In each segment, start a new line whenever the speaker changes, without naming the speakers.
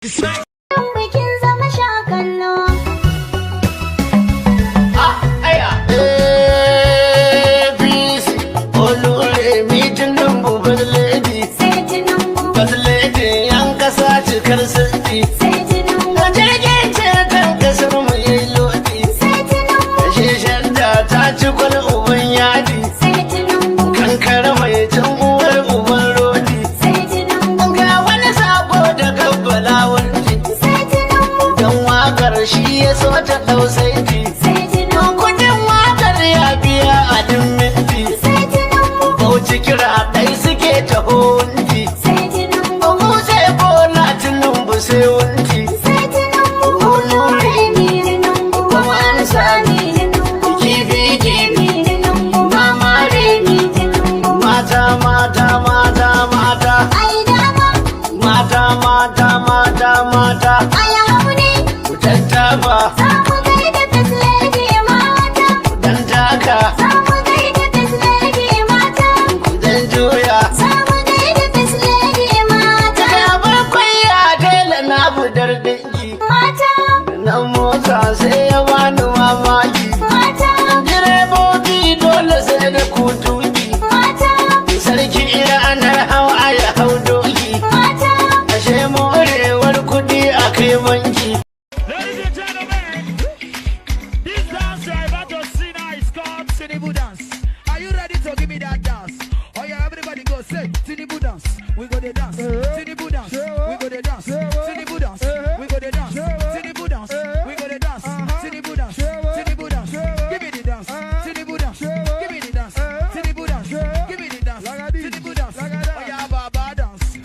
Bikin zama shakallo.
Aya. Peace. Olure meeting number but lady.
Sai Tinubu.
But lady yan kasa cikar sirri.
Sai Tinubu.
Ka jirgin ce kan kasar mu yayi lodi.
Sai Tinubu.
Sheshen da ta ci kwal uban yadi.
Sai Tinubu.
Kankara mai can uwar uban rodi.
Sai Tinubu.
Ga wani sako da kabbala wurji.
Sai Tinubu.
Dan wakar shi ya so ta dau saiti.
Sai Tinubu.
Kudin wakar ya biya a din minti.
Sai Tinubu.
Bauchi kira dai suke taho wunti.
Sai Tinubu.
Mu sai bola Tinubu sai wunti.
Sai Tinubu. Olure mi Tinubu.
Kuma an sami
Tinubu.
kifi kifi.
Tinubu.
Mama
Re mi Tinubu.
mata mata mata mata.
Ai dama.
Mata mata mata mata.
Ai hauni.
Ku tattaba
Samu gaida First Lady mata.
dan taka.
Samu gaida First Lady mata.
Ku dan juya.
Samu gaida First Lady mata.
Daga bakwai ya tela na budar dinki.
Mata.
Nan motsa sai ya bani mamaki.
Mata.
Direbobi dole sai da kutuki.
Mata.
Sarki ranar hawa ya hau doki.
Mata.
Ashe morewar kudi a kai banki.
Ladies and gentlemen, this dance you're about to see now is called Tinubu dance. Are you ready to give me that dance? Oh yeah, everybody go say Tinubu dance. We go the dance. Tinubu dance. We go the dance. Tinubu dance. We go the dance. Tinubu dance. We go the dance. Tinubu dance. Tinubu dance. Give me the dance. Tinubu dance. Give me the dance. Tinubu dance. Give me the dance. Tinubu dance. Oh yeah, Baba dance.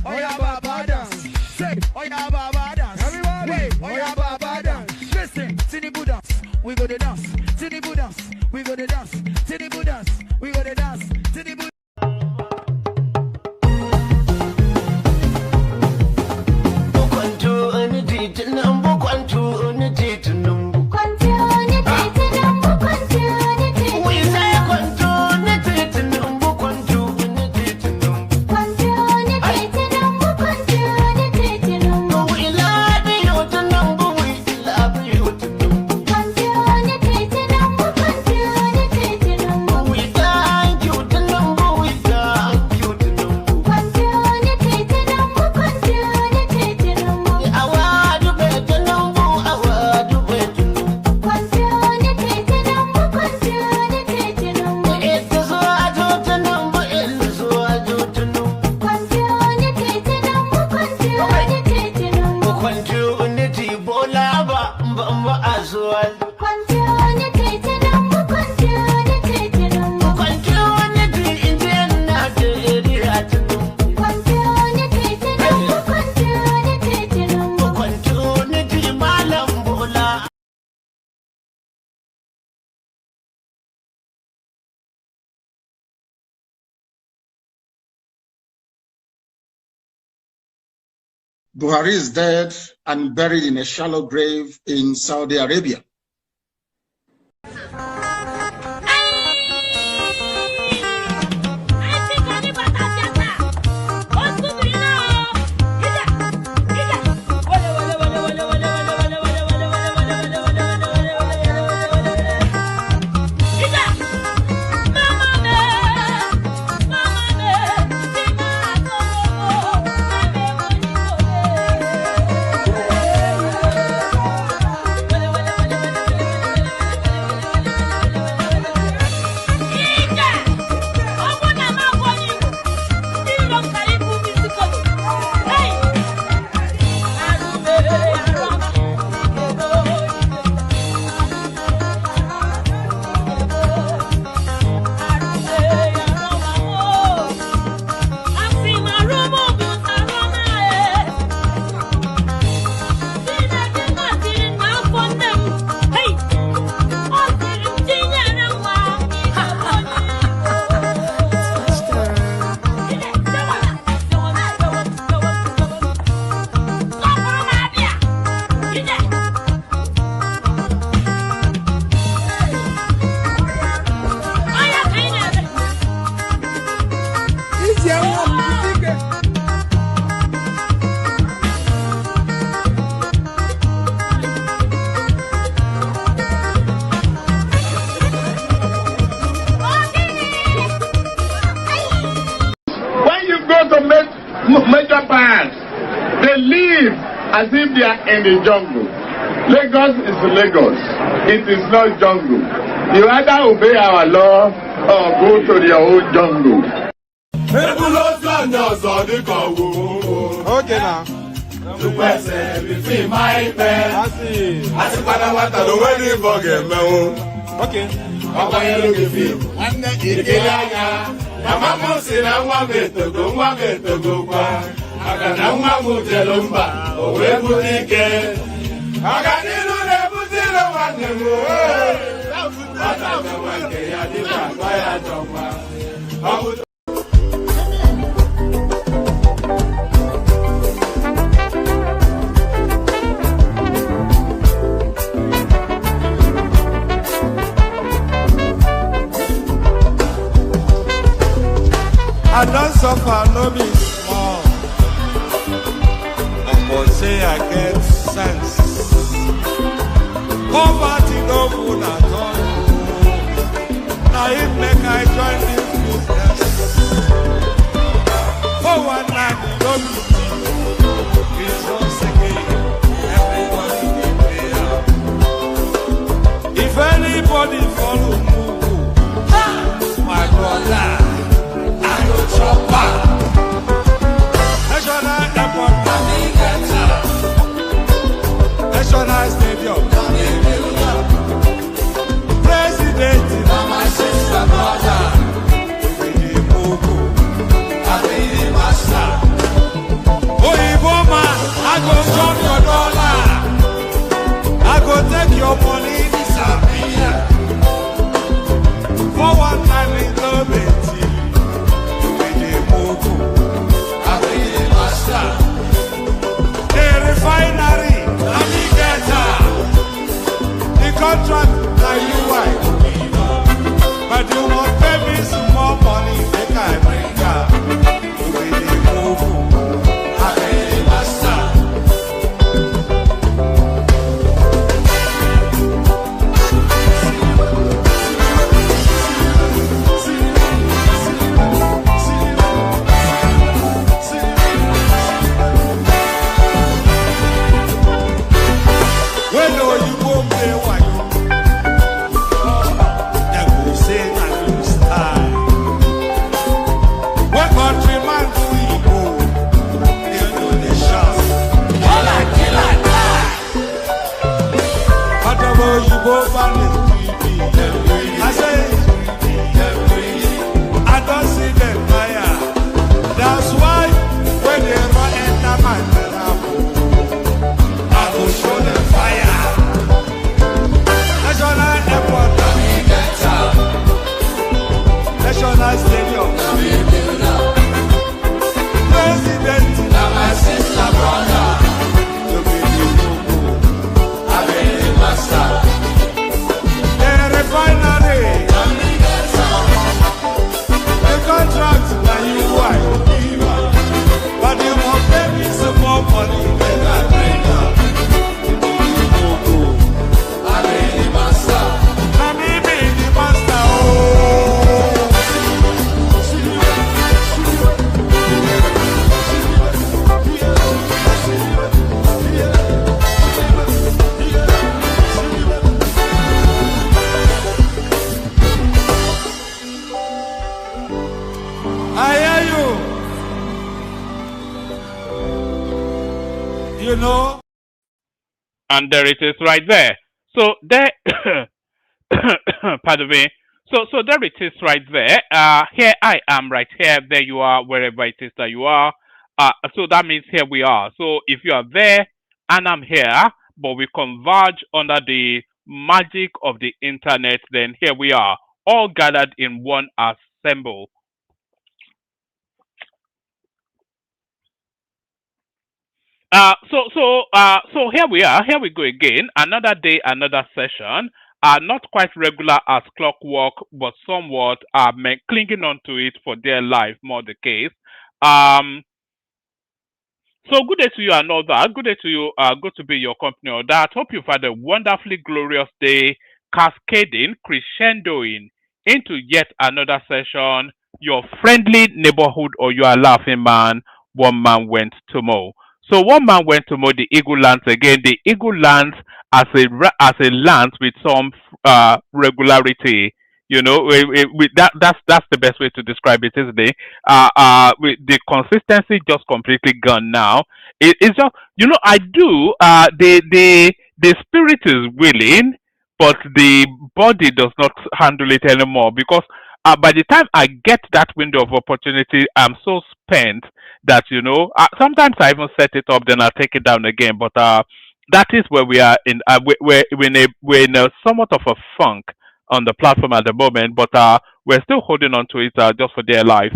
Oh yeah, Baba dance. Say, oh yeah, Baba dance. Wait, oh yeah, Baba dance. Listen, Tinubu dance. We go the dance. Tinubu dance. We go the dance. Tinubu dance. We go the dance. Tinubu.
Bukwantu ni titinan bukwantu ni titinan bu.
Kwanto ni Tinubu. Kwanto ni Tinubu.
Wai sai kwantu ni titinan bukwantu ni titinan bu.
Kwanto ni Tinubu. Kwanto ni Tinubu.
Wai labi yau tunan bu wai labi yau tunan bu.
Kwanto ni Tinubu. Kwanto ni Tinubu.
Wai thank you tunan bu wai thank you tunan bu.
Kwanto ni Tinubu. Kwanto ni Tinubu.
Awadu be tunan bu awadu be tunan bu.
Kwanto ni Tinubu. Kwanto ni Tinubu.
Ita so ajo tunan bu ita so ajo tunan bu.
Kwanto ni Tinubu. Kwanto ni Tinubu.
Bukwantu ni ti bola ba ba azuwal.
Kwanto ni Tinubu. Kwanto ni Tinubu.
Kwantu ni ti injina da iriya tunan bu.
Kwanto ni Tinubu. Kwanto ni Tinubu.
Kwantu ni ti malam bola.
Buhari is dead and buried in a shallow grave in Saudi Arabia.
as if they are in the jungle. Lagos is Lagos. It is not jungle. You either obey our law or go to your own jungle.
Okay now. Okay. I don't suffer, no be small. But say I get sense. Poverty no good at all. Now it make I join this business. For one night, no be it's once again. Everybody be there. If anybody follow Mugu, my brother. National Airport, National Stadium, President, my sister, brother, Oyibo man, I go chop your dollar, I go take your money, disappear. For one time in love it. The refinery, the contract, now you wife. But you won't pay me some more money, make I bring up. You know?
And there it is right there. So there, pardon me. So there it is right there. Here I am right here. There you are, wherever it is that you are. So that means here we are. So if you are there and I'm here, but we converge under the magic of the internet, then here we are, all gathered in one assemble. So here we are. Here we go again. Another day, another session. Not quite regular as clockwork, but somewhat clinging on to it for dear life, more the case. So good day to you and all that. Good day to you. Good to be your company or that. Hope you've had a wonderfully glorious day, cascading, crescendoing into yet another session. Your friendly neighborhood or you are laughing man. One man went to mow. So one man went to mow the eagle lands again. The eagle lands as a land with some regularity. You know, that's the best way to describe it, isn't it? With the consistency just completely gone now. It's just, you know, I do. The spirit is willing, but the body does not handle it anymore because by the time I get that window of opportunity, I'm so spent that, you know, sometimes I even set it up, then I take it down again. But that is where we are in. We're in a somewhat of a funk on the platform at the moment, but we're still holding on to it just for dear life.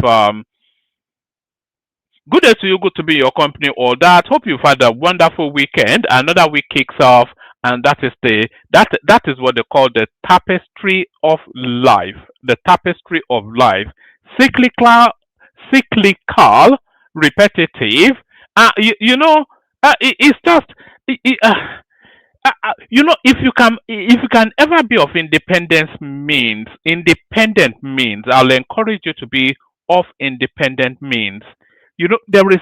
Good day to you. Good to be in your company. All that. Hope you've had a wonderful weekend. Another week kicks off, and that is what they call the tapestry of life. The tapestry of life. Cyclical, cyclical, repetitive. You know, it's just. You know, if you can ever be of independent means, I'll encourage you to be of independent means. You know, there is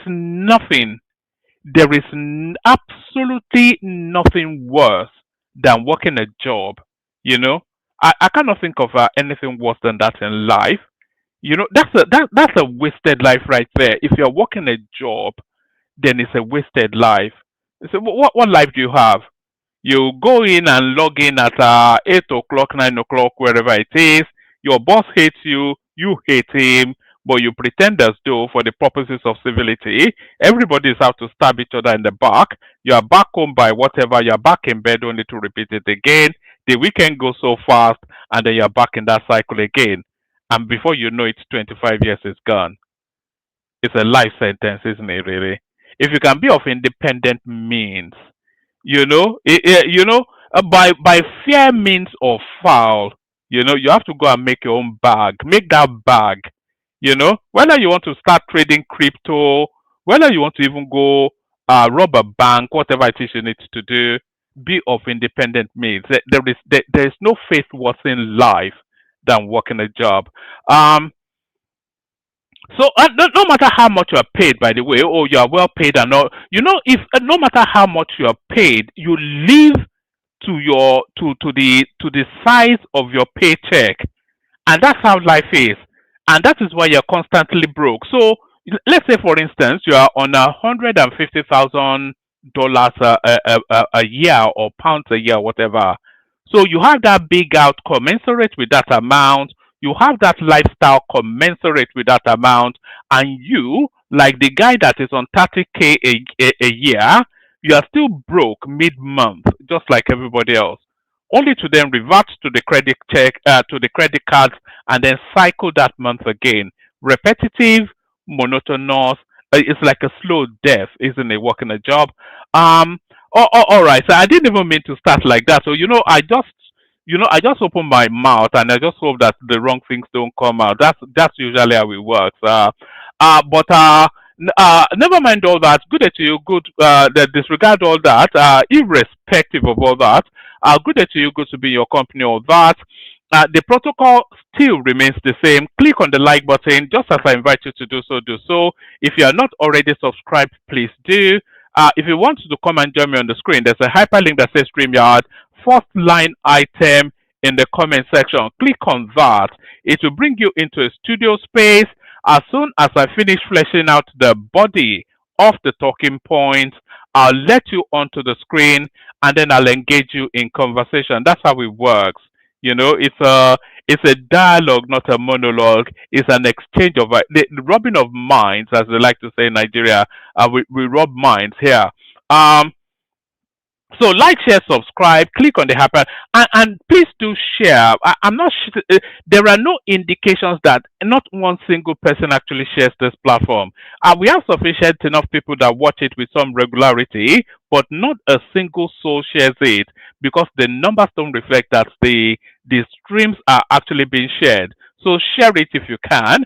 absolutely nothing worse than working a job. You know, I cannot think of anything worse than that in life. You know, that's a wasted life right there. If you're working a job, then it's a wasted life. So what life do you have? You go in and log in at 8 o'clock, 9 o'clock, wherever it is. Your boss hates you, you hate him, but you pretend as though, for the purposes of civility, everybody is out to stab each other in the back. You are back home by whatever, you are back in bed only to repeat it again. The weekend goes so fast, and then you are back in that cycle again. And before you know it, 25 years is gone. It's a life sentence, isn't it, really? If you can be of independent means, you know, by fair means or foul, you know, you have to go and make your own bag, make that bag. You know, whether you want to start trading crypto, whether you want to even go rob a bank, whatever it is you need to do, be of independent means. There is no faith worth in life than working a job. Um, so no matter how much you are paid, by the way, or you are well paid and all, you know, if no matter how much you are paid, you live to the size of your paycheck, and that's how life is, and that is why you're constantly broke. So let's say, for instance, you are on $150,000 a year, or pounds a year, whatever. So you have that big out commensurate with that amount. You have that lifestyle commensurate with that amount, and you, like the guy that is on 30K a year, you are still broke mid-month, just like everybody else, only to then revert to the credit to the credit cards, and then cycle that month again. Repetitive, monotonous. It's like a slow death, isn't it? Working a job. All right. So I didn't even mean to start like that. So I just open my mouth and I just hope that the wrong things don't come out. That's usually how it works. But never mind all that. Good day to you. Good. Disregard all that. Irrespective of all that. Good day to you. Good to be in your company. All that. The protocol still remains the same. Click on the like button, just as I invite you to do so. Do so. If you are not already subscribed, please do. If you want to come and join me on the screen, there's a hyperlink that says StreamYard. First line item in the comment section. Click on that. It will bring you into a studio space. As soon as I finish fleshing out the body of the talking points, I'll let you onto the screen, and then I'll engage you in conversation. That's how it works. You know, it's a dialogue, not a monologue. It's an exchange of the rubbing of minds, as they like to say in Nigeria. We rub minds here. So like, share, subscribe, click on the hyper, and please do share. I'm not there are no indications that not one single person actually shares this platform. We have sufficient enough people that watch it with some regularity, but not a single soul shares it, because the numbers don't reflect that the streams are actually being shared. So share it if you can.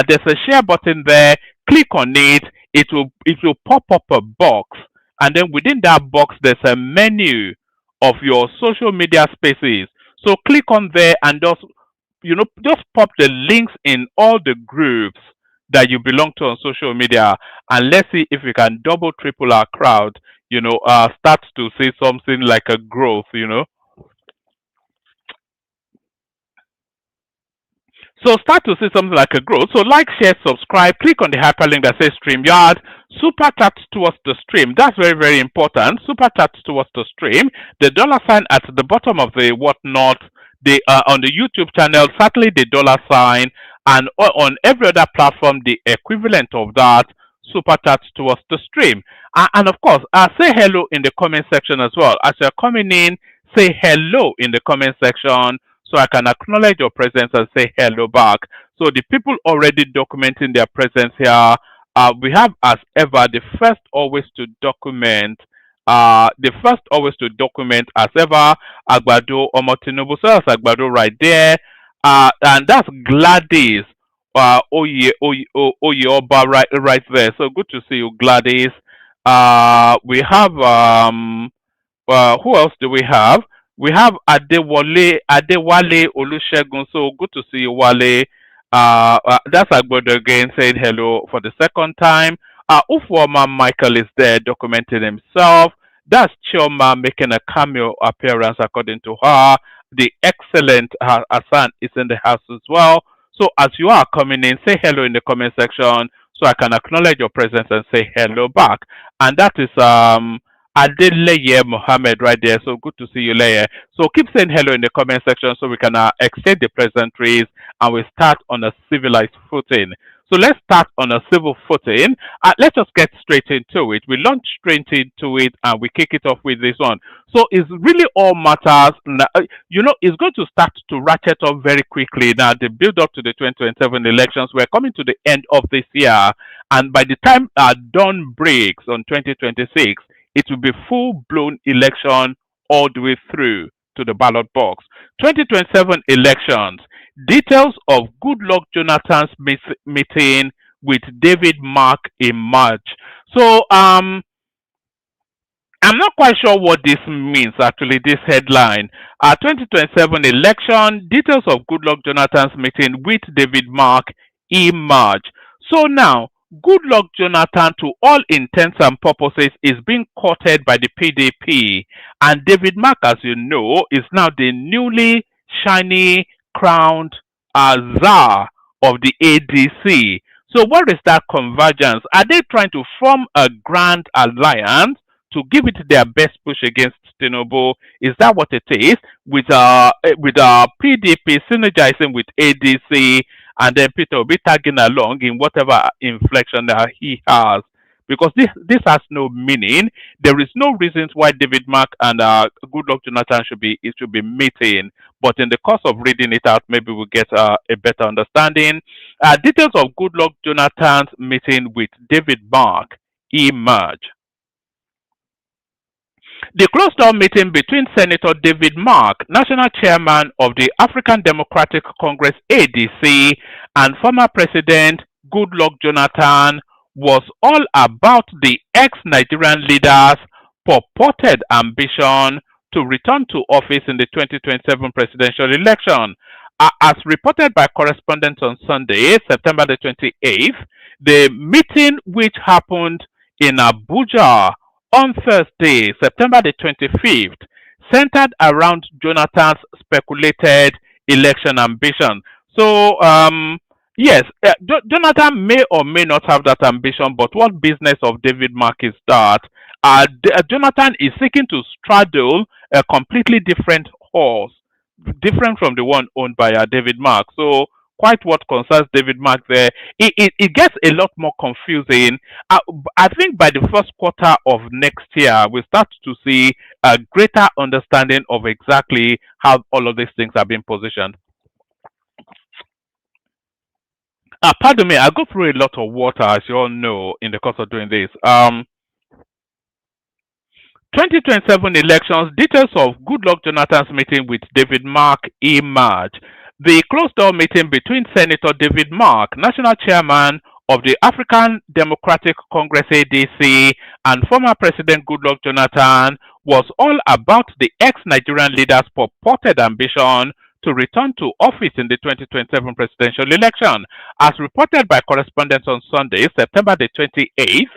There's a share button there. Click on it. It will pop up a box, and then within that box there's a menu of your social media spaces. So click on there and just pop the links in all the groups. that you belong to on social media, and let's see if we can double, triple our crowd. Start to see something like a growth. So start to see something like a growth. So like, share, subscribe, click on the hyperlink that says StreamYard, super chat towards the stream. That's very, very important. Super chat towards the stream. The dollar sign at the bottom of the whatnot, on the YouTube channel, certainly the dollar sign, and on every other platform, the equivalent of that, super chat towards the stream. And of course, say hello in the comment section as well. As you're coming in, say hello in the comment section so I can acknowledge your presence and say hello back. So the people already documenting their presence here, we have as ever the first always to document. As ever, Agbado Omotinubu. So that's Agbado right there. And that's Gladys. Oye Oba right there. So good to see you, Gladys. We have who else do we have? We have Adewale Olusegun. So good to see you, Wale. That's Agbodo again saying hello for the second time. Ufuoma Michael is there documenting himself. That's Chioma making a cameo appearance according to her. The excellent Hassan is in the house as well. So as you are coming in, say hello in the comment section so I can acknowledge your presence and say hello back. And that is Adeleye Mohammed right there. So good to see you, Leye. So keep saying hello in the comment section so we can exchange the pleasantries and we start on a civilized footing. So let's start on a civil footing. Let's just get straight into it. We launch straight into it and we kick it off with this one. So it's really all matters. It's going to start to ratchet up very quickly now. The build up to the 2027 elections. We're coming to the end of this year. And by the time dawn breaks on 2026, it will be full-blown election all the way through to the ballot box. 2027 elections. Details of Goodluck Jonathan's meeting with David Mark in March. So I'm not quite sure what this means actually, this headline. 2027 election, details of Goodluck Jonathan's meeting with David Mark in March. So now, Goodluck Jonathan, to all intents and purposes, is being courted by the PDP. And David Mark, as you know, is now the newly shiny crowned czar of the ADC. So what is that convergence? Are they trying to form a grand alliance to give it their best push against Tinubu? Is that what it is? With PDP synergizing with ADC, and then Peter will be tagging along in whatever inflection that he has. Because this has no meaning. There is no reasons why David Mark and Goodluck Jonathan should be meeting. But in the course of reading it out, maybe we'll get a better understanding. Details of Goodluck Jonathan's meeting with David Mark emerge. The closed-door meeting between Senator David Mark, National Chairman of the African Democratic Congress ADC, and former President Goodluck Jonathan was all about the ex-Nigerian leader's purported ambition to return to office in the 2027 presidential election. As reported by correspondents on Sunday, September the 28th, the meeting, which happened in Abuja on Thursday, September the 25th, centered around Jonathan's speculated election ambition. So, yes, Jonathan may or may not have that ambition, but what business of David Mark is that? Jonathan is seeking to straddle a completely different horse, different from the one owned by David Mark. So, quite what concerns David Mark there. It gets a lot more confusing. I think by the first quarter of next year, we start to see a greater understanding of exactly how all of these things are being positioned. Pardon me, I go through a lot of water, as you all know, in the course of doing this. 2027 elections, details of Goodluck Jonathan's meeting with David Mark emerge. The closed-door meeting between Senator David Mark, National Chairman of the African Democratic Congress ADC, and former President Goodluck Jonathan was all about the ex-Nigerian leader's purported ambition to return to office in the 2027 presidential election. As reported by correspondents on Sunday, September the 28th,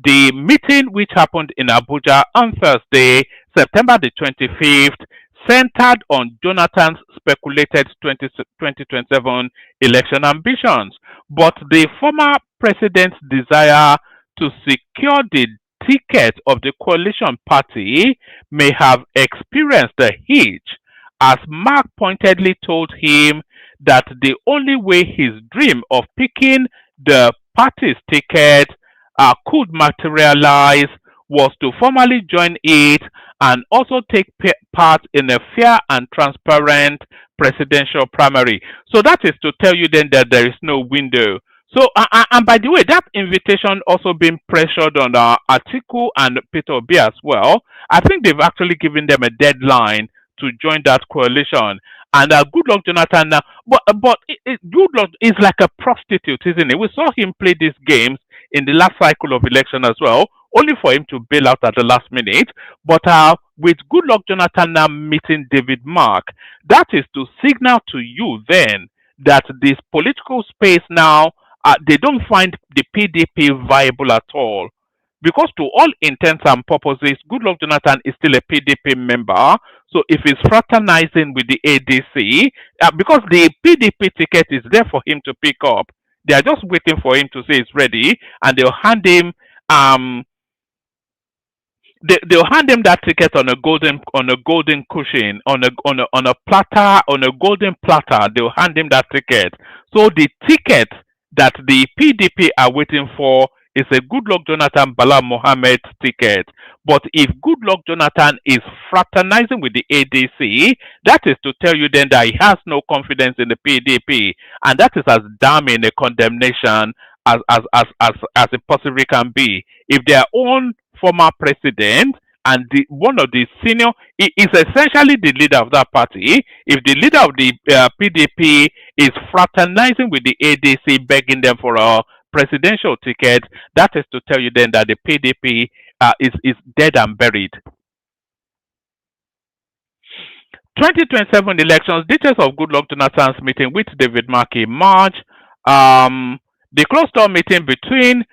the meeting, which happened in Abuja on Thursday, September the 25th, centered on Jonathan's speculated 2027 election ambitions. But the former president's desire to secure the ticket of the coalition party may have experienced a hitch, as Mark pointedly told him that the only way his dream of picking the party's ticket could materialize was to formally join it and also take part in a fair and transparent presidential primary. So that is to tell you then that there is no window. So, and by the way, that invitation also been pressured on Atiku and Peter Obi as well. I think they've actually given them a deadline to join that coalition. And Goodluck Jonathan, but Goodluck is like a prostitute, isn't it? We saw him play these games in the last cycle of election as well, only for him to bail out at the last minute. But with Goodluck Jonathan now meeting David Mark, that is to signal to you then that this political space now, they don't find the PDP viable at all. Because to all intents and purposes, Goodluck Jonathan is still a PDP member. So if he's fraternizing with the ADC, because the PDP ticket is there for him to pick up, they are just waiting for him to say it's ready, and they'll hand him they'll hand him that ticket on a golden cushion, on a platter, on a golden platter. They'll hand him that ticket. So the ticket that the PDP are waiting for is a Goodluck Jonathan Bala Mohammed ticket. But if Goodluck Jonathan is fraternizing with the ADC, that is to tell you then that he has no confidence in the PDP, and that is as damning a condemnation as it possibly can be. If their own former president and one of the senior is essentially the leader of that party, if the leader of the PDP is fraternizing with the ADC, begging them for a presidential ticket, that is to tell you then that the PDP is dead and buried. 2027 elections, details of Goodluck Jonathan's meeting with David Mark in March. The closed-door meeting between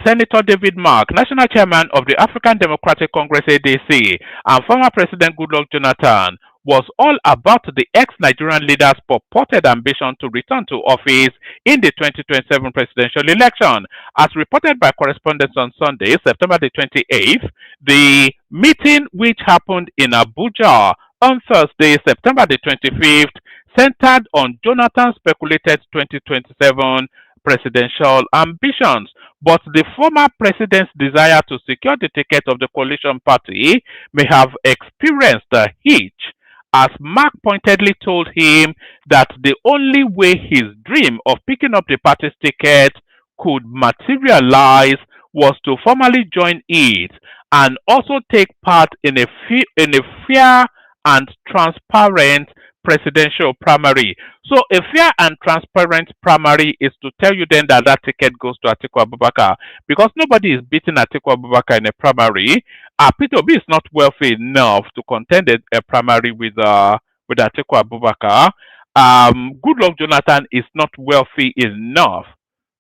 Senator David Mark, National Chairman of the African Democratic Congress ADC, and former President Goodluck Jonathan was all about the ex-Nigerian leader's purported ambition to return to office in the 2027 presidential election. As reported by correspondents on Sunday, September the 28th, the meeting, which happened in Abuja on Thursday, September the 25th, centered on Jonathan's speculated 2027 presidential ambitions. But the former president's desire to secure the ticket of the coalition party may have experienced a hitch, as Mark pointedly told him that the only way his dream of picking up the party's ticket could materialize was to formally join it and also take part in a fair and transparent presidential primary. So a fair and transparent primary is to tell you then that that ticket goes to Atiku Abubakar, because nobody is beating Atiku Abubakar in a primary. Peter Obi is not wealthy enough to contend a primary with Atiku Abubakar. Goodluck Jonathan is not wealthy enough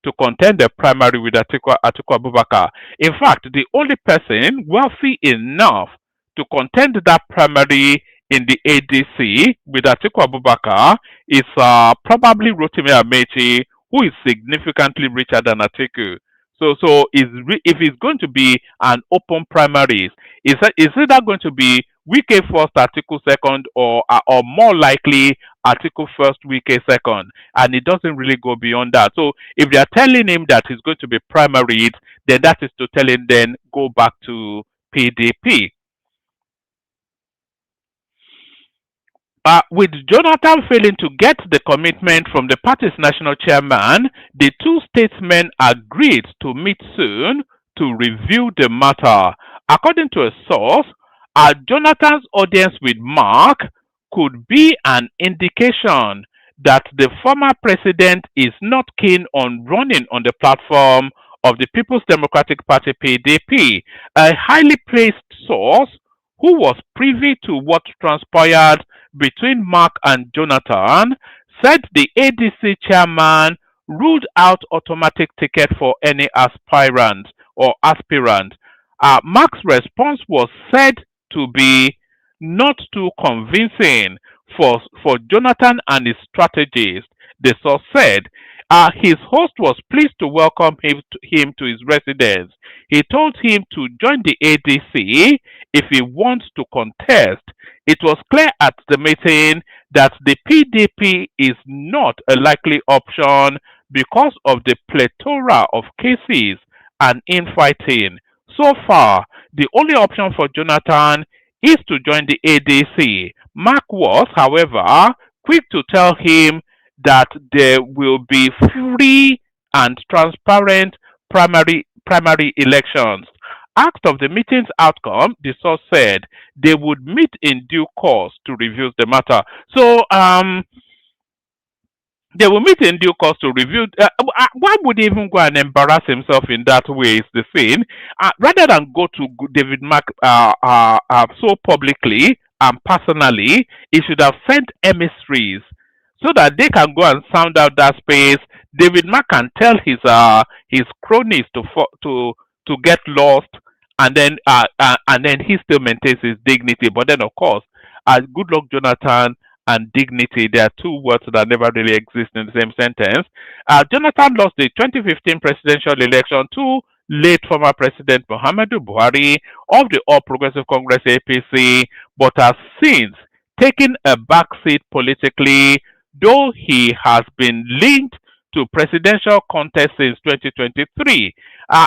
to contend a primary with Atiku Abubakar. In fact, the only person wealthy enough to contend that primary in the ADC with Atiku Abubakar is probably Rotimi Amechi, who is significantly richer than Atiku. So if it's going to be an open primaries, is either going to be Wike first, Atiku second, or more likely Atiku first, Wike second, and it doesn't really go beyond that. So if they are telling him that he's going to be primaried, then that is to tell him then go back to PDP. With Jonathan failing to get the commitment from the party's national chairman, the two statesmen agreed to meet soon to review the matter. According to a source, Jonathan's audience with Mark could be an indication that the former president is not keen on running on the platform of the People's Democratic Party PDP. A highly praised source who was privy to what transpired between Mark and Jonathan, said the ADC chairman ruled out automatic ticket for any aspirant or aspirant. Mark's response was said to be not too convincing for Jonathan and his strategist. The source said his host was pleased to welcome him to his residence. He told him to join the ADC if he wants to contest. It was clear at the meeting that the PDP is not a likely option because of the plethora of cases and infighting. So far, the only option for Jonathan is to join the ADC. Mark was, however, quick to tell him that there will be free and transparent primary elections. Asked of the meeting's outcome, the source said they would meet in due course to review the matter. So, they will meet in due course to review. Why would he even go and embarrass himself in that way? Is the thing. Rather than go to David Mark so publicly and personally, he should have sent emissaries so that they can go and sound out that space. David Mark can tell his cronies to get lost, and then he still maintains his dignity. But then, of course, Goodluck Jonathan and dignity, they are two words that never really exist in the same sentence. Jonathan lost the 2015 presidential election to late former President Muhammadu Buhari of the All Progressive Congress APC, but has since taken a backseat politically, though he has been linked to presidential contest since 2023.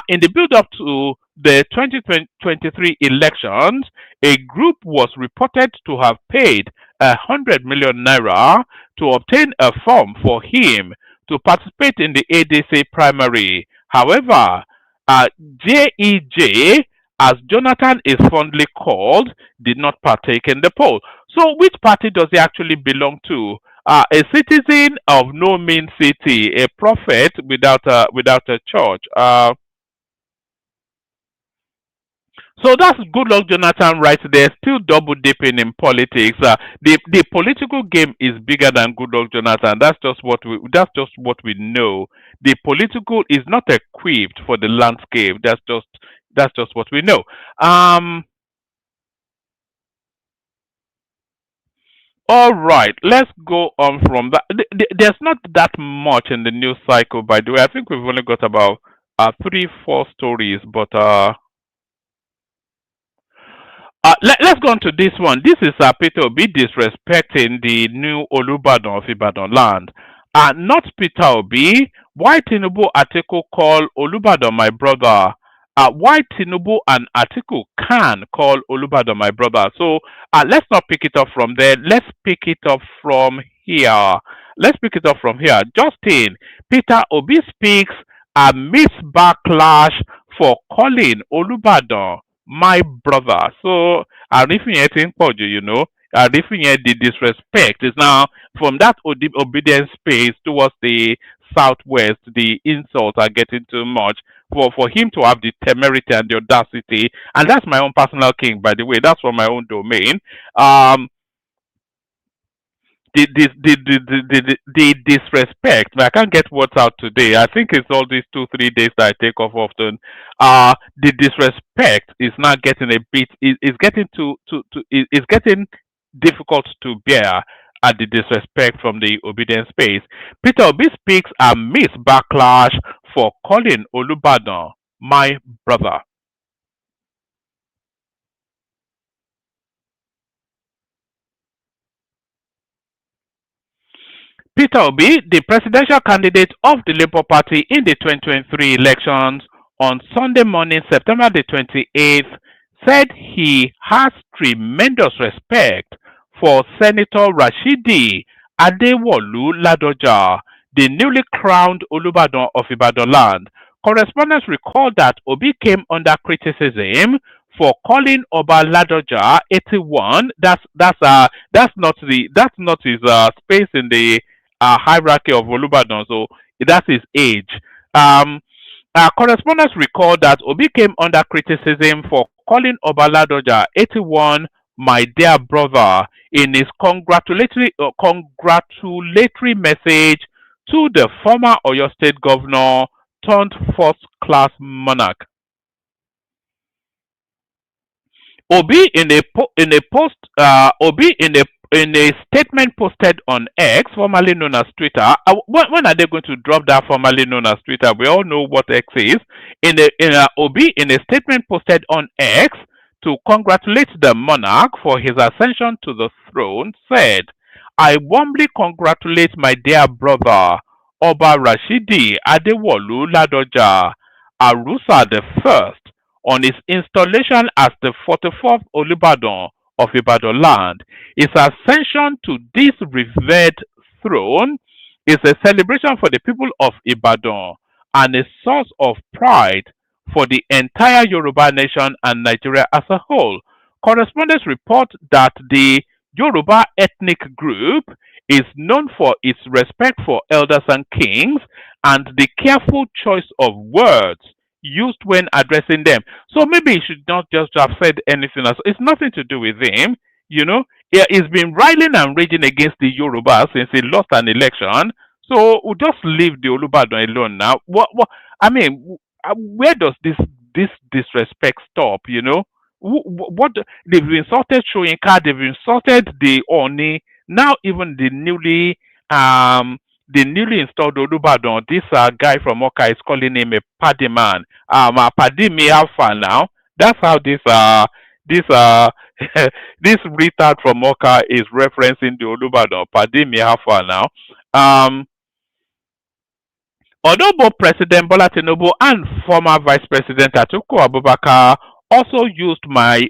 In the build-up to the 2023 elections, a group was reported to have paid 100 million naira to obtain a form for him to participate in the ADC primary. However, JEJ, as Jonathan is fondly called, did not partake in the poll. So, which party does he actually belong to? A citizen of no mean city, a prophet without a church. So that's Goodluck Jonathan right there, still double dipping in politics. The political game is bigger than Goodluck Jonathan. That's just what we know. The political is not equipped for the landscape. That's just what we know. All right, let's go on from that. There's not that much in the news cycle, by the way. I think we've only got about 3-4 stories, but let's go on to this one. This is Peter Obi disrespecting the new Olubadan of Ibadan land. Not Peter Obi. Why Tinubu Atiku call Olubadan my brother? Why Tinubu and Atiku can call Olubadan my brother? So let's not pick it up from there. Let's pick it up from here. Justin, Peter Obi speaks amidst backlash for calling Olubadan my brother. So Arifinyeti Poju, you know, Arifinyeti, the disrespect is now from that obedience space towards the southwest. The insults are getting too much for him to have the temerity and the audacity, and that's my own personal king, by the way. That's from my own domain. The disrespect. I can't get words out today. I think it's all these 2-3 days that I take off often. The disrespect is now getting a bit. It's getting it's getting difficult to bear at the disrespect from the obedience space. Peter Obi speaks amidst backlash for calling Olubadan my brother. Peter Obi, the presidential candidate of the Labour Party in the 2023 elections, on Sunday morning, September the 28th, said he has tremendous respect for Senator Rashidi Adewolu Ladoja, the newly crowned Olubadan of Ibadan land. Correspondents recall that Obi came under criticism for calling Oba Ladoja 81. That's not his space in the hierarchy of Olubadan, so that's his age. Correspondents recall that Obi came under criticism for calling Oba Ladoja 81 my dear brother in his congratulatory message to the former Oyo State governor turned first-class monarch. Obi in a post Obi in a statement posted on X, formerly known as Twitter. When are they going to drop that formerly known as Twitter? We all know what X is. Obi in a statement posted on X to congratulate the monarch for his ascension to the throne said, "I warmly congratulate my dear brother Oba Rashidi Adewolu Ladoja Arusa the First on his installation as the 44th Olubadan of Ibadan land. His ascension to this revered throne is a celebration for the people of Ibadan and a source of pride for the entire Yoruba nation and Nigeria as a whole." Correspondents report that the Yoruba ethnic group is known for its respect for elders and kings and the careful choice of words used when addressing them. So maybe he should not just have said anything else. It's nothing to do with him, you know. Yeah, he's been riling and raging against the Yorubas since he lost an election. So we'll just leave the Olubadan alone now. I mean, where does this disrespect stop? You know, what they've insulted Shoyinka, they've insulted the Oni. Now even the newly installed Olubadan, this guy from Oka is calling him a paddy man. Paddy me alpha now. That's how this this this retard from Oka is referencing the Olubadan. Paddy me alpha now. Although both President Bola Tinubu and former Vice President Atiku Abubakar also used my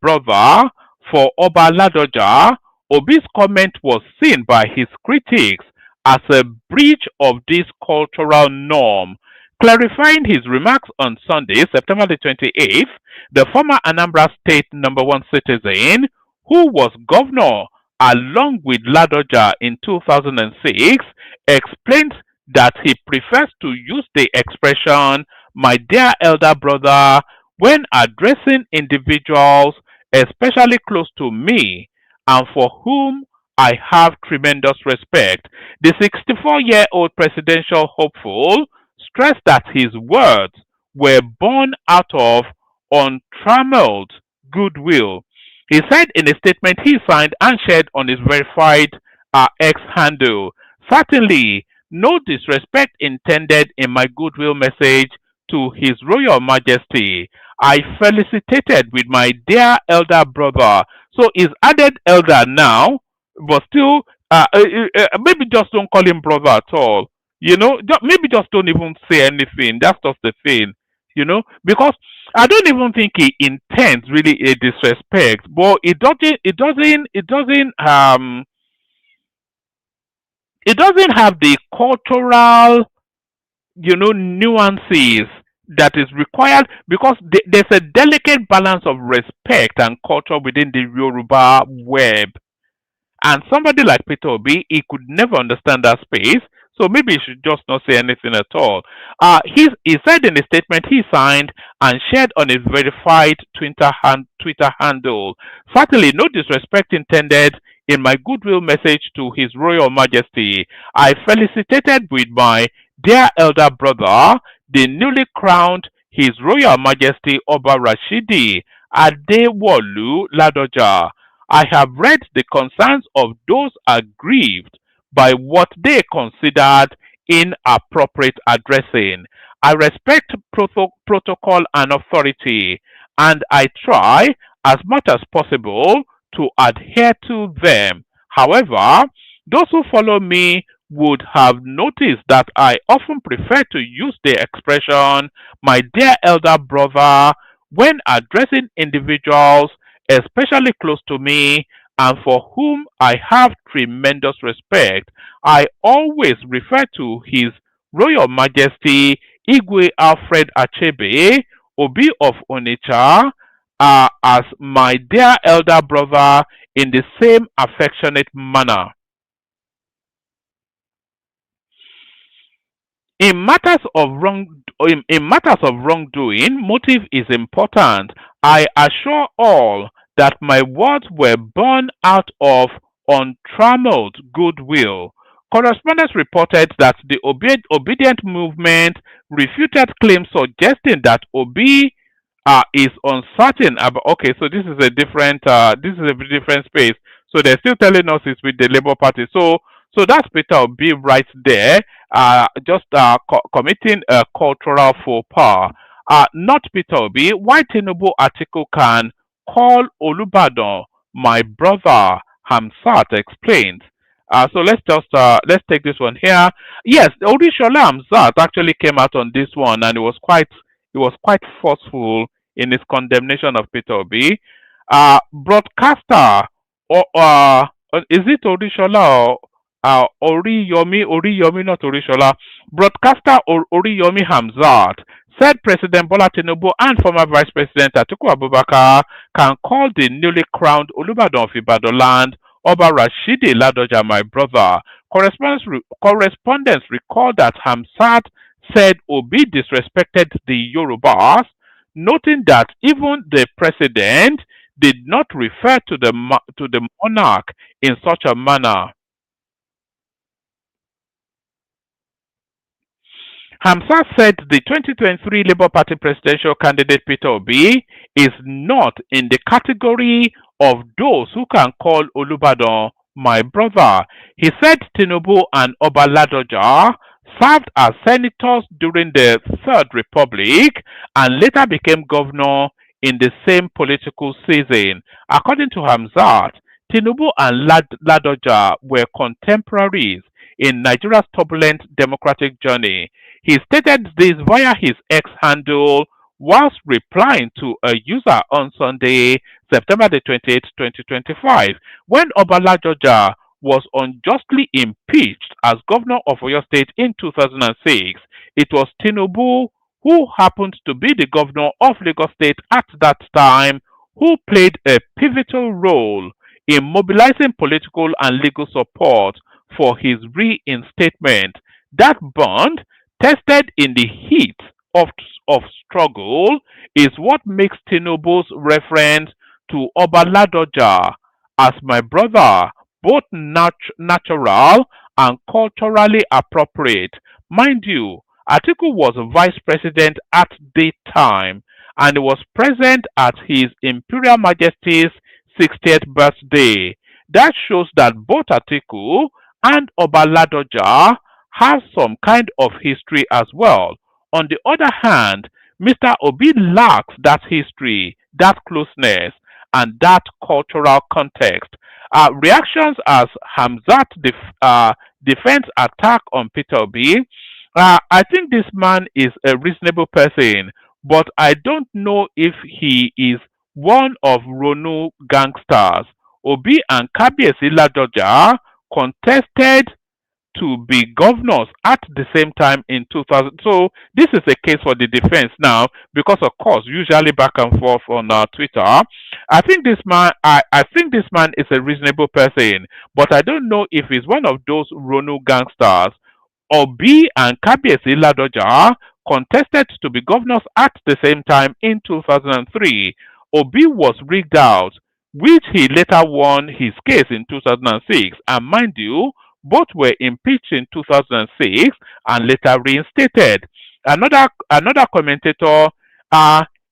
brother for Oba Ladoja, Obi's comment was seen by his critics as a breach of this cultural norm. Clarifying his remarks on Sunday, September the 28th, the former Anambra State #1 citizen, who was governor along with Ladoja in 2006, explained that he prefers to use the expression "my dear elder brother" when addressing individuals, especially close to me, and for whom I have tremendous respect. The 64-year-old presidential hopeful stressed that his words were born out of untrammeled goodwill. He said in a statement he signed and shared on his verified X handle, "Certainly, no disrespect intended in my goodwill message to His Royal Majesty. I felicitated with my dear elder brother." So he's added elder now, but still, maybe just don't call him brother at all. You know, maybe just don't even say anything. That's just the thing, you know, because I don't even think he intends really a disrespect, but it doesn't have the cultural, you know, nuances that is required, because there's a delicate balance of respect and culture within the Yoruba web. And somebody like Peter Obi, he could never understand that space. So maybe he should just not say anything at all. He said in a statement he signed and shared on his verified Twitter handle, "Certainly no disrespect intended in my goodwill message to His Royal Majesty. I felicitated with my dear elder brother, the newly crowned His Royal Majesty Oba Rashidi Adewolu Ladoja. I have read the concerns of those aggrieved by what they considered inappropriate addressing. I respect protocol and authority, and I try as much as possible to adhere to them. However, those who follow me would have noticed that I often prefer to use the expression "my dear elder brother" when addressing individuals, especially close to me, and for whom I have tremendous respect. I always refer to His Royal Majesty Igwe Alfred Achebe, Obi of Onitsha, as my dear elder brother in the same affectionate manner. In matters of wrongdoing, motive is important. I assure all that my words were born out of untrammeled goodwill. Correspondents reported that the obedient movement refuted claims suggesting that Obi is uncertain about. Okay, so this is a different space. So they're still telling us it's with the Labour Party. So that's Peter Obi right there, just committing a cultural faux pas. Not Peter Obi. Why Tinubu article can call Olubadan my brother? Hamsat explains. So let's take this one here. Yes, Odishola Hamzat actually came out on this one, and it was quite forceful in his condemnation of Peter Obi. Broadcaster, or is it Odishola or Oriyomi, not Orishola? Broadcaster Oriyomi Hamzat said President Bola Tinubu and former Vice President Atiku Abubakar can call the newly crowned Olubadan of Ibadan land Oba Rashidi Ladoja my brother. Correspondents recall that Hamzat said Obi disrespected the Yorubas, noting that even the president did not refer to the monarch in such a manner. Hamza said the 2023 Labour Party presidential candidate Peter Obi is not in the category of those who can call Olubadan my brother. He said Tinubu and Oba Ladoja served as senators during the Third Republic and later became governor in the same political season. According to Hamzat, Tinubu and Ladoja were contemporaries in Nigeria's turbulent democratic journey. He stated this via his X handle whilst replying to a user on Sunday, September the 28th, 2025, when Oba Ladoja was unjustly impeached as governor of Oyo State in 2006. It was Tinubu, who happened to be the governor of Lagos State at that time, who played a pivotal role in mobilizing political and legal support for his reinstatement. That bond, tested in the heat of struggle, is what makes Tinubu's reference to Oba Ladoja as my brother both natural and culturally appropriate. Mind you, Atiku was vice president at the time and was present at his Imperial Majesty's 60th birthday. That shows that both Atiku and Oba Ladoja have some kind of history as well. On the other hand, Mr. Obi lacks that history, that closeness, and that cultural context. Reactions as Hamzat defends attack on Peter Obi. I think this man is a reasonable person, but I don't know if he is one of Ronu gangsters. Obi and Kabiyesi Ladoja contested to be governors at the same time in 2000. So this is a case for the defense now, because of course, usually back and forth on Twitter. I think this man is a reasonable person, but I don't know if he's one of those Ronu gangsters. Obi and Kabiyesi Ladoja contested to be governors at the same time in 2003. Obi was rigged out, which he later won his case in 2006. And mind you, both were impeached in 2006 and later reinstated. Another commentator,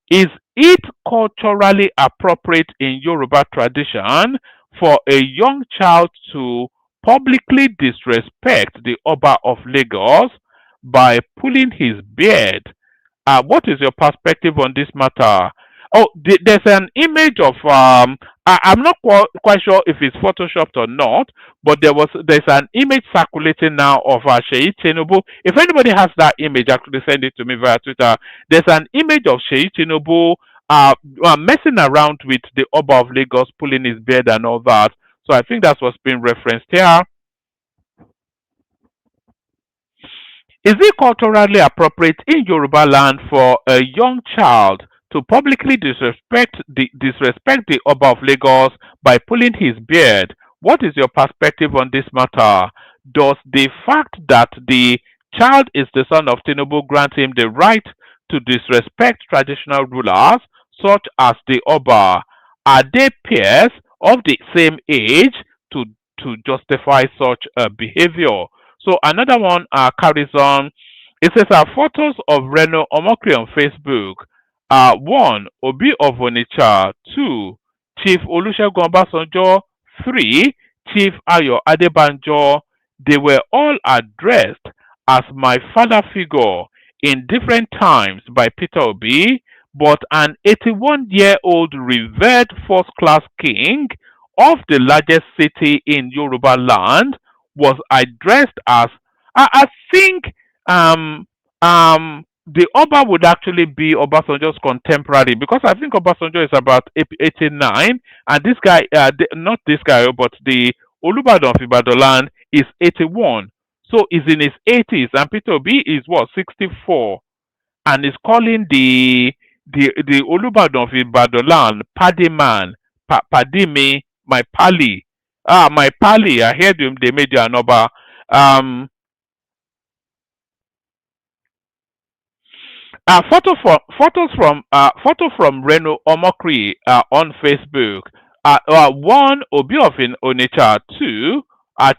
is it culturally appropriate in Yoruba tradition for a young child to publicly disrespect the Oba of Lagos by pulling his beard? What is your perspective on this matter? Oh, there's an image of I'm not quite sure if it's photoshopped or not, but there's an image circulating now of Sheyi Tinubu. If anybody has that image, actually send it to me via Twitter. There's an image of Sheyi Tinubu messing around with the Oba of Lagos, pulling his beard and all that. So I think that's what's being referenced here. Is it culturally appropriate in Yoruba land for a young child to publicly disrespect the Oba of Lagos by pulling his beard? What is your perspective on this matter? Does the fact that the child is the son of Tinubu grant him the right to disrespect traditional rulers such as the Oba? Are they peers of the same age to justify such behavior? So another one carries on. It says photos of Reno Omokri on Facebook. One, Obi of Onitsha. Two, Chief Olusegun Obasanjo. Three, Chief Ayo Adebanjo. They were all addressed as my father figure in different times by Peter Obi, but an 81-year-old revered first-class king of the largest city in Yoruba land was addressed as I think um the Oba would actually be Obasanjo's contemporary, because I think Obasanjo is about 89 and this guy not this guy but the Olubadan of Ibadan land is 81. So he's in his 80s and Peter Obi is what, 64, and is calling the Olubadan of Ibadan land Paddy man, Paddy me, my pally. My pally. I heard them. They made you an Oba. Um, photo from Reno Omokri on Facebook. One, Obi of Onitsha. Two,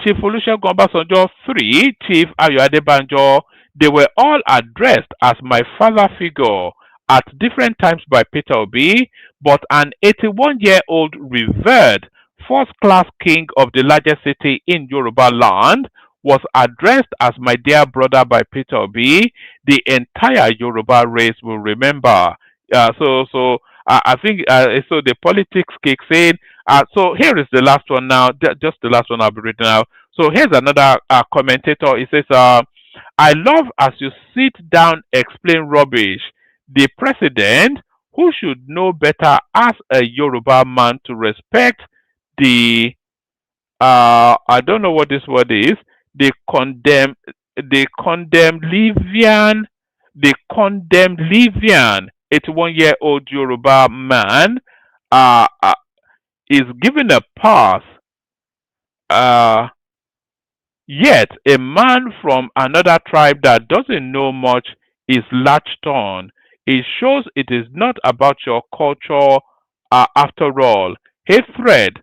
Chief Olusegun Obasanjo. Three, Chief Ayo Adebanjo. They were all addressed as my father figure at different times by Peter Obi, but an 81-year-old revered first-class king of the largest city in Yoruba land was addressed as my dear brother by Peter Obi. The entire Yoruba race will remember. I think so. The politics kicks in. So here is the last one now. Just the last one I'll be reading now. So here's another commentator. He says, "I love as you sit down explain rubbish. The president, who should know better as a Yoruba man to respect the I don't know what this word is. The condemned Livian 81-year-old Yoruba man is given a pass. Uh, Yet a man from another tribe that doesn't know much is latched on. It shows it is not about your culture after all. Hatred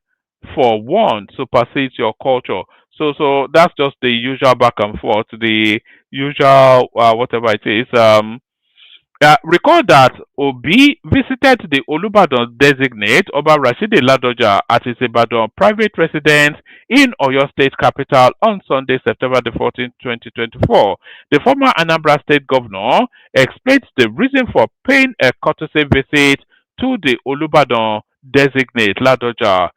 for one supersedes your culture. So that's just the usual back and forth, the usual whatever it is. Recall that Obi visited the Olubadan designate Oba Rashidi Ladoja at his Ibadan private residence in Oyo State capital on Sunday, September the 14th, 2024. The former Anambra State governor explains the reason for paying a courtesy visit to the Olubadan designate Ladoja.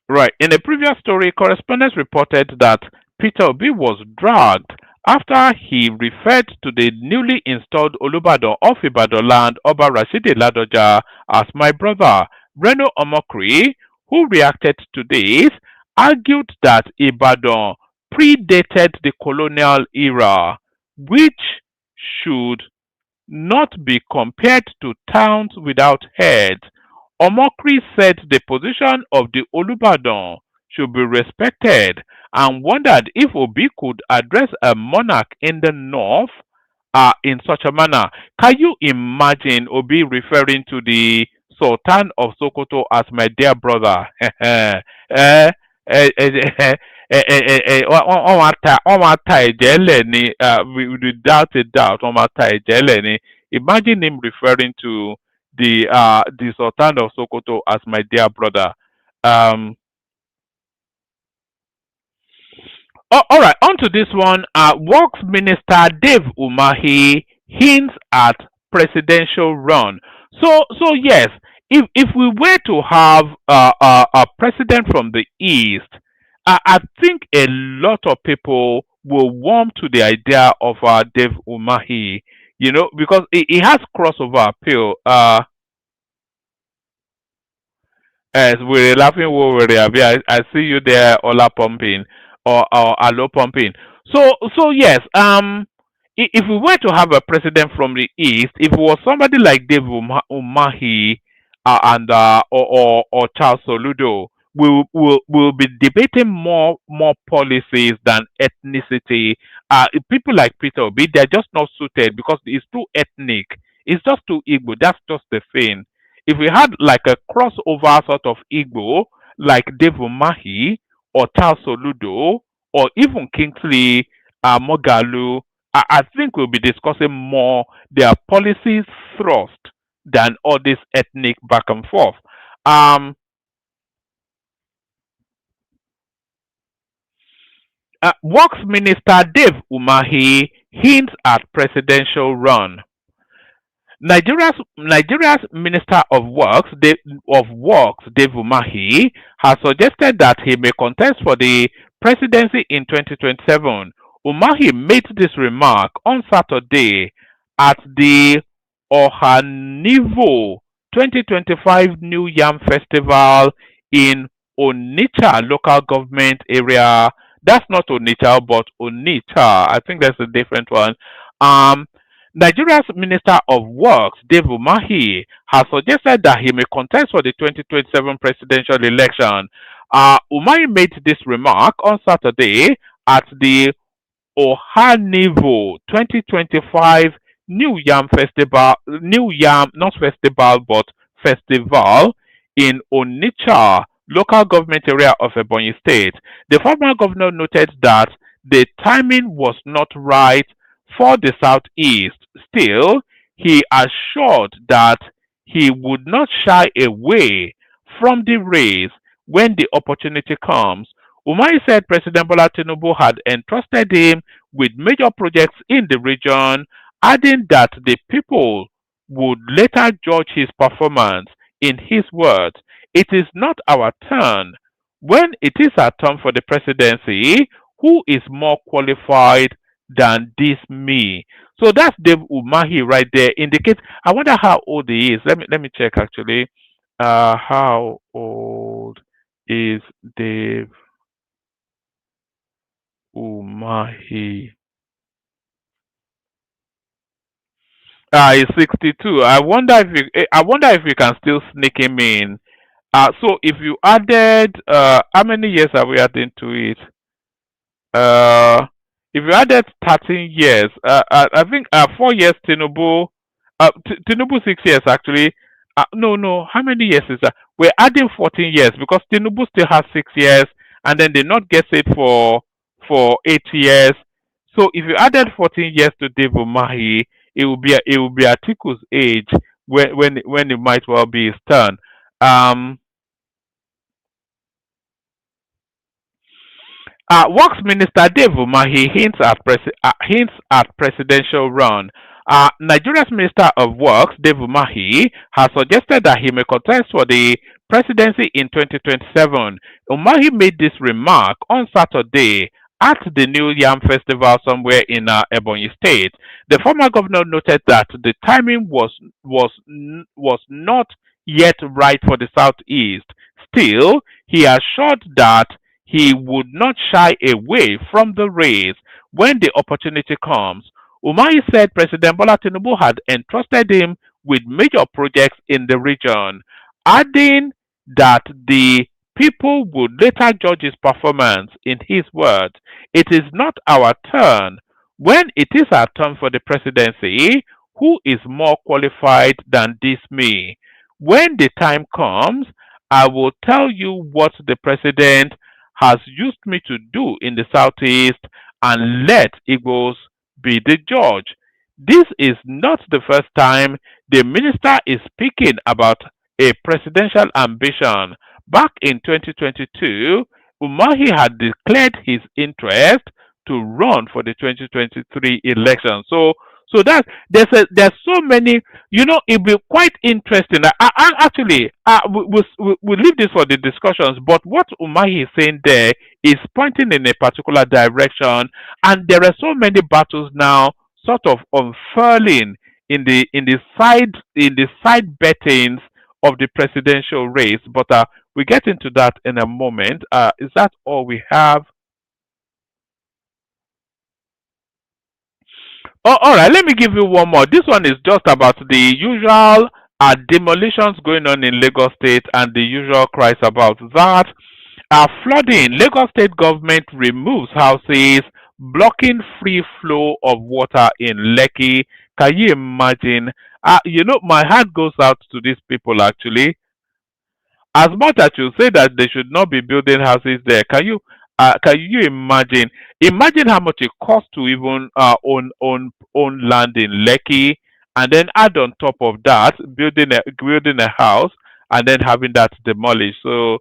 Right. In a previous story, correspondents reported that Peter Obi was dragged after he referred to the newly installed Olubadan of Ibadan land, Oba Rashidi Ladoja, as my brother. Reno Omokri, who reacted to this, argued that Ibadan predated the colonial era, which should not be compared to towns without heads. Omokri said the position of the Olubadan should be respected and wondered if Obi could address a monarch in the north in such a manner. Can you imagine Obi referring to the Sultan of Sokoto as my dear brother? Wọ́n máa ta ẹ̀jẹ̀ lẹ̀ ni without a doubt wọ́n máa ta ẹ̀jẹ̀ lẹ̀ ni. Imagine him referring to the Sultan of Sokoto as my dear brother. All right, on to this one. Works Minister Dave Umahi hints at presidential run. So yes, if we were to have a president from the east, I think a lot of people will warm to the idea of Dave Umahi. You know, because he has crossover appeal. As we're laughing, I see you there, Ola pumping or Alo pumping. So yes, if we were to have a president from the east, if it was somebody like Dave Umahi and or Charles Soludo, we'll be debating more policies than ethnicity. People like Peter Obi, they're just not suited because it's too ethnic. It's just too Igbo. That's just the thing. If we had like a crossover sort of Igbo, like Dave Umahi or Charles Soludo or even Kingsley Mogalu, I think we'll be discussing more their policies thrust than all this ethnic back and forth. Um, Works Minister Dave Umahi hints at presidential run. Nigeria's Minister of Works, Dave Umahi, has suggested that he may contest for the presidency in 2027. Umahi made this remark on Saturday at the Ohanivo 2025 New Yam Festival in Onitsha local government area. That's not Onitsha, but Onitsha. I think that's a different one. Um, Nigeria's Minister of Works, Dave Umahi, has suggested that he may contest for the 2027 presidential election. Umahi made this remark on Saturday at the Ohanivo 2025 New Yam, not festival, but festival in Onitsha, local government area of Ebonyi State. The former governor noted that the timing was not right for the Southeast. Still, he assured that he would not shy away from the race when the opportunity comes. Umari said President Bola Tinubu had entrusted him with major projects in the region, adding that the people would later judge his performance. In his words, it is not our turn. When it is our turn for the presidency, who is more qualified than this me? So that's Dave Umahi right there. Indicates. I wonder how old he is. Let me check actually. How old is Dave Umahi? He's 62. I wonder if you can still sneak him in. So if you added, how many years are we adding to it? Uh, if you added 13 years, I think 4 years Tinubu, Tinubu 6 years actually. No, how many years is that? We're adding 14 years because Tinubu still has 6 years, and then they not get it for 8 years. So if you added 14 years to Dave Umahi, it will be Atiku's age when it might well be his turn. Um, Works Minister Dave Umahi hints at presidential run. Nigeria's Minister of Works, Dave Umahi, has suggested that he may contest for the presidency in 2027. Umahi made this remark on Saturday at the New Yam Festival somewhere in Ebonyi State. The former governor noted that the timing was not yet right for the Southeast. Still, he assured that he would not shy away from the race when the opportunity comes. Umahi said President Bola Tinubu had entrusted him with major projects in the region, adding that the people would later judge his performance. In his words, it is not our turn. When it is our turn for the presidency, who is more qualified than this me? When the time comes, I will tell you what the president has used me to do in the Southeast and let Igbos be the judge. This is not the first time the minister is speaking about a presidential ambition. Back in 2022, Umahi had declared his interest to run for the 2023 election. So that there's so many. It'll be quite interesting. Actually, we'll leave this for the discussions. But what Umahi is saying there is pointing in a particular direction, and there are so many battles now, sort of unfurling in the side bettings of the presidential race. But we get into that in a moment. Is that all we have? Oh, all right. Let me give you one more. This one is just about the usual demolitions going on in Lagos State and the usual cries about that. Flooding. Lagos State government removes houses, blocking free flow of water in Lekki. Can you imagine? My heart goes out to these people actually. As much as you say that they should not be building houses there, can you imagine? Imagine how much it costs to even own land in Lekki, and then add on top of that building a house and then having that demolished. So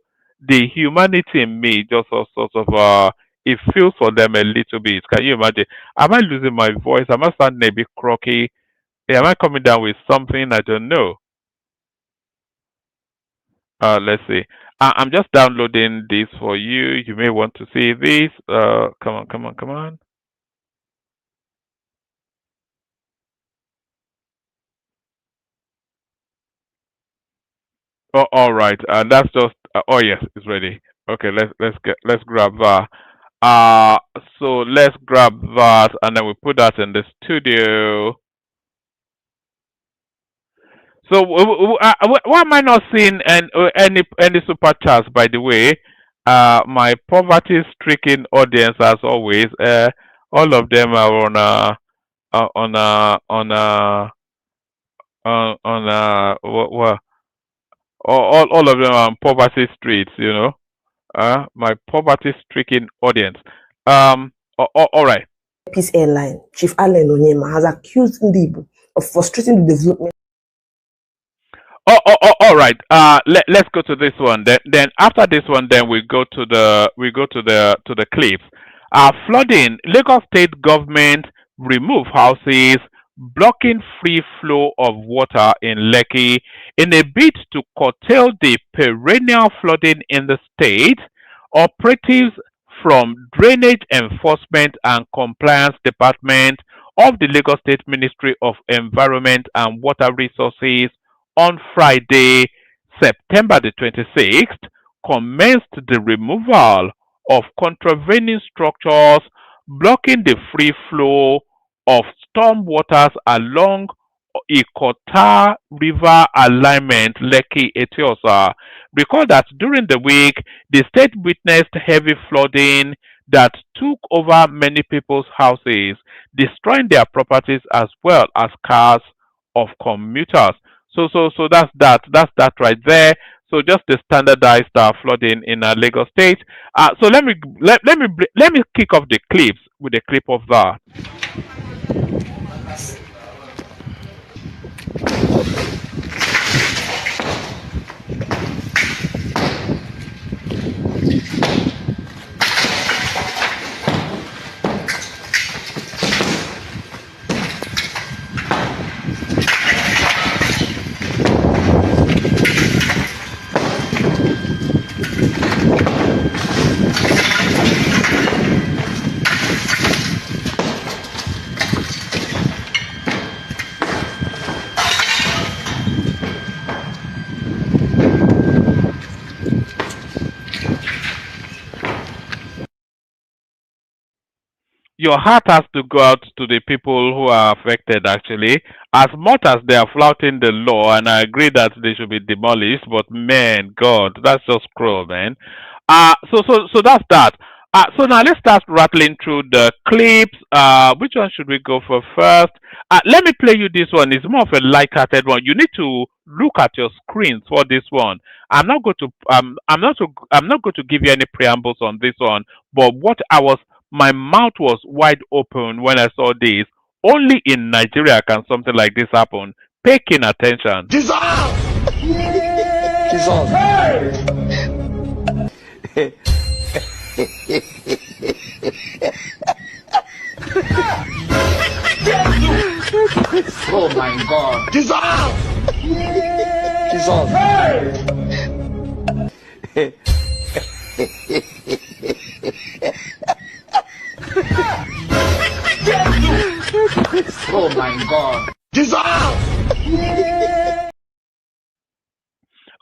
the humanity in me just sort of it feels for them a little bit. Can you imagine? Am I losing my voice? Am I sounding a bit croaky? Am I coming down with something? I don't know. Let's see. I'm just downloading this for you. You may want to see this. Come on, come on, come on. Oh, all right. That's just. Oh yes, it's ready. Okay, let's grab that. Uh, so let's grab that, and then we put that in the studio. So why am I not seeing any super chats? By the way, my poverty-stricken audience, as always, all of them are on what all of them are on poverty streets. My poverty-stricken audience. All right.
Peace Airline, Chief Allen Onyema, has accused Ndibu of frustrating the development.
All right. Let's go to this one. Then after this one, then we go to the clips. Flooding. Lagos State government remove houses, blocking free flow of water in Lekki in a bid to curtail the perennial flooding in the state. Operatives from Drainage Enforcement and Compliance Department of the Lagos State Ministry of Environment and Water Resources on Friday, September the 26th, commenced the removal of contravening structures blocking the free flow of storm waters along Ikota River alignment, Lekki Etiosa. Recall that during the week, the state witnessed heavy flooding that took over many people's houses, destroying their properties as well as cars of commuters. So that's that. That's that right there. So just the standardized flooding in Lagos State. So let me kick off the clips with a clip of that. Your heart has to go out to the people who are affected actually. As much as they are flouting the law, and I agree that they should be demolished, but man, God, that's just cruel, man. So that's that. So now let's start rattling through the clips. Which one should we go for first? Let me play you this one. It's more of a light-hearted one. You need to look at your screens for this one. I'm not going to give you any preambles on this one. But my mouth was wide open when I saw this. Only in Nigeria can something like this happen. Pay keen attention.
Dissolve!
Oh my God.
Dissolve!
Oh my God.
Dissolve!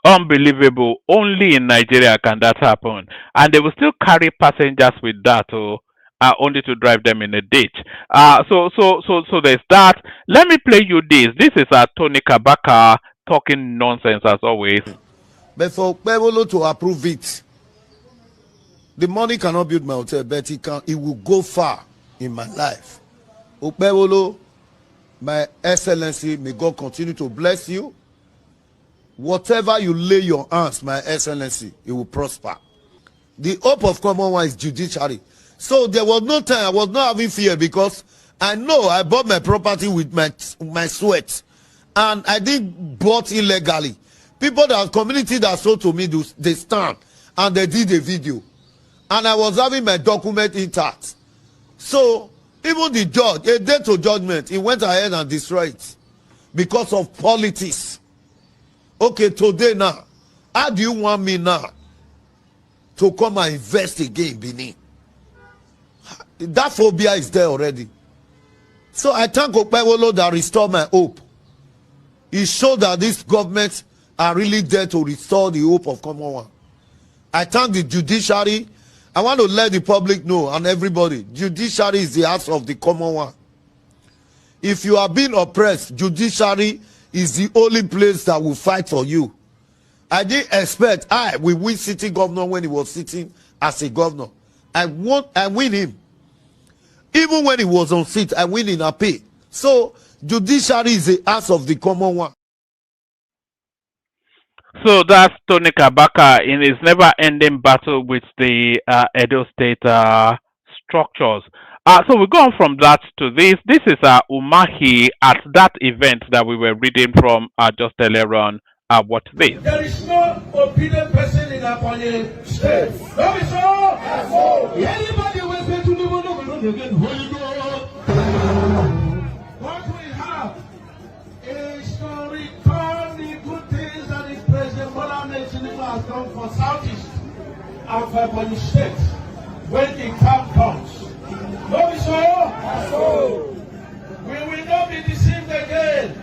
Unbelievable. Only in Nigeria can that happen. And they will still carry passengers with that, only to drive them in a ditch. So there's that. Let me play you this. This is Tony Kabaka talking nonsense as always.
But for Pebolo to approve it, the money cannot build my hotel, but it will go far in my life. Pebolo, my excellency, may God continue to bless you. Whatever you lay your hands, my excellency, it will prosper. The hope of common one is judiciary. So there was no time, I was not having fear, because I know I bought my property with my sweat. And I didn't bought illegally. People that community that sold to me, they stand and they did a video. And I was having my document intact. So even the judge, a day to judgment, he went ahead and destroyed it because of politics. Okay, today now, how do you want me now to come and invest again in Benin? That phobia is there already. So I thank Okpewolo that restored my hope. He showed that this government are really there to restore the hope of common one. I thank the judiciary. I want to let the public know and everybody, judiciary is the house of the common one. If you are being oppressed, judiciary is the only place that will fight for you. I didn't expect we win city governor when he was sitting as a governor. I win him. Even when he was on seat, I win in a pay. So judiciary is the house of the common one.
So that's Tony Kabaka in his never-ending battle with the Edo State structures. So we go on from that to this. This is Umahi at that event that we were reading from just earlier on. What this?
There is no obedient person in Aponye state. No, it's all. Anybody will say to the world, we get Holy Ghost. What we have is to return the good things that the President Bola Tinubu has done for Southeast and for Aponye state when the time comes. No, it's all. We will not be deceived again.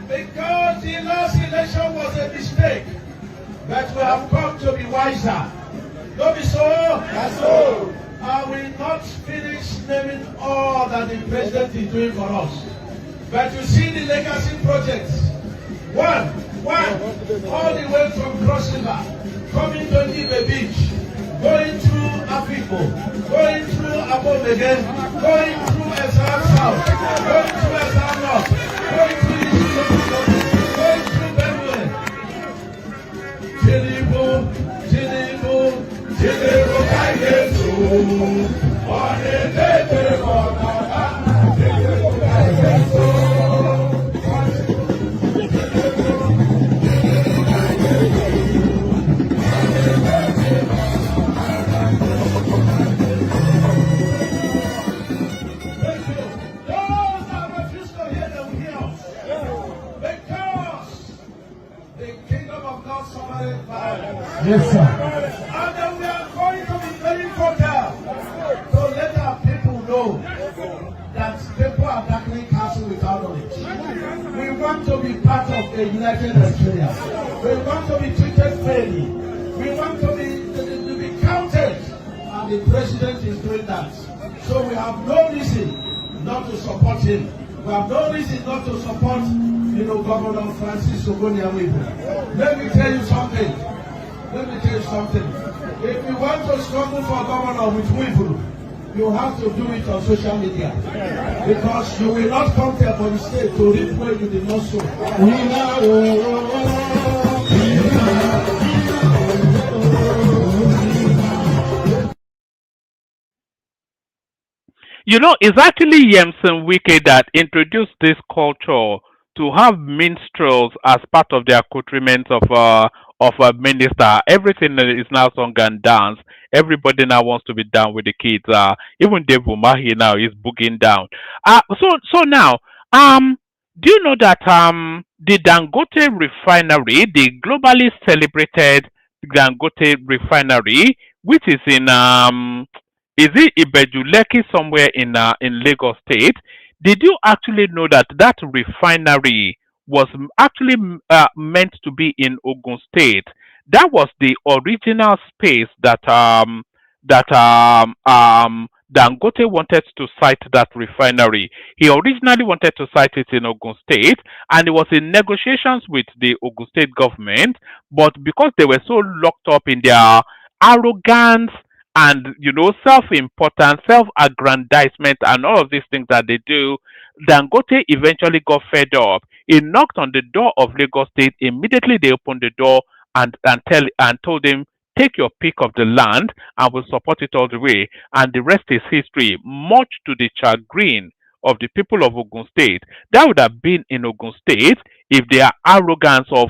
Because the last election was a mistake, but we have come to be wiser. Don't be so. That's so. I will not finish naming all that the president is doing for us. But you see the legacy projects. One, all the way from Cross River, coming to Nibe Beach, going through Africo, going through Above again, going through Esar South, going through Esar North, going through yes, sir. And then we are going to be very cordial to let our people know that people are darkly castle without knowledge. We want to be part of a united Nigeria. We want to be treated fairly. We want to be counted. And the president is doing that. So we have no reason not to support him. We have no reason not to support, Governor Francis Ogoniawibu. Let me tell you something. If you want to struggle for governor with Wibu, you have to do it on social media. Because you will not come here for the state to reap where you did not sow.
It's actually Yemsen Wike that introduced this culture to have minstrels as part of the accoutrement of a minister. Everything is now song and dance. Everybody now wants to be down with the kids. Even Dave Umahi now is booging down. So now, do you know that the Dangote refinery, the globally celebrated Dangote refinery, which is in is it Ibejuleki somewhere in Lagos State? Did you actually know that that refinery was actually meant to be in Ogun State? That was the original space that Dangote wanted to site that refinery. He originally wanted to site it in Ogun State, and it was in negotiations with the Ogun State government, but because they were so locked up in their arrogance and self-importance, self-aggrandizement, and all of these things that they do, Dangote eventually got fed up. He knocked on the door of Lagos State. Immediately, they opened the door and told him, take your pick of the land and we'll support it all the way. And the rest is history, much to the chagrin of the people of Ogun State. That would have been in Ogun State if their arrogance of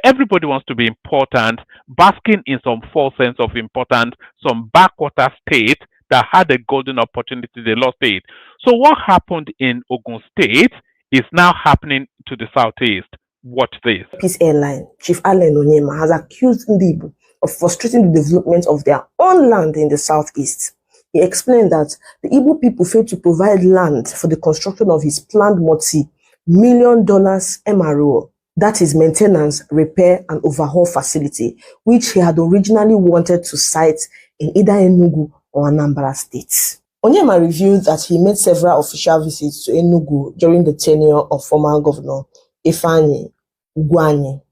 everybody wants to be important, basking in some false sense of importance, some backwater state that had a golden opportunity, they lost it. So what happened in Ogun State is now happening to the southeast. Watch this.
Peace Airline, Chief Allen Onyema, has accused Ndibu of frustrating the development of their own land in the southeast. He explained that the Igbo people failed to provide land for the construction of his planned multi-million dollars MRO, that is maintenance, repair, and overhaul facility, which he had originally wanted to site in either Enugu or Anambra states. Onyema revealed that he made several official visits to Enugu during the tenure of former Governor Ifeanyi Ugwuanyi,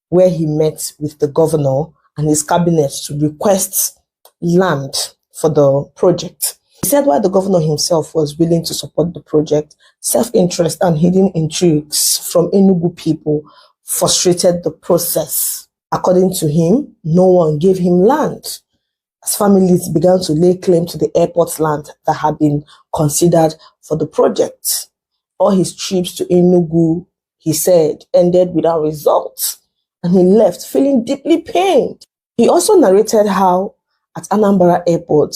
where he met with the governor and his cabinet to request land for the project. He said while the governor himself was willing to support the project, self-interest and hidden intrigues from Enugu people frustrated the process. According to him, no one gave him land, as families began to lay claim to the airport land that had been considered for the project. All his trips to Enugu, he said, ended without results, and he left feeling deeply pained. He also narrated how, at Anambra Airport,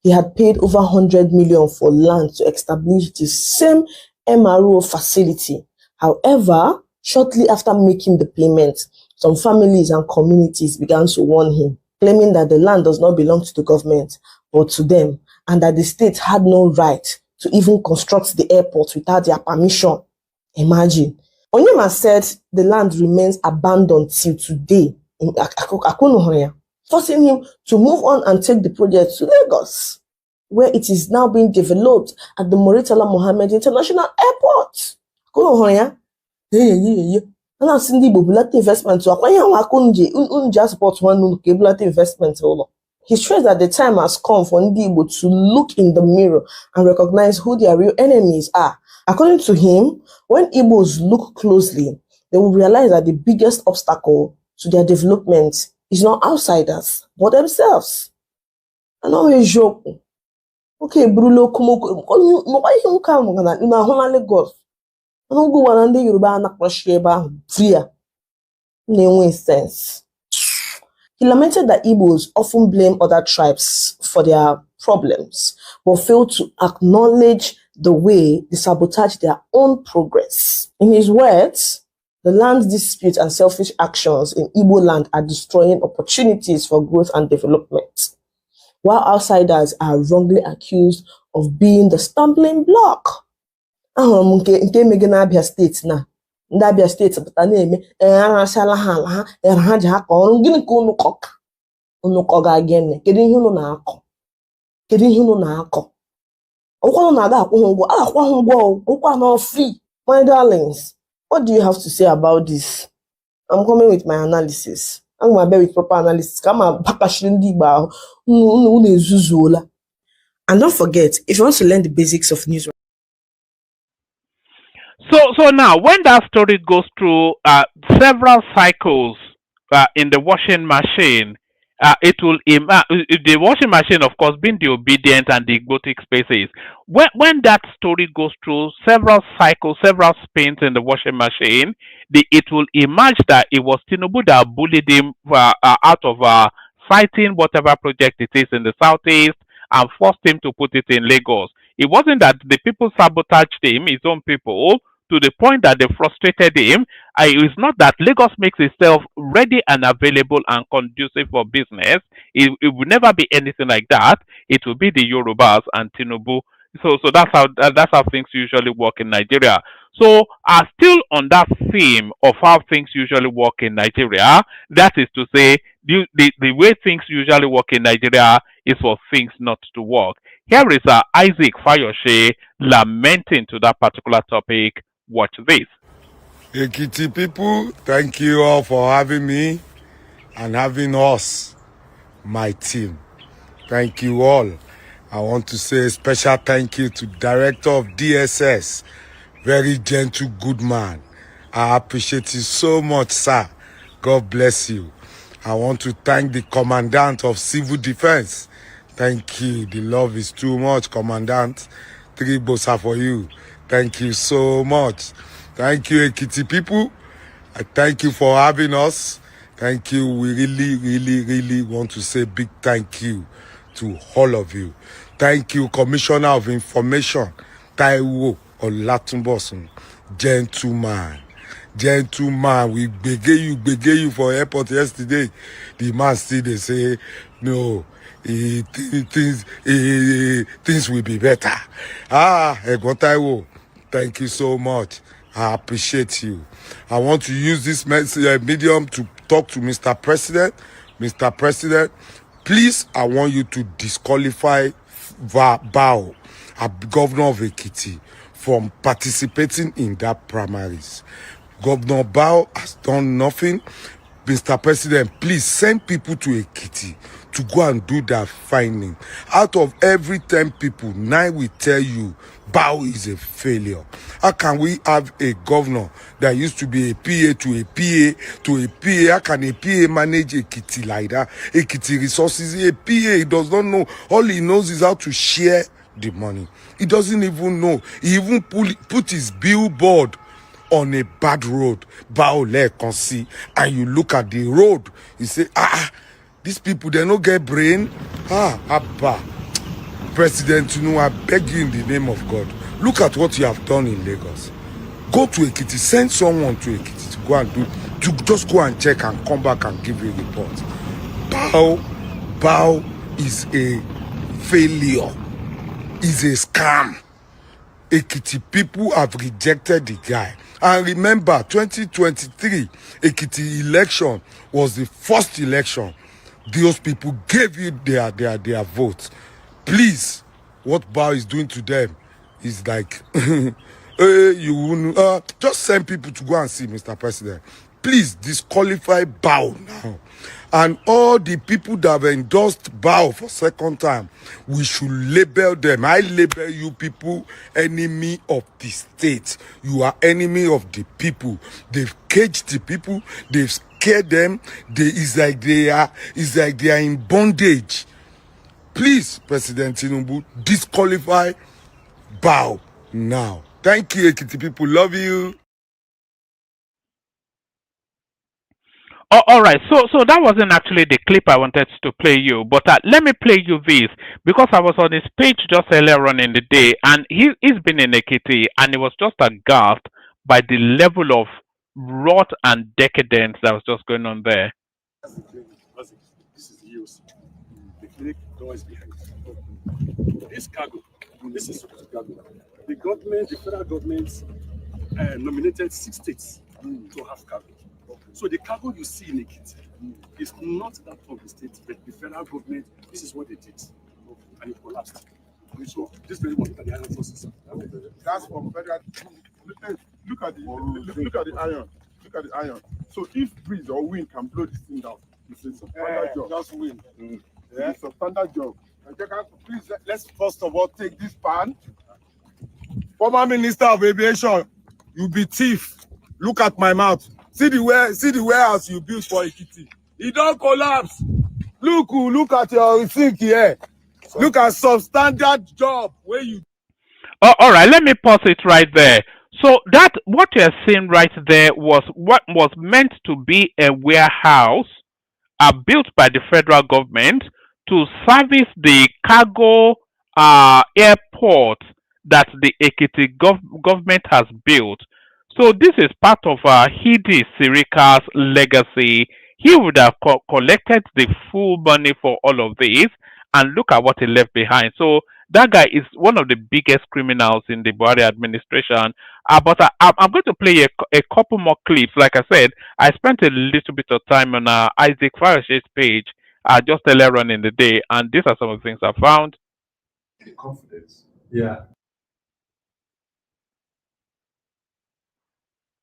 he had paid over 100 million for land to establish the same MRO facility. However, shortly after making the payment, some families and communities began to warn him, claiming that the land does not belong to the government, but to them, and that the state had no right to even construct the airport without their permission. Imagine. Onyema said the land remains abandoned till today in Akunuhoya, forcing him to move on and take the project to Lagos, where it is now being developed at the Muritala Mohammed International Airport. Akunuhoya, and I'm seeing the Bullet investment to acquire Akunji support one Bullet investment. He stressed that the time has come for Ndibo to look in the mirror and recognize who their real enemies are. According to him, when Igbos look closely, they will realize that the biggest obstacle to their development is not outsiders, but themselves. And always joke. Okay, Brulo, Lagos. I don't go one day Yoruba free. Sense. He lamented that Igbos often blame other tribes for their problems, but fail to acknowledge the way they sabotage their own progress. In his words, the land dispute and selfish actions in Igbo land are destroying opportunities for growth and development, while outsiders are wrongly accused of being the stumbling block. Nke megana Abia State na ndị Abia State pụta na-eme arashala ha ala ha ha ji ha ka ọrụ gịnị ka unu kọga gịnị kedu ihe unu na-akọ kedu ihe unu na-akọ ụkwụ na-ada akwụ ụgwọ akwa ụgwọ ụkwa na free. My darlings, what do you have to say about this? I'm coming with my analysis. I'm going to be with proper analysis. And don't forget, if you want to learn the basics of news.
So now, when that story goes through several cycles in the washing machine, it will the washing machine, of course, being the obedient and the exotic spaces. When that story goes through several cycles, several spins in the washing machine, it will emerge that it was Tinubu that bullied him out of fighting whatever project it is in the southeast and forced him to put it in Lagos. It wasn't that the people sabotaged him, his own people, to the point that they frustrated him. It's not that Lagos makes itself ready and available and conducive for business. It will never be anything like that. It will be the Yorubas and Tinubu. So that's how things usually work in Nigeria. So still on that theme of how things usually work in Nigeria, that is to say, the way things usually work in Nigeria is for things not to work. Here is Isaac Fayoshe lamenting to that particular topic. Watch this.
Ekiti people, thank you all for having me and having us, my team. Thank you all. I want to say a special thank you to Director of DSS. Very gentle, good man. I appreciate you so much, sir. God bless you. I want to thank the Commandant of Civil Defense. Thank you. The love is too much, Commandant. 3 bosa for you. Thank you so much. Thank you, Ekiti people. I thank you for having us. Thank you. We really want to say big thank you to all of you. Thank you, Commissioner of Information, Taiwo Olatunbosun. Gentleman. We beg you for airport yesterday. The man still they say, no, things will be better. Egon Taiwo, thank you so much. I appreciate you. I want to use this medium to talk to Mr. President. Mr. President, please, I want you to disqualify Bao, a governor of Ekiti, from participating in that primaries. Governor Bao has done nothing. Mr. President, please send people to Ekiti to go and do that finding. Out of every 10 people, 9 will tell you Bao is a failure. How can we have a governor that used to be a PA to a PA to a PA? How can a PA manage Ekiti like that? Ekiti resources, a PA, he does not know. All he knows is how to share the money. He doesn't even know. He even put his billboard on a bad road, Baole Konsi, and you look at the road, you say, these people, they don't get brain. Abba. President Tinubu, I beg you in the name of God, look at what you have done in Lagos. Go to Ekiti, send someone to Ekiti to go and to just go and check and come back and give you a report. Bao is a failure, is a scam. Ekiti people have rejected the guy. And remember, 2023 Ekiti election was the first election. Those people gave you their votes. Please, what Bao is doing to them is like, just send people to go and see Mr. President. Please disqualify Bao now. And all the people that have endorsed Bao for second time, we should label them. I label you people enemy of the state. You are enemy of the people. They've caged the people. They've scared them. It's like they are in bondage. Please, President Tinubu, disqualify Bao now. Thank you, Ekiti people. Love you.
Oh, all right. So that wasn't actually the clip I wanted to play you, but let me play you this because I was on his page just earlier on in the day, and he's been in Ekiti, and he was just aghast by the level of rot and decadence that was just going on there.
This is the EOC. The clinic door is behind. This cargo, this is cargo. The government, the federal government, nominated 6 states to have cargo. So the cargo you see in Ekiti is not that of the state, but the federal government. This is what they did, and it collapsed. So this very one at the iron forces.
That's from federal. Look at the iron. Look at the iron. So if breeze or wind can blow this thing down, it's a standard job. Just wind. Yeah, it's a standard job. Please let's first of all take this pan.
Former Minister of Aviation, you be thief. Look at my mouth. See the warehouse you built for Ekiti. It don't collapse. Look at your sink here. Look at substandard job where you.
Oh, all right, let me pause it right there. So that what you're seeing right there was what was meant to be a warehouse built by the federal government to service the cargo airport that the Ekiti government has built. So this is part of Hidi Sirika's legacy. He would have collected the full money for all of this and look at what he left behind. So that guy is one of the biggest criminals in the Buhari administration. I'm going to play a couple more clips. Like I said, I spent a little bit of time on Isaac Farash's page just earlier on in the day, and these are some of the things I found.
Confidence.
Yeah.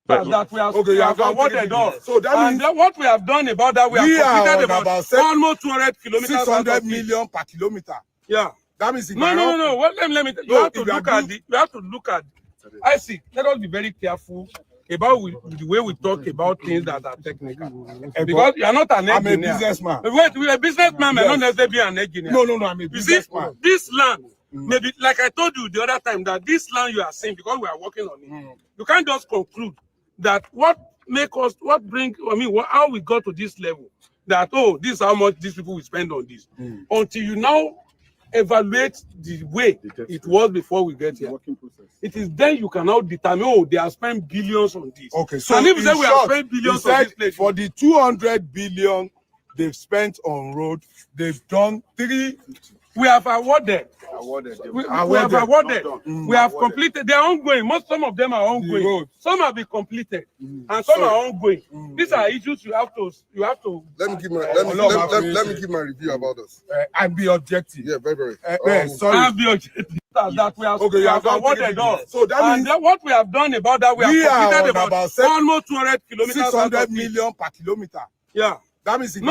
That we have,
Okay,
we have awarded all. So that means
what we have done about that,
we have completed about
almost 200 kilometers.
600 million per kilometer.
Yeah.
That means
No. What, let me. You
No,
have to
if you
look
are
at the. You have to look at. I see. Let us be very careful about the way we talk about things that are technical. Because you are not an
I'm a
engineer.
businessman.
Wait, we are a businessman, may
Yes.
not necessarily be an engineer.
No, I'm a
You see,
businessman.
this land, maybe like I told you the other time, that this land you are saying, because we are working on it, you can't just conclude that how we got to this level, that this is how much these people will spend on this, until you now evaluate the way it was before we get here. It is then you can now determine, they have spent billions on this.
Okay, so
and if you say
in
we
short,
have spent billions
he
on
said
this place,
for the 200 billion they've spent on road, they've done 350.
we have awarded. We have awarded. We have completed. They are ongoing. Some of them are ongoing. Some have been completed, and some are ongoing. These are issues you have to.
Let me give my review about this.
And be objective.
Yeah, very.
Sorry.
And be objective. That we have awarded all.
So that means
what we have done about that, we have completed about almost 200 kilometers.
600 million per kilometer.
Yeah.
That means
No.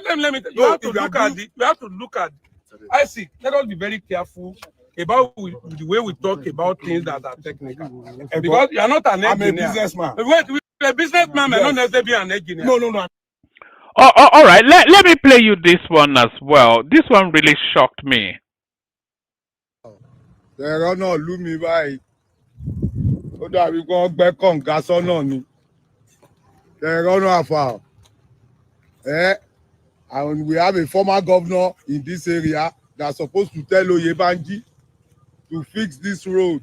Let me. You have to look at the. You have to look at. I see. Let us be very careful about the way we talk about things that are technical. Because you are not an engineer.
I'm a businessman.
Wait, a businessman may not necessarily be an engineer.
No.
All right. Let me play you this one as well. This one really shocked me.
Ẹ̀rọ náà lú mi báyìí. Ó dàbí kí wọ́n gbẹ́ kànga sọ́nà ni. Ẹ̀rọ náà fà. And we have a former governor in this area that's supposed to tell Oyebanji to fix this road.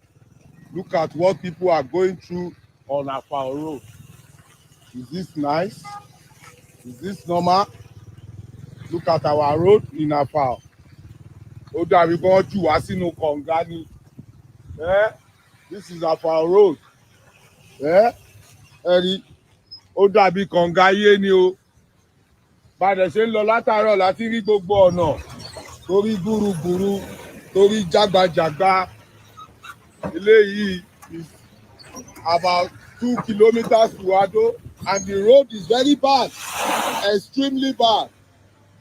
Look at what people are going through on Afao Road. Is this nice? Is this normal? Look at our road in Afao. Ó dàbí kí wọ́n jù wá sínú kànga ni. This is Afao Road. Ẹ̀rí, ó dàbí kànga yé ni o. Bàdẹ̀ ṣe ń lọ látàárọ̀ láti rí gbogbo ọ̀nà torí gbúrúgbúrú torí jágbajàgba. Eléyìí is about 2 kilometers to Ado, and the road is very bad, extremely bad.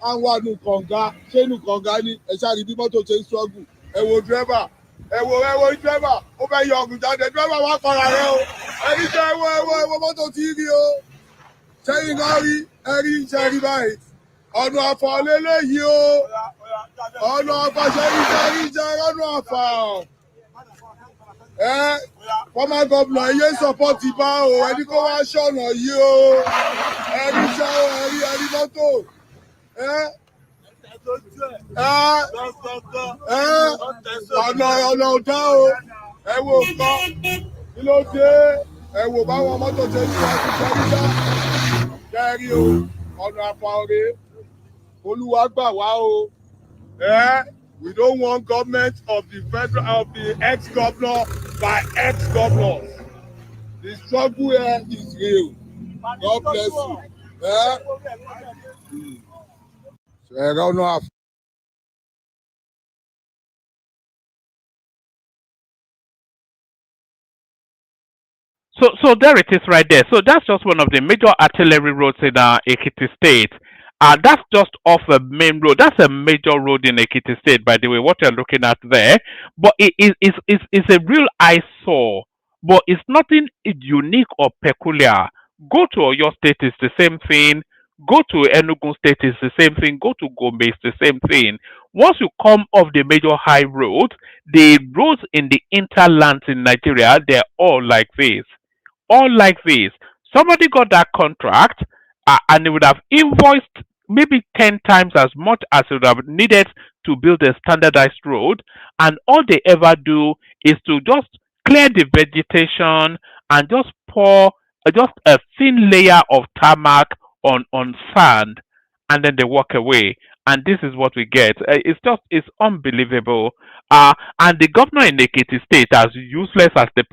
And wà nù kànga, ṣé nù kànga ni ẹ ṣáà rí bí mọ́tò ṣe ń struggle. Ẹ wo driver, ẹ wo driver, ó fẹ́ yọ ọ̀gùn jáde, driver wá kọ́ra rẹ o. Ẹni jẹ́ ẹ wo mọ́tò tí rí o. Ṣẹ́yìn náà rí ẹ̀rí ṣẹ́rí báyìí. Ọ̀nà Àfà lélẹ́yìí o. Ọ̀nà Àfà ṣẹ́rí ọ̀nà Àfà. Former governor yé support bá o, ẹni kó wá ṣọ̀nà yìí o. Ẹ̀rí ṣẹ́ o, ẹ̀rí mọ́tò. Ọ̀nà ọ̀dá o. Ẹ wo nǹkan. Kí ló dé? Ẹ wo báwọn mọ́tò ṣe ń ṣe ṣẹ́rí dá. Kẹ́rí o, ọ̀nà Àfà ọ̀rẹ́, Olúwa gbà wá o. We don't want government of the ex-governor by ex-governors. The struggle here is real. God bless you. Ẹ̀rọ náà.
So there it is right there. So that's just one of the major artillery roads in Ekiti State. That's just off a main road. That's a major road in Ekiti State, by the way, what you're looking at there. But it's a real eyesore. But it's nothing unique or peculiar. Go to Oyo State, it's the same thing. Go to Enugu State, it's the same thing. Go to Gombe, it's the same thing. Once you come off the major high road, the roads in the interlands in Nigeria, they're all like this. All like this. Somebody got that contract and they would have invoiced maybe 10 times as much as it would have needed to build a standardized road. And all they ever do is to just clear the vegetation and just pour just a thin layer of tarmac on sand. and then they walk away. And this is what we get. It's unbelievable. And the governor in Ekiti State, as useless as it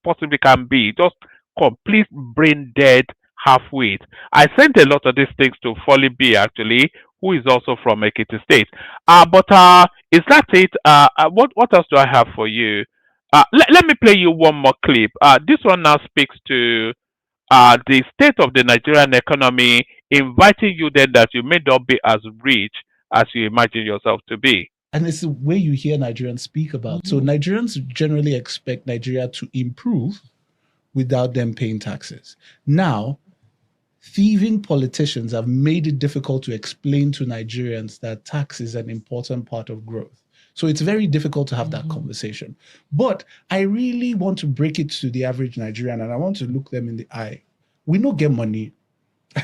possibly can be, just complete brain dead half-wit. I sent a lot of these things to Folly B actually, who is also from Ekiti State. But is that it? What else do I have for you? Let me play you one more clip. This one now speaks to the state of the Nigerian economy, inviting you then that you may not be as rich as you imagine yourself to be.
And it's the way you hear Nigerians speak about. So Nigerians generally expect Nigeria to improve without them paying taxes. Now, thieving politicians have made it difficult to explain to Nigerians that tax is an important part of growth. So it's very difficult to have that conversation. But I really want to break it to the average Nigerian, and I want to look them in the eye. We don't get money.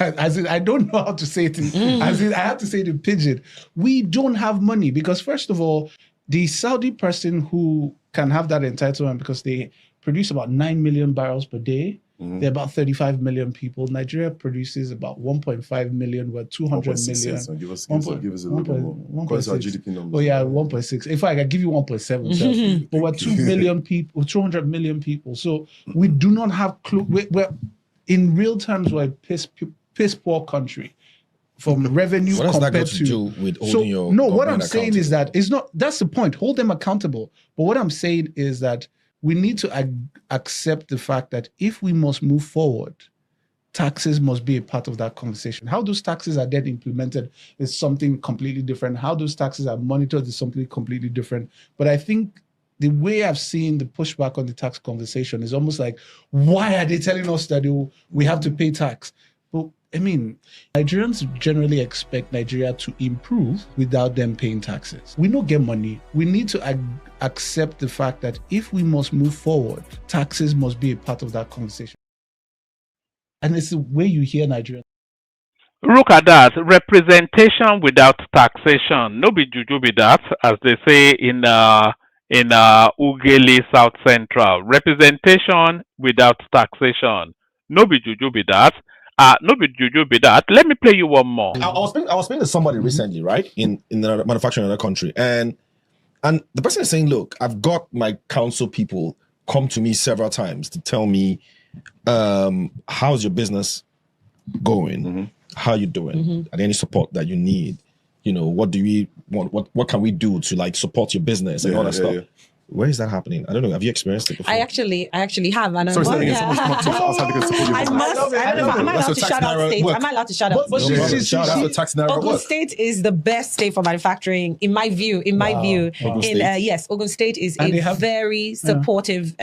As in, I don't know how to say it. As in, I have to say it in pidgin. We don't have money because, first of all, the Saudi person who can have that entitlement because they produce about 9 million barrels per day. There are about 35 million people. Nigeria produces about 1.5 million. We're 200 million.
So give us a little bit more. Because our GDP numbers.
Oh yeah, 1.6. In fact, I give you 1.7. But we're 2 million people, 200 million people. So we do not have we're in real terms, we're a piss poor country from revenue
What has that
compared
got to do with holding your
no, what
government
I'm saying is that it's not, that's the point. Hold them accountable. But what I'm saying is that we need to accept the fact that if we must move forward, taxes must be a part of that conversation. How those taxes are then implemented is something completely different. How those taxes are monitored is something completely different. But I think the way I've seen the pushback on the tax conversation is almost like, why are they telling us that we have to pay tax? Well, I mean, Nigerians generally expect Nigeria to improve without them paying taxes. We don't get money. We need to accept the fact that if we must move forward, taxes must be a part of that conversation. And it's the way you hear Nigerians.
Look at that. Representation without taxation. No be juju be that, as they say in Ugeli South Central. Representation without taxation. No be juju be that. No be juju be that. Let me play you one more.
I was speaking to somebody recently, right, in the manufacturing in another country, and the person is saying, look, I've got my council people come to me several times to tell me, how's your business going? How you doing? Are there any support that you need? You know, what do we want? What can we do to like support your business and all that stuff? Where is that happening? I don't know. Have you experienced it before?
I actually have, and
Sorry,
am I allowed to shout out states? Am I allowed to shout out?
Shout out to tax narrow.
Ogun State is the best state for manufacturing, in my view. Yes, Ogun State is a very supportive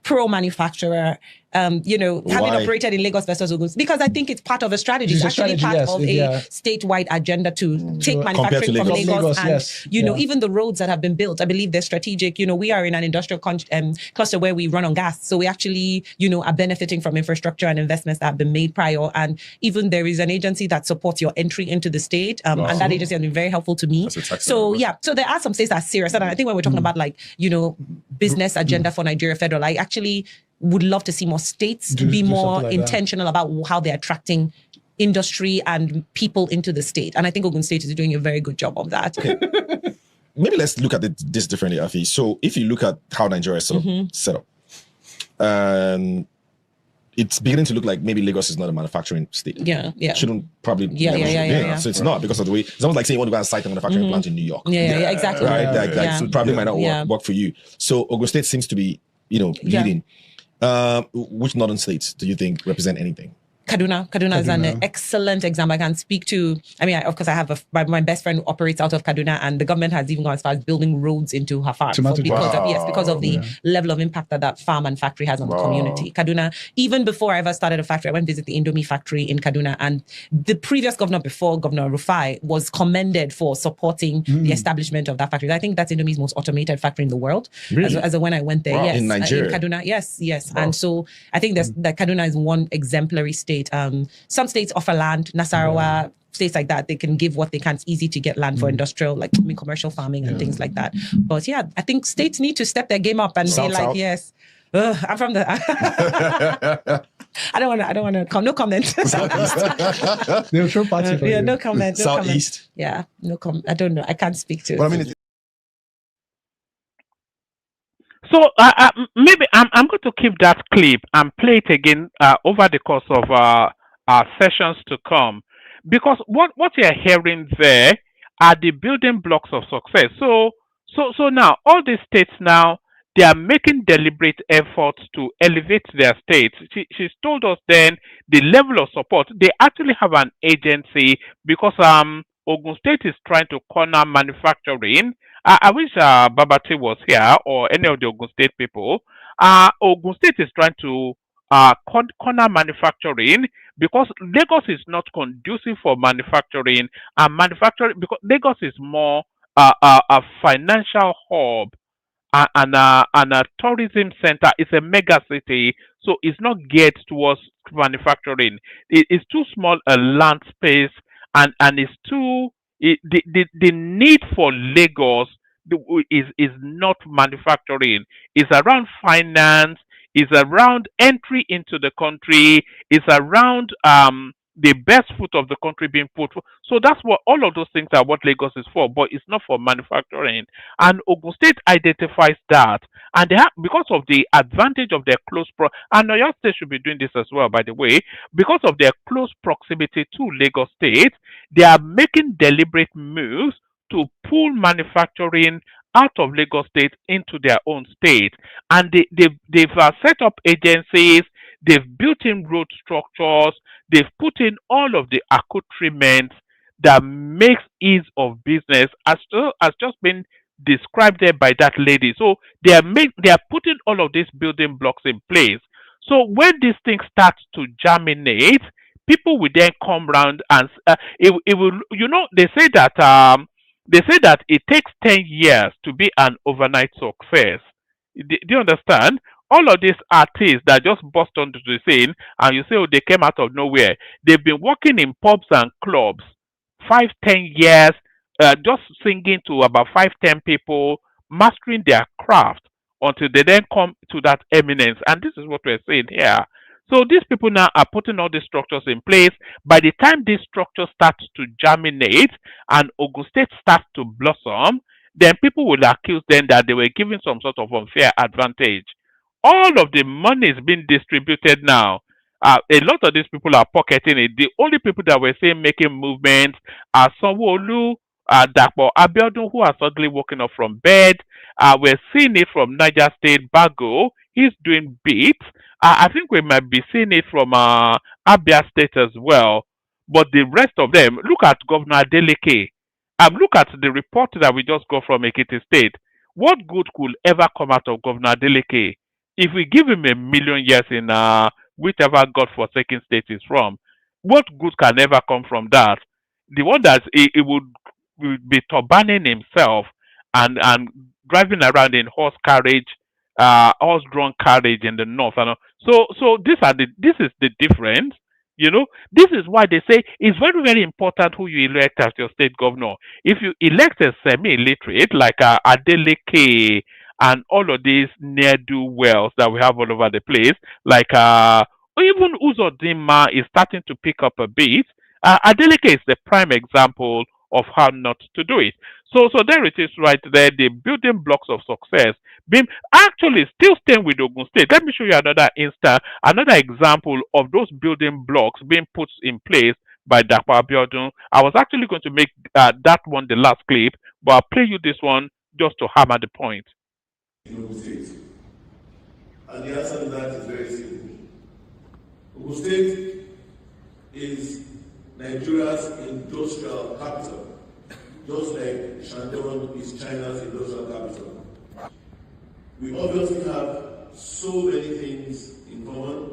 pro-manufacturer. Having operated in Lagos versus Ogun, because I think it's part of a strategy. It's actually part of a statewide agenda to take manufacturing from Lagos and even the roads that have been built. I believe they're strategic. We are in an industrial cluster where we run on gas, so we actually are benefiting from infrastructure and investments that have been made prior. And even there is an agency that supports your entry into the state, and that agency has been very helpful to me. So there are some states that are serious, and I think when we're talking about business agenda for Nigeria federal, I actually would love to see more states be more intentional about how they're attracting industry and people into the state. And I think Ogun State is doing a very good job of that.
Okay. Maybe let's look at this differently, Afi. So if you look at how Nigeria is set up, and it's beginning to look like maybe Lagos is not a manufacturing state.
Yeah.
Shouldn't probably. So it's not, because of the way, it's almost like saying you want to go and site a manufacturing plant in New York.
Yeah, exactly.
Right? So it probably might not work for you. So Ogun State seems to be, leading. Which northern states do you think represent anything?
Kaduna is an excellent example. I can speak to, of course I have my best friend who operates out of Kaduna, and the government has even gone as far as building roads into her farm because of the level of impact that farm and factory has on the community. Kaduna, even before I ever started a factory, I went to visit the Indomie factory in Kaduna, and the previous governor before, Governor Rufai, was commended for supporting the establishment of that factory. I think that's Indomie's most automated factory in the world.
Really?
As when I went there, yes.
In Nigeria?
In Kaduna, yes. Wow. And so I think that Kaduna is one exemplary state. Some states offer land, Nasarawa, states like that, they can give what they can. It's easy to get land for industrial, commercial farming and things like that. But I think states need to step their game up and say yes. I'm from the... I don't want to come. No comment.
Southeast. Neutral party.
Yeah, no comment. No
Southeast.
Comment. Yeah, no comment. I don't know. I can't speak to it.
But I mean,
So maybe I'm going to keep that clip and play it again over the course of our sessions to come, because what you're hearing there are the building blocks of success. So now all these states now, they are making deliberate efforts to elevate their states. She's told us then the level of support. They actually have an agency because Ogun State is trying to corner manufacturing. I wish Babati was here or any of the Ogun State people. Ogun State is trying to corner manufacturing because Lagos is not conducive for manufacturing, and manufacturing because Lagos is more a financial hub and a tourism center. Is a mega city, so it's not geared towards manufacturing. It's too small a land space, and it's too the need for Lagos is not manufacturing. It's around finance. It's around entry into the country. It's around the best foot of the country being put. So that's what all of those things are what Lagos is for, but it's not for manufacturing. And Ogun State identifies that, and they have, because of the advantage of their close and Oyo State should be doing this as well, by the way, because of their close proximity to Lagos State, they are making deliberate moves to pull manufacturing out of Lagos State into their own state, and they've set up agencies. They've built in road structures. They've put in all of the accoutrements that makes ease of business, as just been described there by that lady. So they are putting all of these building blocks in place. So when these things start to germinate, people will then come round and it will. You know, they say that it takes 10 years to be an overnight success. Do you understand? All of these artists that just burst onto the scene and you say, oh, they came out of nowhere. They've been working in pubs and clubs 5-10 years, just singing to about 5-10 people, mastering their craft until they then come to that eminence. And this is what we're saying here. So these people now are putting all these structures in place. By the time these structures start to germinate and Ogun State starts to blossom, then people will accuse them that they were given some sort of unfair advantage. All of the money is being distributed now. A lot of these people are pocketing it. The only people that we're seeing making movements are Sanwo-Olu, Dapo Abiodun, who are suddenly woken up from bed. We're seeing it from Niger State, Bago. He's doing beats. I think we might be seeing it from Abia State as well. But the rest of them, look at Governor Adeleke. Look at the report that we just got from Ekiti State. What good could ever come out of Governor Adeleke? If we give him 1 million years in whichever godforsaken state he's from, what good can ever come from that? The one that he would be turbaning himself and driving around in horse carriage, horse-drawn carriage in the north. So this is the difference. You know, this is why they say it's very, very important who you elect as your state governor. If you elect a semi-illiterate like Adeleke and all of these ne'er-do-wells that we have all over the place, like even Uzodinma is starting to pick up a bit. Adeleke is the prime example of how not to do it. So there it is right there, the building blocks of success. Being actually still staying with Ogun State. Let me show you another example of those building blocks being put in place by Dapo Abiodun. I was actually going to make that one the last clip, but I'll play you this one just to hammer the point.
Ogun State. And the answer to that is very simple. Ogun State is Nigeria's industrial capital, just like Shandong is China's industrial capital. We obviously have so many things in common.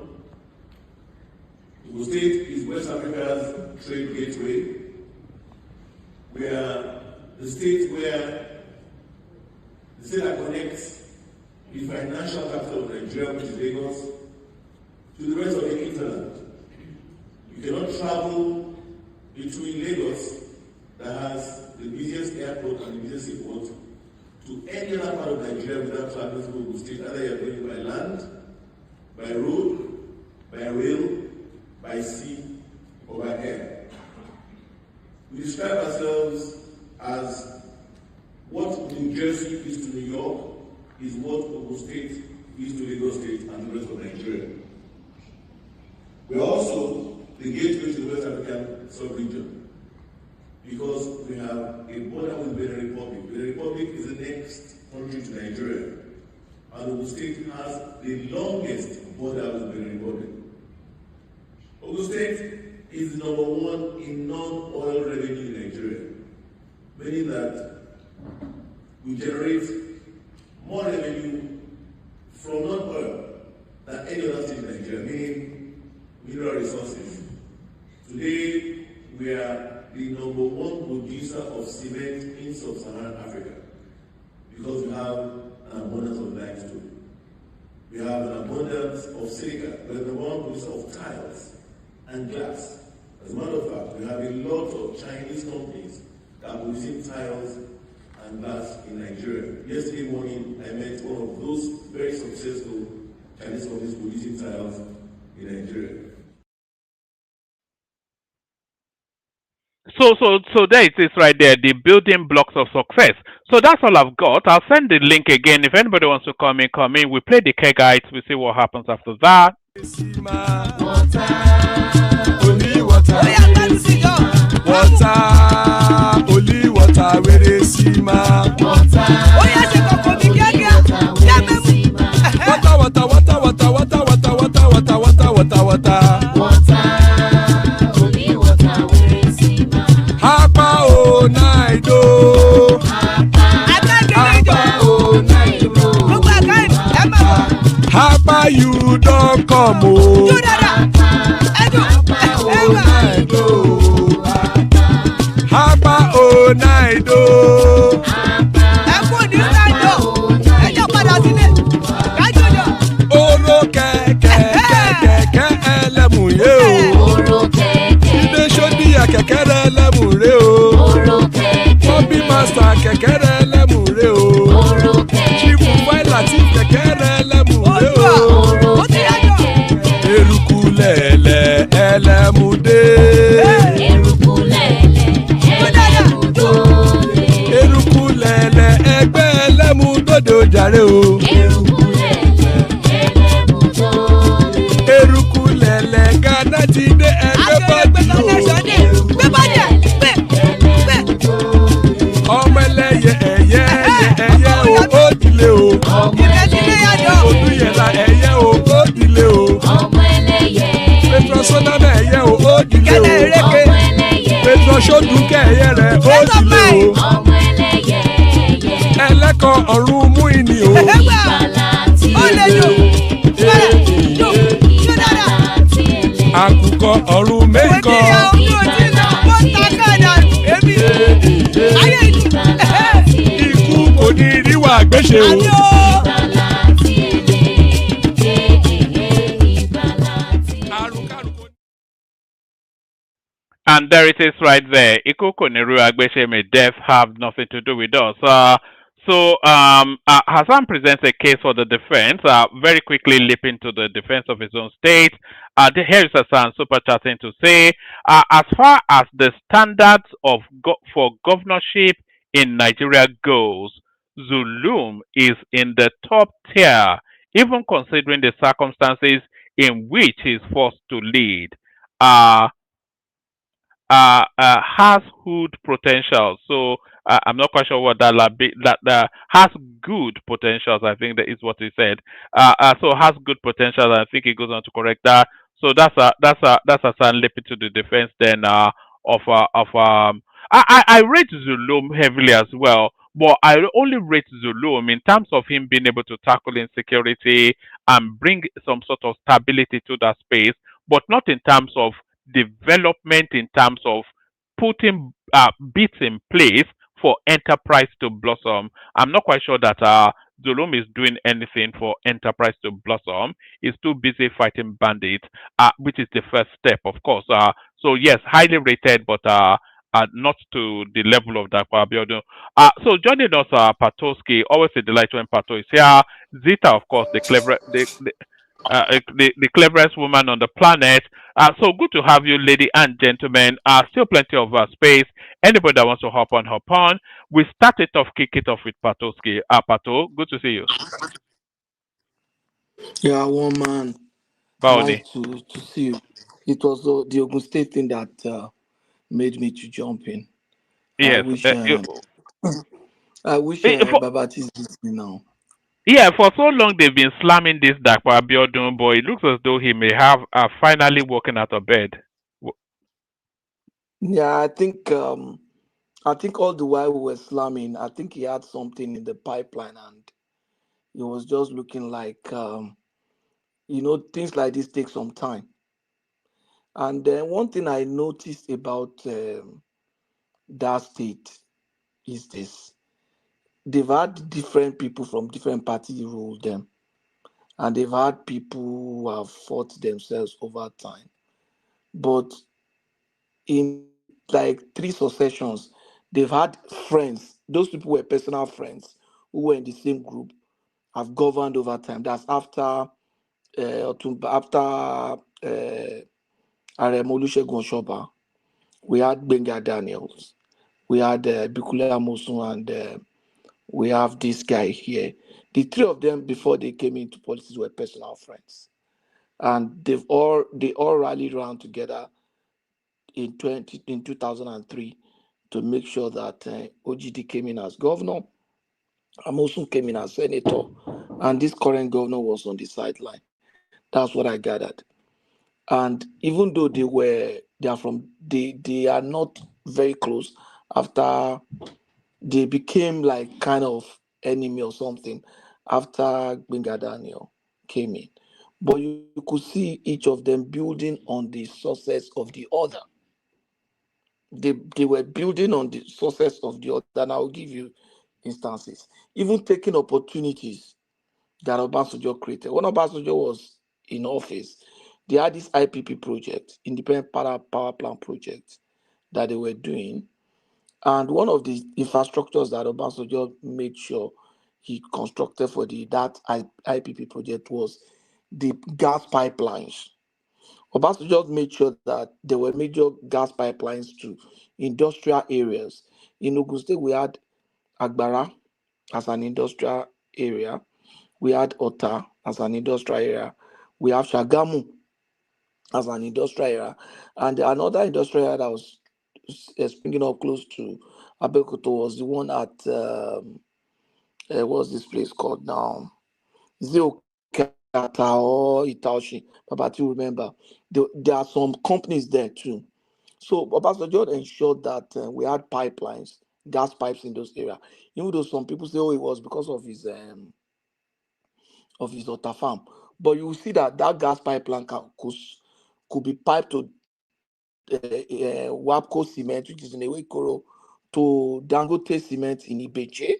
Ogun State is West Africa's trade gateway. We are the state that connects the financial capital of Nigeria, which is Lagos, to the rest of the hinterland. You cannot travel between Lagos, that has the busiest airport and the busiest seaport, to any other part of Nigeria without traveling through Ogun State. Either you are going by land, by road, by rail, by sea, or by air. We describe ourselves as what New Jersey is to New York is what Ogun State is to Lagos State and the rest of Nigeria. We are also the gateway to the West African sub-region because we have a border with Benin Republic. Benin Republic is the next country to Nigeria, and Ogun State has the longest border with Benin Republic. Ogun State is the number one in non-oil revenue in Nigeria, meaning that we generate more revenue from non-oil than any other state in Nigeria, meaning mineral resources. Today, we are the number one producer of cement in sub-Saharan Africa because we have an abundance of limestone. We have an abundance of silica. We are the number one producer of tiles and glass. As a matter of fact, we have a lot of Chinese companies that are producing tiles and glass in Nigeria. Yesterday morning, I met one of those very successful Chinese companies producing tiles in Nigeria.
So there it is right there, the building blocks of success. So that's all I've got. I'll send the link again. If anybody wants to come in. We play the Kegites. We see what happens after that.
Only water, where they see ma. Water,
only water, where they see ma.
Hapa o naido. Hapa o naido. Hapa you don't come o. Hapa o naido. Oro kẹ̀kẹ́ ẹlẹ́mùyé o. Ilé sọ́díyà kẹ̀kẹ́ rẹ̀ ẹlẹ́mùrè o. Bobby master kẹ̀kẹ́ rẹ̀ ẹlẹ́mùrè o. Chief Failati kẹ̀kẹ́ rẹ̀ ẹlẹ́mùrè o. Eruku lẹ̀lẹ̀ ẹlẹ́mùdé. Eruku lẹ̀lẹ̀ ẹgbẹ́ ẹlẹ́mùdódò jàre o. Eruku lẹ̀lẹ̀ Ghana ti dé ẹgbẹ́ bọ́dì o. Ọmọ ẹlẹ́yẹ ẹyẹ o ó dilé o. Olúyẹ̀lá ẹyẹ o ó dilé o. Petrosodana ẹyẹ o ó dilé o. Petrosodunke ẹyẹ rẹ̀ ó dilé o. Ẹlẹ́kọ̀ ọ̀run mú ìní o. Àkùkọ ọ̀run mẹ́kọ̀. Ikú kò ní ríwà gbéṣe o.
And there it is right there. Ikoko Niru Agbesheme, death have nothing to do with us. Hassan presents a case for the defense. Very quickly leaping to the defense of his own state. Here is Hassan super chatting to say, as far as the standards of for governorship in Nigeria goes, Zulum is in the top tier, even considering the circumstances in which he is forced to lead. Has hood potential. So I'm not quite sure what that has good potentials. I think that is what he said. So has good potential. I think he goes on to correct that. So that's a sign leaping to the defense then I rate Zulum heavily as well, but I only rate Zulum in terms of him being able to tackle insecurity and bring some sort of stability to that space, but not in terms of development, in terms of putting bits in place for enterprise to blossom. I'm not quite sure that Zulum is doing anything for enterprise to blossom. He's too busy fighting bandits, which is the first step, of course. So yes, highly rated, but not to the level of Dakwa Abiodun. So joining us, Patoski, always a delight when Pato is here. Zita, of course, the the cleverest woman on the planet. So good to have you, lady and gentlemen. Still plenty of space. Anybody that wants to hop on, hop on. We start it off, kick it off with Patoski. Pato, good to see you.
Yeah, one man.
Baoni.
Nice to see you. It was the Ogun State thing that made me to jump in. I
Yes.
wish
For,
Babati is listening now.
yeah, for so long they've been slamming this Dakwa Abiodun boy. It looks as though he may have finally woken out of bed.
Yeah, I think all the while we were slamming, I think he had something in the pipeline and it was just looking like things like this take some time. And then one thing I noticed about that state is this. They've had different people from different parties rule them. And they've had people who have fought themselves over time. But in like three successions, they've had friends. Those people were personal friends who were in the same group, have governed over time. That's after Aremo Olusegun Oshoba. We had Benga Daniels. We had Bikule Amosun, and we have this guy here. The three of them before they came into politics were personal friends, and they all rallied around together in 2003 to make sure that OGD came in as governor, Amosun came in as senator, and this current governor was on the sideline. That's what I gathered. And even though they are not very close after they became like kind of enemy or something after Benga Daniel came in. But you could see each of them building on the success of the other. They were building on the success of the other. And I'll give you instances. Even taking opportunities that Obasanjo created. When Obasanjo was in office, they had this IPP project, Independent Power Plant project, that they were doing. And one of the infrastructures that Obasanjo made sure he constructed for that IPP project was the gas pipelines. Obasanjo made sure that there were major gas pipelines to industrial areas. In Ogun State, we had Agbara as an industrial area. We had Ota as an industrial area. We have Shagamu as an industrial area. And another industrial area that was springing up close to Abeokuta was the one at, what's this place called now? Zio or Itaoshi. But you remember, there are some companies there too. So Obasanjo ensured that we had pipelines, gas pipes in those areas. Even though some people say, oh, it was because of his Ota farm. But you will see that gas pipeline could be piped to Wapco cement, which is in Ewekoro, to Dangote cement in Ibeche.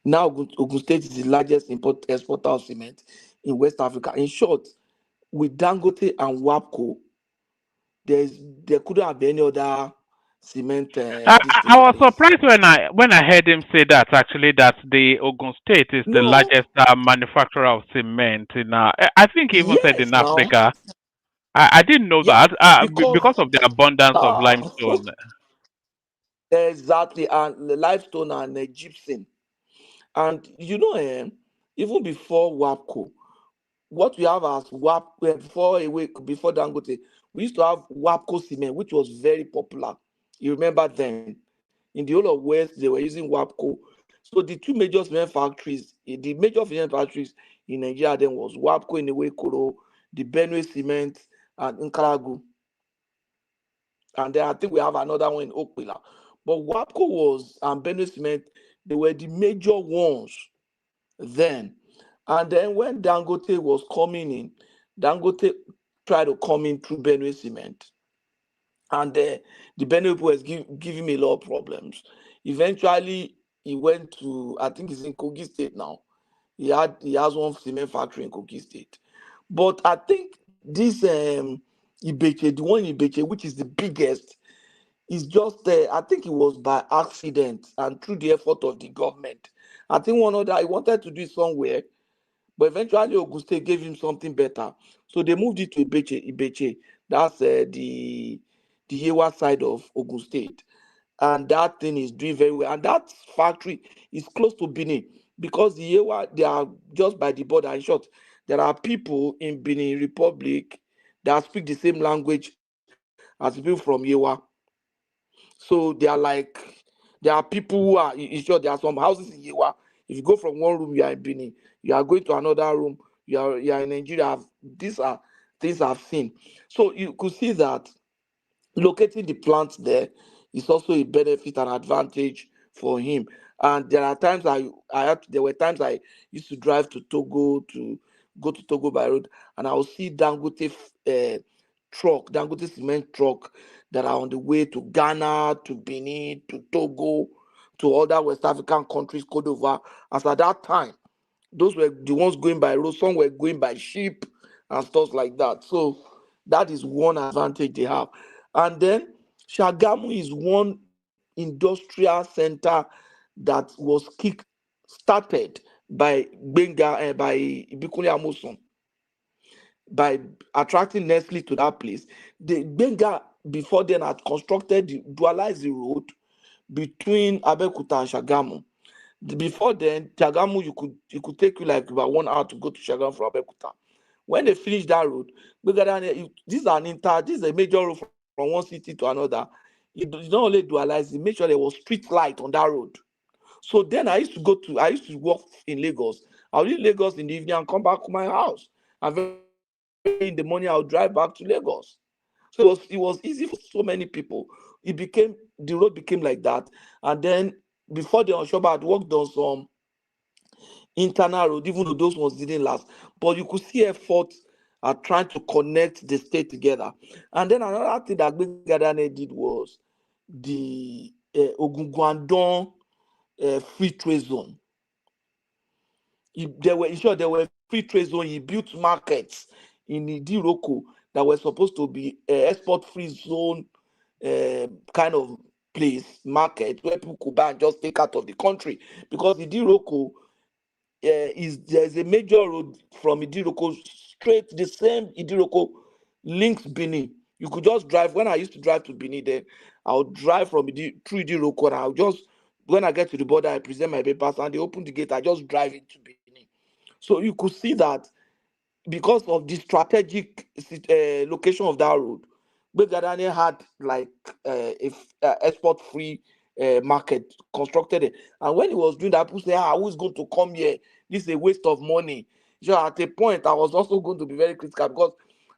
Now Ogun State is the largest exporter of cement in West Africa. In short, with Dangote and Wapco, there couldn't have been any other cement.
I was surprised when I heard him say that actually that the Ogun State is the
No.
largest manufacturer of cement in. I think he even said
Yes,
in
now.
Africa. I didn't know
Yeah,
that because of the abundance of
uh,
limestone.
exactly, and the limestone and gypsum. And even before WAPCO, what we have as before a week before Dangote, we used to have WAPCO cement, which was very popular. You remember then, in the whole of West, they were using WAPCO. So the two major cement factories, the major cement factories in Nigeria then was WAPCO in Ewekoro, the Benue Cement, and Nkaragu. And then I think we have another one in Okwila. But WAPCO and Benue Cement, they were the major ones then. And then when Dangote was coming in, Dangote tried to come in through Benue Cement. And the Benue people was giving me a lot of problems. Eventually, he went to, I think he's in Kogi State now. He has one cement factory in Kogi State. But I think this Ibeche, the one in Ibeche, which is the biggest, is just I think it was by accident and through the effort of the government. I think one other he wanted to do it somewhere, But eventually, Ogun State gave him something better. So they moved it to Ibeche. That's the Yewa side of Ogun State. And that thing is doing very well. And that factory is close to Benin because the Yewa, they are just by the border. In short, there are people in Benin Republic that speak the same language as people from Yewa. So they are like, there are people who are, in short, there are some houses in Yewa. If you go from one room, you are in Benin. You are going to another room, you are in Nigeria. These are things I've seen. So you could see that locating the plants there is also a benefit and advantage for him. And there are times there were times I used to drive to Togo to go to Togo by road, and I will see Dangote Dangote cement truck that are on the way to Ghana, to Benin, to Togo, to other West African countries, Cote d'Ivoire. As at that time, those were the ones going by road. Some were going by ship and stuff like that. So that is one advantage they have. And then Shagamu is one industrial center that was started by Benga by Ibikunle Amosun, by attracting Nestle to that place. The Benga before then had dualized the road between Abeokuta and Shagamu. Before then, Shagamu, you could take you like about 1 hour to go to Shagamu from Abeokuta. When they finished that road, this is a major road from one city to another. You don't only dualize it, make sure there was street light on that road. So then I used to work in Lagos. I would leave Lagos in the evening and come back to my house. And in the morning, I would drive back to Lagos. So it was easy for so many people. The road became like that. And then before the Oshoba had worked on some internal road, even though those ones didn't last. But you could see efforts at trying to connect the state together. And then another thing that Gbengadane did was the Ogunguandon free trade zone. There were free trade zone. He built markets in Idiroko that were supposed to be export free zone kind of place, market where people could buy and just take out of the country, because Idiroko there's a major road from Idiroko straight, the same Idiroko links Benin. You could just drive. When I used to drive to Benin, then I would drive through Idiroko, and I'll just, when I get to the border, I present my papers and they open the gate, I just drive into Benin. So you could see that because of the strategic location of that road, Gbengadane had like export free market constructed it. And when he was doing that, people say, who's going to come here? This is a waste of money. So at a point, I was also going to be very critical, because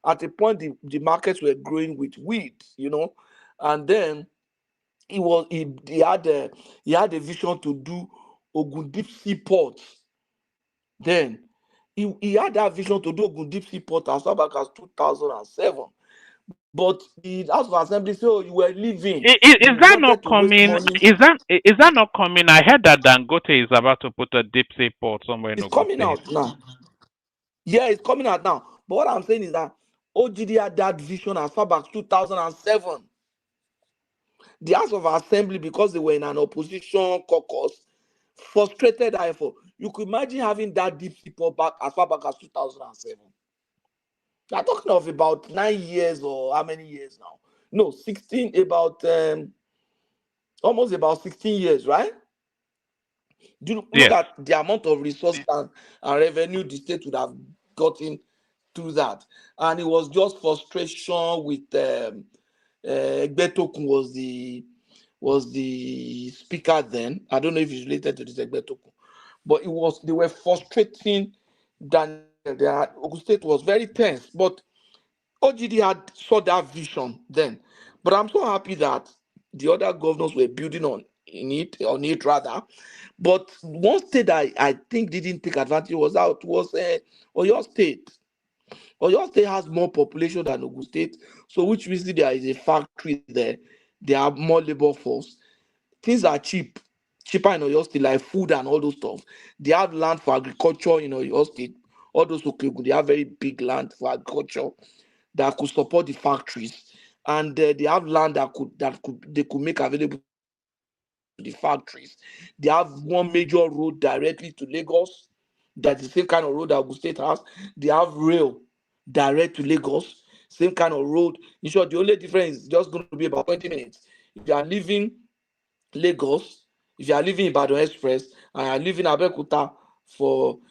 at a point the markets were growing with weeds, and then he had a vision to do Ogundip Seaport. Then he had that vision to do Ogundip Seaport as far back as 2007. But the House of Assembly said, you were leaving.
Is that not coming? Is that not coming? I heard that Dangote is about to put a deep sea port somewhere in
It's
Ogun
coming
State.
out now. Yeah, it's coming out now. But what I'm saying is that OGD had that vision as far back 2007. The House of Assembly, because they were in an opposition caucus, frustrated that effort. You could imagine having that deep sea port back as far back as 2007. You're talking of about 9 years, or how many years now? No, 16, almost about 16 years, right? Do you look at the amount of resources and revenue the state would have gotten through that? And it was just frustration with Egbetokun was the speaker then. I don't know if he's related to this Egbetokun, but they were frustrating Daniel. Ogun State was very tense, but OGD had saw that vision then. But I'm so happy that the other governors were building on it rather. But one state that I think didn't take advantage was Oyo State. Oyo State has more population than Ogun State, so which means there is a factory there. They have more labor force. Things are cheaper in Oyo State, like food and all those stuff. They have land for agriculture in Oyo State. All those they have very big land for agriculture that could support the factories, and they have land they could make available to the factories. They have one major road directly to Lagos. That's the same kind of road that Ogun State has. They have rail direct to Lagos. Same kind of road. In short, the only difference is just going to be about 20 minutes. If you are leaving Lagos, if you are leaving Ibadan Express and you are leaving Abeokuta,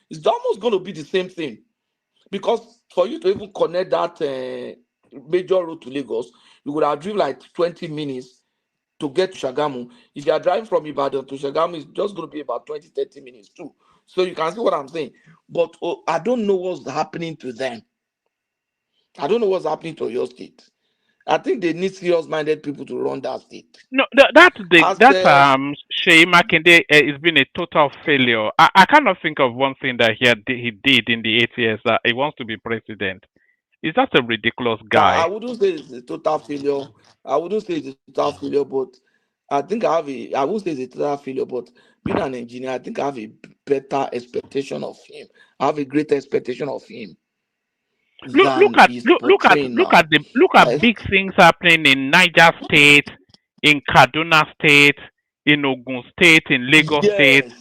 it's almost going to be the same thing. Because for you to even connect that major road to Lagos, you would have driven like 20 minutes to get to Shagamu. If you are driving from Ibadan to Shagamu, it's just going to be about 20-30 minutes too. So you can see what I'm saying. But I don't know what's happening to them. I don't know what's happening to your state. I think they need serious-minded people to run that state.
No, Shea Makinde has been a total failure. I cannot think of one thing that he did in the 8 years that he wants to be president. He's just a ridiculous guy.
I wouldn't say it's a total failure. I wouldn't say it's a total failure, but I think I wouldn't say it's a total failure, but being an engineer, I think I have a better expectation of him. I have a greater expectation of him.
Look at big things happening in Niger State, in Kaduna State, in Ogun State, in Lagos State.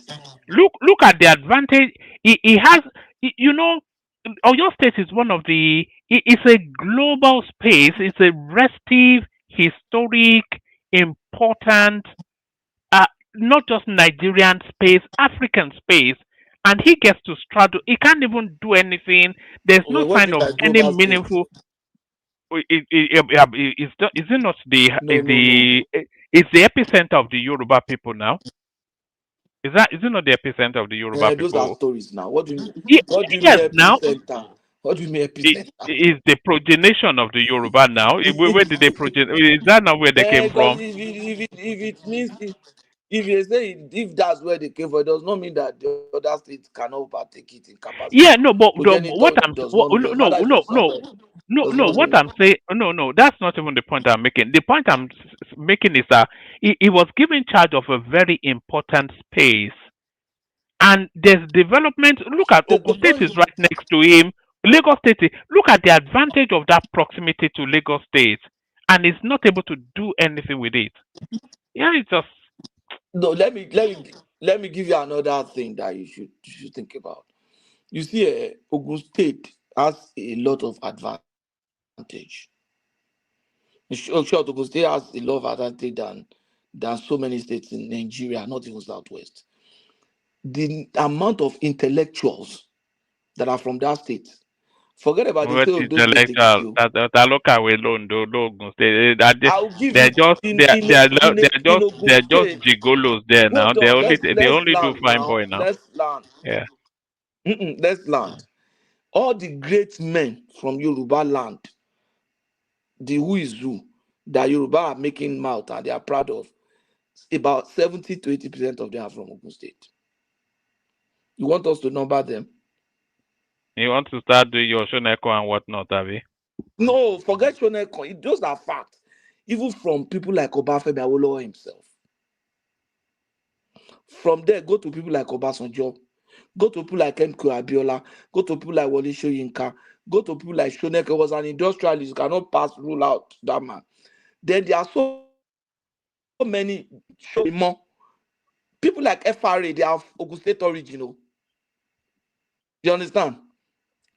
Look at the advantage he has. You know, Oyo State is one of the. It's a global space. It's a restive, historic, important, not just Nigerian space, African space. And he gets to straddle. He can't even do anything. There's no sign of any meaningful. Is it not it's the epicenter of the Yoruba people now? Is it not the epicenter of the Yoruba people?
Those are stories now. What do you mean?
Yes,
What do you mean
now.
epicenter? What do you mean epicenter?
Is the progenation of the Yoruba now? Where did they Is that not where they came from?
If it means if you say if that's where they came from, it does not mean that the other states cannot partake it in capacity.
Yeah, no, but what I'm what I'm saying, no, that's not even the point I'm making. The point I'm making is that he was given charge of a very important space, and there's development. Look at Ogun State is right next to him. Lagos State. Look at the advantage of that proximity to Lagos State, and he's not able to do anything with it. Yeah, it's just.
No, let me give you another thing that you should think about. You see, Ogun State has a lot of advantage. Sure, Ogun State has a lot of advantage than so many states in Nigeria, not even Southwest. The amount of intellectuals that are from that state. Forget about the state of those
intellectual. That local way alone, Ogun State. They're just gigolos there now. They only do fine boy now.
Let's land.
Yeah.
Let's land. All the great men from Yoruba land, the who is who, that Yoruba are making mouth and they are proud of, about 70 to 80% of them are from Ogun State. You want us to number them?
You want to start doing your Shoneko and whatnot, Abby?
No, forget Shoneko. Those are facts. Even from people like Obafemi Awolowo himself. From there, go to people like Obasanjo. Go to people like M.K. Abiola. Go to people like Wole Soyinka. Go to people like Shoneko. Was an industrialist. You cannot rule out that man. Then there are so many people like FRA. They have Ogun State original. You understand?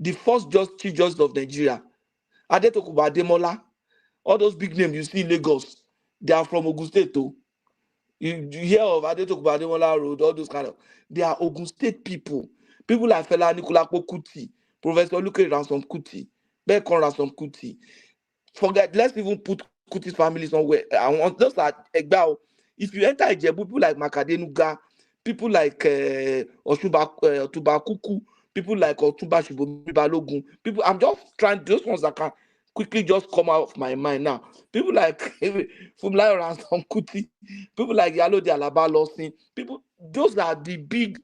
The first Chief Justice of Nigeria, Adetokunbo Ademola, all those big names you see in Lagos, they are from Ogun State too. You hear of Adetokunbo Ademola Road, all those kind of, they are Ogun State people. People like Fela Anikulapo Kuti, Professor Luke Ransom Kuti, Bekon Ransom Kuti. Forget, let's even put Kuti's family somewhere. I want just like Egbao. If you enter Ijebu, people like Makadenuga, people like Otuba Kuku, people like Otuba Shibomi Balogun, people, I'm just trying, those ones that can quickly just come out of my mind now. People like Funmilayo Ransom Kuti, people like Yalo de Alaba Lawson, people, those are the big,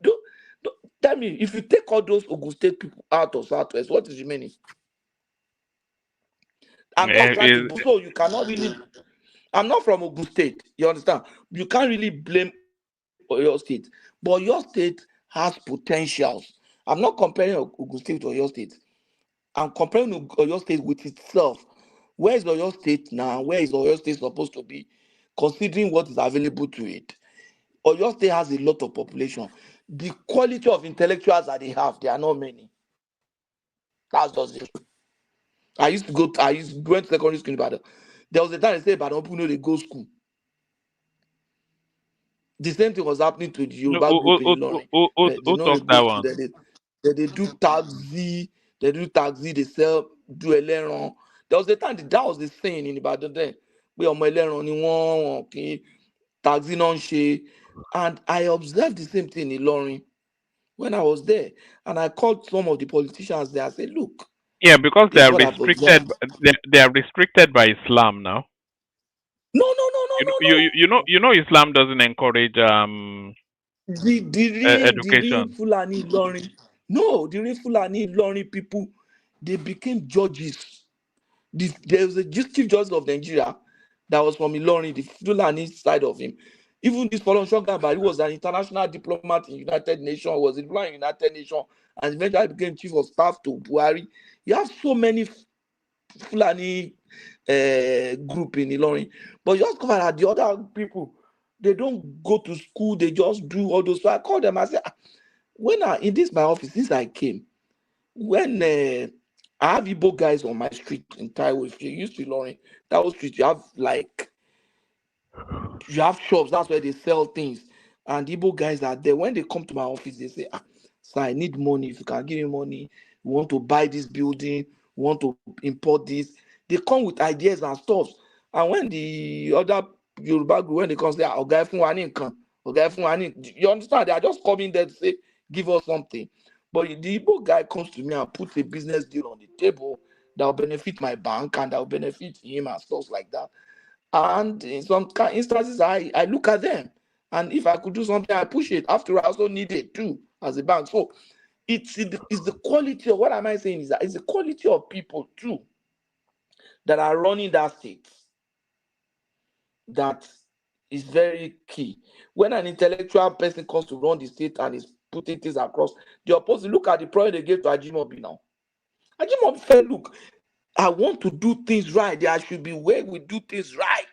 tell me, if you take all those Ogun State people out of Southwest, what is remaining? I'm not trying to, so you cannot really, I'm not from Ogun State, you understand? You can't really blame your state, but your state has potentials. I'm not comparing Ogun State to your state. I'm comparing Oyo State with itself. Where is Oyo State now? Where is Oyo State supposed to be, considering what is available to it? Oyo State has a lot of population. the quality of intellectuals that they have, there are not many. That's just it. I used to went to secondary school in Ibadan. There was a time they said Ibadan people know they go school. The same thing was happening to the
No,
Yoruba group in Ilorin. They know they
talk
go
that
school,
one.
they do taxi, they sell, do eleron. There was a time that was the saying in Ibadan then. We are eleron ni won, okay, taxi non she. And I observed the same thing in Ilorin when I was there. And I called some of the politicians there. I said, look,
Yeah, because they
this is
are
what I've
restricted.
observed.
They are restricted by Islam now.
No.
You know Islam doesn't encourage
The real
education.
Fulani Ilorin. No, the real Fulani Ilorin people, they became judges. There was a chief justice of Nigeria that was from Ilorin, the Fulani side of him. Even this Folon Shogaba, he was an international diplomat in United Nations, was employed in United Nations, and eventually became chief of staff to Buhari. You have so many Fulani group in Ilorin, but just cover that the other people, they don't go to school, they just do all those. So I called them, I said, when in this my office, since I came, when I have Igbo guys on my street in Taiwo, if you used to Ilorin, Taiwo Street, you have shops, that's where they sell things. And Igbo guys are there. When they come to my office, they say, sir, I need money. If you can give me money, we want to buy this building, we want to import this. They come with ideas and stuff. And when the other Yoruba group, when they come say, Oga fun wa ni nkan, Oga fun wa ni, you understand? They are just coming there to say, give us something. But the Igbo guy comes to me and puts a business deal on the table that will benefit my bank and that will benefit him and stuff like that. And in some instances, I look at them. And if I could do something, I push it. After all, I also need it too as a bank. So it's the quality of, what am I saying is that it's the quality of people too that are running that state that is very key. When an intellectual person comes to run the state and is putting things across, the opposite, look at the problem they gave to Ajimobi now. Ajimobi said, look, I want to do things right. There should be way we do things right.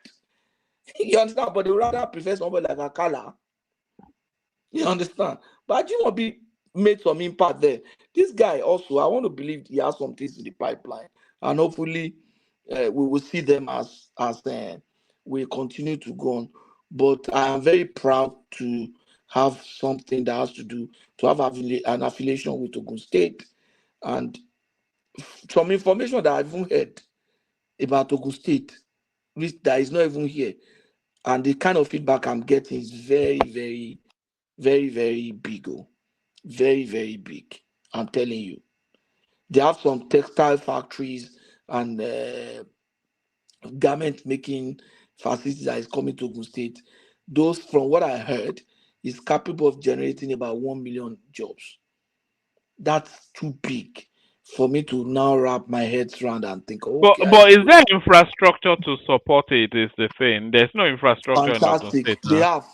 You understand? But they would rather prefer somebody like Akala. You understand? But Ajimobi made some impact there. This guy also, I want to believe he has some things in the pipeline. And hopefully we will see them as we continue to go on. But I am very proud to have something that has to do, to have an affiliation with Ogun State. And some information that I've even heard about Ogun State, which that is not even here, and the kind of feedback I'm getting is very, very, very, very big. Very, very big. I'm telling you. They have some textile factories and garment making facilities that is coming to Ogun State. Those, from what I heard, is capable of generating about 1 million jobs. That's too big for me to now wrap my head around and think, okay,
But is there infrastructure to support it? Is the thing? There's no infrastructure in Ogun
fantastic.
State
They
now.
have.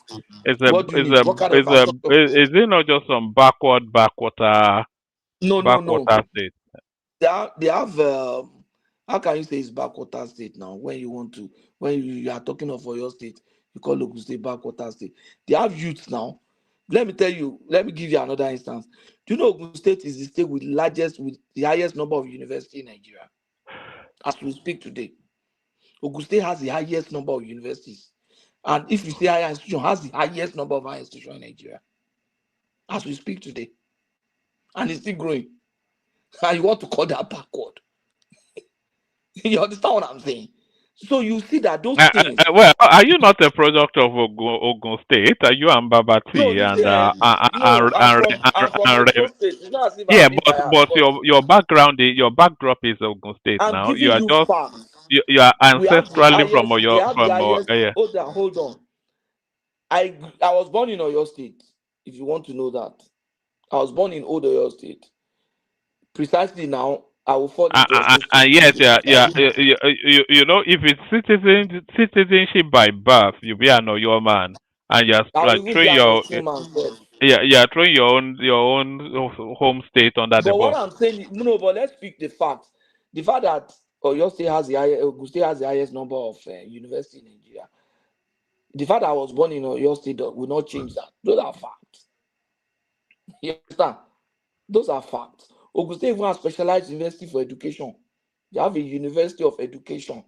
What do you need? What kind of infrastructure?
Is it not just some backwater
No.
state?
They have how can you say it's backwater state now when you are talking of your state, you call Ogun State backwater state. They have youths now. Let me give you another instance. Do you know Ogun State is the state with the highest number of universities in Nigeria? As we speak today, Ogun State has the highest number of universities. And if you say higher institution, has the highest number of higher institutions in Nigeria. As we speak today. And it's still growing. And you want to call that backward. You understand what I'm saying? So you see that those things.
Well, are you not a product of Ogun State? Are you
No,
Ambabati
you see, I'm from Oyo State. It's not as if
yeah,
I'm being biased,
but
but
your backdrop is Ogun State
I'm
now. You
giving
are
you
just
facts.
you are
We have the
ancestrally from
highest. They
Oyo
have the highest.
yeah.
Hold on. I was born in Oyo State. If you want to know that, I was born in Old Oyo State. Precisely now, I will fall into Osun State.
Yes, you know, if it's citizenship by birth, you be an Oyo man, and you're
I will even say
throwing
I'm
your
Osun myself.
you're throwing your own home state under the
But what
bus.
I'm saying is, no, but let's speak the facts. The fact that Oyo State has Ogun State has the highest number of universities in Nigeria. The fact that I was born in Oyo State will not change that. Those are facts. You understand? Those are facts. Ogun State even has specialized university for education. They have a university of education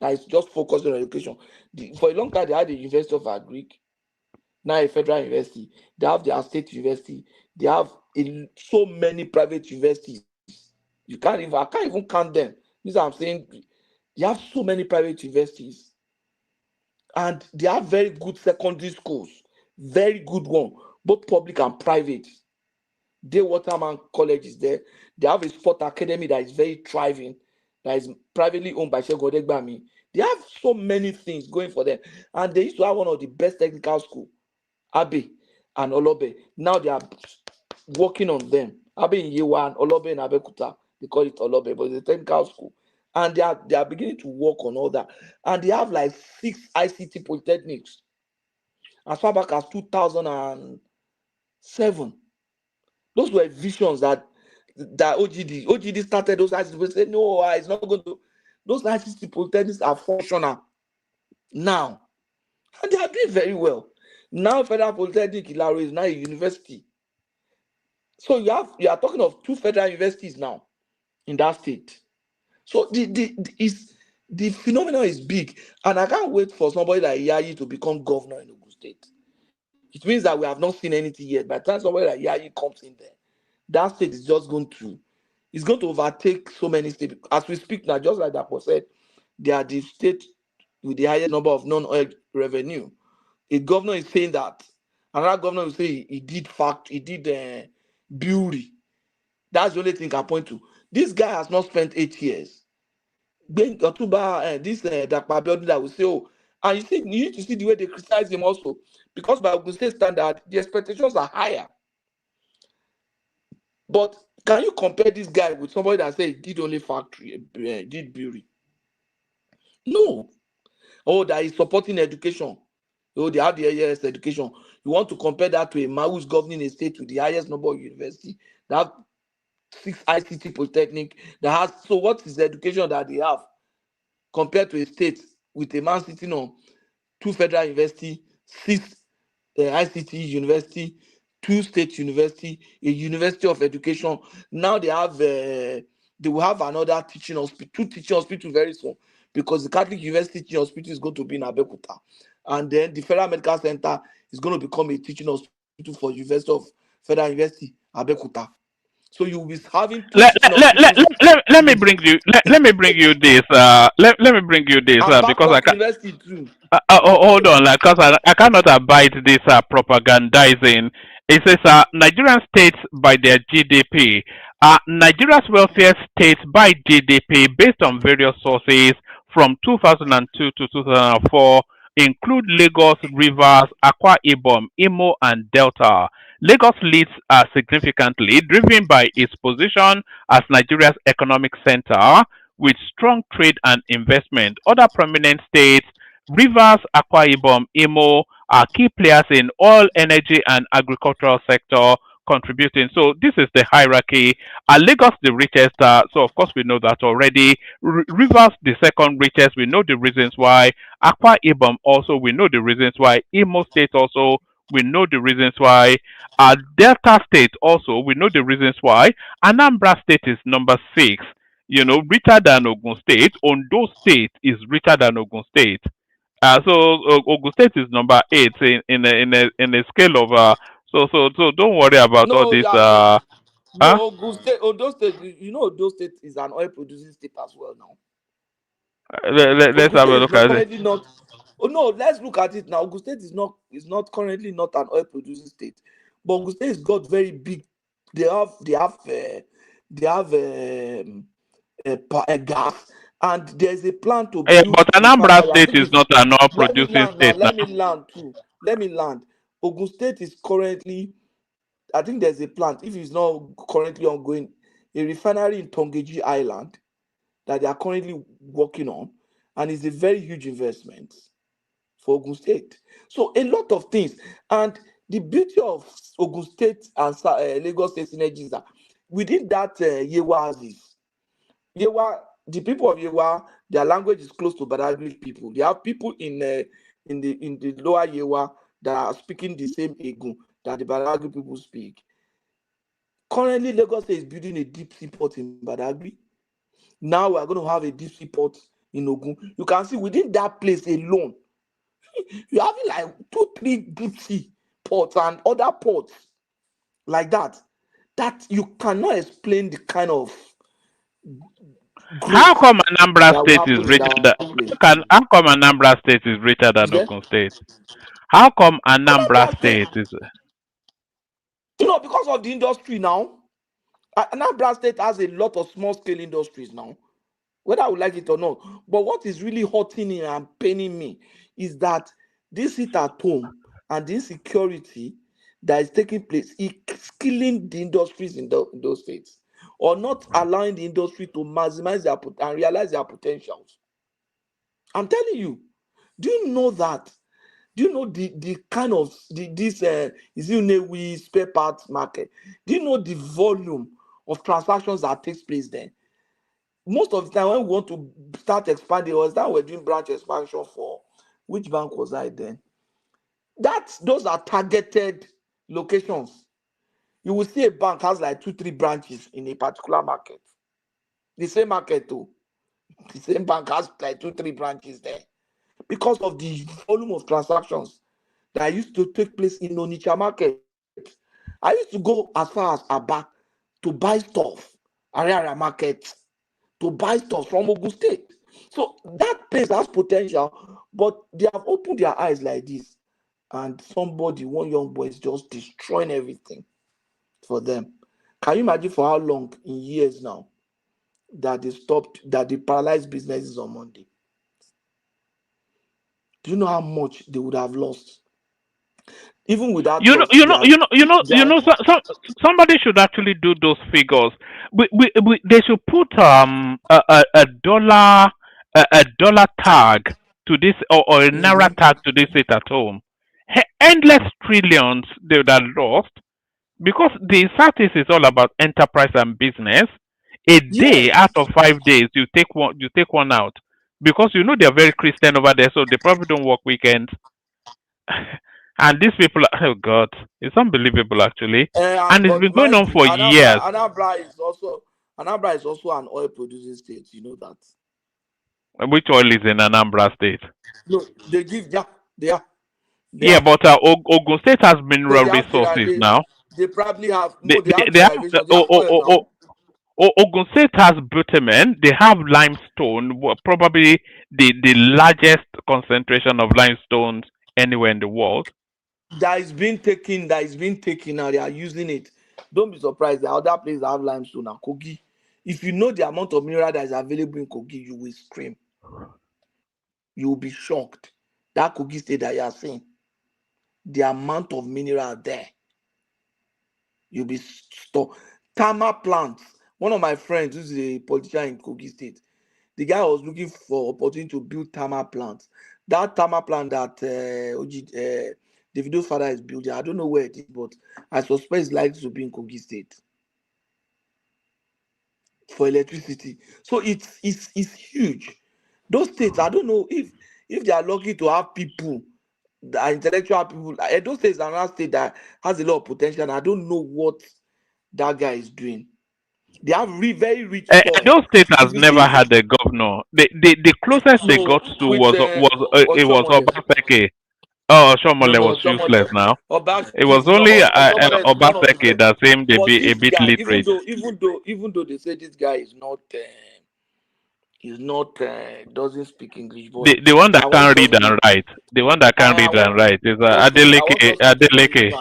that is just focused on education. For a long time, they had the University of Agric, now a federal university. They have their state university. They have so many private universities. I can't even count them. This is what I'm saying. They have so many private universities. And they have very good secondary schools. Very good one, both public and private. Day Waterman College is there. They have a sport academy that is very thriving, that is privately owned by Segun Odegbami. They have so many things going for them. And they used to have one of the best technical schools, Abe and Olobe. Now they are working on them. Abe in Yewa and Olobe in Abeokuta. They call it Olobe, but it's a technical school. And they are beginning to work on all that. And they have like 6 ICT polytechnics. As far back as 2007. Those were visions that OGD started those ICT. We said, no, it's not going to. Those ICT polytechnics are functional now. And they are doing very well. Now, Federal Polytechnic Ilaro is now a university. So you are talking of 2 federal universities now in that state. So the phenomenon is big. And I can't wait for somebody like Yayi to become governor in Ogun State. It means that we have not seen anything yet. By the time somebody like Yayi comes in there, that state is just going to overtake so many states. As we speak now, just like Dapo said, they are the state with the highest number of non-oil revenue. A governor is saying that. Another governor will say he did beauty. That's the only thing I can point to. This guy has not spent 8 years. This Dakpa Abiodun that will say, oh, and you see, you need to see the way they criticize him also. Because by Ogun State standard, the expectations are higher. But can you compare this guy with somebody that said he did only factory, did beauty? No. Oh, that is supporting education. Oh, they have the highest education. You want to compare that to a man who's governing a state with the highest number of university, that have 6 ICT polytechnic, that has, so what is the education that they have compared to a state with a man sitting on 2 federal university, 6 ICT university, 2 state university, a university of education. Now they will have another teaching hospital, 2 teaching hospitals very soon, because the Catholic University Teaching Hospital is going to be in Abeokuta. And then the Federal Medical Center is going to become a teaching hospital for University of Federal University, Abeokuta. So you will be having
let me bring you this because I can
University too.
hold on, like, cause I cannot abide this propagandizing. It says Nigerian states by their GDP. Nigeria's wealthiest states by GDP, based on various sources from 2002 to 2004, include Lagos, Rivers, Akwa Ibom, Imo, and Delta. Lagos leads significantly, driven by its position as Nigeria's economic center with strong trade and investment. Other prominent states, Rivers, Akwa Ibom, Imo, are key players in oil, energy, and agricultural sector contributing. So this is the hierarchy. Lagos the richest, so of course we know that already. Rivers the second richest, we know the reasons why. Akwa Ibom also, we know the reasons why. Imo State also, we know the reasons why. Delta State also, we know the reasons why. Anambra State is number 6, richer than Ogun State. Ondo State is richer than Ogun State. So Ogun State is number 8 in a scale of so don't worry about all this.
Ondo State, Ondo State is an oil producing state as well now.
Let's have a look at it.
Let's look at it now. Ogun State is not currently not an oil producing state, but Ogun State has got very big. They have gas, and there's a plan to build.
But Anambra State is not an oil producing state.
Let me land. Ogun State is currently, I think there's a plant, if it's not currently ongoing, a refinery in Tongeji Island that they are currently working on, and it's a very huge investment for Ogun State. So a lot of things. And the beauty of Ogun State and Lagos State synergy is that within that Yewa is the people of Yewa, their language is close to Badagry people. They have people in the lower Yewa that are speaking the same Egun. that the Badagry people speak. Currently, Lagos State is building a deep sea port in Badagry. Now we are going to have a deep sea port in Ogun. You can see within that place alone, you have like 2-3 deep sea ports and other ports like that. That you cannot explain the kind of
How come Anambra
that will
State is
happen in
richer
that
than
place.
how come Anambra State is richer than
Is there?
Ogun State? How come Anambra
Anambra State,
State is
because of the industry now. Anambra State has a lot of small scale industries now, whether I would like it or not. But what is really hurting me and paining me is that this hit at home and the insecurity that is taking place is killing the industries in those states, or not allowing the industry to maximize their and realize their potentials. I'm telling you, do you know that? Do you know the kind of this is we spare parts market? Do you know the volume of transactions that takes place there? Most of the time when we want to start expanding, or that we're doing branch expansion for, which bank was I then? Those are targeted locations. You will see a bank has like 2-3 branches in a particular market. The same market too. The same bank has like 2-3 branches there. Because of the volume of transactions that used to take place in Onitsha market. I used to go as far as Aba to buy stuff, Ariara market, to buy stuff from Ogun State. So that place has potential, but they have opened their eyes like this. And one young boy is just destroying everything for them. Can you imagine for how long, in years now, that they paralyzed businesses on Monday? Do you know how much they would have lost? Even without loss,
somebody should actually do those figures. They should put a dollar tag to this, or a naira tag to this it at home. Endless trillions they would have lost, because the Southeast is all about enterprise and business. A day out of 5 days, you take one out, because they're very Christian over there, so they probably don't work weekends. And these people, oh God, it's unbelievable actually. And it's been going on for years.
Anambra is also an oil producing state. You know that.
Which oil is in Anambra State?
No, they give
but Ogun State has mineral resources now.
They probably have.
Ogun State has bitumen. They have limestone, probably the largest concentration of limestone anywhere in the world.
That is being taken now. They are using it. Don't be surprised. There are other places that have limestone and Kogi. If you know the amount of mineral that is available in Kogi, you will scream. You will be shocked. That Kogi state that you are seeing, the amount of mineral there, you'll be stuck. Tama plants. One of my friends, who's a politician in Kogi state, the guy was looking for opportunity to build Tama plants. That Tama plant that Davido's father is building, I don't know where it is, but I suspect it's likely to be in Kogi state for electricity. So it's huge. Those states, I don't know if they are lucky to have people, the intellectual people. Those states are another state that has a lot of potential, and I don't know what that guy is doing. They have very rich soil.
Those states has never had a governor. The closest they got to was Obaseki. Oh, Shomole was useless now. It was only Obaseki that seemed to be a bit literate.
Even though they say this guy is not doesn't speak English. But
the one that can read and write. The one that can read and write is Adeleke.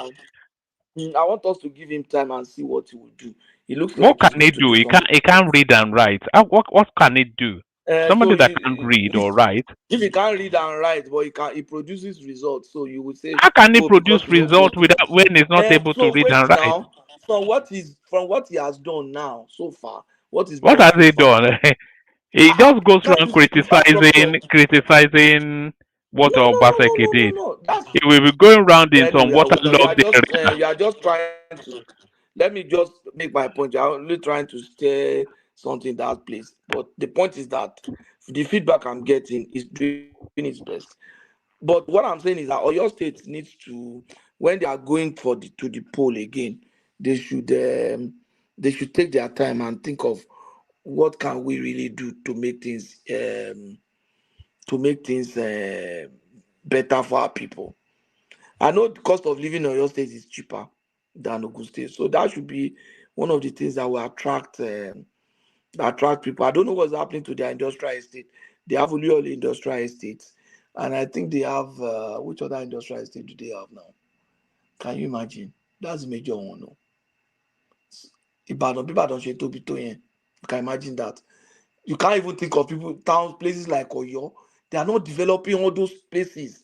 I want us to give him time and see what he will do. He looks
like
what
can he do? He can't read and write. What can he do? Somebody that can't read or write.
If he can't read and write, but he produces results. So you would say,
how can he produce results without when he's not able to read and write?
Now, from what he has done now so far, what has
he done? He just goes around criticizing what Obaseki did. He will be going around in some waterlogged area.
You are just trying to. Let me just make my point. I'm only trying to stay something in that place. But the point is that the feedback I'm getting is doing its best. But what I'm saying is that Oyo State needs to, when they are going to the poll again, they should take their time and think of what can we really do to make things better for our people. I know the cost of living in Oyo State is cheaper than Ogun State, so that should be one of the things that will attract people. I don't know what's happening to their industrial estate. They have only industrial estates, and I think they have which other industrial estate do they have now? Can you imagine? That's the major one. No? Ibadan, people don't share to be to You can imagine that. You can't even think of towns, places like Oyo. They are not developing all those places.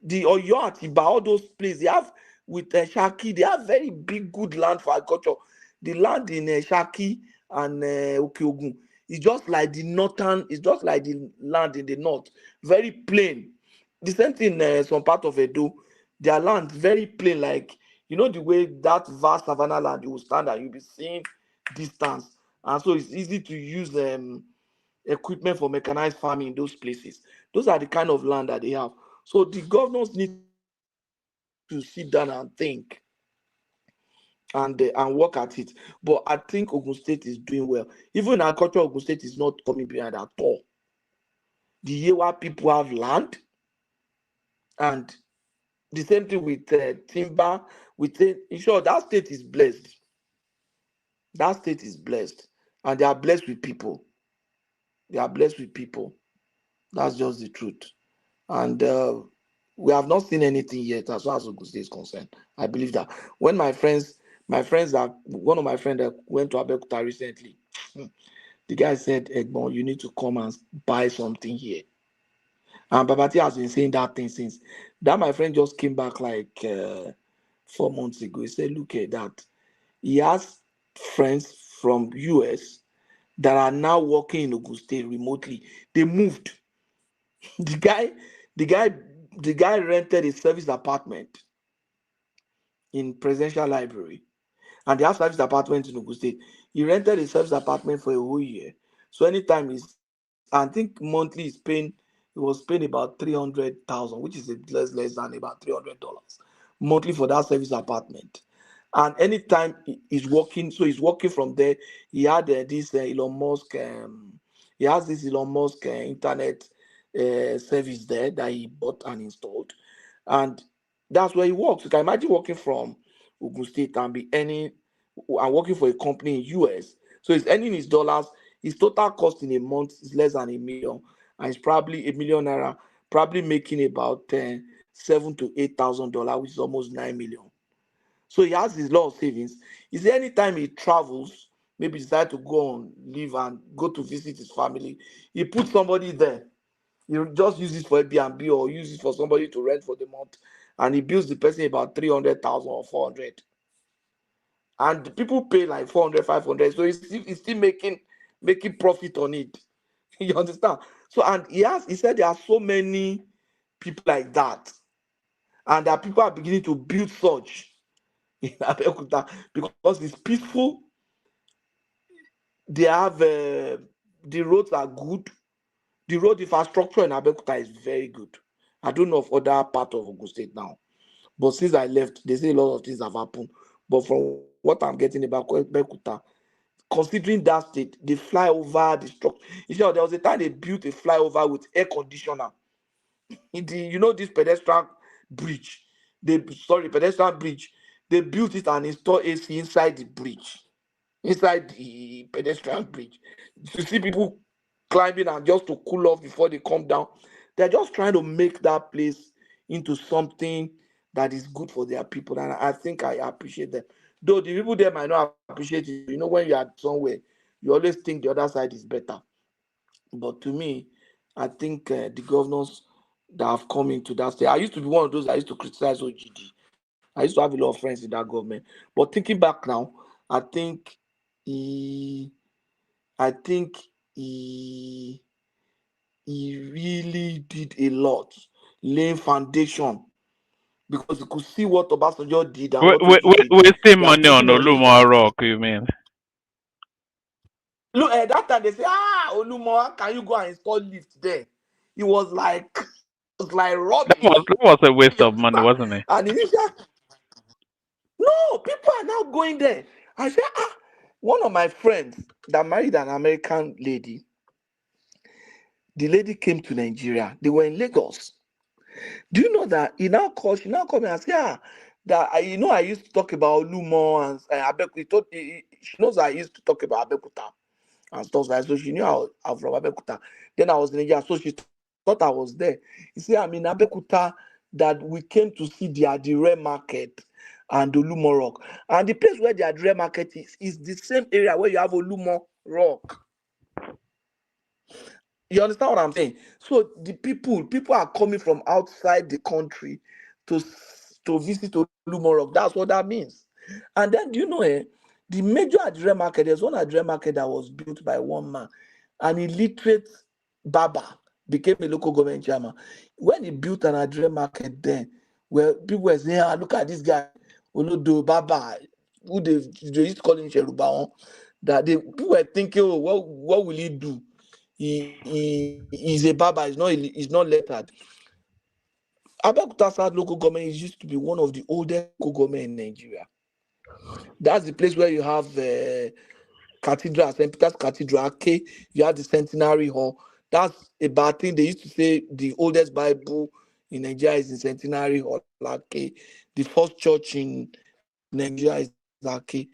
The Oyo, Atiba, all those places, they have with Shaki, they have very big, good land for agriculture. The land in Shaki and Okeogun is just like the northern, it's just like the land in the north, very plain. The same thing some part of Edo, their land very plain, like the way that vast savannah land you will stand and you'll be seeing distance, and so it's easy to use equipment for mechanized farming in those places. Those are the kind of land that they have. So the governors need to sit down and think and work at it. But I think Ogun State is doing well. Even in agriculture, Ogun State is not coming behind at all. The Yewa people have land, and the same thing with timber. In short, that state is blessed. That state is blessed, and they are blessed with people. They are blessed with people. That's just the truth. And we have not seen anything yet as far as Ogun State is concerned. I believe that when one of my friends that went to Abeokuta recently, the guy said, Egbon, you need to come and buy something here. And Babati has been saying that thing since. That my friend just came back like 4 months ago. He said, look at that. He has friends from US that are now working in Ogun State remotely. They moved. The guy rented a service apartment in Presidential Library, and they have service apartments in Ogun State. He rented a service apartment for a whole year. So anytime I think monthly he was paying about 300,000, which is less than about $300 monthly for that service apartment. And anytime he's working, so he's working from there. He had this Elon Musk. He has this Elon Musk internet service there that he bought and installed, and that's where he works. You can imagine working from Ogun State and be earning and working for a company in US. So he's earning his dollars. His total cost in a month is less than $1 million, and it's probably $1 million naira, probably making about $7,000 to $8,000, which is almost $9 million. So he has his lot of savings. Is there any time he travels, maybe decide to go on leave and go to visit his family, he puts somebody there. You just use it for Airbnb or use it for somebody to rent for the month, and he bills the person about 300,000 or 400, and the people pay like 400, 500. So he's still making profit on it. You understand? So and he said there are so many people like that, and that people are beginning to build such in Abeokuta because it's peaceful. They have the roads are good. The road infrastructure in Abeokuta is very good. I don't know of other part of Ogun State now, but since I left, they say a lot of things have happened. But from what I'm getting about Abeokuta, considering that state, the flyover, the structure. There was a time they built a flyover with air conditioner. This pedestrian bridge. Pedestrian bridge. They built it and installed AC inside the bridge, inside the pedestrian bridge. You see people climbing and just to cool off before they come down. They're just trying to make that place into something that is good for their people, and I think I appreciate them. Though the people there might not appreciate it. When you are somewhere, you always think the other side is better. But to me, I think the governors that have come into that state, I used to be one of those that used to criticize OGD. I used to have a lot of friends in that government. But thinking back now, I think he really did a lot, laying foundation, because you could see what Obasanjo did and what OG did.
Wasting
They are
money on
taking all those
Olumo
things.
Rock, you mean?
Look, at that time they say, Olumo, how can you go and install lift there? It was like like
That
rubbish.
was a waste of money, wasn't it?
And initially, no, people are now going there. I said, one of my friends that married an American lady, the lady came to Nigeria. They were in Lagos. Do you know that she now called me and said, I used to talk about Lumo and Abeokuta. She knows I used to talk about Abeokuta and stuff like that. So she knew I'm from Abeokuta. Then I was in Nigeria, so she thought I was there. You see, I'm in Abeokuta that we came to see the Adire market and Olumo Rock. And the place where the Adire market is the same area where you have Olumo Rock. You understand what I'm saying? So the people are coming from outside the country to visit Olumo Rock. That's what that means. And then, do you know, the major Adire market, there's one Adire market that was built by one man, an illiterate barber became a local government chairman. When he built an Adire market then, where people were saying, look at this guy, Olodo Baba, who they used to call him Yorubas, that people were thinking, oh, what will he do? He's a barber, he's not lettered. Abeokuta South local government used to be one of the oldest local government in Nigeria. That's the place where you have Cathedral, St. Peter's Cathedral, okay? You have the Centenary Hall. That's a bad thing. They used to say the oldest Bible in Nigeria is in Centenary Hall, okay? The first church in Nigeria is okay.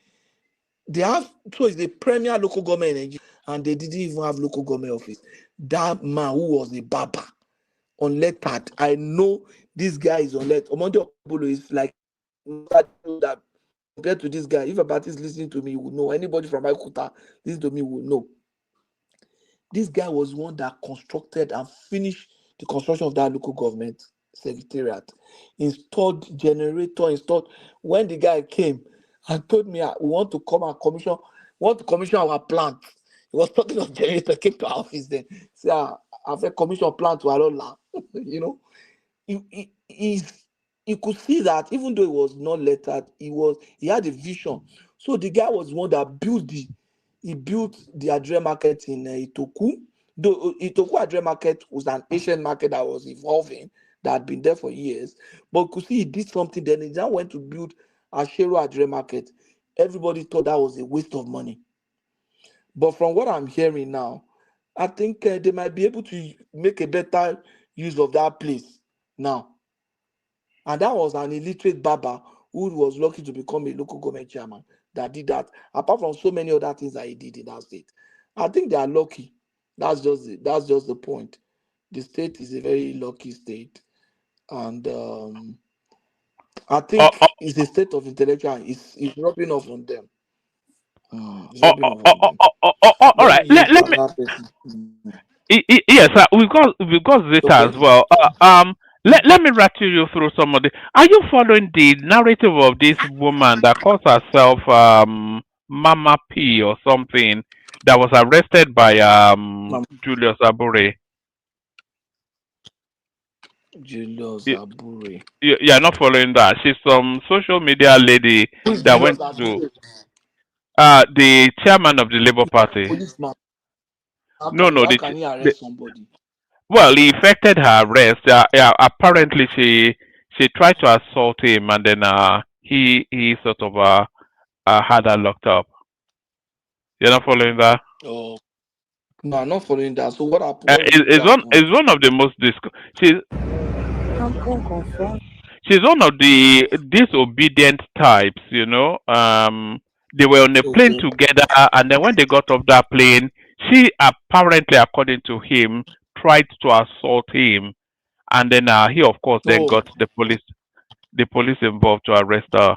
So it's the premier local government in Nigeria, and they didn't even have local government office. That man who was a barber, unlettered, I know this guy is unlettered. Omondi Okpolo is like that. Compared to this guy, if a party is listening to me, you will know. Anybody from Abeokuta listening to me will know. This guy was one that constructed and finished the construction of that local government secretariat. Installed generator, when the guy came and told me, we want to come and commission our plant. He was talking of generator, came to our office then. Say, I've a commission plant to Alola. You know, you could see that even though he was not lettered, he had a vision. So the guy was one that built the Adire market in Itoku. Though Itoku Adire market was an Asian market that was evolving, that had been there for years. But you could see he did something, then he now went to build Ashero Adire market. Everybody thought that was a waste of money. But from what I'm hearing now, I think they might be able to make a better use of that place now. And that was an illiterate barber who was lucky to become a local government chairman that did that, apart from so many other things that he did in that state. I think they are lucky. That's just the point. The state is a very lucky state. And I think it's a state of intellectual. It's rubbing off on them.
All right. Let me. Yes, we've got Zeta as well. Let me rattle you through some of the. Are you following the narrative of this woman that calls herself Mama P or something that was arrested by Julius Abure?
Julius Abure.
You're not following that. She's some social media lady that went to the chairman of the Labour Party.
Policeman. How can he arrest somebody?
Well, he effected her arrest. Apparently, she tried to assault him, and then he sort of had her locked up. You're not following that?
Oh, no, I'm not following that. So what happened?
It's one of the most she's one of the disobedient types. You know, they were on a plane together, and then when they got off that plane, she apparently, according to him, tried to assault him, and then he, of course, then got the police involved to arrest her.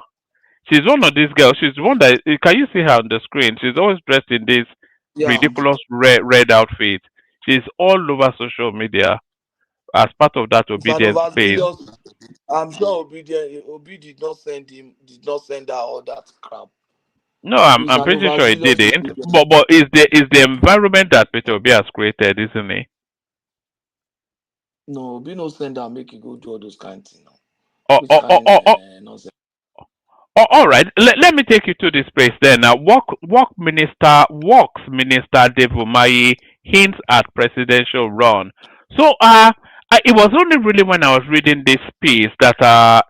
She's one of these girls. She's one that can you see her on the screen? She's always dressed in this ridiculous red outfit. She's all over social media as part of that obedience phase.
I'm sure Obi did not send her all that crap.
No, I'm pretty sure he didn't. But is the environment that Peter Obi has created, isn't it?
No, Obi no send her make you go do all those kind of things.
All right. Let me take you to this place then. Works Minister Dave Umahi hints at presidential run. So It was only really when I was reading this piece that I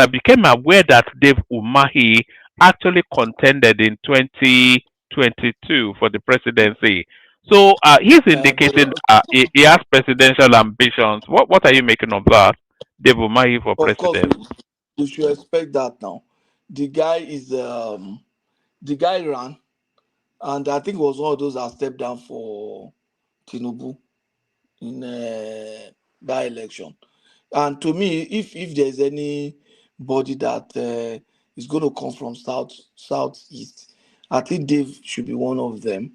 became aware that Dave Umahi actually contended in 2022 for the presidency. So he's indicating
But
he has presidential ambitions. What are you making of that, Dave Umahi for
of course,
president?
we should expect that now. The guy is the guy ran, and I think it was one of those that stepped down for Tinubu in that election. And to me, if there's anybody that is going to come from southeast, I think Dave should be one of them.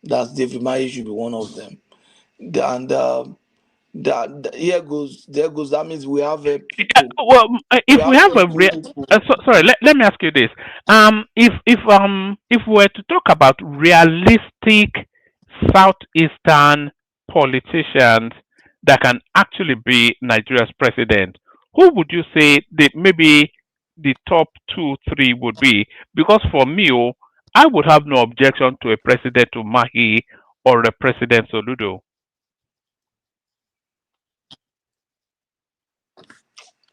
That's Dave Umahi should be one of them. And here goes, there goes. That means we have people.
Well,
We
if we
have
have a
people who
sorry, let me ask you this. If we were to talk about realistic southeastern politicians that can actually be Nigeria's president, who would you say maybe the top two, three would be? Because for me, I would have no objection to a president Umahi or a president Soludo.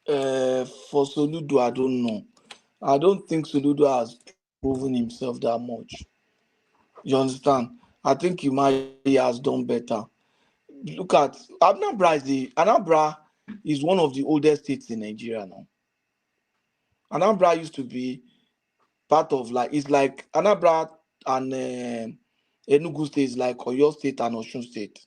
for Soludo, I don't know. I don't think Soludo has proven himself that much. You understand? I think Umahi has done better. Look at Anambra is one of the oldest states in Nigeria now. Anambra used to be part of it's like Anambra and Enugu state is like Oyo state and Osun state.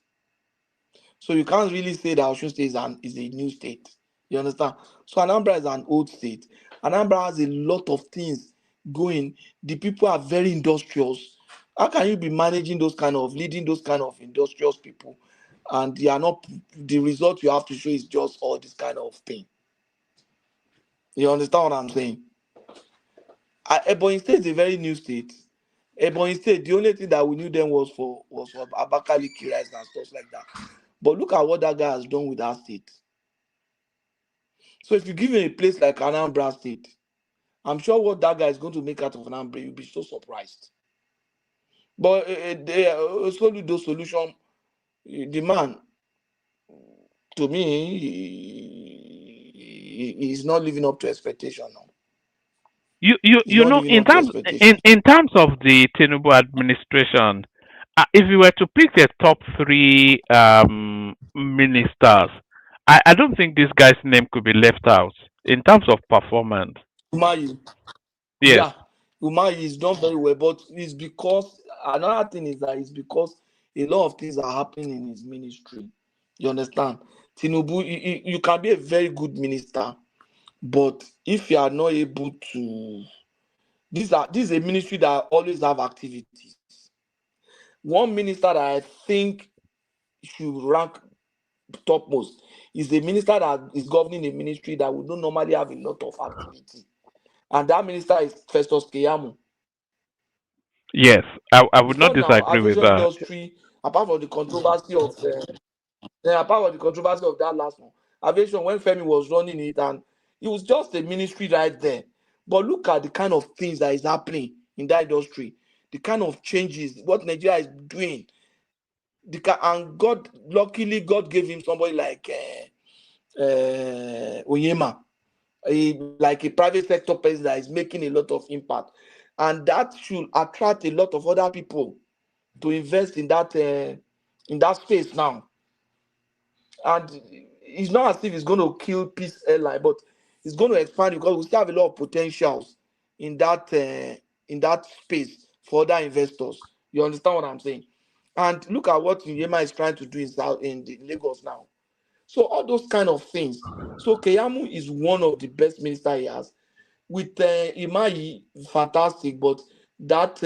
So you can't really say that Osun state is a new state. You understand? So Anambra is an old state. Anambra has a lot of things going. The people are very industrious. How can you be leading those kind of industrious people, and they are not, the result you have to show is just all this kind of thing? You understand what I'm saying? Ebonyi State is a very new state. Ebonyi State, the only thing that we knew then was for Abakaliki rice and stuff like that. But look at what that guy has done with that state. So if you give him a place like Anambra State, I'm sure what that guy is going to make out of Anambra, you'll be so surprised. But Soludo solution, the man, to me, he's not living up to expectation now.
You know, in terms of the Tinubu administration, if you were to pick the top three ministers, I don't think this guy's name could be left out in terms of performance.
Umahi.
Yes.
Yeah, Umahi is done very well, but it's because another thing is that it's because a lot of things are happening in his ministry. You understand? Tinubu, you can be a very good minister, but if you are not able to, this is a ministry that always have activities. One minister that I think should rank topmost is a minister that is governing a ministry that would not normally have a lot of activity, and that minister is Festus Keyamo.
Yes, I would not
Before now,
disagree with
aviation
that.
industry, apart from the controversy of that last one, aviation, when Femi was running it, and it was just a ministry right there. But look at the kind of things that is happening in that industry, the kind of changes, what Nigeria is doing. And luckily, God gave him somebody like Onyema, like a private sector person that is making a lot of impact. And that should attract a lot of other people to invest in that space now. And it's not as if it's going to kill Peace Airline, but it's going to expand because we still have a lot of potentials in that space for other investors. You understand what I'm saying? And look at what Yema is trying to do in Lagos now. So all those kind of things. So Keyamo is one of the best ministers he has. With Imayi, fantastic, but that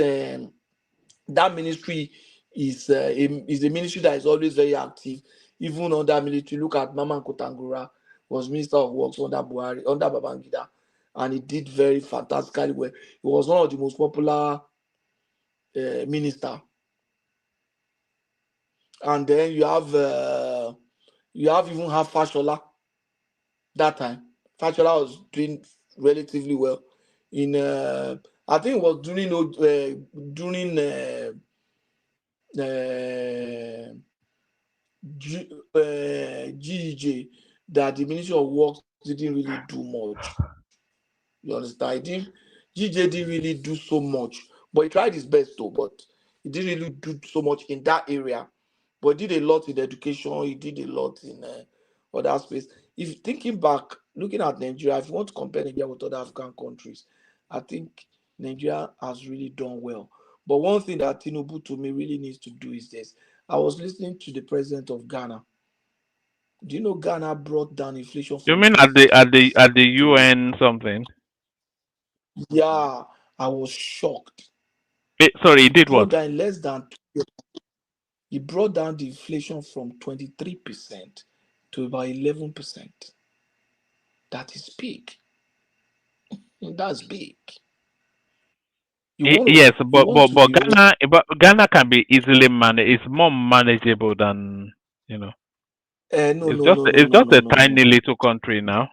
ministry is a ministry that is always very active, even under military. Look at Mama Kotangura, was Minister of Works under Buhari, under Babangida, and he did very fantastically well. He was one of the most popular minister. And then you have even Fashola that time. Fashola was doing relatively well in I think it was during GEJ that the Ministry of Works didn't really do much. You understand? GJ didn't really do so much, but he tried his best though. But he didn't really do so much in that area. But he did a lot in education. He did a lot in other space. If thinking back, looking at Nigeria, if you want to compare Nigeria with other African countries, I think Nigeria has really done well. But one thing that Tinubu to me really needs to do is this. I was listening to the president of Ghana. Do you know Ghana brought down inflation
You
from
mean
23%
at the
to...
UN something?
Yeah, I was shocked.
Sorry,
He
it did
brought
what?
down in less than 2 years. He brought down the inflation from 23% to about 11%. That is big. That's big.
Yes,
You want to
but
be rich.
Ghana can be easily managed. It's more manageable than you know.
No,
It's
no,
just
no, no,
it's
no,
just
no,
a
no,
tiny
no.
little country now.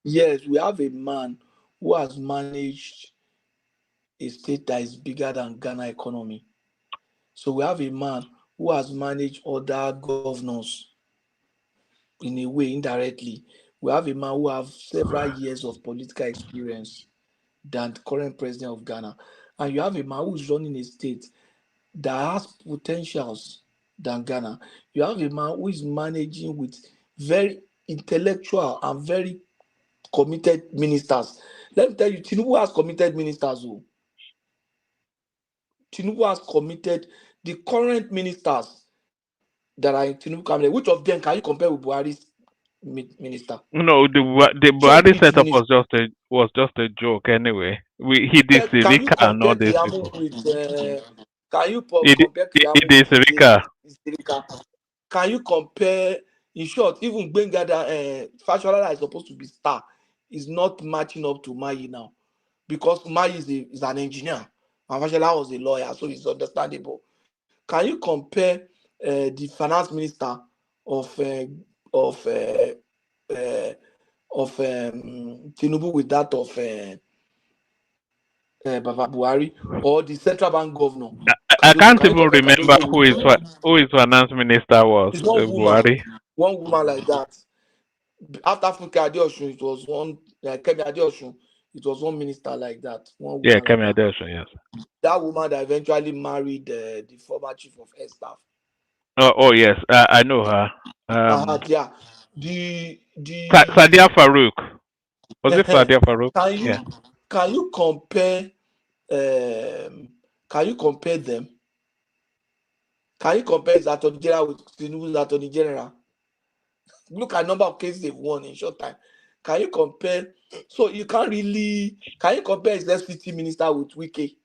Yes, we have a man who has managed a state that is bigger than Ghana economy. So we have a man who has managed other governors in a way indirectly. We have a man who has several years of political experience than the current president of Ghana. And you have a man who's running a state that has potentials than Ghana. You have a man who is managing with very intellectual and very committed ministers. Let me tell you, Tinubu has committed ministers. Oh. Tinubu has committed the current ministers that are in Tinubu cabinet. Which of them can you compare with Buhari's minister?
No, the
Show
Buhari
each
setup
minister.
was just a joke anyway. He did
Can you
Sirika and all
compare
these people.
Kiamu with? Can you compare
He
Kiamu
did
with
Sirika.
Sirika? Can you compare? In short, even Bengada Fashola that is supposed to be star is not matching up to Mayi now, because Mayi is an engineer and Fashola was a lawyer, so it's understandable. Can you compare the finance minister of Tinubu with that of Baba Buhari, or the central bank governor?
I
Can
can't
you
even
compare
remember
Kadoso with
who his finance minister was.
it's
Buhari.
one woman like that. After Funke Adeosun, it was one Kemi Adeosun, it was one minister like that, one
Yeah,
woman like
Kemi
that.
Adeosun, yes.
That woman that eventually married the former chief of air staff.
Oh yes, I know her.
Yeah. The
Sadia Farouk. Was it Sadia Farouk?
can you
Yeah.
can you compare can you compare them? Can you compare his attorney general with Tinubu's attorney general? Look at number of cases they've won in short time. Can you compare? So you can't really. Can you compare his SPT minister with Wike?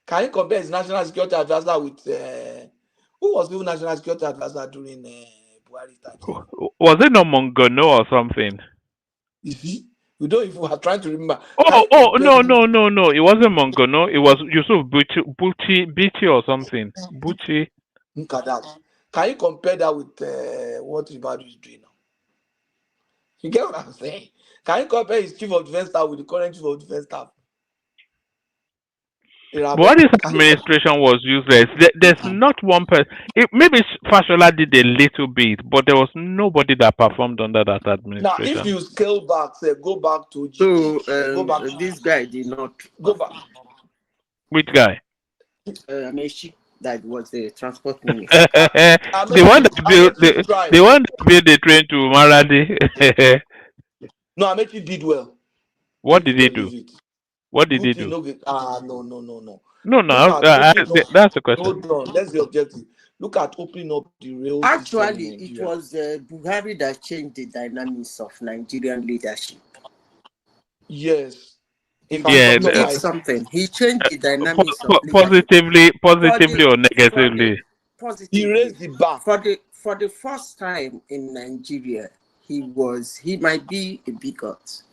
Can you compare his national security advisor with who was the national security advisor during Buhari time?
Was it not Mongono or something?
You see, we don't even are trying to remember.
No. It wasn't Mongono. It was Yusuf Buchi or something. Buchi.
Look at that. Can you compare that with what Ribadu is doing now? You get what I'm saying? Can you compare his chief of defense staff with the current chief of defense staff?
Buhari's administration was useless. There's not one person. Maybe Fashola did a little bit, but there was nobody that performed under that
Now, if
administration.
you scale back, say go back to
So
go back.
this guy did not
Go back.
Which guy?
Amechi, that was the transport minister.
The one that built the train to Maradi.
No, Amechi did well.
What did he do? What did he do?
No.
No.
Look at opening up.
That's the question.
Hold on, that's the objective. Look at opening up the rail
Actually,
system in
it
Nigeria.
was Buhari that changed the dynamics of Nigerian leadership.
Yes.
He did something. He changed the dynamics of
leadership. Positively or negatively?
Positively.
He raised the bar.
For the first time in Nigeria, he might be a bigot,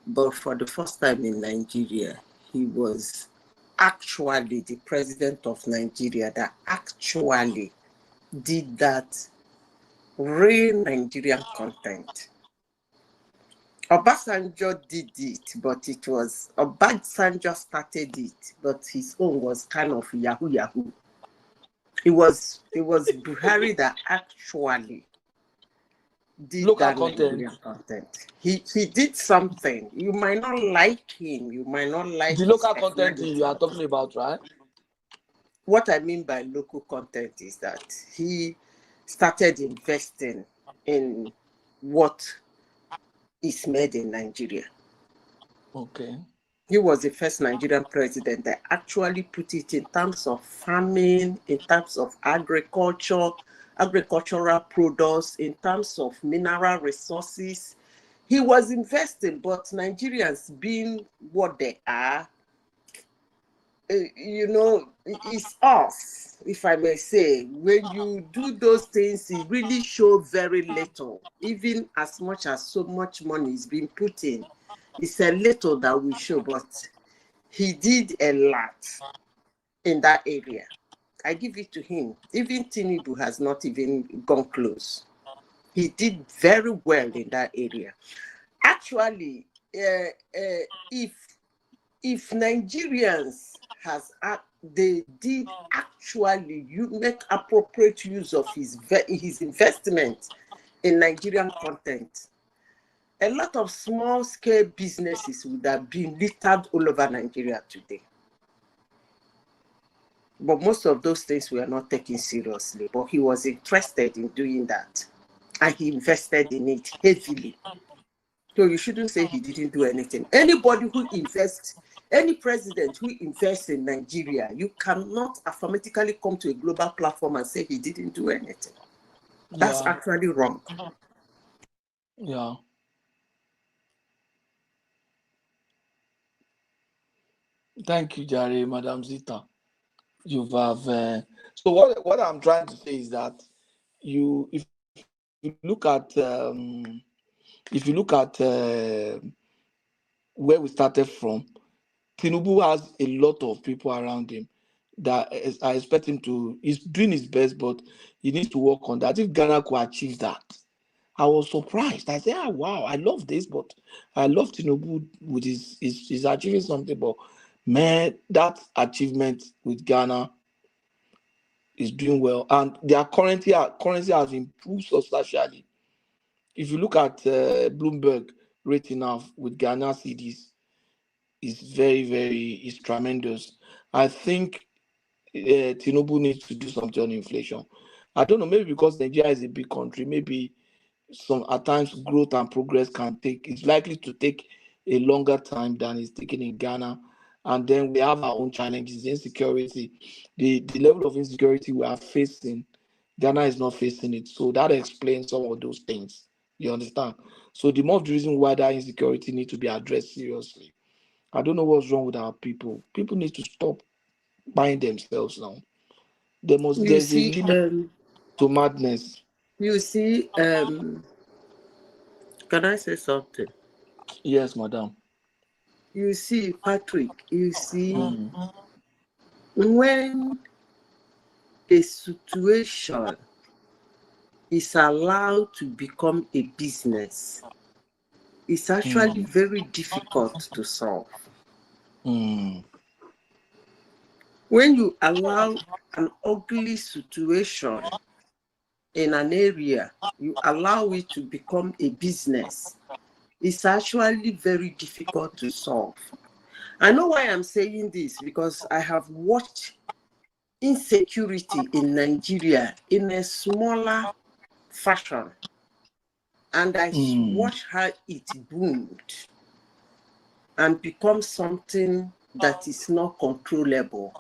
but for the first time in Nigeria, he was actually the president of Nigeria that actually did that real Nigerian content. Obasanjo did it, but Obasanjo started it, but his own was kind of Yahoo. It was Buhari that actually did
Local
that
content.
Nigerian content. He did something. You might not like him. You might not like
The
his
local content
personality.
you are talking about, right?
What I mean by local content is that he started investing in what is made in Nigeria.
Okay.
He was the first Nigerian president that actually put it in terms of farming, in terms of agriculture, agricultural products, in terms of mineral resources. He was investing, but Nigerians being what they are, it's us, if I may say. When you do those things, it really shows very little. Even as much as so much money is being put in, it's a little that we show, but he did a lot in that area. I give it to him. Even Tinubu has not even gone close. He did very well in that area. Actually, if Nigerians they did actually make appropriate use of his investment in Nigerian content, a lot of small-scale businesses would have been littered all over Nigeria today. But most of those things were not taken seriously. But he was interested in doing that, and he invested in it heavily. So you shouldn't say he didn't do anything. Anybody who invests, any president who invests in Nigeria, you cannot affirmatively come to a global platform and say he didn't do anything. That's actually wrong.
Yeah. Thank you, Jare, Madam Zita. You've so what I'm trying to say is that if you look at where we started from, Tinubu has a lot of people around him that I expect him to. He's doing his best, but he needs to work on that. If Ghana could achieve that, I was surprised. I said, "Ah, wow, I love this," but I love Tinubu with his achieving something. But man, that achievement with Ghana is doing well, and their currency has improved substantially. If you look at Bloomberg rating now with Ghana CDs, is is tremendous. I think Tinubu needs to do something on inflation. I don't know, maybe because Nigeria is a big country, maybe at times growth and progress it's likely to take a longer time than it's taking in Ghana. And then we have our own challenges, insecurity. The level of insecurity we are facing, Ghana is not facing it. So that explains some of those things. You understand? So the more the reason why that insecurity needs to be addressed seriously. I don't know what's wrong with our people. People need to stop buying themselves now. There's a limit to madness.
You see, can I say something?
Yes, madam.
You see, Patrick, when a situation is allowed to become a business, it's actually very difficult to solve. When you allow an ugly situation in an area, you allow it to become a business, it's actually very difficult to solve. I know why I'm saying this, because I have watched insecurity in Nigeria in a smaller fashion, and I watched how it boomed and become something that is not controllable.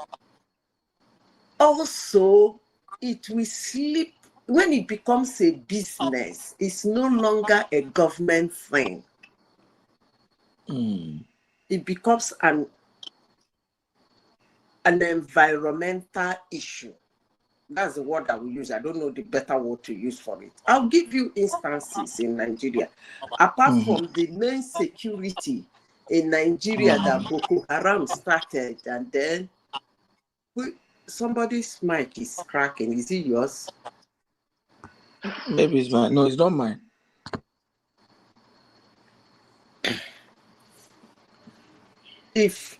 Also, it will slip when it becomes a business. It's no longer a government thing. It becomes an environmental issue. That's the word I will use. I don't know the better word to use for it. I'll give you instances in Nigeria. Apart from the main security in Nigeria that Boko Haram started, and then somebody's mic is cracking. Is it yours?
Maybe it's mine. No, it's not mine.
If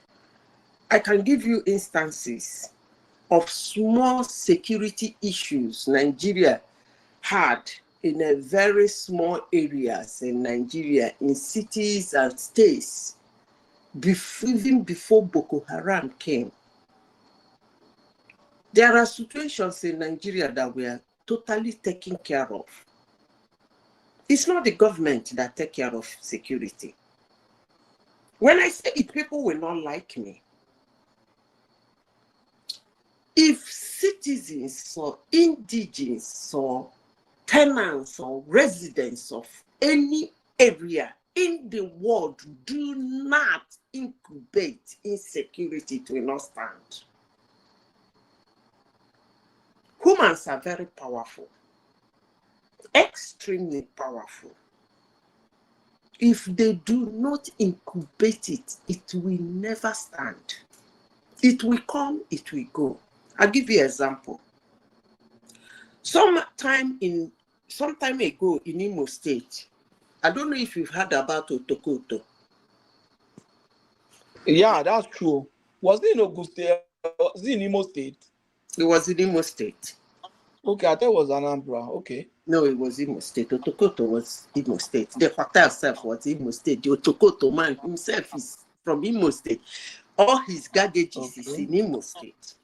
I can give you instances of small security issues Nigeria had in a very small areas in Nigeria, in cities and states, even before Boko Haram came. There are situations in Nigeria that were totally taken care of. It's not the government that take care of security. When I say it, people will not like me. If citizens or indigenes or tenants or residents of any area in the world do not incubate insecurity, it will not stand. Humans are very powerful, extremely powerful. If they do not incubate it, it will never stand. It will come, it will go. I'll give you an example. Some time ago in Imo State, I don't know if you've heard about Otokoto.
Yeah, that's true. Was it in Ogun State? Was it in Imo State?
It was in Imo State.
Okay, I thought it was Anambra. Okay.
No, it was Imo State. Otokoto was Imo State. The hotel itself was Imo State. The Otokoto man himself is from Imo State. All his gardages is in Imo State.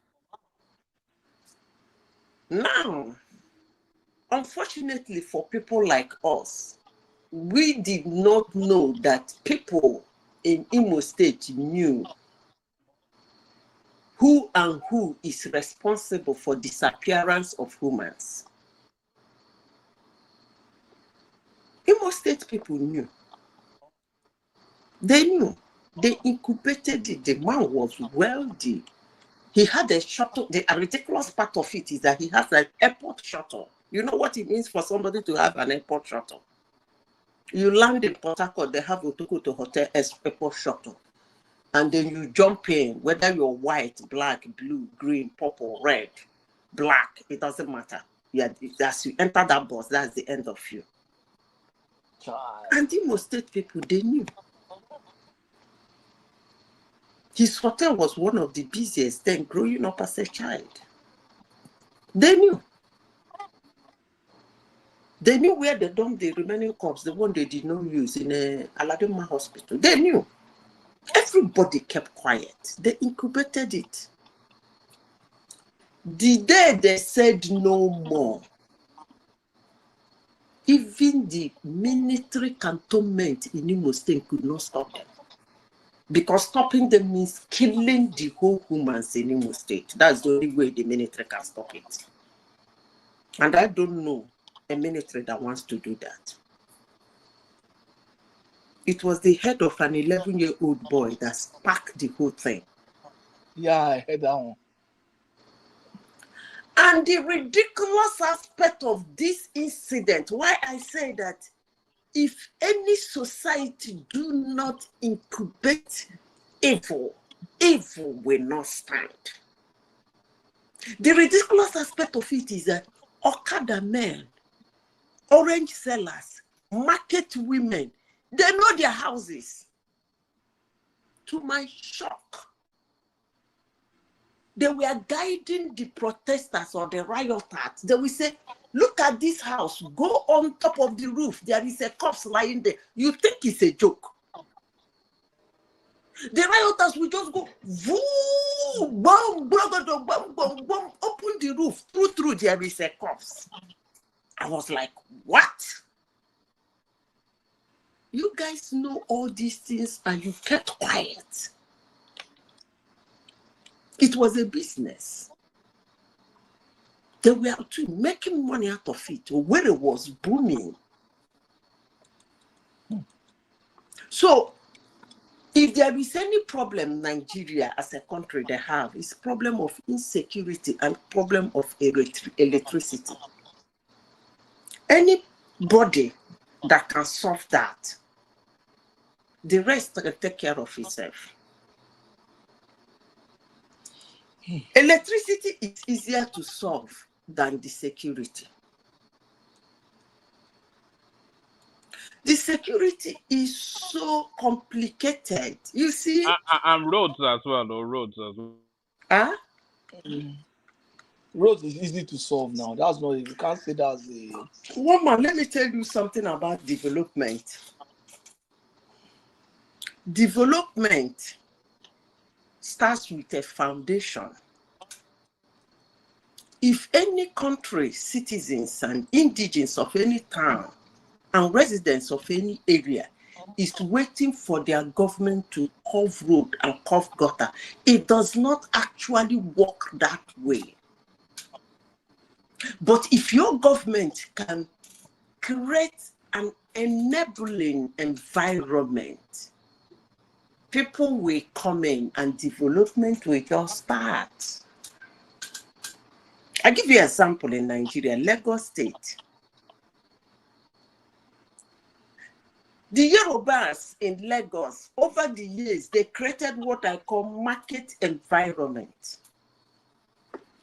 Now, unfortunately for people like us, we did not know that people in Imo State knew who and who is responsible for disappearance of humans. Imo State people knew. They knew. They incubated it. The man was wealthy. He had a shuttle. The ridiculous part of it is that he has an airport shuttle. You know what it means for somebody to have an airport shuttle? You land in Port Harcourt, they have Otokoto Hotel airport shuttle. And then you jump in, whether you're white, black, blue, green, purple, red, black, it doesn't matter. Yeah, as you enter that bus, that's the end of you. And Imo State people, they knew. His hotel was one of the busiest then growing up as a child. They knew. They knew where they dumped the remaining corpse, the one they did not use in Aladima Hospital. They knew. Everybody kept quiet. They incubated it. The day they said no more, even the military cantonment in Imo State could not stop them. Because stopping them means killing the whole humans in Imo State. That's the only way the military can stop it. And I don't know a military that wants to do that. It was the head of an 11-year-old boy that sparked the whole thing.
Yeah, I heard that one.
And the ridiculous aspect of this incident, why I say that if any society do not incubate evil, evil will not stand. The ridiculous aspect of it is that Okada men, orange sellers, market women, they know their houses. To my shock, they were guiding the protesters or the rioters. They will say, look at this house, go on top of the roof. There is a corpse lying there. You think it's a joke. The rioters will just go, woo, bum, bum, bum, bum, bum, open the roof. Through, there is a corpse. I was like, what? You guys know all these things and you kept quiet. It was a business. They were making money out of it, where it was booming. So, if there is any problem Nigeria as a country they have, it's problem of insecurity and problem of electricity. Anybody that can solve that, the rest can take care of itself. Electricity is easier to solve than the security. The security is so complicated. You see?
And roads as well, though. Roads as well.
Huh?
Roads is easy to solve now. That's not, you can't say that's a.
Woman, let me tell you something about development. Development starts with a foundation. If any country, citizens and indigents of any town and residents of any area is waiting for their government to curve road and curve gutter, it does not actually work that way. But if your government can create an enabling environment, people will come in and development will just start. I give you an example in Nigeria, Lagos State. The Yorubas in Lagos, over the years, they created what I call market environment.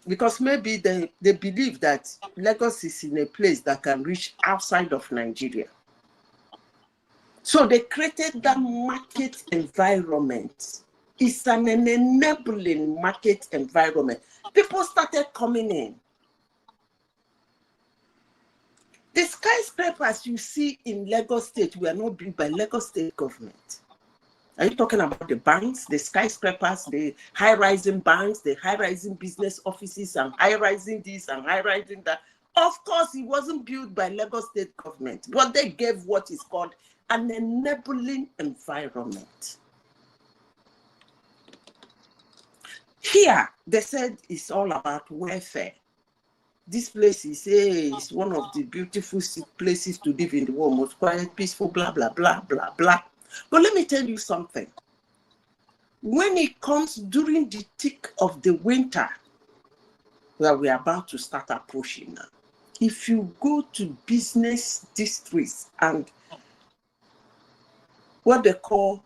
Because maybe they believe that Lagos is in a place that can reach outside of Nigeria. So they created that market environment. It's an enabling market environment. People started coming in. The skyscrapers you see in Lagos State were not built by Lagos State government. Are you talking about the banks, the skyscrapers, the high-rising banks, the high-rising business offices, and high-rising this and high-rising that? Of course, it wasn't built by Lagos State government, but they gave what is called an enabling environment. Here, they said it's all about welfare. This place is one of the beautiful places to live in the world, most quiet, peaceful, blah, blah, blah, blah, blah. But let me tell you something. When it comes during the thick of the winter, where we are about to start approaching now, if you go to business districts and what they call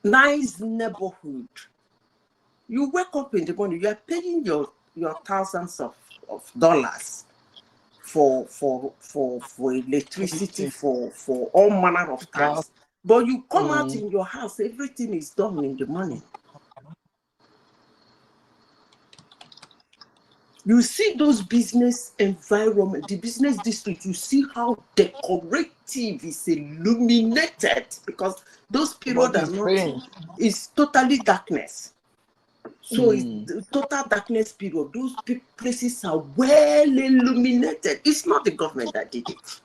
nice neighborhood, you wake up in the morning, you are paying your thousands of dollars for electricity, for all manner of tasks. But you come out in your house, everything is done in the morning. You see those business environment, the business district, you see how decorative is illuminated, because those periods are not, it's totally darkness. So it's the total darkness period. Those places are well illuminated. It's not the government that did it.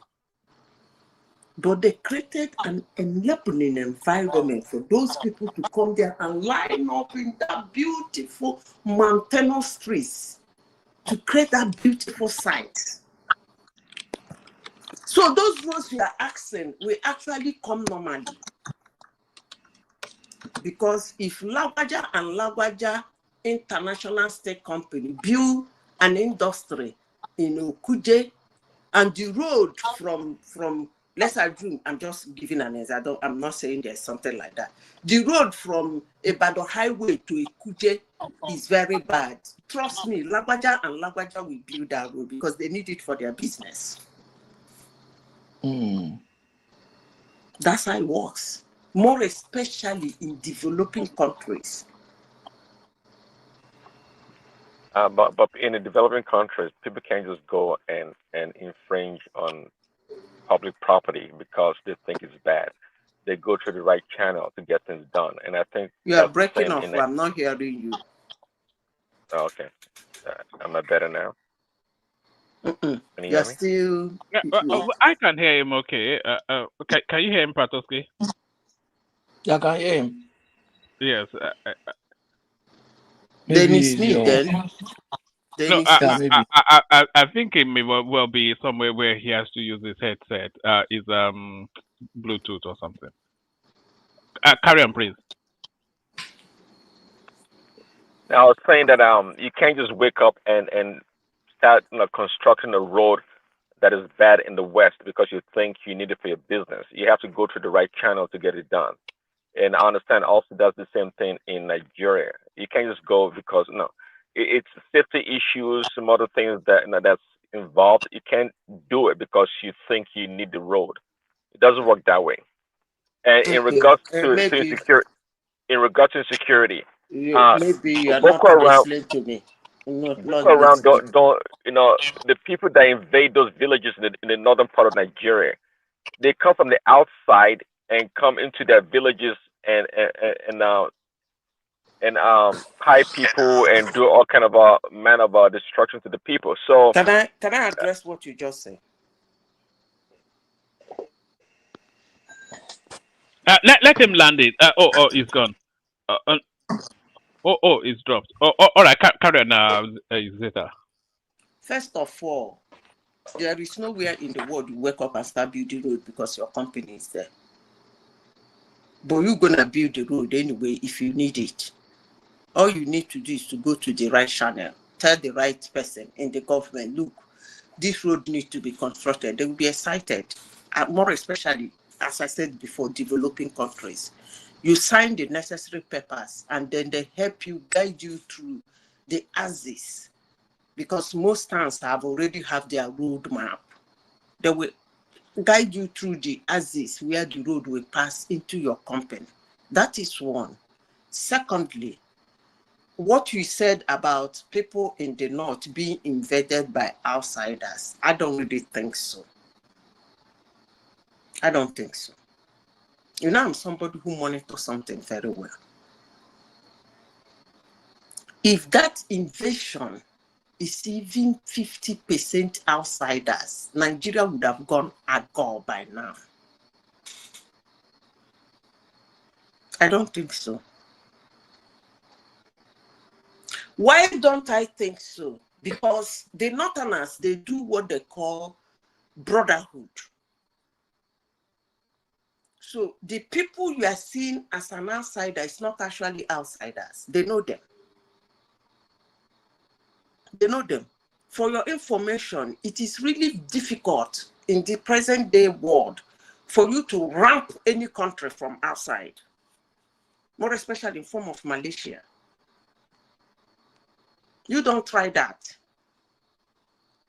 But they created an enabling environment for those people to come there and line up in that beautiful mountainous streets to create that beautiful site. So those ones we are asking will actually come normally. Because if Lagwaja and Lagwaja International State Company build an industry in Okuje, and the road from let's assume, I'm just giving an example, I'm not saying there's something like that. The road from Ibadan Highway to Okuje is very bad. Trust me, Lagwaja and Lagwaja will build that road because they need it for their business. That's how it works. More especially in developing countries.
But in the developing countries, people can't just go and infringe on public property because they think it's bad. They go through the right channel to get things done. And I think
you are breaking off. I'm not hearing you.
Oh, okay. Am I better now? Can you
You're
hear me?
still.
I can hear him okay. Can you hear him, Patoski?
Yeah, I can hear him.
Yes.
Dennis Smith, then.
No, I think it may well be somewhere where he has to use his headset. Is Bluetooth or something. Carry on, please.
Now, I was saying that you can't just wake up and start constructing a road that is bad in the West because you think you need it for your business. You have to go through the right channel to get it done. And I understand also does the same thing in Nigeria. You can't just go because it's safety issues, some other things that that's involved. You can't do it because you think you need the road. It doesn't work that way. And in regards to insecurity,
Maybe you are not
Boko Haram,
listening to me. Not
Boko Haram
listening.
don't the people that invade those villages in the northern part of Nigeria, they come from the outside and come into their villages and hide people and do all kind of manner of destruction to the people. So
Can I address what you just said?
Let him land it. He's gone. It's dropped. All right. Carry on, Zeta.
First of all, there is nowhere in the world you wake up and start building road because your company is there. But you're gonna build the road anyway if you need it. All you need to do is to go to the right channel, tell the right person in the government, look, this road needs to be constructed. They will be excited. More especially, as I said before, developing countries. You sign the necessary papers and then they help you, guide you through the axis, because most towns have already have their road map. They will guide you through the axis where the road will pass into your company. That is one. Secondly, what you said about people in the north being invaded by outsiders, I don't really think so. I don't think so. You know, I'm somebody who monitors something very well. If that invasion is even 50% outsiders, Nigeria would have gone agor by now. I don't think so. Why don't I think so? Because the Northerners, they do what they call brotherhood. So the people you are seeing as an outsider is not actually outsiders. They know them. They know them. For your information, it is really difficult in the present day world for you to ramp any country from outside, more especially in form of Malaysia. You don't try that.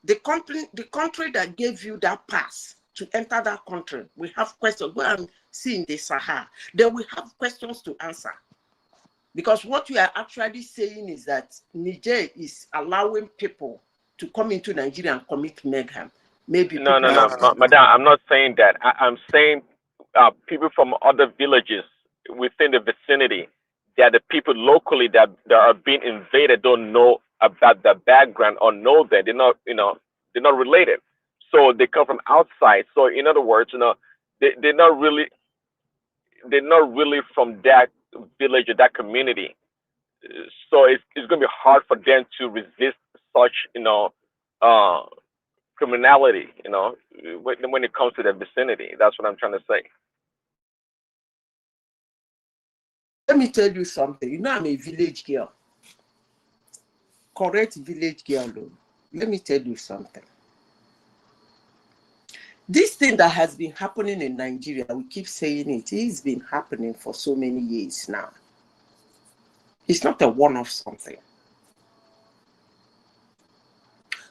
The country that gave you that pass to enter that country, we have questions. Go and see in the Sahara. Then we have questions to answer. Because what you are actually saying is that Niger is allowing people to come into Nigeria and commit mayhem. Maybe
no, Madam, I'm not saying that. I'm saying people from other villages within the vicinity, that the people locally that are being invaded don't know about the background or know that they're not, they're not related. So they come from outside. So in other words, they're not really from that village or that community. So it's going to be hard for them to resist such, criminality, when it comes to the vicinity. That's what I'm trying to say.
Let me tell you something. You know, I'm a village girl. Correct village girl, though. Let me tell you something. This thing that has been happening in Nigeria, we keep saying it's been happening for so many years now. It's not a one-off something.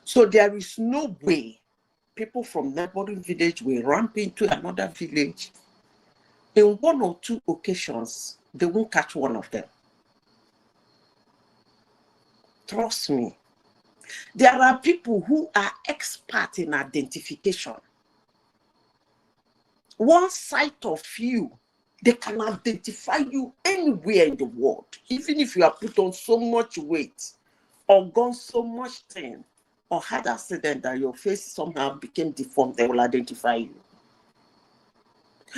So there is no way people from neighboring village will ramp into another village. In one or two occasions, they won't catch one of them. Trust me. There are people who are expert in identification. One sight of you, they can identify you anywhere in the world. Even if you have put on so much weight or gone so much thing or had an accident that your face somehow became deformed, they will identify you.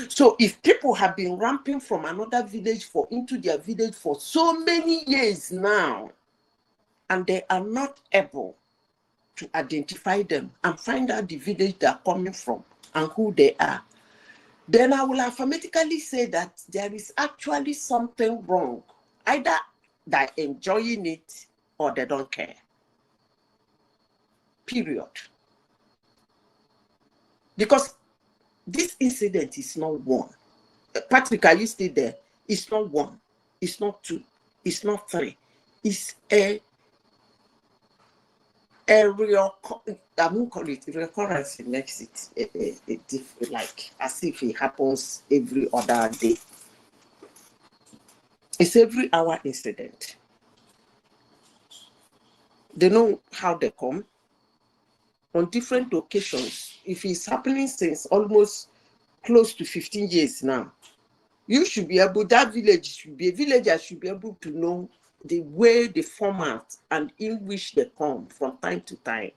So if people have been ramping from another village into their village for so many years now, and they are not able to identify them and find out the village they are coming from and who they are, then I will affirmatively say that there is actually something wrong. Either they're enjoying it or they don't care. Period. Because this incident is not one. Patrick, are you still there? It's not one. It's not two. It's not three. It's a I won't call it recurrence. Makes it like as if it happens every other day. It's every hour incident. They know how they come on different occasions. If it's happening since almost close to 15 years now, you should be able, that village should be, a villager should be able to know the way, the format, and in which they come from time to time.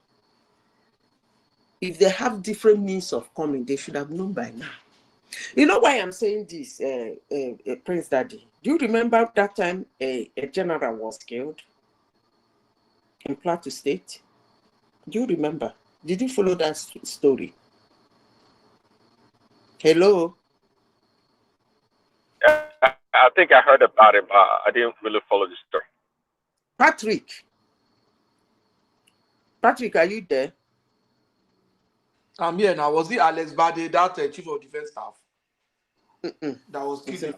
If they have different means of coming, they should have known by now. You know why I'm saying this, Prince Daddy? Do you remember that time a general was killed in Plateau State? Do you remember? Did you follow that story? Hello?
I think I heard about it, but I didn't really follow the story.
Patrick, are you there?
I'm here now. Was it Alex Bade, that chief of defense staff? That was killed.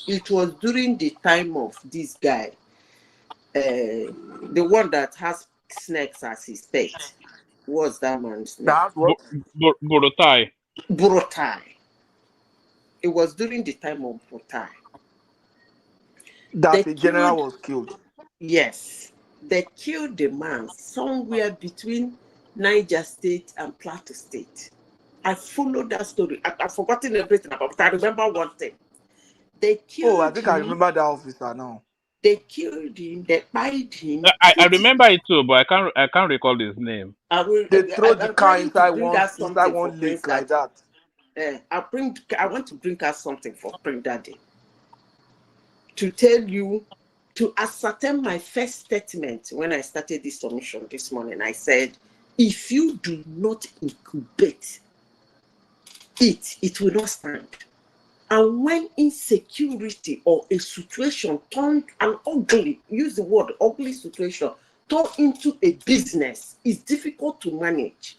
It was during the time of this guy, the one that has snakes as his pet. What's that man's name?
That's what?
Burotai.
Burotai. It was during the time of Burotai.
That the general was killed.
Yes. They killed the man somewhere between Niger State and Plateau State. I followed that story. I've forgotten everything about it, but I remember one thing. They killed
I think I remember that officer now.
They killed him, they buried him.
I remember it too, but I can't recall his name.
They throw the car inside one lake like that.
I want to bring out something for Prince Daddy. To tell you, to ascertain my first statement when I started this submission this morning, I said, if you do not incubate it will not stand. And when insecurity or a situation turned an ugly, use the word ugly situation, turned into a business, it's difficult to manage.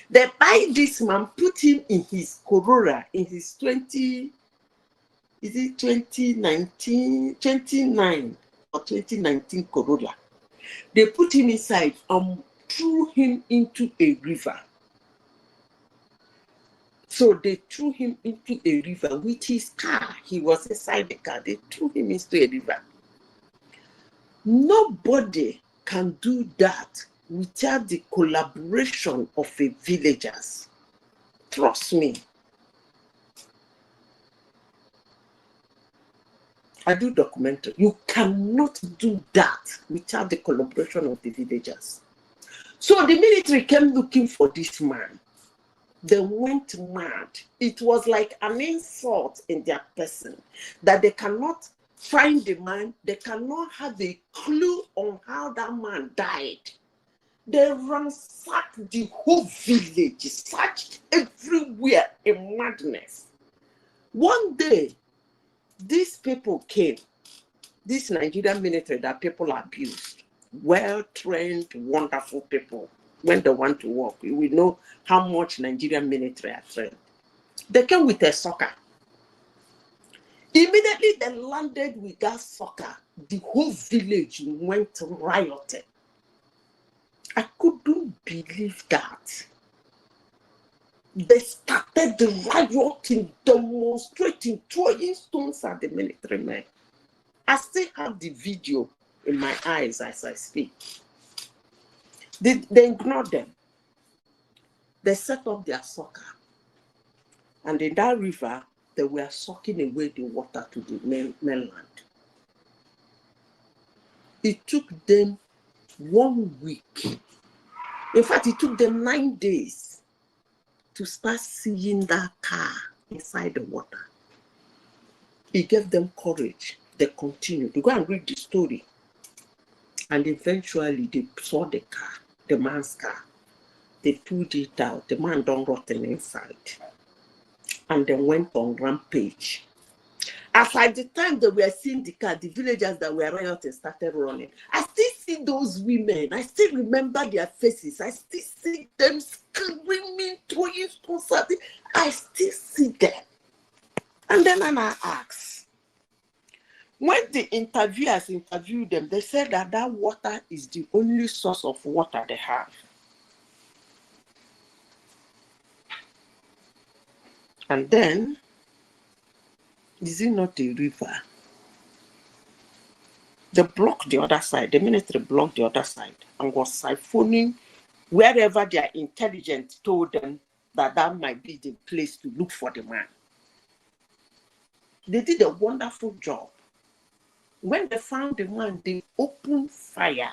They buy this man, put him in his Corolla, in his 29 or 2019 Corolla. They put him inside and threw him into a river. So they threw him into a river with his car. He was inside the car. They threw him into a river. Nobody can do that without the collaboration of a villagers. Trust me. I do documentary. You cannot do that without the collaboration of the villagers. So the military came looking for this man. They went mad. It was like an insult in their person that they cannot find the man. They cannot have a clue on how that man died. They ransacked the whole village, searched everywhere in madness. One day, these people came, this Nigerian military that people abused, well-trained, wonderful people. When they want to work, we know how much Nigerian military are trained. They came with a soccer. Immediately they landed with that soccer. The whole village went rioting. I couldn't believe that. They started the rioting, demonstrating, throwing stones at the military men. I still have the video in my eyes as I speak. They ignored them. They set up their soccer. And in that river, they were sucking away the water to the mainland. It took them 1 week. In fact, it took them 9 days to start seeing that car inside the water. It gave them courage. They continued. They go and read the story. And eventually they saw the car, the man's car. They pulled it out. The man don't rotten inside. And they went on rampage. As at the time that we were seeing the car, the villagers that were rioting started running. I still see those women. I still remember their faces. I still see them screaming, throwing stones at it. I still see them. And then I asked, when the interviewers interviewed them, they said that that water is the only source of water they have. And then, is it not a river? They blocked the other side. The military blocked the other side and was siphoning wherever their intelligence told them that that might be the place to look for the man. They did a wonderful job. When they found the man, they opened fire.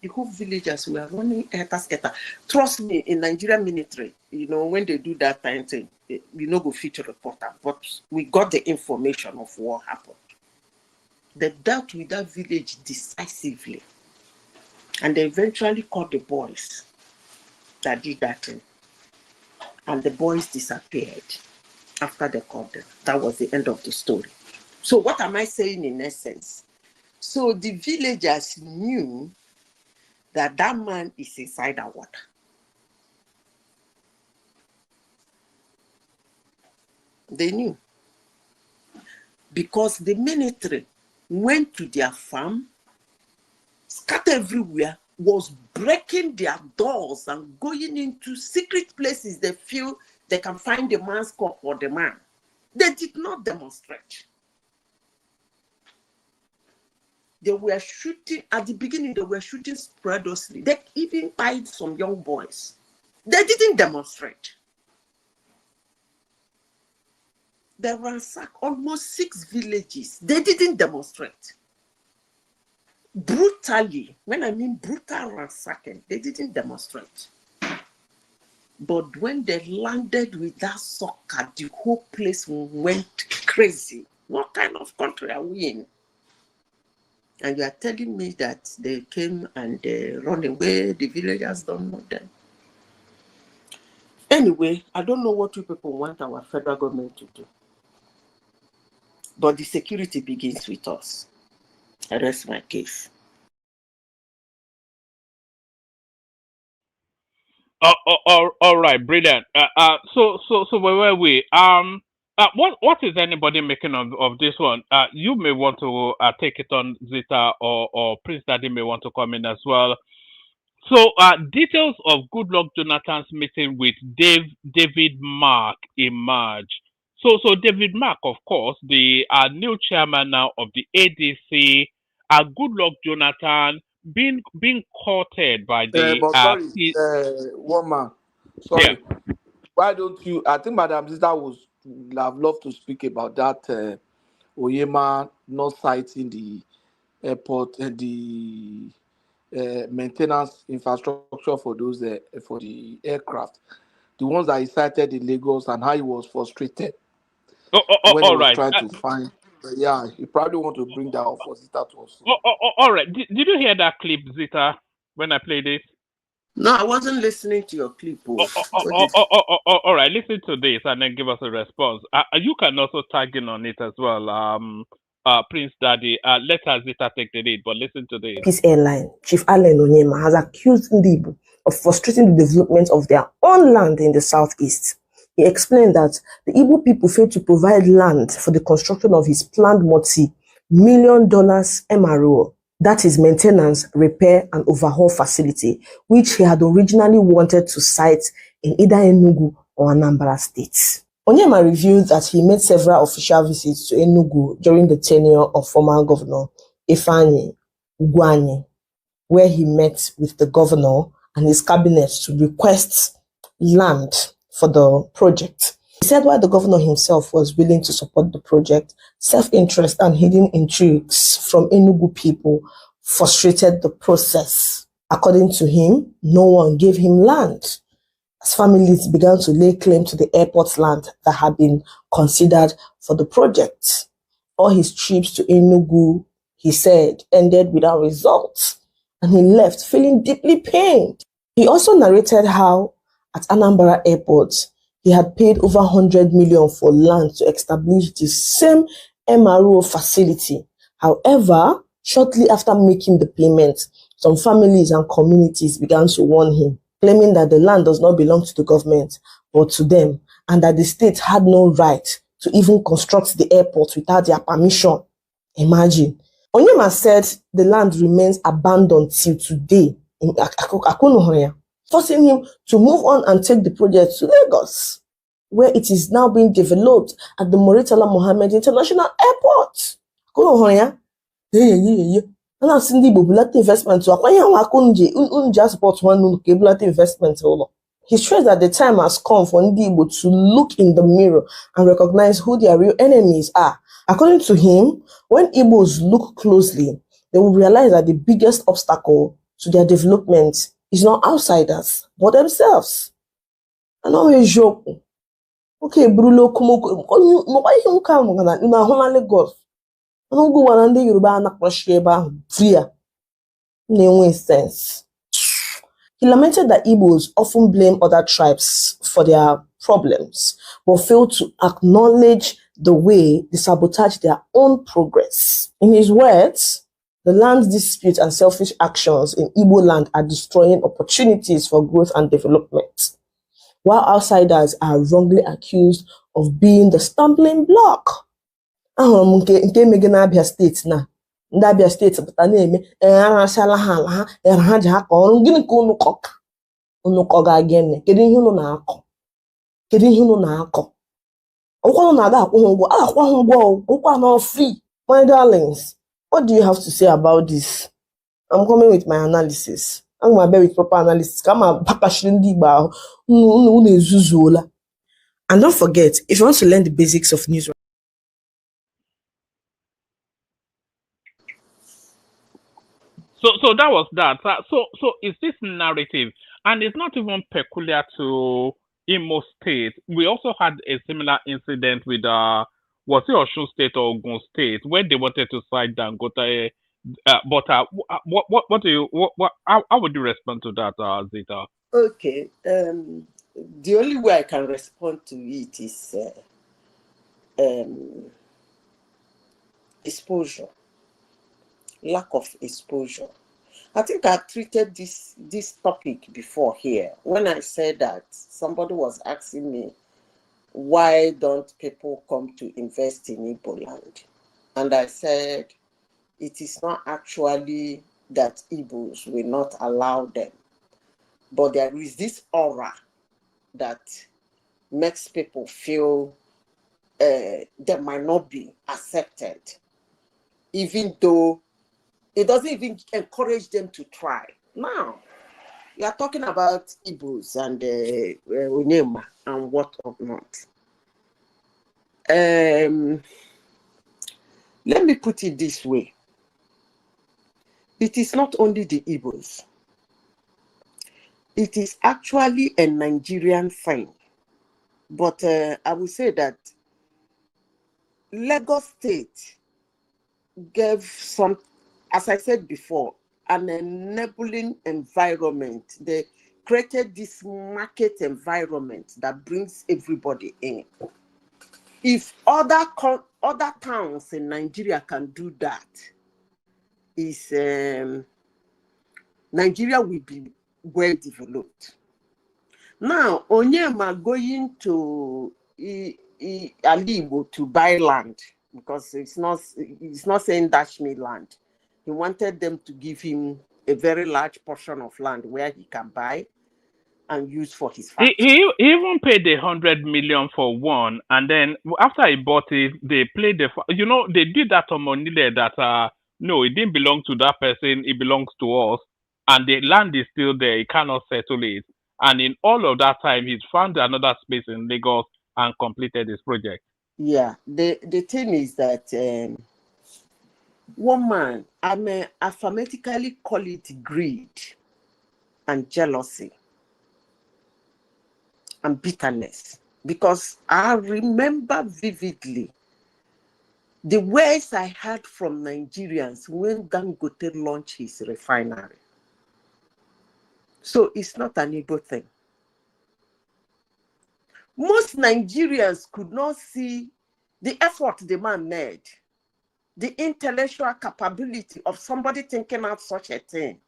The whole villagers were running scatter. Trust me, in Nigerian military, when they do that kind of thing, we no go feature reporter, but we got the information of what happened. They dealt with that village decisively. And they eventually caught the boys that did that thing. And the boys disappeared after they caught them. That was the end of the story. So what am I saying in essence? So the villagers knew that that man is inside the water. They knew. Because the military went to their farm, scattered everywhere, was breaking their doors and going into secret places they feel they can find the man's corpse or the man. They did not demonstrate. They were shooting, at the beginning, they were shooting sporadously. They even tied some young boys. They didn't demonstrate. They ransacked almost 6 villages. They didn't demonstrate. Brutally, when I mean brutal ransacking, they didn't demonstrate. But when they landed with that soccer, the whole place went crazy. What kind of country are we in? And you are telling me that they came and they run away, the villagers don't know them. Anyway, I don't know what you people want our federal government to do. But the security begins with us. I rest my case.
All right, brilliant. So where were we? What is anybody making of this one? You may want to take it on, Zita, or Prince Daddy may want to come in as well. So, details of Goodluck Jonathan's meeting with David Mark emerge. So David Mark, of course, the new chairman now of the ADC, Goodluck Jonathan being courted by the
But sorry, woman, sorry. Why don't you? I think Madam Zita would have loved to speak about that. Oyema not citing the airport and the maintenance infrastructure for those for the aircraft, the ones that he cited in Lagos, and how he was frustrated when he was trying to find. Yeah, he probably want to bring that up for Zita to also.
All right. Did you hear that clip, Zita, when I played it?
No, I wasn't listening to your clip.
All right, listen to this and then give us a response. You can also tag in on it as well, Prince Daddy. Let us Zita take the lead, but listen to this.
Peace Airline, Chief Allen Onyema has accused Ndibu of frustrating the development of their own land in the southeast. He explained that the Igbo people failed to provide land for the construction of his planned multi-million dollars MRO. That is maintenance, repair, and overhaul facility, which he had originally wanted to site in either Enugu or Anambra states. Onyema revealed that he made several official visits to Enugu during the tenure of former Governor Ifeanyi Ugwuanyi, where he met with the governor and his cabinet to request land for the project. He said while the governor himself was willing to support the project, self-interest and hidden intrigues from Enugu people frustrated the process. According to him, no one gave him land, as families began to lay claim to the airport land that had been considered for the project. All his trips to Enugu, he said, ended without results, and he left feeling deeply pained. He also narrated how, at Anambra Airport, he had paid over 100 million for land to establish the same MRO facility. However, shortly after making the payment, some families and communities began to warn him, claiming that the land does not belong to the government, but to them, and that the state had no right to even construct the airport without their permission. Imagine. Onyema said the land remains abandoned till today in Akunuhoya, forcing him to move on and take the project to Lagos, where it is now being developed at the Muritala Mohammed International Airport. Akunuhoya. And I've seen the bullet investment to acquire a support one bullet investment. He stressed that the time has come for Ndibo to look in the mirror and recognize who their real enemies are. According to him, when Igbos look closely, they will realize that the biggest obstacle to their development is not outsiders, but themselves. And always joke. Okay, Brulo, Lagos. I don't go on the Yoruba and fear. No sense. He lamented that Igbos often blame other tribes for their problems, but fail to acknowledge the way they sabotage their own progress. In his words, the land disputes and selfish actions in Igbo land are destroying opportunities for growth and development, while outsiders are wrongly accused of being the stumbling block. Nke mege na Abia State na ndị Abia State pụta na-eme arasala ha ala ha ha ji ha ka ọrụ gịnị ka unu kọga gịnị kedu ihe unu na-akọ ọkwa na-aga akwụ ha ụgwọ akwa ha ụgwọ ụkwa na free. My darlings, what do you have to say about this? I'm coming with my analysis. I'm going to bear with proper analysis. And don't forget, if you want to learn the basics of news.
So that was that. So is this narrative, and it's not even peculiar to Imo State. We also had a similar incident with was it Osun State or Ogun State, where they wanted to side down Gota. But what do you how would you respond to that, Zita?
Okay. The only way I can respond to it is exposure. Lack of exposure. I think I treated this topic before here when I said that somebody was asking me, why don't people come to invest in Igbo land? And I said, it is not actually that Igbos will not allow them, but there is this aura that makes people feel they might not be accepted, even though it doesn't even encourage them to try. Now, you are talking about Igbos and Onyema and what not. Let me put it this way. It is not only the Igbos. It is actually a Nigerian thing. But I would say that Lagos State gave some, as I said before, an enabling environment. They created this market environment that brings everybody in. If other towns in Nigeria can do that, Nigeria will be well developed. Now, Onyema going to Alibo to buy land, because it's not saying dash me land. He wanted them to give him a very large portion of land where he can buy and use for his factory.
He even paid 100 million for one, and then after he bought it, they played they did that on Monile that no, it didn't belong to that person, it belongs to us, and the land is still there, he cannot settle it. And in all of that time, he's found another space in Lagos and completed his project.
Yeah, the thing is that one man, I may affirmatically call it greed and jealousy and bitterness, because I remember vividly the words I heard from Nigerians when Dangote launched his refinery. So it's not an Igbo thing. Most Nigerians could not see the effort the man made, the intellectual capability of somebody thinking out such a thing,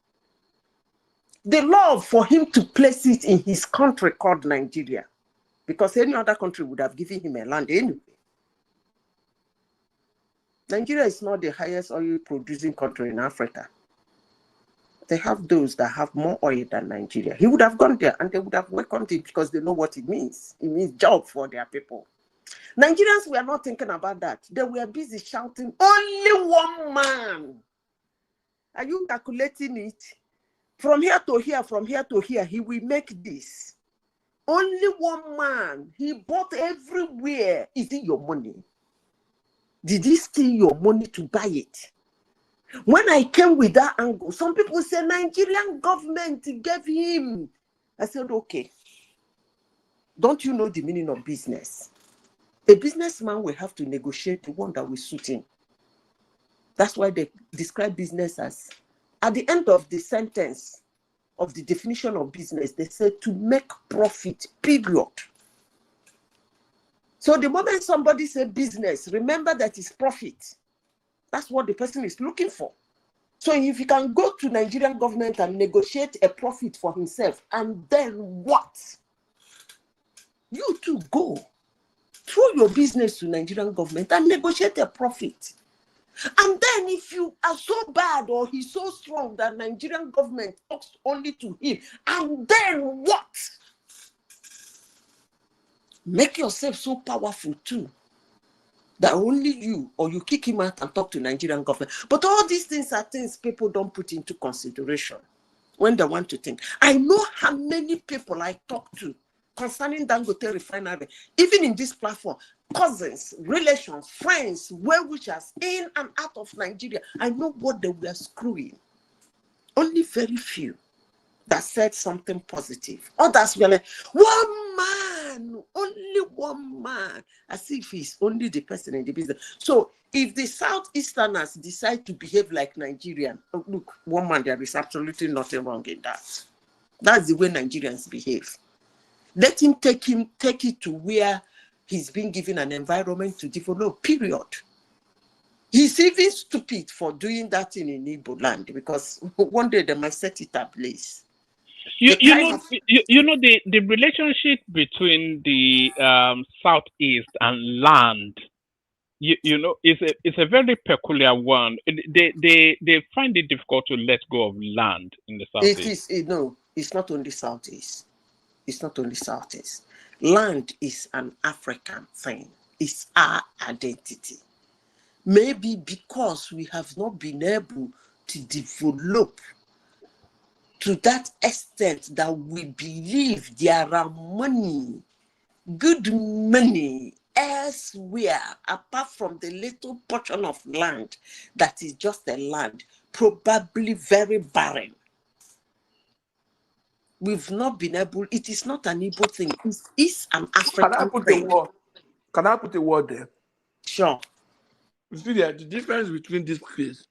the love for him to place it in his country called Nigeria, because any other country would have given him a land anyway. Nigeria is not the highest oil producing country in Africa. They have those that have more oil than Nigeria. He would have gone there and they would have welcomed it because they know what it means. It means job for their people. Nigerians were not thinking about that. They were busy shouting, only one man. Are you calculating it? From here to here, from here to here, he will make this. Only one man. He bought everywhere. Is it your money? Did he steal your money to buy it? When I came with that angle, some people say Nigerian government gave him. I said, okay. Don't you know the meaning of business? A businessman will have to negotiate the one that will suit him. That's why they describe business as, at the end of the sentence of the definition of business, they say to make profit, period. So the moment somebody says business, remember that it's profit. That's what the person is looking for. So if you can go to Nigerian government and negotiate a profit for himself, and then what? You too go. Throw your business to Nigerian government and negotiate a profit. And then if you are so bad or he's so strong that Nigerian government talks only to him, and then what? Make yourself so powerful too that only you, or you kick him out and talk to Nigerian government. But all these things are things people don't put into consideration when they want to think. I know how many people I talk to concerning Dangote refinery, even in this platform, cousins, relations, friends, well-wishers in and out of Nigeria. I know what they were screwing. Only very few that said something positive. Others were like, one man, only one man, as if he's only the person in the business. So if the Southeasterners decide to behave like Nigerian, oh, look, one man, there is absolutely nothing wrong in that. That's the way Nigerians behave. Let him take it to where he's being given an environment to develop, period. He's even stupid for doing that in Igbo land, because one day they might set it ablaze.
You know the relationship between the Southeast and land. You know, it's a very peculiar one. They find it difficult to let go of land in the Southeast.
It's not only Southeast. It's not only Southeast. Land is an African thing. It's our identity. Maybe because we have not been able to develop to that extent that we believe there are good money elsewhere, apart from the little portion of land that is just a land, probably very barren. We've not been able, it is not an Igbo thing, it's an African thing.
Can I put a word there?
Sure.
You see, the difference between this case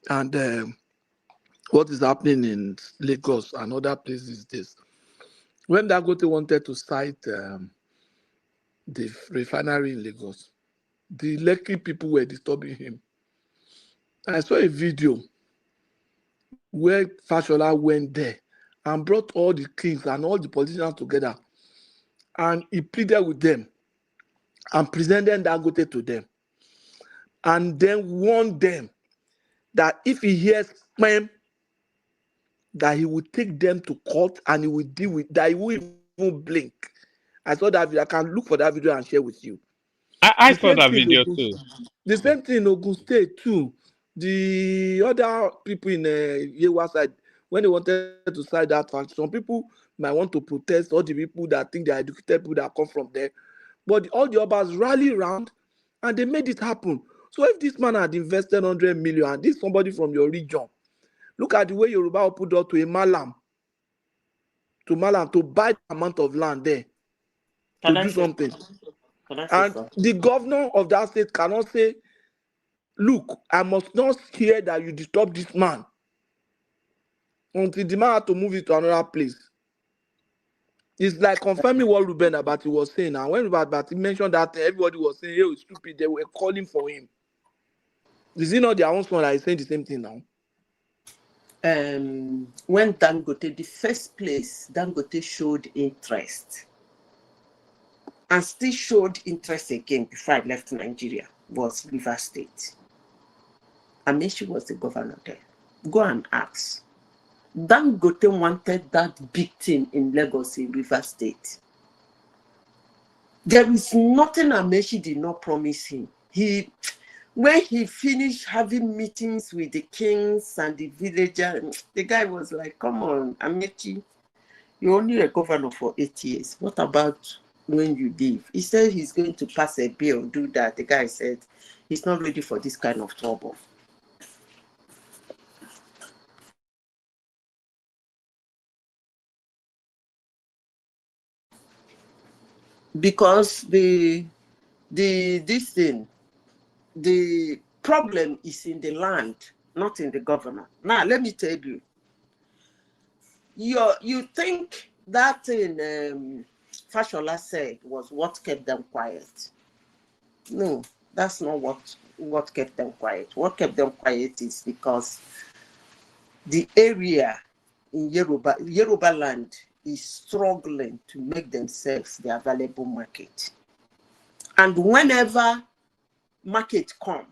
and what is happening in Lagos and other places is this. When Dangote wanted to cite the refinery in Lagos, the Lekki people were disturbing him. I saw a video where Fashola went there and brought all the kings and all the politicians together, and he pleaded with them and presented Dangote to them, and then warned them that if he hears them, that he would take them to court and he will deal with that. He won't even blink. I saw that video. I can look for that video and share with you.
I saw that video too.
The same thing in Ogun State too. The other people in Yewa side, when they wanted to side that fact, some people might want to protest, all the people that think they are educated people that come from there. But all the others rally around and they made it happen. So if this man had invested 100 million and this somebody from your region, look at the way Yoruba opened up to a Malam to buy the amount of land there to do something. And the governor of that state cannot say, look, I must not hear that you disturb this man until the man had to move it to another place. It's like confirming what Ruben Abati was saying. And when Ruben Abati mentioned that, everybody was saying, hey, it's stupid. They were calling for him. Is it not their own son that is saying the same thing now?
When Dangote, the first place Dangote showed interest and still showed interest again before I left Nigeria was Rivers State. Amechi was the governor there. Go and ask. Dangote wanted that big thing in Lagos in Rivers State. There is nothing Amechi did not promise him. When he finished having meetings with the kings and the villagers, the guy was like, come on, Amechi, you're only a governor for 8 years. What about when you leave? He said he's going to pass a bill, do that. The guy said he's not ready for this kind of trouble. Because the problem is in the land, not in the governor. Now, let me tell you, you think that thing Fashola said was what kept them quiet. No, that's not what kept them quiet. What kept them quiet is because the area in Yoruba land is struggling to make themselves the available market. And whenever market come,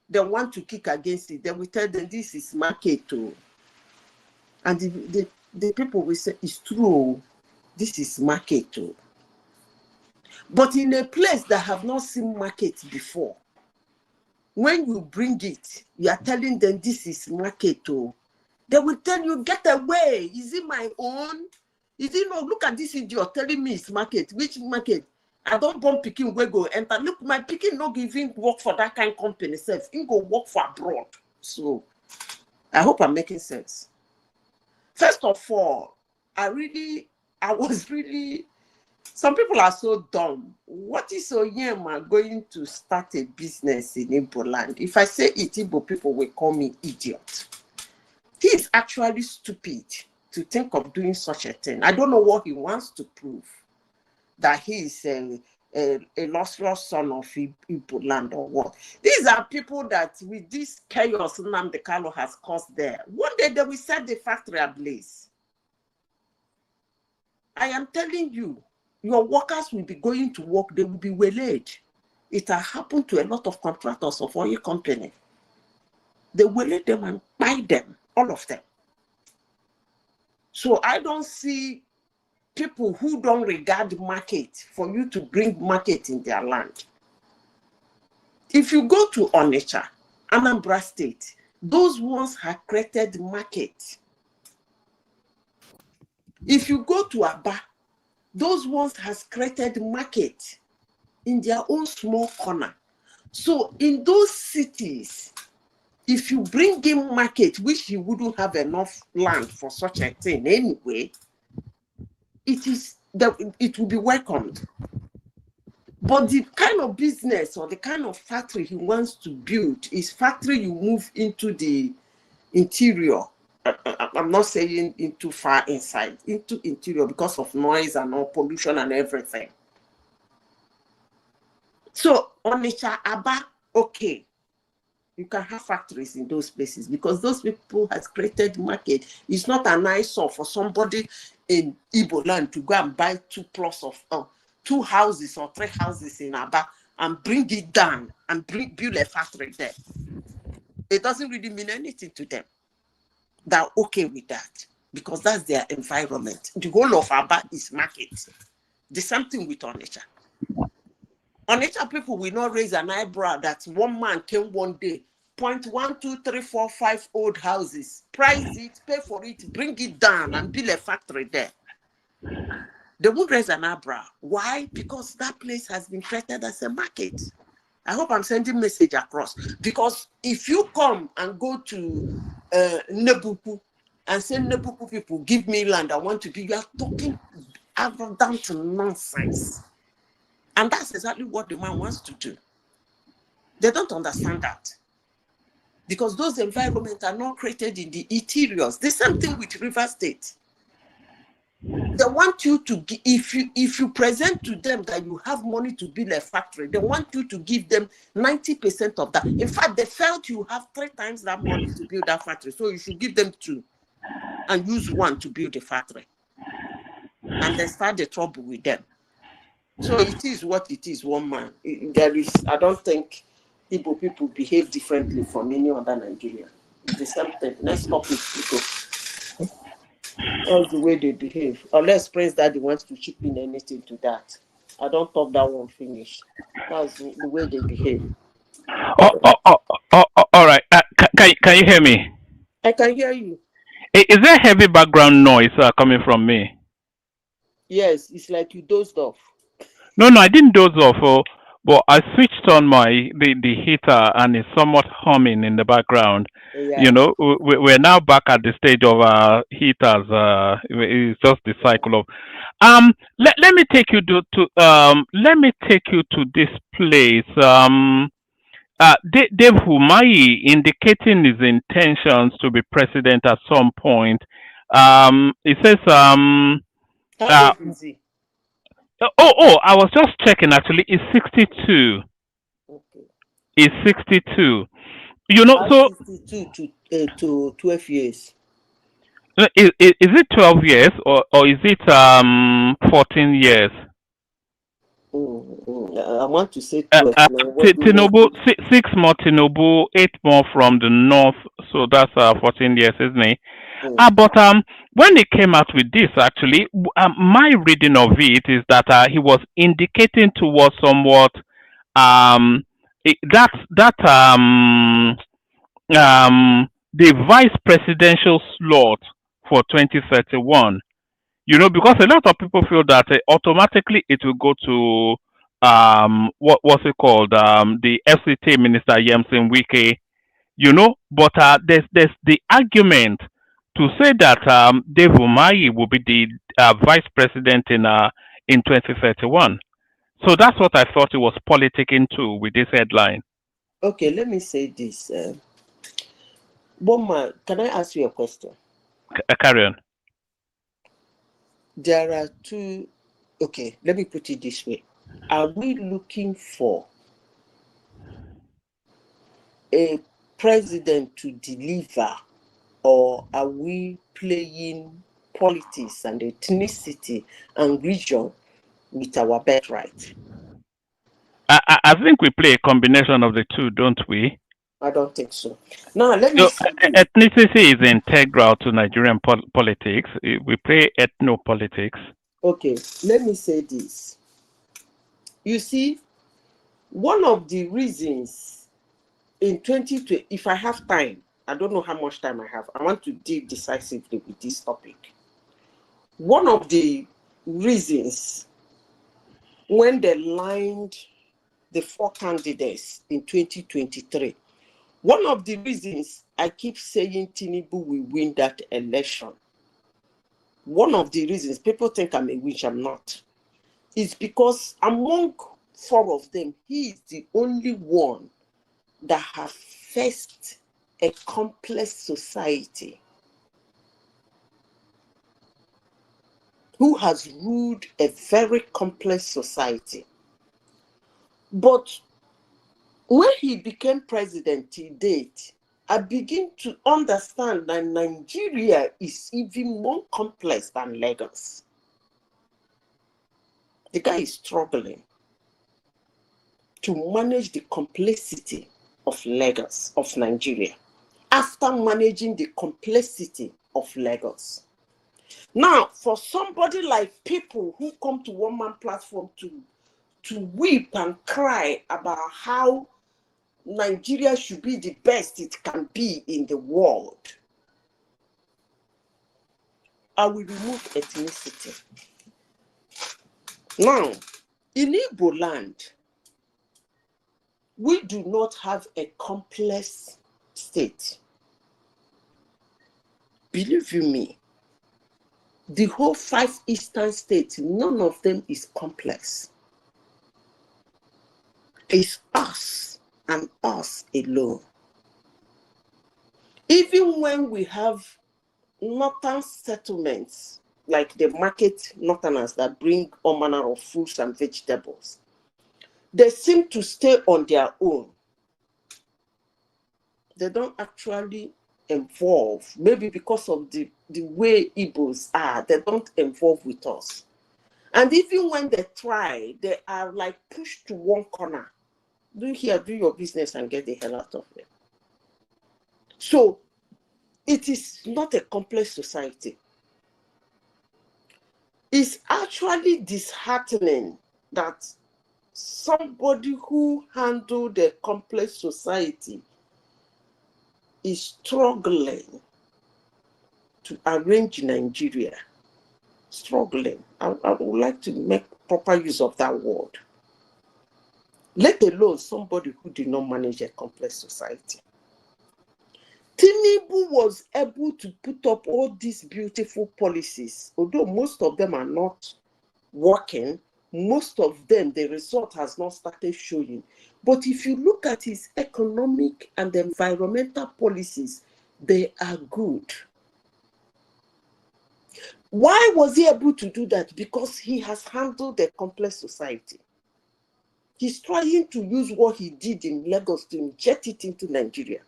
they want to kick against it. They will tell them this is market too. And the people will say it's true, this is market too. But in a place that have not seen market before, when you bring it, you are telling them this is market too. They will tell you, get away. Is it my own? Is it no? Look at this idiot telling me it's market. Which market? I don't want picking where go enter. Look, my picking not giving work for that kind of company self. He go work for abroad. So I hope I'm making sense. First of all, some people are so dumb. What is Oyema going to start a business in Igbo land? If I say it, Igbo people will call me idiot. He is actually stupid to think of doing such a thing. I don't know what he wants to prove, that he is a lost son of Igbo land or what. These are people that with this chaos Nnamdi Kanu has caused there, one day they will set the factory ablaze. I am telling you, your workers will be going to work, they will be waylaid. It has happened to a lot of contractors of oil company. They waylaid them and buy them, all of them. So I don't see people who don't regard market for you to bring market in their land. If you go to Onitsha, Anambra State, those ones have created market. If you go to Aba, those ones has created market in their own small corner. So in those cities, if you bring in market, which you wouldn't have enough land for such a thing anyway, it will be welcomed. But the kind of business or the kind of factory he wants to build is factory you move into the interior. I'm not saying into far inside, into interior because of noise and all pollution and everything. So Onitsha, Aba, okay, you can have factories in those places because those people has created market. It's not an eyesore for somebody in Igbo land to go and buy 2 houses or 3 houses in Aba and bring it down and build a factory there. It doesn't really mean anything to them. They're okay with that because that's their environment. The whole of Aba is market. The same thing with Onitsha. Onitsha people will not raise an eyebrow that one man came one day, point 1, 2, 3, 4, 5 old houses, price it, pay for it, bring it down and build a factory there. They won't raise an eyebrow. Why? Because that place has been treated as a market. I hope I'm sending message across. Because if you come and go to Nebuku and say, Nebuku people, give me land, I want to be, you are talking arrogant nonsense. And that's exactly what the man wants to do. They don't understand that. Because those environments are not created in the interiors. The same thing with River State. They want you to, if you present to them that you have money to build a factory, they want you to give them 90% of that. In fact, they felt you have 3 times that money to build that factory. So you should give them 2 and use 1 to build the factory. And they start the trouble with them. So it is what it is, one man. I don't think Igbo people behave differently from any other Nigerian. It's the same thing. Let's stop it, people. That's the way they behave. Unless Prince Daddy wants to chip in anything to that. I don't talk that one finish. That's the way they behave.
All right. Can you hear me?
I can hear you.
Is there heavy background noise coming from me?
Yes, it's like you dozed off.
No, I didn't doze off. But I switched on the heater and it's somewhat humming in the background.
Yeah.
You know, we're now back at the stage of heaters. It's just the cycle of. Let me take you let me take you to this place. Dave Humayi indicating his intentions to be president at some point. He says
How old is he?
I was just checking actually. He's 62.
Okay.
He's 62. You know, so
62 to 12 years.
is it 12 years or is it 14 years?
I want to say 12.
Tinubu, 6 more Tinubu, 8 more from the north, so that's 14 years, isn't it? But when he came out with this, actually, my reading of it is that he was indicating towards somewhat the vice presidential slot for 2031. You know, because a lot of people feel that automatically it will go to what's it called, the FCT minister Yemsin Wike. You know, but there's the argument to say that Dave Umahi will be the vice president in 2031. So that's what I thought he was politicking to with this headline.
Okay, let me say this. Boma, can I ask you a question?
Carry on.
There are two. Okay, let me put it this way. Are we looking for a president to deliver, or are we playing politics and ethnicity and region with our birthright?
I think we play a combination of the two, don't we?
I don't think so. Now, let me see.
Ethnicity is integral to Nigerian politics. We play ethnopolitics.
Okay, let me say this. You see, one of the reasons in 2020, if I have time, I don't know how much time I have. I want to deal decisively with this topic. One of the reasons when they lined the 4 candidates in 2023, one of the reasons I keep saying Tinubu will win that election, one of the reasons people think I'm a witch, I'm not, is because among 4 of them, he is the only one that has faced a complex society, who has ruled a very complex society. But when he became president to date, I begin to understand that Nigeria is even more complex than Lagos. The guy is struggling to manage the complexity of Lagos, of Nigeria, after managing the complexity of Lagos. Now, for somebody like people who come to one man platform to weep and cry about how Nigeria should be the best it can be in the world, I will remove ethnicity. Now, in Igbo land, we do not have a complex state. Believe you me, the whole 5 eastern states, none of them is complex. It's us and us alone. Even when we have northern settlements, like the market northerners that bring all manner of fruits and vegetables, they seem to stay on their own. They don't actually involve, maybe because of the way Igbos are, they don't involve with us. And even when they try, they are like pushed to one corner. Do your business and get the hell out of there. So it is not a complex society. It's actually disheartening that somebody who handled a complex society is struggling to arrange Nigeria. Struggling. I would like to make proper use of that word. Let alone somebody who did not manage a complex society. Tinubu was able to put up all these beautiful policies, although most of them are not working. Most of them, the result has not started showing. But if you look at his economic and environmental policies, they are good. Why was he able to do that? Because he has handled a complex society. He's trying to use what he did in Lagos to inject it into Nigeria.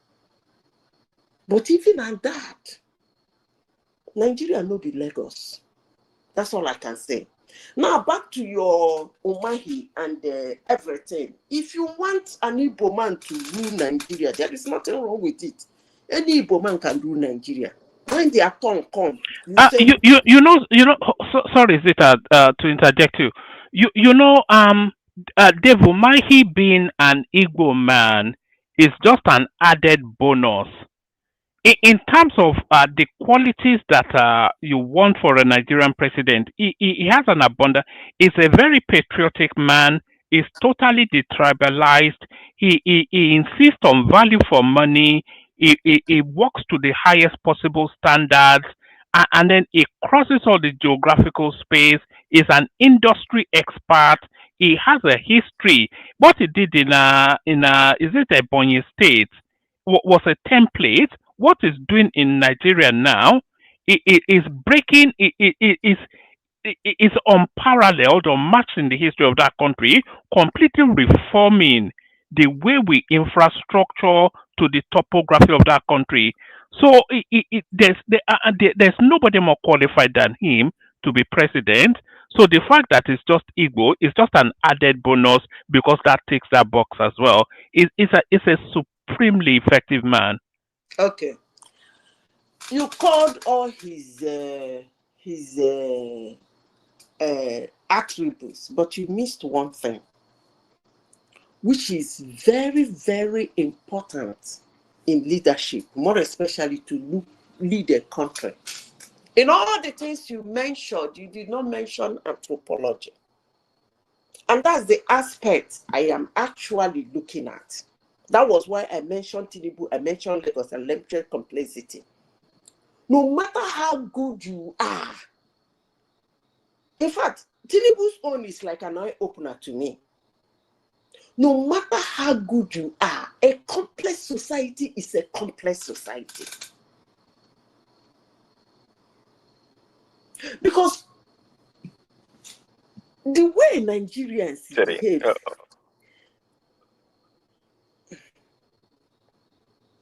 But even at that, Nigeria no be Lagos. That's all I can say. Now back to your Umahi and everything. If you want an Igbo man to rule Nigeria, there is nothing wrong with it. Any Igbo man can rule Nigeria. When their turn come,
Sorry, Zita, to interject you. Dave Umahi being an Igbo man is just an added bonus. In terms of the qualities that you want for a Nigerian president, he has an abundance. He's a very patriotic man. He's totally detribalized. He insists on value for money. He works to the highest possible standards, and then he crosses all the geographical space. He's an industry expert. He has a history. What he did in is it Ebonyi State was a template. What is doing in Nigeria now is breaking. Is unparalleled or matched in the history of that country, completely reforming the way we infrastructure to the topography of that country. So there's nobody more qualified than him to be president. So the fact that it's just Igbo is just an added bonus because that ticks that box as well. It's a supremely effective man.
okay. You called all his attributes, but you missed one thing, which is very, very important in leadership, more especially to lead a country. In all the things you mentioned, you did not mention anthropology. And that's the aspect I am actually looking at. That was why I mentioned Tinubu, I mentioned Lagos, and mentioned complexity. No matter how good you are, in fact, Tinubu's own is like an eye-opener to me. No matter how good you are, a complex society is a complex society. Because the way Nigerians behave.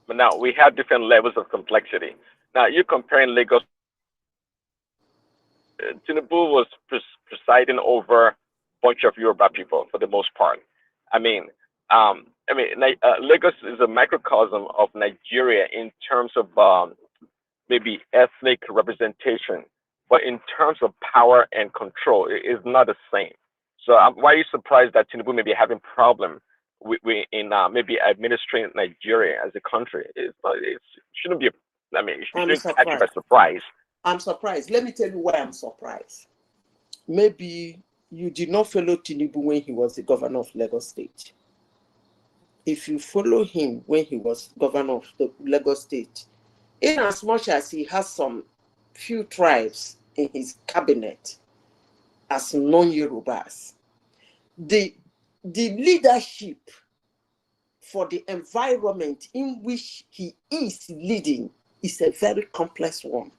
But now we have different levels of complexity. Now you're comparing Lagos. Tinubu was presiding over a bunch of Yoruba people for the most part. Lagos is a microcosm of Nigeria in terms of maybe ethnic representation, but in terms of power and control, it is not the same. So why are you surprised that Tinubu may be having problem in maybe administering Nigeria as a country? It shouldn't be. It shouldn't catch you by surprise.
I'm surprised. Let me tell you why I'm surprised. Maybe you did not follow Tinubu when he was the governor of Lagos State. If you follow him when he was governor of the Lagos State, in as much as he has some few tribes in his cabinet as non-Yorubas, the leadership for the environment in which he is leading is a very complex one.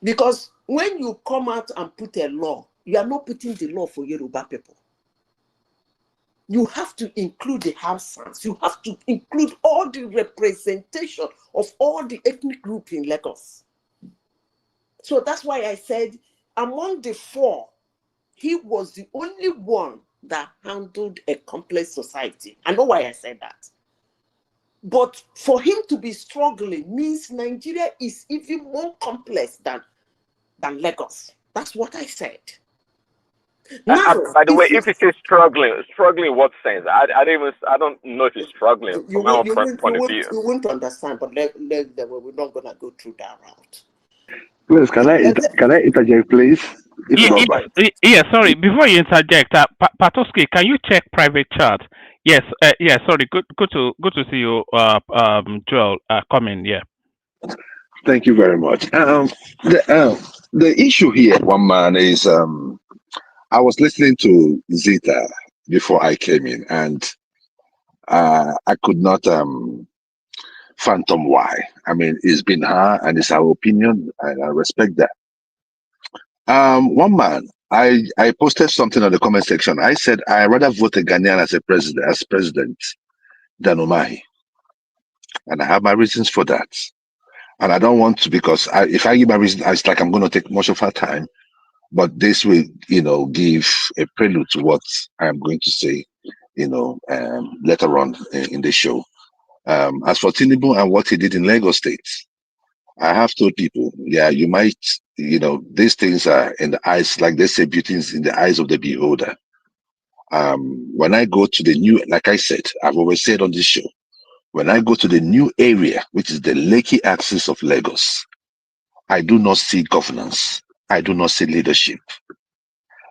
Because when you come out and put a law, you are not putting the law for Yoruba people. You have to include the Hausans. You have to include all the representation of all the ethnic groups in Lagos. So that's why I said among the four, he was the only one that handled a complex society. I know why I said that. But for him to be struggling means Nigeria is even more complex than Lagos. That's what I said.
By the way, if you say struggling in what sense? I don't know if he's struggling from my own point of view.
You won't understand, but we're not gonna go through that route.
Please, can I interject, please?
Yeah, sorry. Before you interject, Patoski, can you check private chat? Yes, sorry. Good to see you, Joel. Coming, yeah.
Thank you very much. The issue here, one man, is I was listening to Zita before I came in, and I could not fathom why. I mean, it's been her and it's her opinion, and I respect that. One man, I posted something on the comment section. I said I rather vote a Ghanaian as president than Umahi, and I have my reasons for that. And I don't want to, because if I give my reason, it's like I'm going to take much of her time. But this will, give a prelude to what I'm going to say, later on in the show. As for Tinubu and what he did in Lagos State, I have told people, yeah, you might, these things are in the eyes, like they say, beauty is in the eyes of the beholder. When I go to the new, like I said, I've always said on this show, when I go to the new area, which is the Lekki axis of Lagos, I do not see governance. I do not see leadership.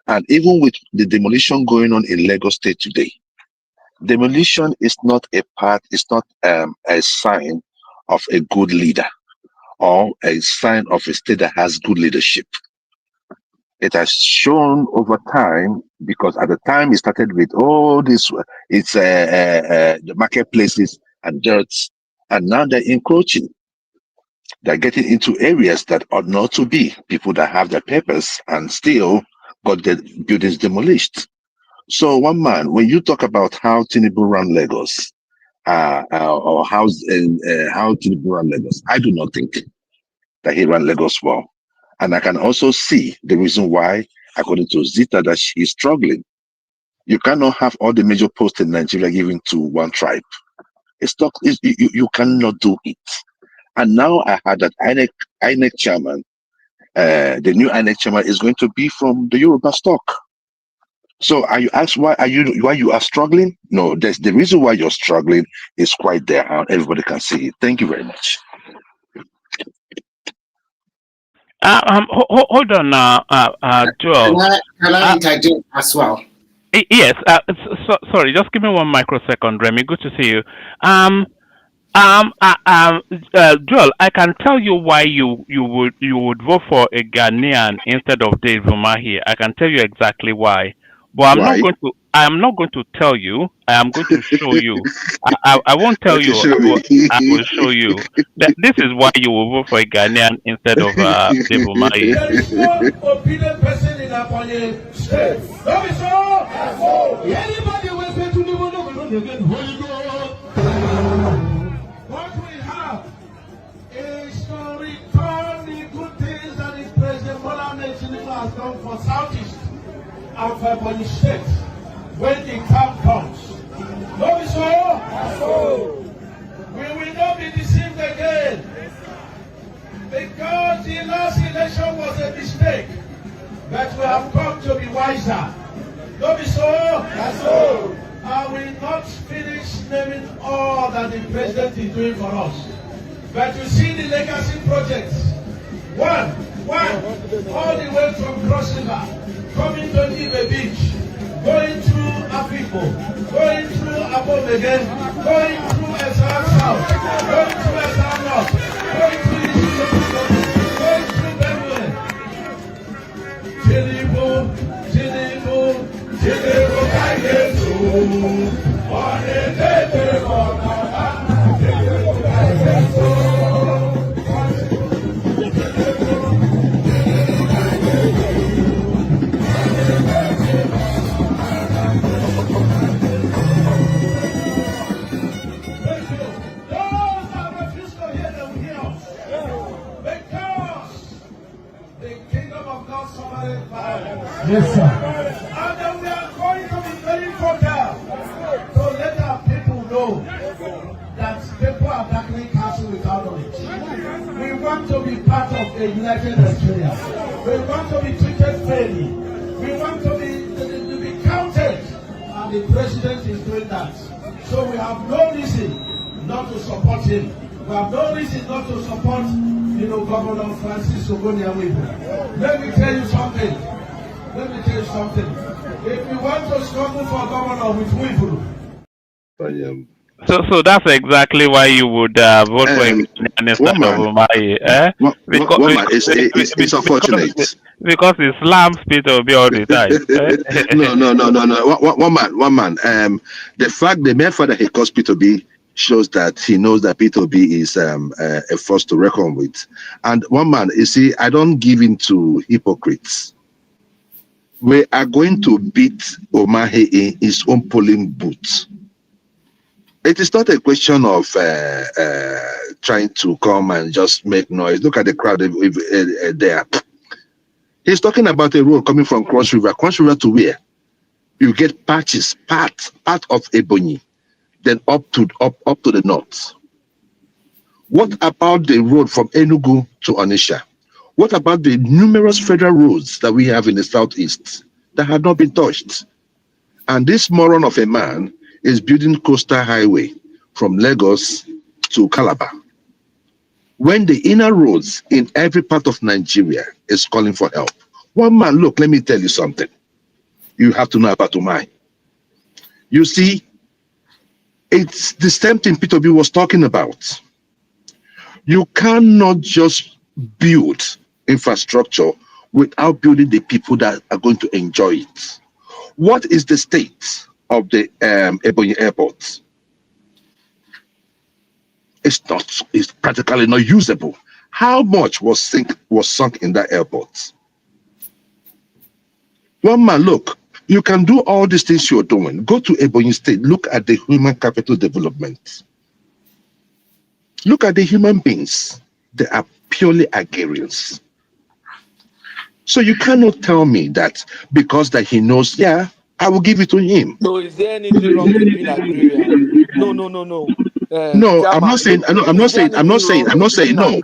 And even with the demolition going on in Lagos State today, demolition is not a sign of a good leader or a sign of a state that has good leadership. It has shown over time, because at the time it started with this, it's the marketplaces and dirts, and now they're encroaching. They're getting into areas that ought not to be. People that have their papers and still got the buildings demolished. So one man, when you talk about how Tinubu ran Lagos, or how Tinubu ran Lagos, I do not think that he ran Lagos well. And I can also see the reason why, according to Zita, that she is struggling. You cannot have all the major posts in Nigeria given to one tribe. You cannot do it. And now I heard that INEC chairman, the new INEC chairman, is going to be from the Yorubas stock. So are you asked why you are struggling? No, there's the reason why you're struggling is quite there, and everybody can see it. Thank you very much.
Hold on, Joel.
Can I interject as well?
Yes. Sorry, just give me 1 microsecond, Remy. Good to see you. Joel, I can tell you why you would vote for a Ghanaian instead of Dave Umahi. I can tell you exactly why. But I'm not going to tell you. I am going to show you. I won't tell you. I will show you. This is why you will vote for a Ghanaian instead of Dave Umahi.
There is no obedient person in Apanye state. No, it's all. Anybody will say to the world, again, Holy God. What we have is to return the good things that the President Bola Ahmed Tinubu has done for Southeast and for Ebonyi State when the time comes. No, it's all. We will not be deceived again, because the last election was a mistake, but we have come to be wiser. No, it's all. I will not finish naming all that the president is doing for us. But you see the legacy projects. One, all the way from Cross River, coming to Nibe Beach, going through Africo, going through Abom again, going through Esar South, going through Esar North, going through East, going through Benue. Tinubu, Kaigetu, Onedete Fonaba, Tinubu Kaigetu. Yes, sir. And then we are going to be very cordial to let our people know that people are backing council without knowledge. We want to be part of a united Nigeria. We want to be treated fairly. We want to be So we have no reason not to support him. We have no reason not to support, Governor Francis Ogoniawibu. Let me tell you something. If you want to struggle for governor with Wibu,
So that's exactly why you would vote for him instead of Umahi, eh?
It's unfortunate.
Because he slams Peter Obi all the time.
No. One man. The mere fact that he calls Peter Obi shows that he knows that Peter Obi is a force to reckon with. And one man, you see, I don't give in to hypocrites. We are going to beat Umahi in his own polling booth. It is not a question of trying to come and just make noise. Look at the crowd there. He's talking about a road coming from Cross River. Cross River to where? You get part of Ebonyi, then up to the north. What about the road from Enugu to Onitsha? What about the numerous federal roads that we have in the southeast that have not been touched? And this moron of a man is building coastal highway from Lagos to Calabar, when the inner roads in every part of Nigeria is calling for help. One man, look, let me tell you something. You have to know about Umahi. You see, it's the same thing Peter B was talking about. You cannot just build infrastructure without building the people that are going to enjoy it. What is the state of the Ebonyi airport? It's practically not usable. How much was sunk in that airport? One man, look, you can do all these things you're doing. Go to Ebonyi State, look at the human capital development. Look at the human beings. They are purely agrarians. So you cannot tell me that because that he knows, yeah, I will give it to him.
So is there anything wrong with being agrarian? No.
No, I'm not saying. I'm not saying. No.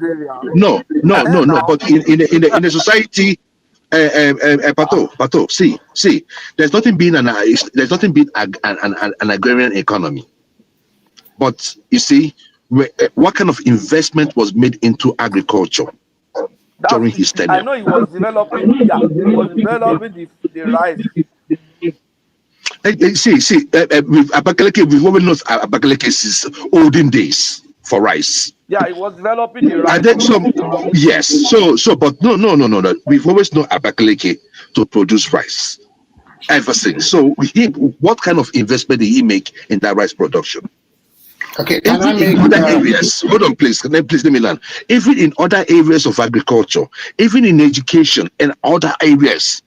But in the society, Pato, see, there's nothing being an agrarian economy. But you see, what kind of investment was made into agriculture during his tenure?
I know he was developing. Yeah, he was developing the rice.
See, with Abakaliki, we've always known Abakaliki's olden days for rice.
Yeah, he was developing the rice.
Yes. So, but no. We've always known Abakaliki to produce rice ever since. So, what kind of investment did he make in that rice production?
Okay,
Even in other areas, hold on, please let me learn. Even in other areas of agriculture, even in education and other areas,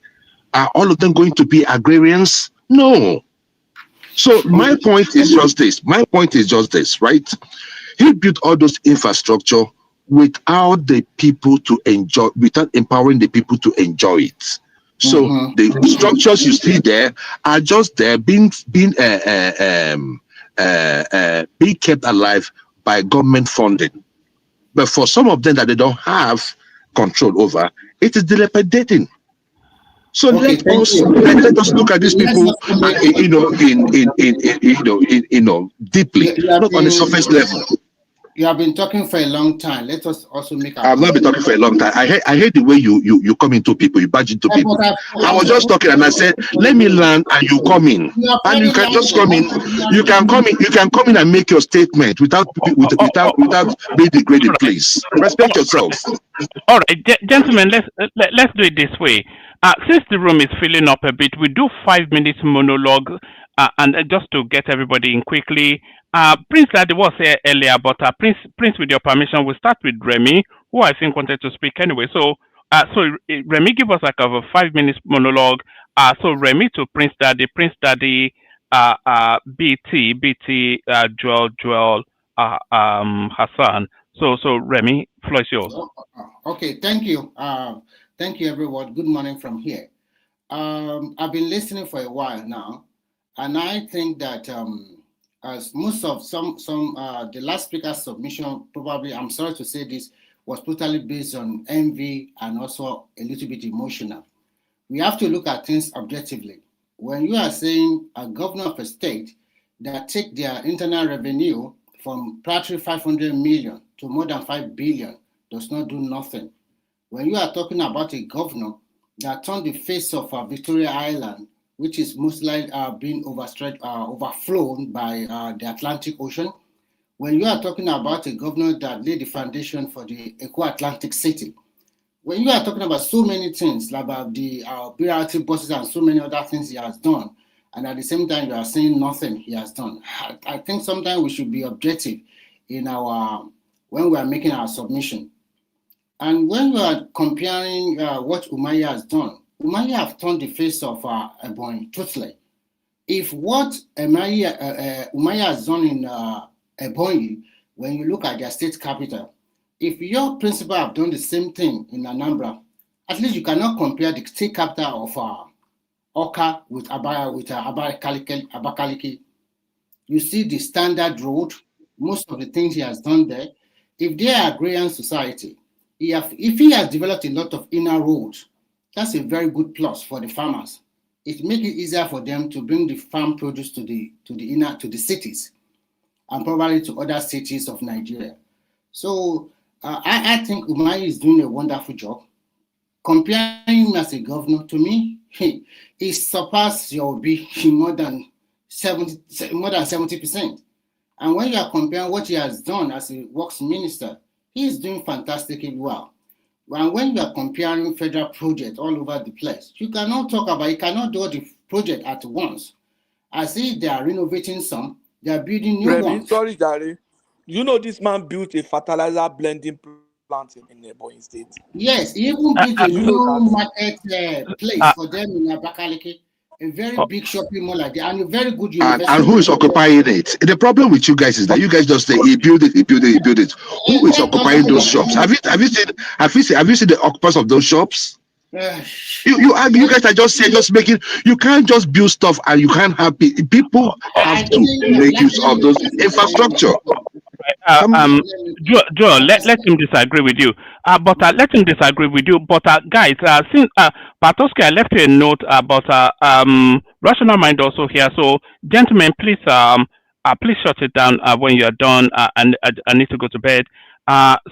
are all of them going to be agrarians? No. So my point is just this. Right? He built all those infrastructure without the people to enjoy, without empowering the people to enjoy it. So the structures you see there are just there being kept alive by government funding. But for some of them that they don't have control over, it is dilapidating. So let us look at these people, deeply, not on the surface level.
You have been talking for a long time. Let us also make.
I've not been talking for a long time. I hate the way you come into people, you badge into people. I was just talking and I said, let me learn, and you come in, and you can just come in. You can come in and make your statement without being degraded. Please respect yourself.
All right, gentlemen, let's do it this way. Since the room is filling up a bit, we do 5 minutes monologue, and just to get everybody in quickly. Prince Daddy was here earlier, but Prince, with your permission, we'll start with Remy, who I think wanted to speak anyway. So Remy, give us like a 5 minutes monologue. So Remy to Prince Daddy, BT, Joel, Hassan. So Remy, floor is yours.
Okay, thank you. Thank you, everyone. Good morning from here. I've been listening for a while now, and I think that as most of the last speaker's submission, probably, I'm sorry to say this, was totally based on envy and also a little bit emotional. We have to look at things objectively. When you are saying a governor of a state that take their internal revenue from practically 500 million to more than 5 billion does not do nothing. When you are talking about a governor that turned the face of Victoria Island, which is mostly being overflown by the Atlantic Ocean, when you are talking about a governor that laid the foundation for the Eco-Atlantic City, when you are talking about so many things, like about the BRT buses and so many other things he has done, and at the same time you are saying nothing he has done, I think sometimes we should be objective in when we are making our submission. And when we are comparing what Umaya has done, Umaya have turned the face of Ebonyi totally. If what Umaya has done in Ebonyi, when you look at their state capital, if your principal have done the same thing in Anambra, at least you cannot compare the state capital of Oka with Abakaliki. You see the standard road, most of the things he has done there. If they are agrarian society, if he has developed a lot of inner roads, that's a very good plus for the farmers. It makes it easier for them to bring the farm produce to the cities and probably to other cities of Nigeria. So I think Umai is doing a wonderful job. Comparing him as a governor, to me, he surpassed Yorubi more than 70%. And when you are comparing what he has done as a works minister, he is doing fantastically well. And when you are comparing federal projects all over the place, you cannot do all the project at once. I see they are renovating some, they are building new ones.
Sorry, Gary. You know this man built a fertilizer blending plant in Ebonyi State.
Yes, he even built a new market place for them in Abakaliki. A very big shopping mall like that, and a very good university.
And who is occupying it? The problem with you guys is that you guys just say he built it. Who is occupying those shops? Have you seen the occupants of those shops? You guys are just saying, just making. You can't just build stuff and you can't have people have to make use of those infrastructure.
Joe, let him disagree with you. But let him disagree with you. But guys, since Patoski, I left you a note about rational mind also here. So, gentlemen, please please shut it down when you are done. And I need to go to bed.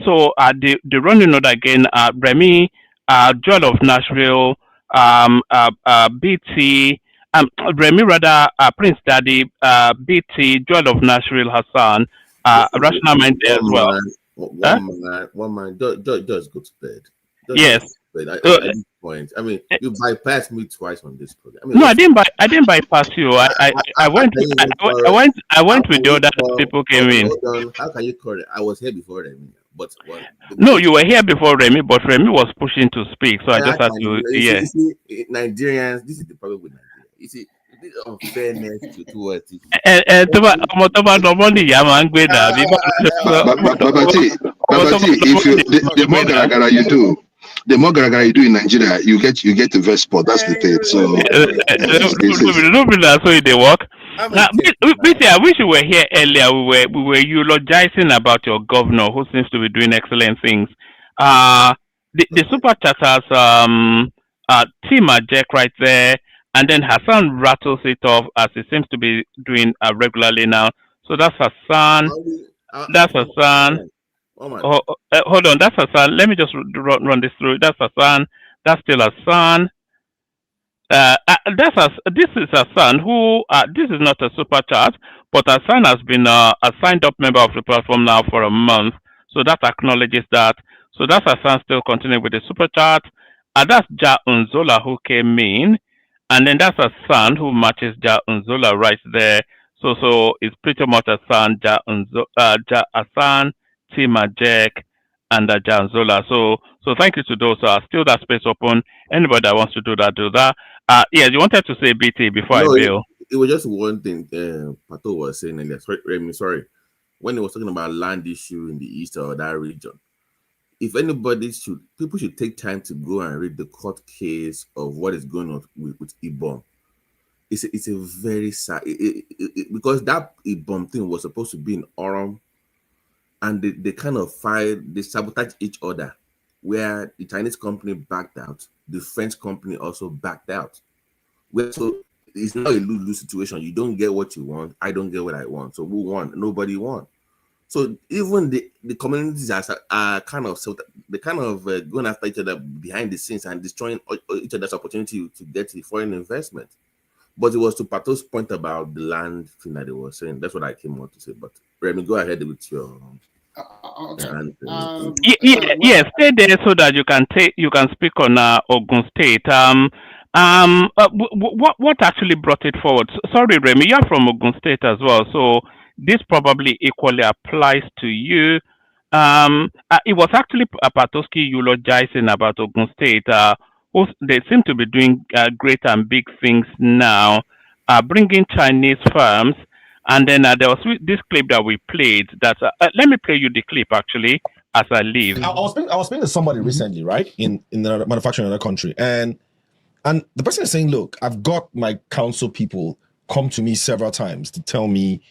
So the running note again. Remy, Joel of Nashville, BT. Remy rather, Prince Daddy, BT, Joel of Nashville, Hassan. Rational mind there as well.
One man. Just go to bed.
Yes.
At this point, I mean, you bypassed me twice on this program. I mean,
no, I didn't bypass you. I went with the other people came in.
How can you call it? I was here before Remy, but
no, you were here before Remy, but Remy was pushing to speak, so I just had to. Yeah.
You see, Nigerians, this is the problem with Nigeria. You see, this unfairness towards it.
The more garagara you do, in Nigeria, you get the best spot. That's the thing. So
so they work. I wish you were here earlier. We were eulogizing about your governor, who seems to be doing excellent things. The super chatters, Tim Jack right there, and then Hassan rattles it off as he seems to be doing regularly now. So that's Hassan. That's Hassan. Hold on, that's Hassan. Let me just run this through. That's Hassan. That's still Hassan. This is Hassan who, this is not a super chat, but Hassan has been a signed up member of the platform now for a month. So that acknowledges that. So that's Hassan still continuing with the super chat. That's Ja Unzola who came in. And then that's Hassan who matches Ja Unzola right there. So it's pretty much Hassan, Hassan, Tima Jack, and Ja Unzola. So thank you to those. Still that space open. Anybody that wants to do that, do that. Yeah, you wanted to say BT before I bail.
It was just one thing Pato was saying, and sorry, when he was talking about land issue in the east or that region. If people should take time to go and read the court case of what is going on with Ibom. It's a very sad because that Ibom thing was supposed to be in Oram, and they kind of they sabotage each other, where the Chinese company backed out, the French company also backed out. So it's not a lose-lose situation. You don't get what you want. I don't get what I want. So who won? Nobody won. So even the communities are kind of going after each other behind the scenes and destroying each other's opportunity to get the foreign investment. But it was to Pato's point about the land thing that they were saying. That's what I came on to say. But Remy, go ahead with your.
Stay there so that you can speak on Ogun State. What actually brought it forward? Sorry, Remy, you're from Ogun State as well, so this probably equally applies to you. It was actually Patoski eulogizing about Ogun State. They seem to be doing great and big things now, bringing Chinese firms. And then there was this clip that we played. That let me play you the clip actually as I leave.
I was speaking to somebody recently, right, in the manufacturing in another country, and the person is saying, "Look, I've got my council people come to me several times to tell me,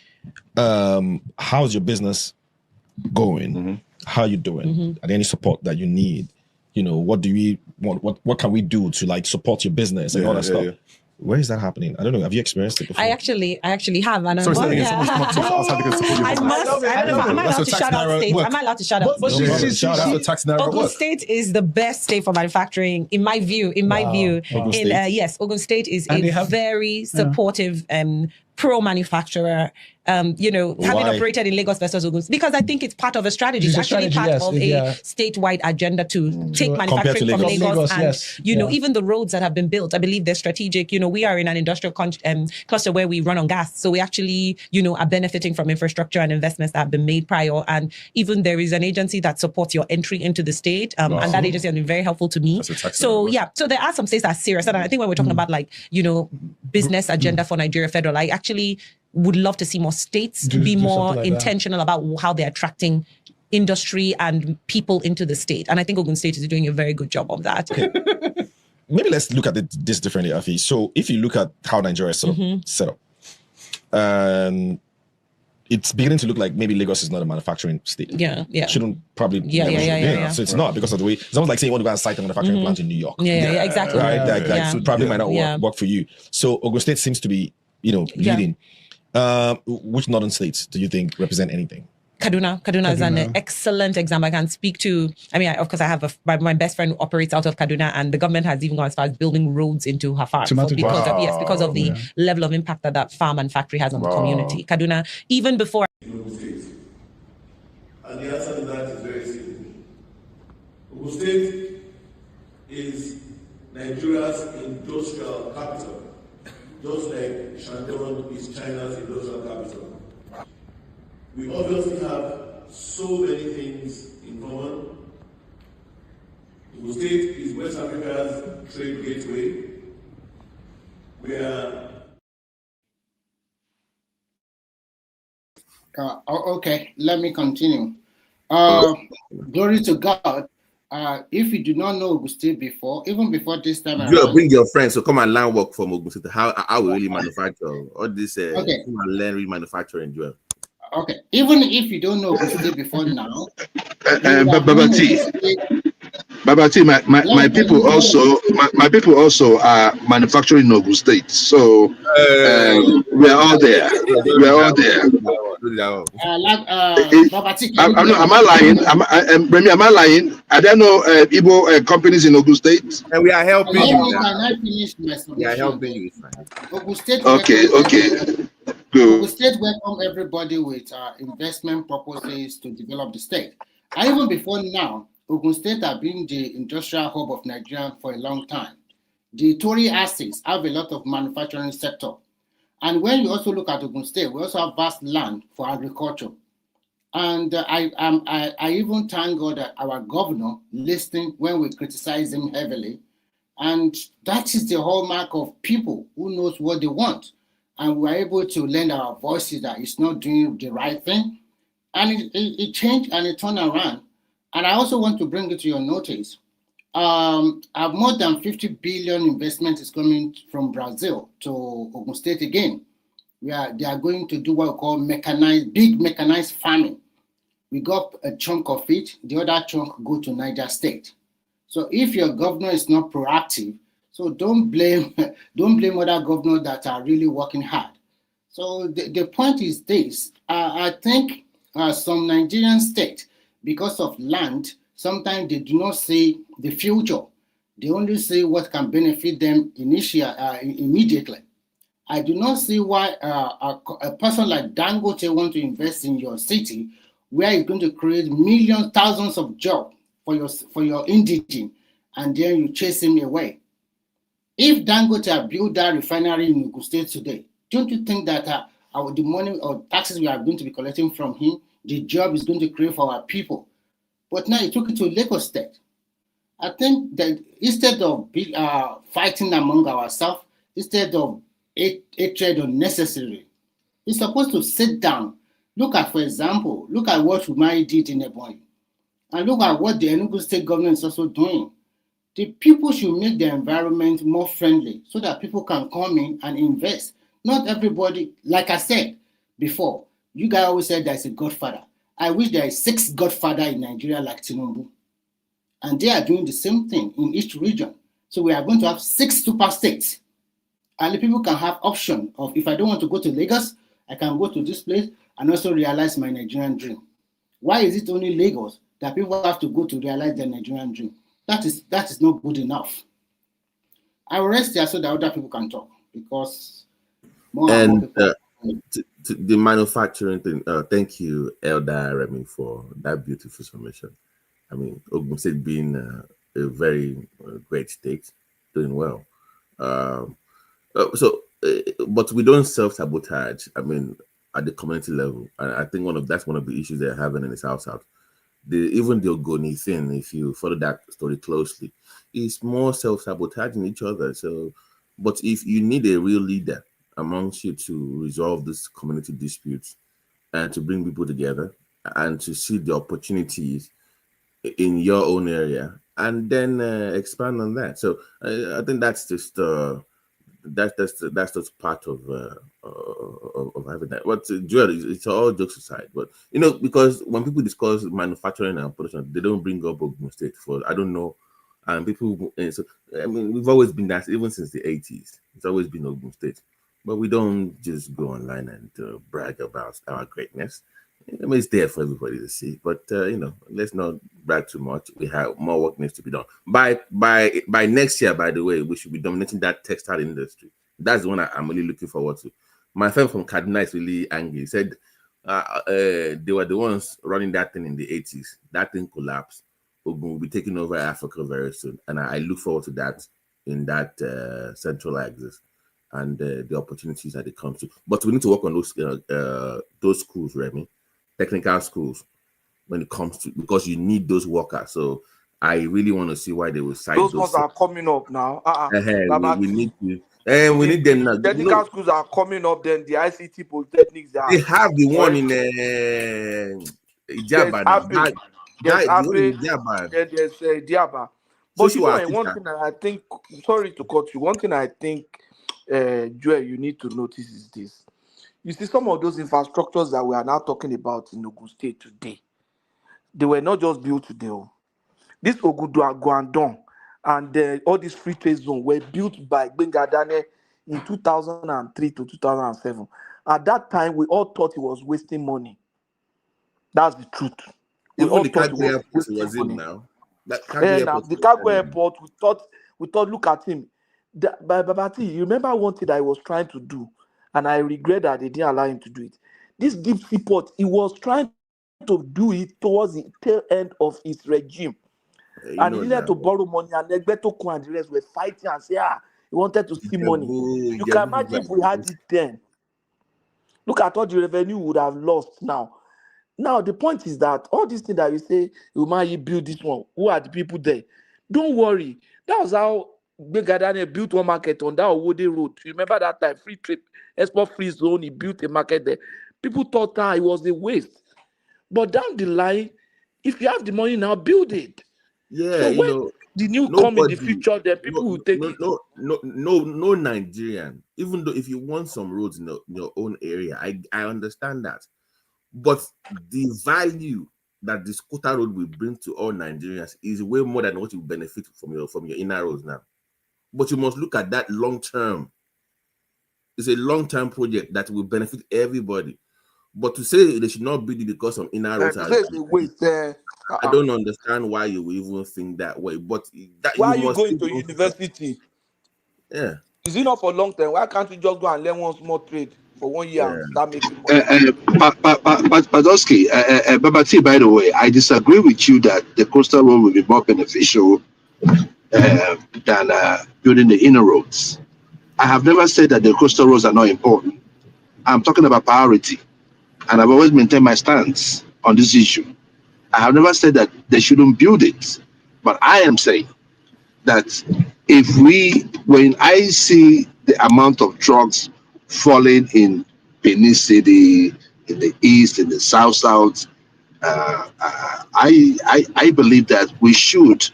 how's your business going? How you doing? Are there any support that you need? You know, what do we want? What can we do to like support your business and all that stuff?" Where is that happening? I don't know. Have you experienced it before?
I actually have, and
Sorry,
I don't know. Am I allowed to shout out states? Am I allowed to shout out states? Ogun State is the best state for manufacturing, in my view. Yes, Ogun State is a very supportive pro-manufacturer. Having operated in Lagos versus Ogun, because I think it's part of a strategy. It's actually part of a statewide agenda to take manufacturing from Lagos and even the roads that have been built. I believe they're strategic. We are in an industrial cluster where we run on gas, so we actually are benefiting from infrastructure and investments that have been made prior. And even there is an agency that supports your entry into the state, and that agency has been very helpful to me. So there are some states that are serious, and I think when we're talking about business agenda for Nigeria federal, I actually would love to see more states be more intentional about how they're attracting industry and people into the state. And I think Ogun State is doing a very good job of that.
Okay. Maybe let's look at this differently, Afi. So if you look at how Nigeria is set up, it's beginning to look like maybe Lagos is not a manufacturing state.
Yeah.
Shouldn't probably. So it's not, because of the way, it's almost like saying you want to go and site a manufacturing plant in New York.
Yeah, exactly.
Right? So it probably might not work for you. So Ogun State seems to be, leading. Which northern states do you think represent anything?
Kaduna is an excellent example. I can speak to. Of course, I have my best friend who operates out of Kaduna, and the government has even gone as far as building roads into her farm because of the level of impact that farm and factory has on the community. Kaduna, even before.
And the answer to that is very simple. Ogun State is Nigeria's industrial capital, just like Shandong is China's industrial capital. We obviously have so many things in common. Ogun State is West Africa's trade gateway.
Okay, let me continue. Glory to God. If you do not know Ogun State before, even before this time around,
bring your friends. So come and learn work from Ogun State. How we really manufacture all this. Come and learn real manufacturing.
Okay, even if you don't know Ogun State before now,
Baba T, my people also are manufacturing in Ogun State, so we are all there. Am I lying? Remy, am I lying? I don't know Igbo companies in Ogun State.
And we are helping you.
Can I finish my submission?
We are helping you.
Ogun State.
Okay.
Ogun State welcome everybody with investment purposes to develop the state. And even before now, Ogun State has been the industrial hub of Nigeria for a long time. The Tory axis have a lot of manufacturing sector. And when you also look at Ogun State, we also have vast land for agriculture. And I even thank God that our governor listened when we criticize him heavily. And that is the hallmark of people who knows what they want. And we're able to lend our voices that it's not doing the right thing. And it changed and it turned around. And I also want to bring it to your notice. More than 50 billion investment is coming from Brazil to Ogun State again. They are going to do what we call big mechanized farming. We got a chunk of it, the other chunk go to Niger State. So if your governor is not proactive, So don't blame don't blame other governors that are really working hard. So the point is this: I think some Nigerian states, because of land, sometimes they do not see the future. They only see what can benefit them immediately. I do not see why a person like Dangote want to invest in your city, where he's going to create millions, thousands of jobs for your indigene, and then you chase him away. If Dangote had built that refinery in Ogun State today, don't you think that the money or taxes we are going to be collecting from him, the job is going to create for our people? But now he took it to Lagos State. I think that instead of fighting among ourselves, instead of hatred unnecessary, we're supposed to sit down. Look at, for example, look at what Umari did in Ebonyi, and look at what the Enugu State government is also doing. The people should make the environment more friendly so that people can come in and invest. Not everybody, like I said before, you guys always said there's a godfather. I wish there is 6 godfathers in Nigeria like Tinubu. And they are doing the same thing in each region. So we are going to have 6 super states. And the people can have option of, if I don't want to go to Lagos, I can go to this place and also realize my Nigerian dream. Why is it only Lagos that people have to go to realize their Nigerian dream? That is not good enough. I will rest there so that other people can talk, because more and more people.
To the manufacturing thing, thank you, Elder Remy, for that beautiful summation. I mean, Ogun State being a very great state, doing well. But we don't self-sabotage. I mean, at the community level, and I think that's one of the issues they're having in the South. Even the Ogoni thing, if you follow that story closely, is more self-sabotaging each other. So, but if you need a real leader amongst you to resolve this community disputes and to bring people together and to see the opportunities in your own area and then expand on that. So I think that's just that's just part of having that. But Joel, it's all jokes aside. But because when people discuss manufacturing and production, they don't bring up Ogun State for I don't know, and people. So I mean, we've always been that even since the 80s. It's always been Ogun State, but we don't just go online and brag about our greatness. I mean, it's there for everybody to see, but let's not brag too much. We have more work needs to be done. By next year, by the way, we should be dominating that textile industry. That's the one I'm really looking forward to. My friend from Kaduna is really angry. He said they were the ones running that thing in the 80s. That thing collapsed. Ogun will be taking over Africa very soon, and I look forward to that in that central axis and the opportunities that it comes to. But we need to work on those schools, Remy. Technical schools when it comes to, because you need those workers. So I really want to see why they will cite
those ones are coming up now.
We need to, and we need them now.
Technical schools are coming up. Then the ICT polytechnics
they have the one in Ijaba now.
There's Diaba. But one thing I think, sorry to cut you, one thing I think, Joel, you need to notice is this. You see, some of those infrastructures that we are now talking about in Ogun State today, they were not just built today. This Oguduagwandon and all these free trade zones were built by Bengadane in 2003 to 2007. At that time, we all thought he was wasting money. That's the truth. We all thought he was wasting money.
Now.
The cargo airport, we thought, look at him. Babati, you remember one thing that he was trying to do? And I regret that they didn't allow him to do it. This deep sea port, he was trying to do it towards the tail end of his regime. And he needed to borrow money, and Egbeto and the rest were fighting and say, he wanted to see money. You can imagine if we had it then. Look at all the revenue we would have lost now. Now, the point is that all these things that you say, you build this one, who are the people there? Don't worry. That was how Begadane built one market on that Owode road. You remember that time? Free trade, export free zone. He built a market there. People thought it was a waste. But down the line, if you have the money now, build it.
Yeah,
so when the new come in the future, then people will take it.
No Nigerian. Even though if you want some roads in your own area, I understand that. But the value that this quota road will bring to all Nigerians is way more than what you benefit from your inner roads now. but you must look at that long term. It's a long-term project that will benefit everybody. But to say they should not build it because of inner roads, I don't understand why you even think that way. But that
why
you
are you
must
going to university?
Yeah.
Is it not for long term? Why can't you just go and learn one small trade for 1 year and start making money?
Badowski, Babati, by the way, I disagree with you that the coastal road will be more beneficial than building the inner roads. I have never said that the coastal roads are not important. I'm talking about priority, and I've always maintained my stance on this issue. I have never said that they shouldn't build it, but I am saying that when I see the amount of trucks falling in Benin City, in the east, in the south, I believe that we should,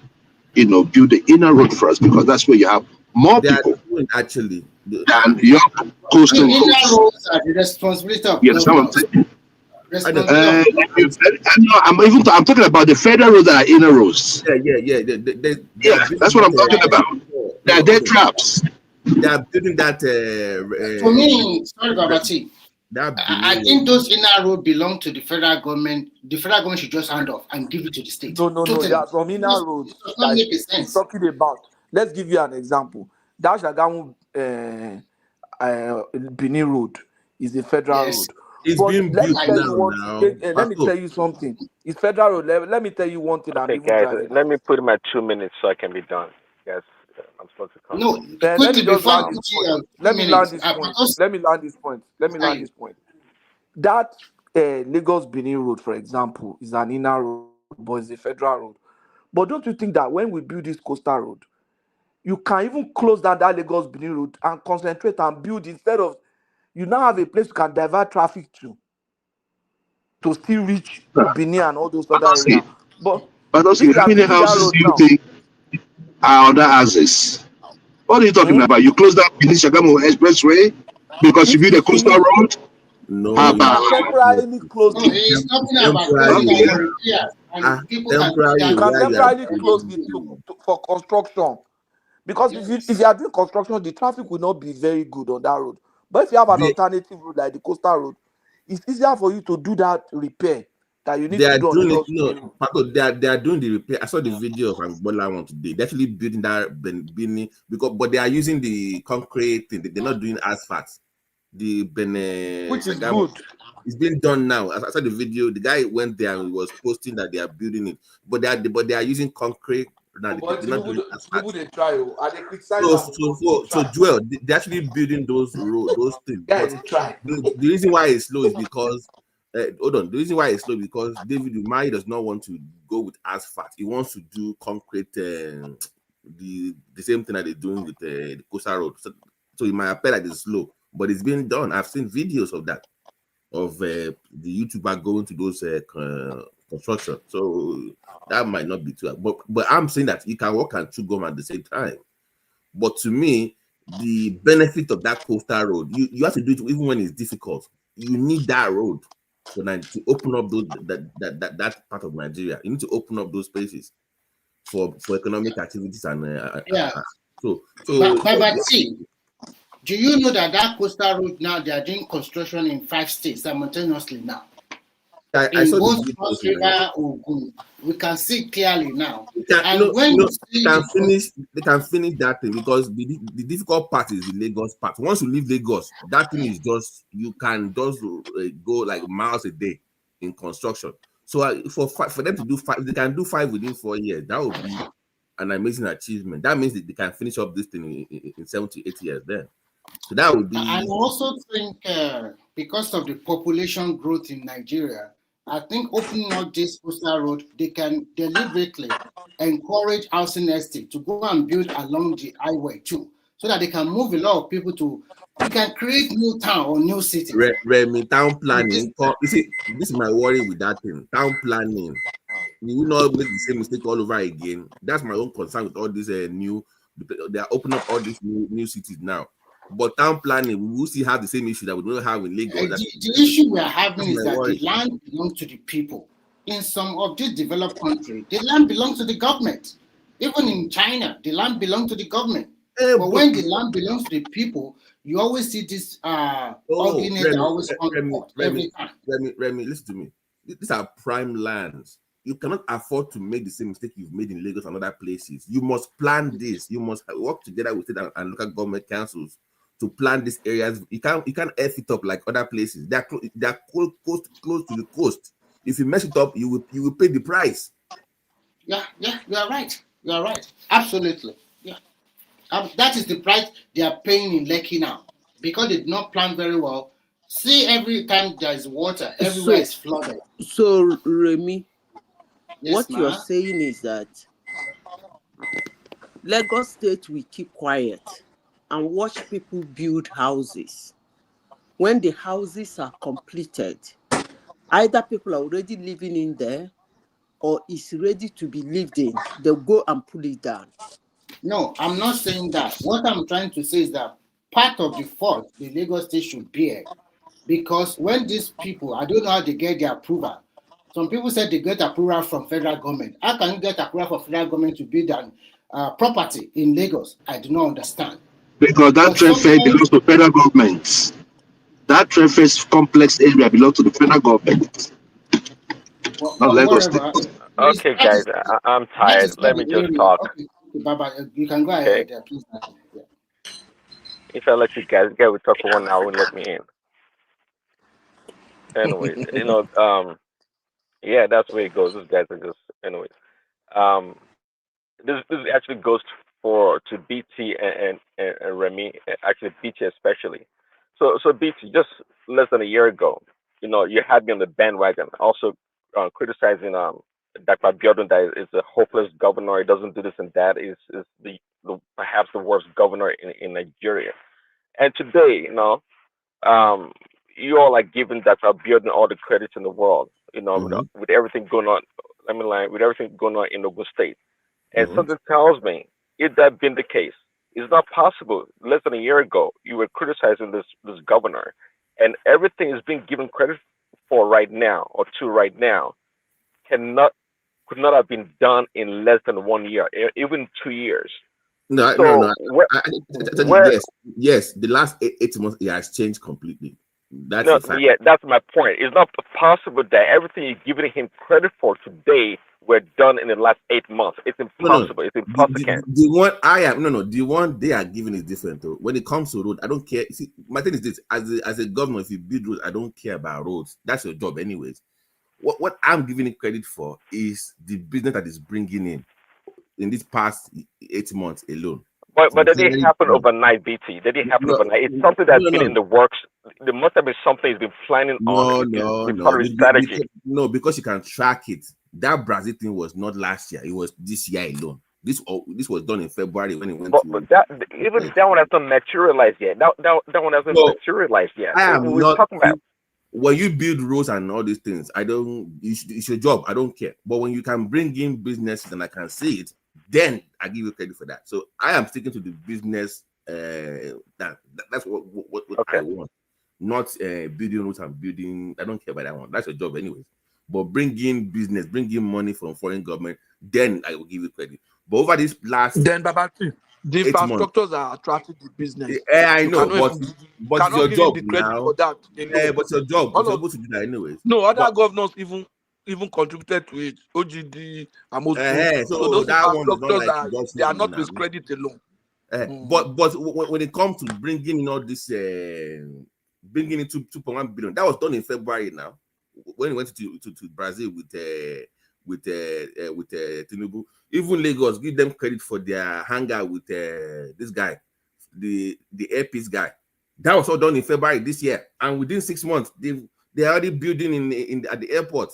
build the inner road first, because that's where you have more people
actually
than your coastal
Inner
roads.
roads are the responsibility of
You understand what I'm
government.
saying?
Responsibility
I'm talking about the federal roads that are inner roads.
Yeah.
That's what I'm talking about. They are dead traps.
They are building that.
For me, sorry, Babati.
That
I think those inner roads belong to the federal government. The federal government should just hand off and give it to the state.
No.
Totally.
There are some inner roads
It does not make
he's
sense.
talking about. Let's give you an example. That Shagamu Benin Road is a federal road.
It's
But
being
let me
built
tell
now.
you one. Let me tell you something. It's federal road. Let me tell you one thing. I'm
Okay,
even
guys,
driving.
let me put in my 2 minutes so I can be done. Yes, I'm supposed to come.
No,
Let me just land this point. Let me land this point. That Lagos Benin Road, for example, is an inner road, but it's a federal road. But don't you think that when we build this coastal road, you can even close down that Lagos Benin Road and concentrate and build, instead of you now have a place you can divert traffic to still reach Benin and all those other areas. But
also,
if you
how
are
many
building that
houses
road
do you
now,
think are under houses? What are you talking about? You close down Benin Shagamu Expressway because you build a coastal road?
No,
you can temporarily close
No,
it.
he's talking about coastal for repairs, and people can do that.
You can temporarily close it for construction. Because if you are doing construction, the traffic will not be very good on that road. But if you have an alternative road like the coastal road, it's easier for you to do that repair that you need
They
to
are
do on
doing it.
Lagos.
No, Pato, they are doing the repair. I saw the video of Angola one today. They're actually building that Benin but they are using the concrete thing. They're not doing asphalt. The
Which is
Shagamu,
good.
it's being done now. I saw the video. The guy went there and was posting that they are building it, but they are using concrete. Now
But
they're not doing asphalt.
Tinubu they try. I they criticize
So Joel, they're actually building those things.
Yeah,
But
they try.
the reason why it's slow is because hold on. The reason why it's slow is because David Umahi does not want to go with asphalt. He wants to do concrete, the same thing that they're doing with the coastal road. So it might appear that it's slow, but it's being done. I've seen videos of that, of the YouTuber going to those construction. So that might not be too. But I'm saying that you can work and chew gum at the same time. But to me, the benefit of that coastal road, you have to do it even when it's difficult. You need that road to open up those that part of Nigeria. You need to open up those spaces for economic activities and
But see, do you know that coastal road now they are doing construction in 5 states simultaneously now?
I saw
both
the
Cross
videos.
River, Ogun, we can see clearly now.
They can finish that thing, because the difficult part is the Lagos part. Once you leave Lagos, that thing is just, you can just go like miles a day in construction. So for them to do 5, they can do 5 within 4 years. That would be an amazing achievement. That means that they can finish up this thing in 7 to 8 years then. So that would be.
I also think because of the population growth in Nigeria, I think opening up this coastal road, they can deliberately encourage housing estate to go and build along the highway too, so that they can move a lot of people to. We can create new town or new city.
Remy, town planning. You see, this is my worry with that thing. Town planning. We will not make the same mistake all over again. That's my own concern with all these new. They are opening up all these new cities now. But town planning, we will still have the same issue that we don't have in Lagos.
The issue we are having is that the land belongs to the people. In some of these developed countries, the land belongs to the government. Even in China, the land belongs to the government. But when the land belongs to the people, you always see this argument that always comes up every time.
Remy, listen to me. These are prime lands. You cannot afford to make the same mistake you've made in Lagos and other places. You must plan this. You must work together with state and local government councils to plan these areas. You can't F it up like other places. They're close to the coast. If you mess it up, you will pay the price.
Yeah, you are right. You are right. Absolutely. Yeah. That is the price they are paying in Lekki now because they did not plan very well. See, every time there is water, everywhere is flooded.
So, Remy,
Yes,
what you're saying is that Lagos State will keep quiet and watch people build houses. When the houses are completed, either people are already living in there or it's ready to be lived in. They'll go and pull it down.
No, I'm not saying that. What I'm trying to say is that part of the fault the Lagos State should bear, because when these people, I don't know how they get their approval. Some people said they get approval from federal government. How can you get approval from federal government to build an property in Lagos? I do not understand.
Because that trade fair belongs to federal government. That trade fair complex area belongs to the federal government. Not Lagos State.
Okay, guys, I'm tired. Let me just talk.
Okay, Baba, you can go ahead, please. Yeah.
If I let you guys get, we talk for 1 hour and let me in. Anyways, yeah, that's where it goes. These guys are just, anyways. This actually goes to BT and Remy, actually BT especially. So BT, just less than a year ago, you had me on the bandwagon, also criticizing Dr. Abiodun that is a hopeless governor. He doesn't do this and that. Is the perhaps the worst governor in Nigeria. And today, you all are giving Dr. Abiodun all the credit in the world. With everything going on. With everything going on in Ogun State. And something tells me, if that been the case, it's not possible. Less than a year ago, you were criticizing this governor, and everything is being given credit for right now, or to right now, could not have been done in less than 1 year, even 2 years.
No. Yes. The last 8 months, it has changed completely. That's
my point. It's not possible that everything you're giving him credit for today were done in the last 8 months. It's impossible. It's impossible.
The one they are giving is different though. When it comes to road, I don't care. See, my thing is this: as a governor, if you build roads, I don't care about roads. That's your job, anyways. What I'm giving it credit for is the business that is bringing in this past 8 months alone.
But they didn't happen overnight, BT. They didn't happen overnight. It's something that's been in the works. There must have been something he's been planning on. Strategy.
No, because you can track it. That Brazil thing was not last year. It was this year alone. This was done in February when it went
but that one hasn't materialized yet. That one hasn't materialized yet.
We're talking about when you build roads and all these things. It's your job. I don't care. But when you can bring in businesses and I can see it, then I give you credit for that. So I am sticking to the business. That's what I want. Not building roads and building. I don't care about that one. That's your job anyways. But bring in business, bring in money from foreign government, then I will give you credit. But over this last
the infrastructures are attracting the business.
I know, but it's your job now.
For that,
but it's your job. You're supposed to do that anyways.
No, other governors even contributed to it. OGD, Amos.
So those
that
one is not like
they are not with credit alone.
But when it comes to bringing in all this, bringing in 2.1 billion, that was done in February now. When we went to Brazil with Tinubu, even Lagos give them credit for their hangout with this guy, the airpiece guy. That was all done in February this year, and within 6 months they're already building at the airport.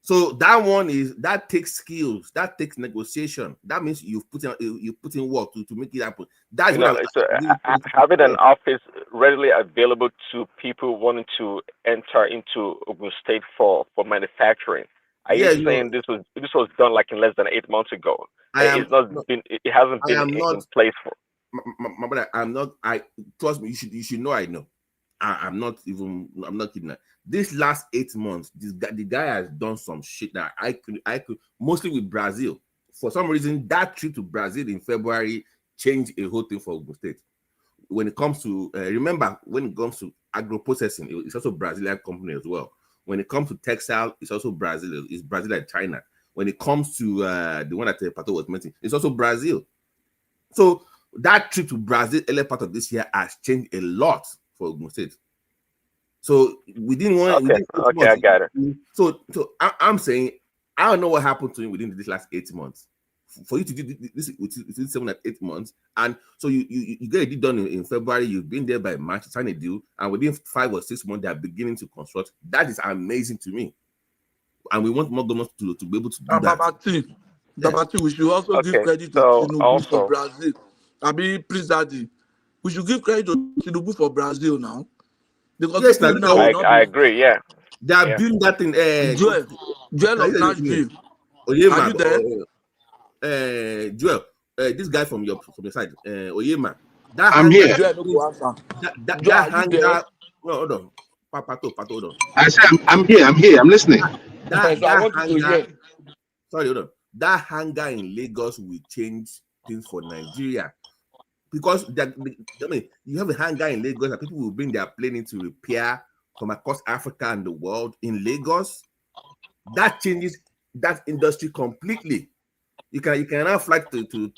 So that takes skills, that takes negotiation. That means you put in work to make it happen. That's
having an office readily available to people wanting to enter into Ogun State for manufacturing. Are you saying this was done like in less than 8 months ago? It hasn't been in place for.
My brother, trust me. You should know. I know. I'm not kidding. This last 8 months, the guy has done some shit that I could mostly with Brazil. For some reason, that trip to Brazil in February changed a whole thing for Ogun State. When it comes to remember, when it comes to agro processing, it's also Brazilian company as well. When it comes to textile, it's also Brazil. It's Brazil and China. When it comes to the one that Pato was mentioning, it's also Brazil. So that trip to Brazil, early part of this year, has changed a lot for Ogun State. So we didn't want.
Okay, I got it.
So I'm saying, I don't know what happened to him within this last 8 months. For you to do this within 7 or 8 months, and so you get it done in February. You've been there by March, sign a deal, and within 5 or 6 months they are beginning to construct. That is amazing to me, and we want more governments to be able to do that.
Babati, we should also give credit to Tinubu for Brazil. Please, Daddy, we should give credit to Tinubu for Brazil now, because
yes,
now
I agree. Yeah,
they are building that in.
Joel of Nashville.
Oyema,
are you there?
Joel, this guy from your side, Oyema.
I'm here.
That hangar. No, hold on. Pato, hold on.
I said I'm here. I'm listening.
That hangar. Sorry, hold on. That hangar in Lagos will change things for Nigeria, because you have a hangar in Lagos that people will bring their plane in to repair from across Africa and the world in Lagos. That changes that industry completely. You can now fly to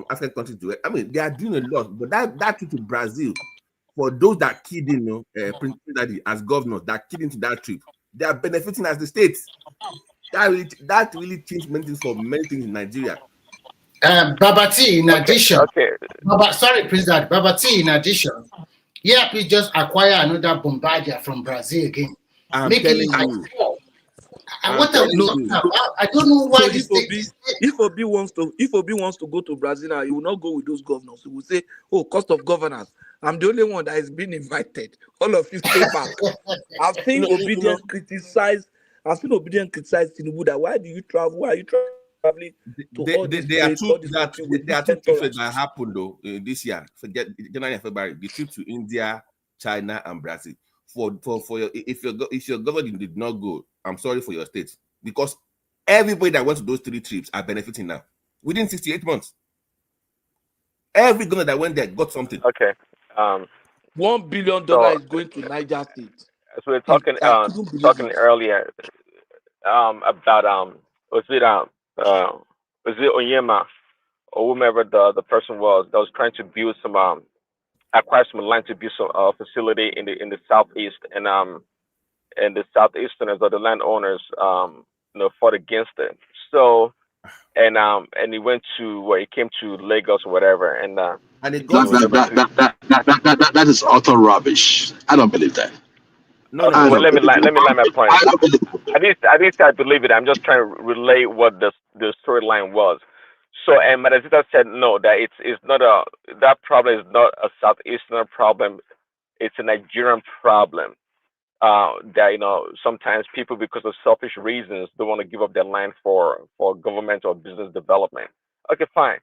African countries to it. They are doing a lot, but that trip to Brazil, for those that keyed in, as governors that keyed into that trip, they are benefiting as the states. That really changed many things for many things in Nigeria.
Babati, in addition, sorry, President, Babati, in addition, please just acquire another Bombardier from Brazil again.
I'm telling you.
What are we talking about? I don't know why
if Obi wants to go to Brazil now, he will not go with those governors. He will say, "Oh, cost of governance. I'm the only one that has been invited. All of you stay back." I've seen Obedience criticize. Tinubu that why do you travel? Why are you traveling to all these states?
There are two trips that happened though this year. Forget January and February. The trip to India, China, and Brazil. If your government did not go, I'm sorry for your state, because everybody that went to those 3 trips are benefiting now within 68 months. Every governor that went there got something.
Okay.
$1 billion is going to Niger State.
So we're talking earlier about was it Onyema or whomever the person was that was trying to build some acquire some land to build some facility in the southeast, and the southeasterners or the landowners fought against it. So and he went to he came to Lagos or whatever, and
it
got that is utter rubbish. I don't believe that.
No. Well, let me line my point. At least I believe it. I'm just trying to relay what the storyline was. So, and Madazita said no, that it's not that problem is not a southeastern problem. It's a Nigerian problem. That sometimes people, because of selfish reasons, don't want to give up their land for government or business development. Okay, fine.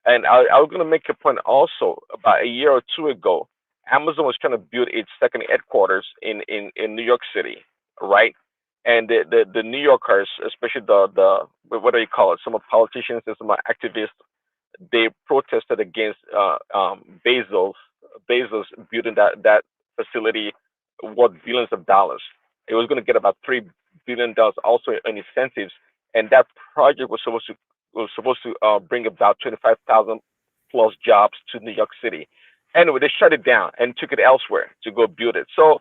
And I was going to make a point also. About a year or 2 ago, Amazon was trying to build its second headquarters in New York City, right? And the New Yorkers, especially the what do you call it? Some of politicians and some activists, they protested against Bezos building that facility worth billions of dollars. It was going to get about $3 billion also in incentives, and that project was supposed to bring about 25,000 plus jobs to New York City. Anyway, they shut it down and took it elsewhere to go build it. So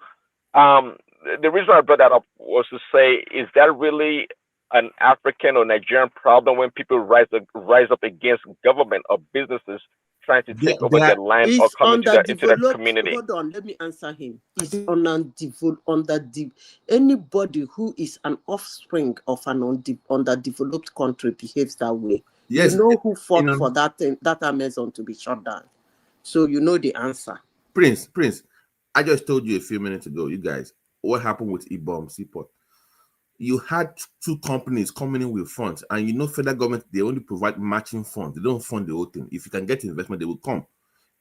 the reason I brought that up was to say, is that really an African or Nigerian problem when people rise up against government or businesses trying to take over their land or come into that community?
Hold on, let me answer him. It's anybody who is an offspring of an underdeveloped country behaves that way.
Yes,
you know who fought for that Amazon to be shut down. So you know the answer.
Prince, I just told you a few minutes ago, you guys, what happened with E-Bomb Seaport. You had 2 companies coming in with funds, and federal government, they only provide matching funds. They don't fund the whole thing. If you can get investment, they will come.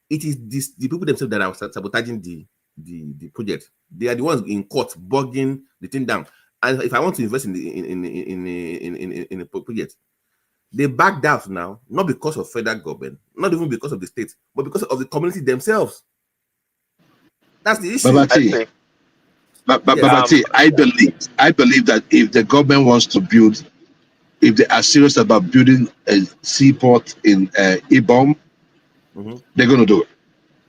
It is the people themselves that are sabotaging the project. They are the ones in court bogging the thing down. And if I want to invest in a project, They backed out now, not because of federal government, not even because of the state, but because of the community themselves. That's the issue.
Babati, Babati, I believe that if the government wants to build, if they are serious about building a seaport in Ibom, they're going to do it.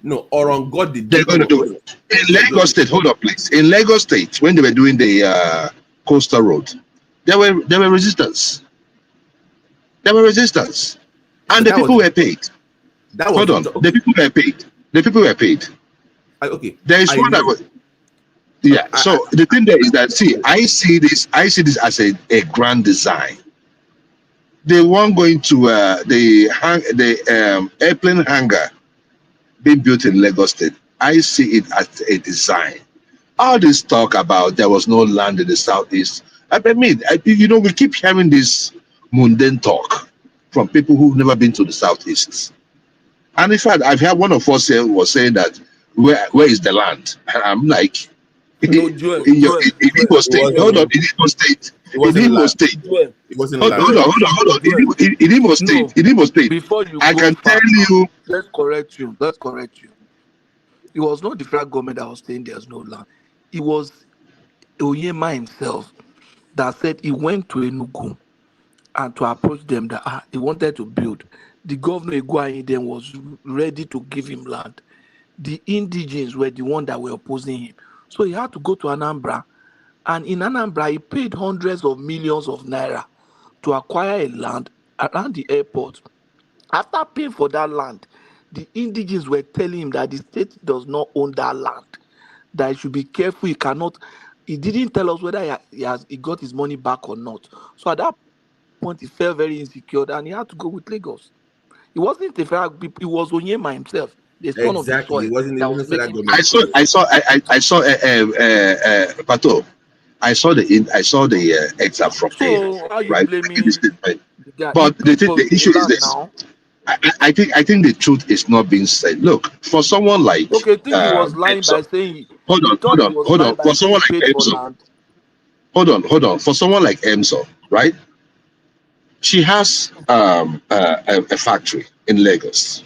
No, or on God,
they're going to do it. In Lagos State, hold up, please. In Lagos State, when they were doing the coastal road, there were resistance. There were resistance, and the people were paid. Hold on, the people were paid. The people were paid.
Okay,
there is one that was. Yeah. So the thing there is that, see, I see this as a grand design. The one going to the airplane hangar being built in Lagos State, I see it as a design. All this talk about there was no land in the southeast. I mean, we keep hearing this mundane talk from people who've never been to the southeast. And in fact, I've heard one of us was saying that where is the land? And I'm like,
no,
Joel, in Imo State. Hold on, in Imo State. In Imo State. Hold on. In Imo State. In Imo State.
Before you
I
go
can
far,
tell you.
Let's correct you. It was not the federal government that was saying there's no land. It was Oyema himself that said he went to Enugu and to approach them that he wanted to build. The governor Iguayi then was ready to give him land. The indigenes were the ones that were opposing him. So he had to go to Anambra. And in Anambra, he paid hundreds of millions of naira to acquire a land around the airport. After paying for that land, the indigenes were telling him that the state does not own that land, that he should be careful. He didn't tell us whether he got his money back or not. So at that point, he felt very insecure and he had to go with Lagos. It wasn't the federal people, it was Onyema himself, the son of the soil.
I saw Pato. I saw the excerpt from
so how you
right?
blaming
But the issue is this. Now? I think the truth is not being said. Look, for someone like
he was lying by saying
hold on. For someone like Emso, hold on. For someone like Emso, right? She has a factory in Lagos.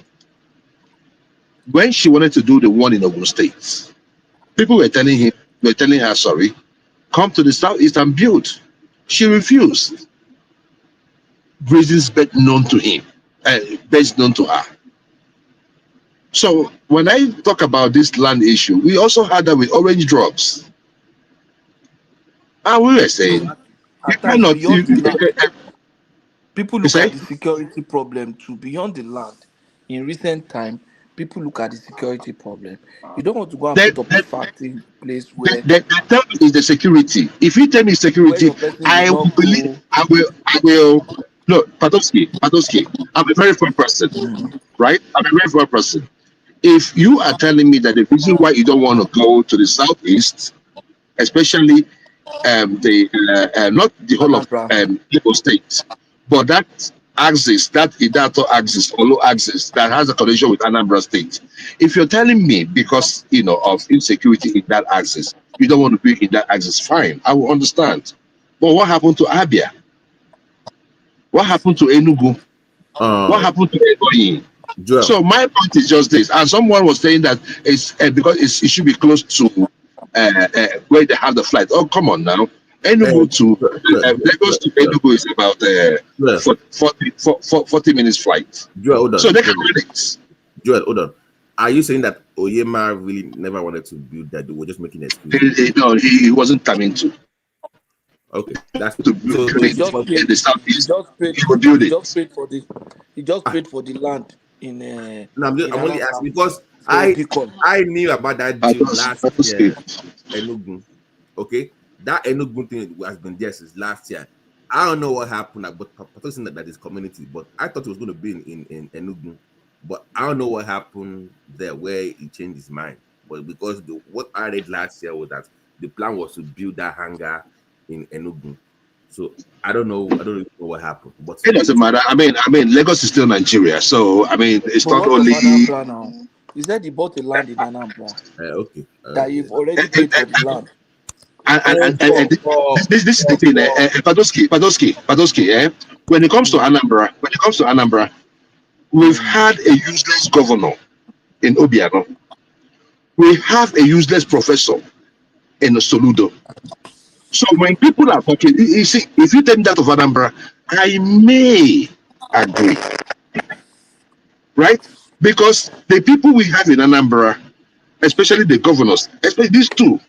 When she wanted to do the one in Ogun State, people were telling her, sorry, come to the southeast and build. She refused. Reasons best known to him, best known to her. So when I talk about this land issue, we also had that with orange drops. And we were saying,
people look at the security problem too, beyond the land. In recent time, people look at the security problem. You don't want to go and put up a factory place where
the term is the security. If you tell me security, I will believe. I will. Look, Patowski, I'm a very fair person, right? I'm a very fair person. If you are telling me that the reason why you don't want to go to the southeast, especially not the whole of Igbo State, but that axis, that Idato axis, Olo axis that has a connection with Anambra State. If you're telling me because of insecurity in that axis, you don't want to be in that axis, fine, I will understand. But what happened to Abia? What happened to Enugu? What happened to Ebonyi? So my point is just this, and someone was saying that it's because it should be close to where they have the flight. Oh, come on now. Enugu to Lagos to Enugu is about 40 minutes flight.
Joel,
so they can run it.
Joel, hold on. Are you saying that Oyema really never wanted to build that? They were just making an excuse?
No, he wasn't coming to.
Okay, that's
he just paid for the land in.
No, I'm only asking because I knew about that deal last year. Enugu, okay, that Enugu thing has been there since last year. I don't know what happened, but person that is community. But I thought it was going to be in Enugu, but I don't know what happened there where he changed his mind. But because what I read last year was that the plan was to build that hangar in Enugu. So I don't know what happened. But
it doesn't matter. I mean, Lagos is still Nigeria, so I mean, it's not only.
He said he bought the land in Anambra.
Okay.
That you've already paid for the land.
this is the thing. Padoski. When it comes to Anambra, we've had a useless governor in Obi'S. We have a useless professor in Soludo. So when people are talking, you see, if you take that of Anambra, I may agree, right? Because the people we have in Anambra, especially the governors, especially these two,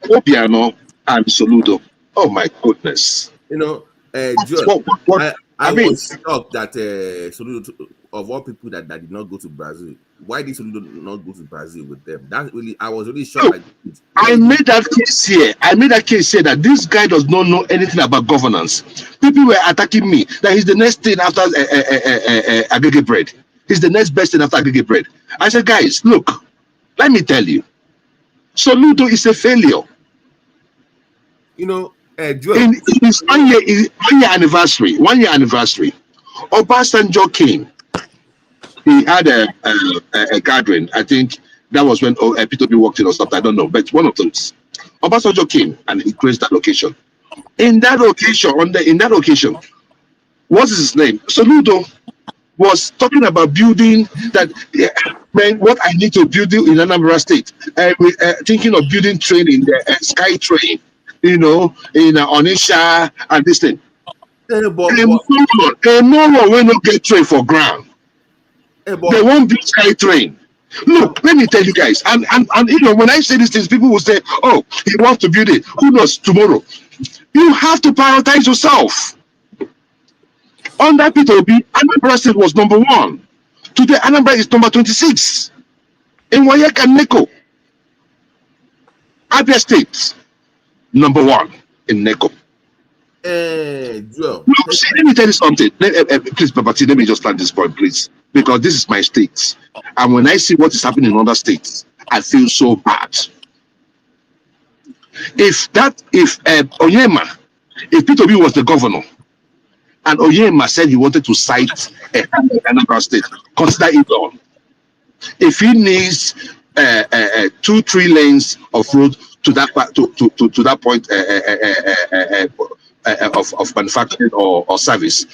Obi'S and Soludo. Oh my goodness!
Joel, I
mean,
was shocked that Soludo, of all people that did not go to Brazil, why did Soludo not go to Brazil with them? That really, I was really shocked. Like,
I made that case here. That this guy does not know anything about governance. People were attacking me that he's the next thing after Agege bread. He's the next best thing after Agege bread. I said, guys, look, let me tell you, Soludo is a failure.
Joel,
in his 1 year anniversary, Obasanjo came. He had a gathering. I think that was when P2P walked in or something. I don't know, but one of those. Obasanjo came and he created that location. In that occasion, what's his name? Soludo was talking about building that. Man, what I need to build in Anambra State. Thinking of building train in the Sky Train. In Onisha and this thing. No one will not get train for ground. They won't build Sky Train. Look, let me tell you guys, and when I say these things, people will say, "Oh, he wants to build it. Who knows tomorrow?" You have to prioritize yourself. Under P2P, Anambra State was number 1. Today, Anambra is number 26 in Wayek and Neko. Abia State, number 1 in Neko.
Joel.
No, see, let me tell you something. Please, Babati, let me just land this point, please. Because this is my state. And when I see what is happening in other states, I feel so bad. If Onyema, if P2P was the governor, and Onyema said he wanted to cite Anambra State, consider it done. If he needs 2-3 lanes of road to that point of manufacturing or service,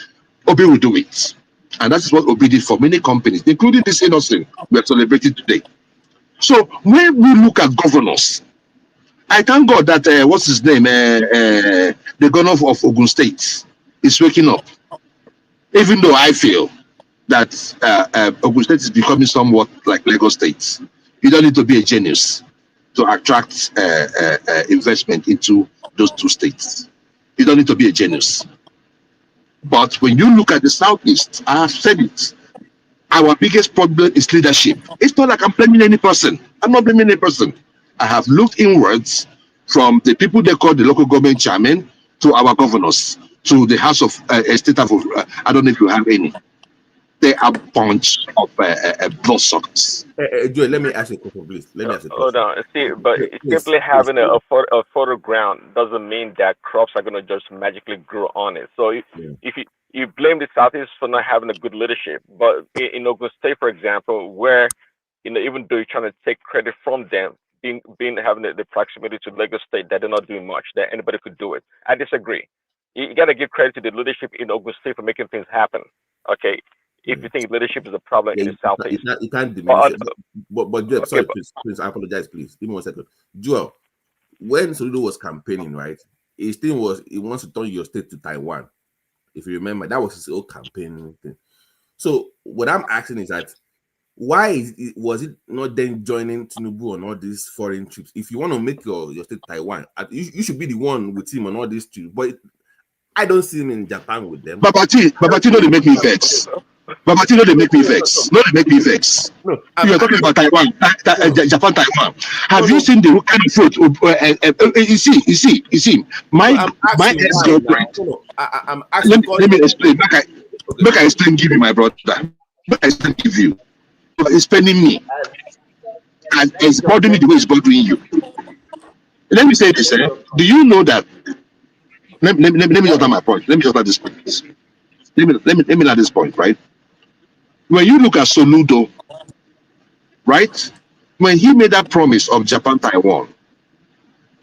Obi will do it. And that is what Obi did for many companies, including this innocent we are celebrating today. So when we look at governors, I thank God that what's his name, the governor of Ogun State is waking up. Even though I feel that Ogun State is becoming somewhat like Lagos State. You don't need to be a genius to attract investment into those two states. You don't need to be a genius. But when you look at the Southeast, I have said it, our biggest problem is leadership. It's not like I'm blaming any person. I'm not blaming any person. I have looked inwards from the people they call the local government chairman to our governors, to the House of State of, I don't know if you have any. They are a bunch of bloodsuckers.
Joel, let me ask you a question, please. Let me ask you a question.
Hold on. See, but simply having a fertile ground doesn't mean that crops are going to just magically grow on it. So if you blame the Southeast for not having a good leadership, but in Ogun State, for example, where even though you're trying to take credit from them, being having the proximity to Lagos State, that they're not doing much, that anybody could do it. I disagree. You got to give credit to the leadership in Ogun State for making things happen. Okay. If you think leadership is a problem in the Southeast,
you can't diminish it. But Joel, sorry, please, I apologize, please. Give me 1 second. Joel, when Soludo was campaigning, right, his thing was he wants to turn your state to Taiwan. If you remember, that was his old campaign thing. So what I'm asking is that why was it not then joining Tinubu on all these foreign trips? If you want to make your state Taiwan, you should be the one with him on all these trips. But I don't see him in Japan with them.
Babati, no, they make me vex. Babati, no, they make me vex. No, they make me vex. No, you're talking about Taiwan, Japan, Taiwan. Have you seen the kind of food? You see. My ex-girlfriend.
I'm asking.
Let me explain. Make I explain. Give you my brother. Make I explain. Give you. It's spending me, and it's bothering me the way it's bothering you. Let me say this. Do you know that? Let me just add my point. Let me just add this point. Let me add this point, right? When you look at Soludo, right? When he made that promise of Japan, Taiwan,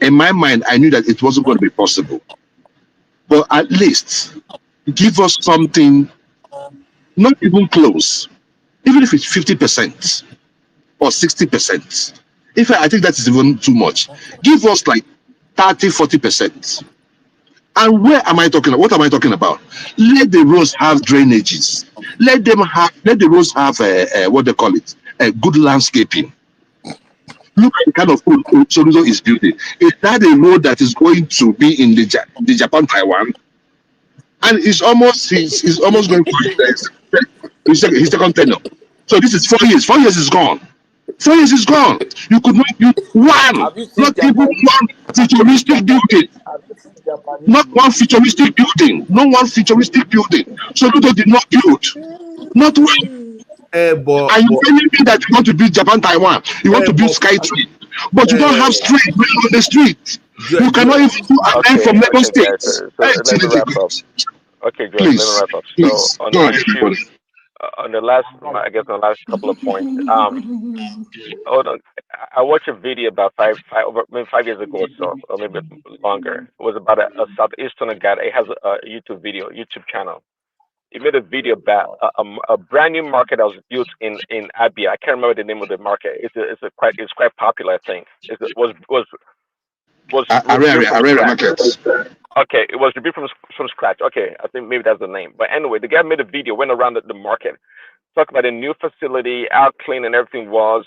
In my mind, I knew that it wasn't going to be possible. But at least give us something, not even close, even if it's 50% or 60%. I think that is even too much. Give us like 30-40%. And where am I talking about? What am I talking about? Let the roads have drainages. Let the roads have what they call it, a good landscaping. Look at the kind of food Soludo is building. Is that a road that is going to be in the Japan Taiwan? And it's almost going for his second tenure. So this is 4 years. 4 years is gone. 4 years is gone. You could not use one, not even one futuristic building. Not one futuristic building. No one futuristic building. Soludo did not build. Not one.
But
and you telling me that you want to build Japan Taiwan, you want to build Skytree, but you don't have street on the street. You cannot even do a line from Lagos State.
Guys, so let me wrap up. Okay, George,
Please,
let me wrap up.
please,
So on
go
the
ahead,
issue,
everybody.
on the last, I guess on the last couple of points, hold on. I watched a video about maybe 5 years ago or so, or maybe longer. It was about a southeastern guy. He has a YouTube channel. He made a video about a brand new market that was built in Abia. I can't remember the name of the market. It's quite popular. I think was
Area markets.
Okay, it was rebuilt from scratch. Okay, I think maybe that's the name. But anyway, the guy made a video, went around the market, talked about the new facility, how clean and everything was.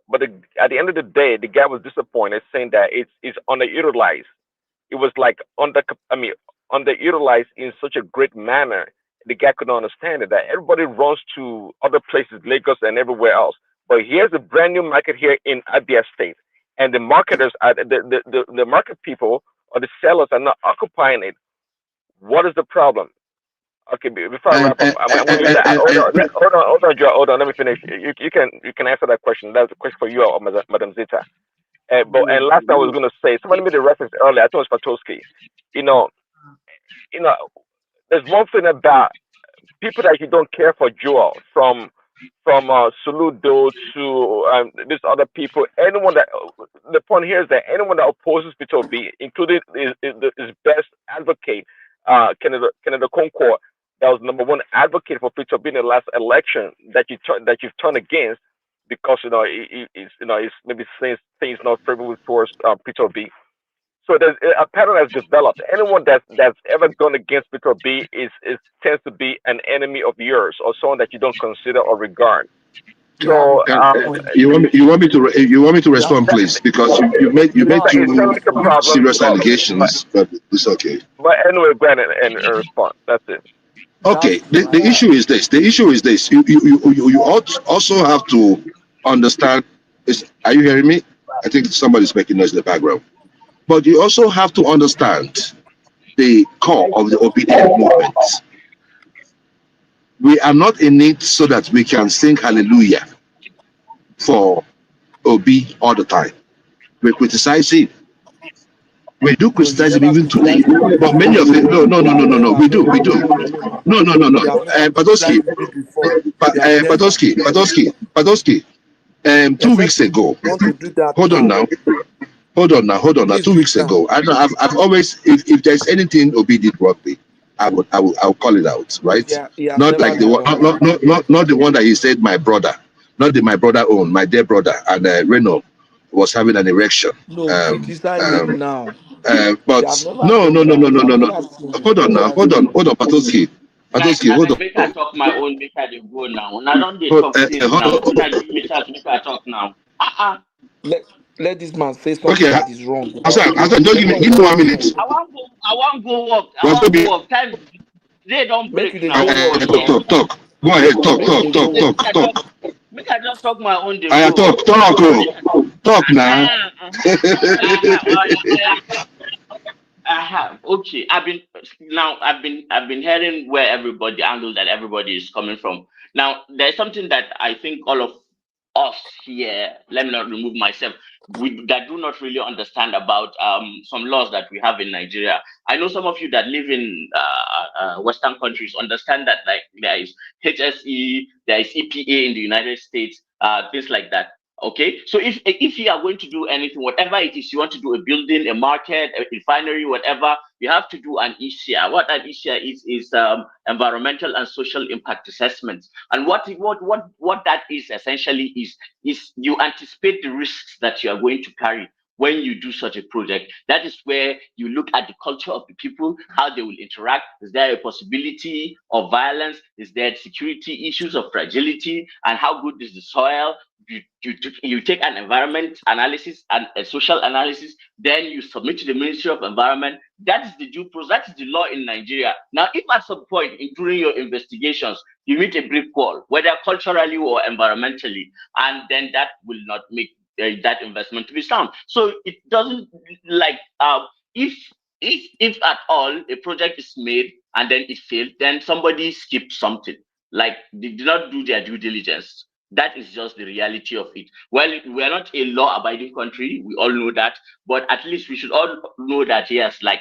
But at the end of the day, the guy was disappointed, saying that it's underutilized. It was like underutilized in such a great manner. The guy couldn't understand it. That everybody runs to other places, Lagos and everywhere else. But here's a brand new market here in Abia State, and the marketers, the market people or the sellers are not occupying it. What is the problem? Okay, before I wrap up, I'm going to leave that. Hold on, Joe. Hold on. Let me finish. You can answer that question. That's a question for you, Madam Zita. And last I was going to say, somebody made a reference earlier. I think it was Patowski. You know, there's one thing about people that you don't care for, Joel, from Soludo to these other people. Anyone that the point here is that anyone that opposes Peter Obi, including his best advocate, Canada Concord, that was #1 advocate for Peter Obi in the last election that you've turned against because he's maybe saying things not favorable towards Peter Obi. So there's a pattern that's developed. Anyone that's ever gone against Peter B tends to be an enemy of yours or someone that you don't consider or regard. So
you want me to respond, please, because you made two serious allegations, but it's okay.
But anyway, Brandon, and respond. That's it.
Okay. The issue is this. The issue is this. You also have to understand. Are you hearing me? I think somebody's making noise in the background. But you also have to understand the core of the obedient movement. We are not in it so that we can sing hallelujah for Obi all the time. We criticize him. We do criticize him even today. But many of them, no. We do. No. Padowski. 2 weeks ago. Hold on now. 2 weeks ago, I've always, if there's anything Obi did wrongly, I'll call it out, right? Not like the one, not the one that he said my brother, not my brother owned, my dear brother, and Reno was having an erection. But no. Hold on, Patowski, hold on.
Make I talk my own, make I go now. When I don't talk things now, make I talk now.
Let this man say something that is wrong.
Hassan, just give me 1 minute.
I want go work. I want go work. Time they don't break now.
Talk. Go ahead, talk.
Make I just talk my own.
Talk now.
Okay. I've been hearing where everybody angle that everybody is coming from. Now there's something that I think all of us here, let me not remove myself, that do not really understand about some laws that we have in Nigeria. I know some of you that live in Western countries understand that, like, there is HSE, there is EPA in the United States, things like that. Okay, so if you are going to do anything, whatever it is, you want to do a building, a market, a refinery, whatever, you have to do an ECR. What an ECR is environmental and social impact assessment. And what that is essentially is you anticipate the risks that you are going to carry when you do such a project. That is where you look at the culture of the people, how they will interact. Is there a possibility of violence? Is there security issues of fragility? And how good is the soil? You take an environment analysis and a social analysis, then you submit to the Ministry of Environment. That is the due process. That is the law in Nigeria. Now, if at some point during your investigations you meet a brick wall, whether culturally or environmentally, and then that will not make that investment to be sound. So it doesn't like if at all a project is made and then it failed, then somebody skipped something. Like they did not do their due diligence. That is just the reality of it. Well, we are not a law-abiding country. We all know that. But at least we should all know that, yes, like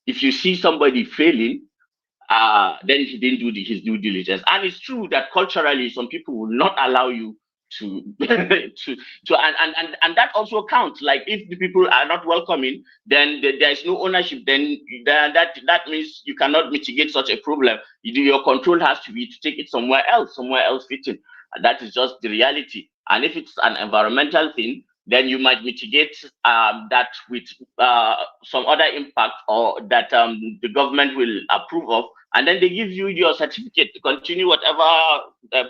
if you see somebody failing, then he didn't do his due diligence. And it's true that culturally, some people will not allow you to and that also counts. Like if the people are not welcoming, then there is no ownership. Then that means you cannot mitigate such a problem. Your control has to be to take it somewhere else fitting. That is just the reality. And if it's an environmental thing, then you might mitigate that with some other impact or that the government will approve of, and then they give you your certificate to continue whatever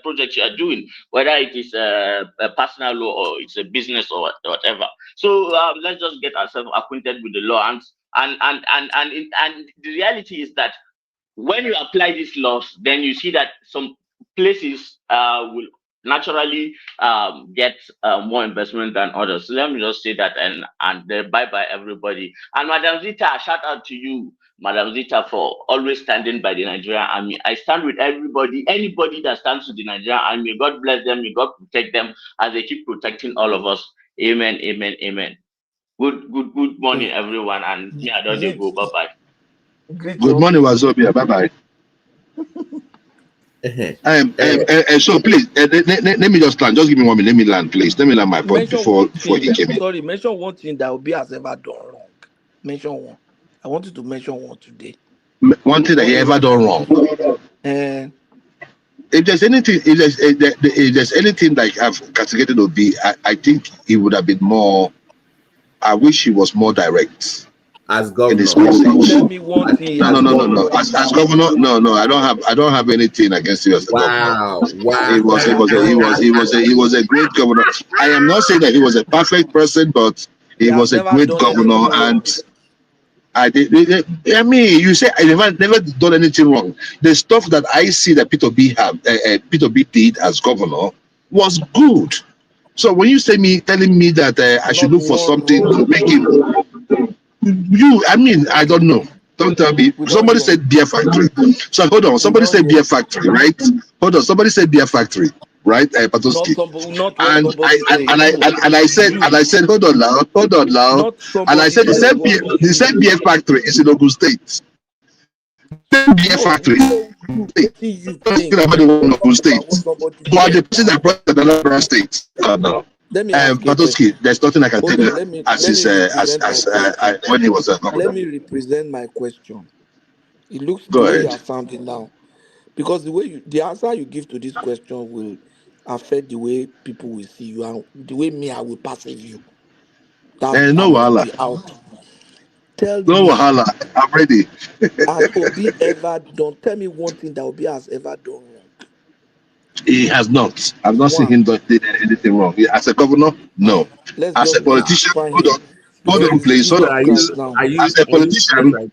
project you are doing, whether it is a personal law or it's a business or whatever. So let's just get ourselves acquainted with the law, and the reality is that when you apply these laws, then you see that some places will naturally get more investment than others. So let me just say that, and bye everybody. And Madam Zita, shout out to you, Madam Zita, for always standing by the Nigerian Army. I stand with everybody, anybody that stands with the Nigerian Army. God bless them, may God protect them as they keep protecting all of us. Amen, amen, amen. Good morning, everyone, and yeah, don't you go. Bye bye.
Good morning, Wazobia. Bye bye. So please, let me just land. Just give me 1 minute. Let me land, please. Let me land my point before you came in.
Sorry, mention one thing that Obi has ever done wrong. Mention one. I wanted to mention one today.
One thing that he ever done wrong. If there's anything, if there's anything like I've castigated Obi, I think he would have been more. I wish he was more direct.
As governor,
in his message.
Tell me one thing.
No. As governor, no. I don't have anything against him as a governor.
Wow.
He was a great governor. I am not saying that he was a perfect person, but he was a great governor, and I did. I mean, you say I never done anything wrong. The stuff that I see that Peter B did as governor was good. So when you say telling me that I should look for something to make him. I mean, I don't know. Don't tell me. Somebody said beer factory. So hold on. Somebody said beer factory, right? Hold on. Somebody said beer factory, right? Patoski. And I said, hold on now. And I said the same beer factory is in Ogun State. Beer factory. About the one Ogun State. But the person that brought another state. No. Patoski, there's nothing I can tell you when he was a governor.
Let me represent my question. It looks the way you are sounding now, because the answer you give to this question will affect the way people will see you and the way I will perceive you. That's
no wahala.
Tell
no
me,
wahala. I'm ready.
Has Obi ever done? Tell me one thing that Obi has ever done wrong.
He has not. I've not seen him do anything wrong. As a governor, no. As a politician, hold on, please. Hold on. As a politician,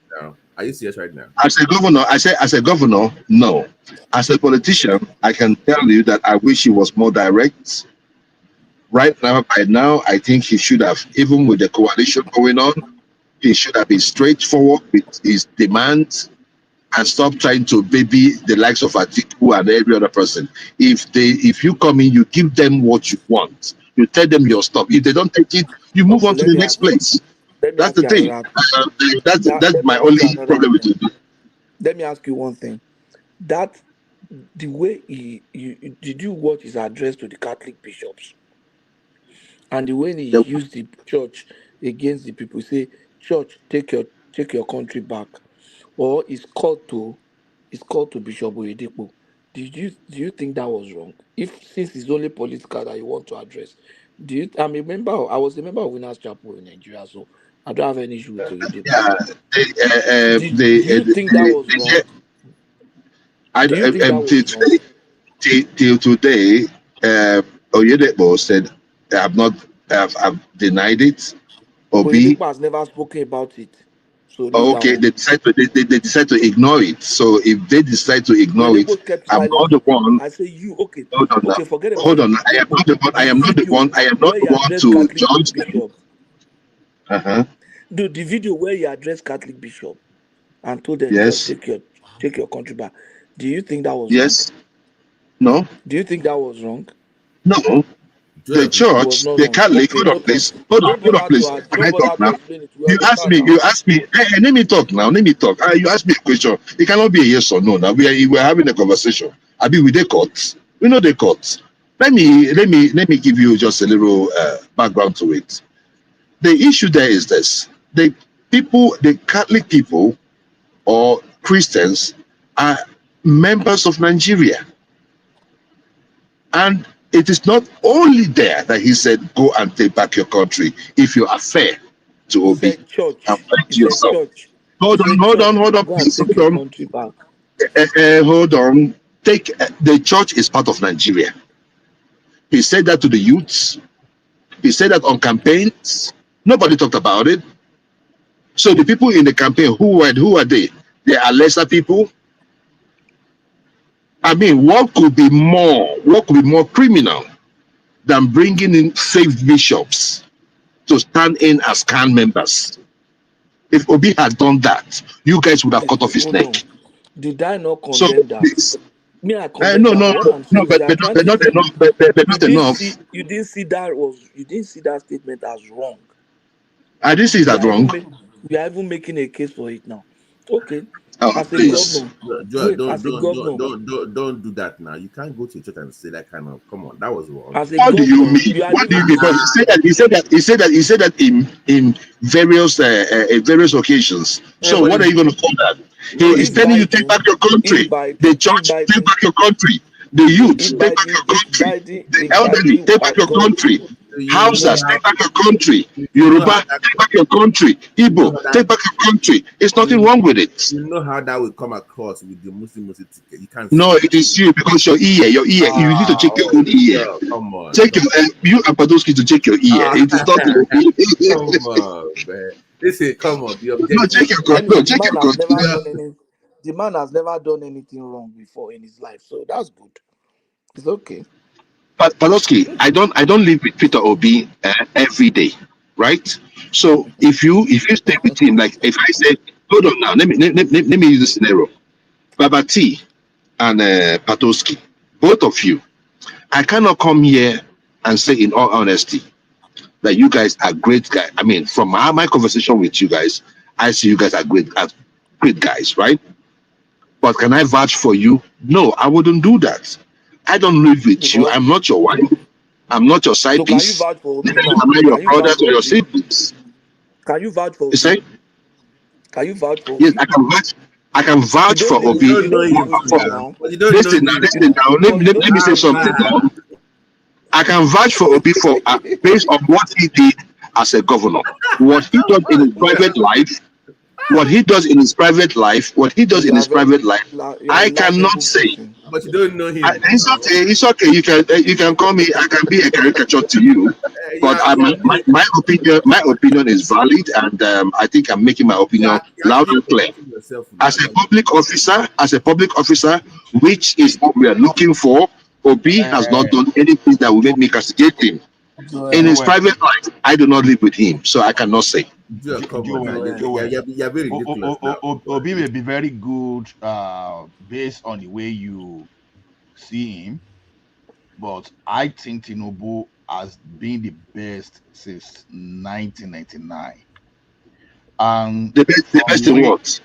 are you serious right now?
As a governor, as a governor, no. As a politician, I can tell you that I wish he was more direct. Right now, I think he should have, even with the coalition going on, he should have been straightforward with his demands and stop trying to baby the likes of Atiku and every other person. If you come in, you give them what you want. You tell them your stuff. If they don't take it, you move on to the next place. That's the thing. That's my only problem with it.
Let me ask you one thing. That the way did you watch his address to the Catholic bishops? and the way he used the church against the people, say, "Church, take your country back," or is called to Bishop Oyedepo. Do you think that was wrong? If since it's only political that you want to address, I was a member of Winners Chapel in Nigeria, so I don't have any issue with Oyedepo. Do you think that was wrong? Do you think that was wrong?
Till today, Oyedepo said, I've denied it. Obi,
Oyedepo has never spoken about it. So leave
oh,
that
okay,
one.
they decide to ignore it. So if they decide to ignore it,
Oyedepo kept
I'm not
silence.
the one.
I say you okay.
Hold on now.
Okay, forget about
Hold on. I am not the one. I am not the one. I am not
where
the
you
one
address
to
Catholic
judge them.
bishop.
Uh-huh.
The video where you address Catholic bishop and told them,
Yes.
"Church, take your country back." Do you think that was
Yes.
wrong?
No.
Do you think that was wrong?
No. The
It was
church,
not
the
wrong.
Catholic.
Okay,
Hold on,
no
please.
problem.
Hold
Don't
on,
bother
please.
to
Can I
don't bother
talk
to
now?
explain it. We
You ask
understand
me.
now.
You ask me. Hey, let me talk now. Let me talk. You ask me a question. It cannot be a yes or no. Now we are having a conversation. I be with the courts. We know the courts. Let me give you just a little background to it. The issue there is this: the Catholic people or Christians are members of Nigeria, and it is not only there that he said, "Go and take back your country if you are fair to
He
Obi
said church.
and fight
He said
yourself."
church.
Hold on,
Go and
please.
take your country back.
Hold on. The church is part of Nigeria. He said that to the youths. He said that on campaigns. Nobody talked about it. So the people in the campaign, who are they? They are lesser people. I mean, what could be more criminal than bringing in fake bishops to stand in as CAN members? If Obi had done that, you guys would have cut off his
Hold
neck.
on. Did I not
So
condemn that?
please,
Me, I condemn
no,
that.
no,
But what I'm
no,
saying is they are trying
but
to
not
say
enough. But
you
not
didn't
enough.
see that statement as wrong.
I didn't see
We
that
are
wrong.
even making a case for it now. Okay.
Oh,
As a
please.
governor,
Joel,
wait, as a governor,
don't do that now. You can't go to a church and say that kind of. Come on, that was wrong.
as a
What do you
governor,
mean?
you are
What do you
leaving
mean? Because he said that in various occasions. So
But
what are you going to call that? He
no,
is
if
telling you take back
Biden,
your country. The church take back your country. The youth take back your country. The elderly take back your country.
you know
Hausas
how
take back your country.
you know how
Yoruba
that
take back your country.
you know
Igbo
how that
take back your country. There's nothing
you,
wrong with it.
you know how that will come across with the Muslim ticket. You can't say
No,
that.
it is you because your ear. You need to check your own ear.
Come on,
Check your you and Padoski to check your ear. It is not
come on, man. Listen, come on, be
no check
objective.
your
anyway, the
check
man
your
has never
container.
done any the man has never done anything wrong before in his life. So that's good. It's okay.
But Padoski, I don't live with Peter Obi every day, right? So if you stay with him, like if I say, hold on now, let me use this scenario. Baba T and Patoski, both of you, I cannot come here and say in all honesty that you guys are great guys. I mean, from my conversation with you guys, I see you guys are great guys, right? But can I vouch for you? No, I wouldn't do that. I don't live with you.
Because
I'm not your wife. I'm not your side
so can you
piece.
vouch for Obi
Neither
now?
am I your
Can you vouch
brothers or
for
your
Obi?
siblings.
Can you vouch for
You
Obi?
say?
Can you vouch for
Yes,
Obi?
I can vouch. I can
You
vouch
don't
for
live
You
with
Obi.
you
don't know
don't live
him
with him
For,
now,
now.
but you don't know
listen now,
him.
listen now.
But you
Let
don't
me say
live with
something
him now.
now. I can vouch for Obi for based on what he did as a governor, what he does in his private life, what he does in his private life, what he does
You
in
are
his
very
private life.
you are a
I cannot
laughable
say.
person.
But you don't know him
It's
now.
okay. It's okay. You can call me. I can be a caricature to you, but my opinion is valid, and I think I'm making my opinion
You're
loud
actually
and clear.
protecting yourself now.
As a public officer, which is what we are looking for, Obi has not done anything that will make me castigate him. In his
Joel,
private life, I do not live with him, so I cannot say.
Joel, come on now.
Joel.
You're very ridiculous now.
Obi may be very good based on the way you see him, but I think Tinubu has been the best since 1999. And
The
from the
best in
way
what?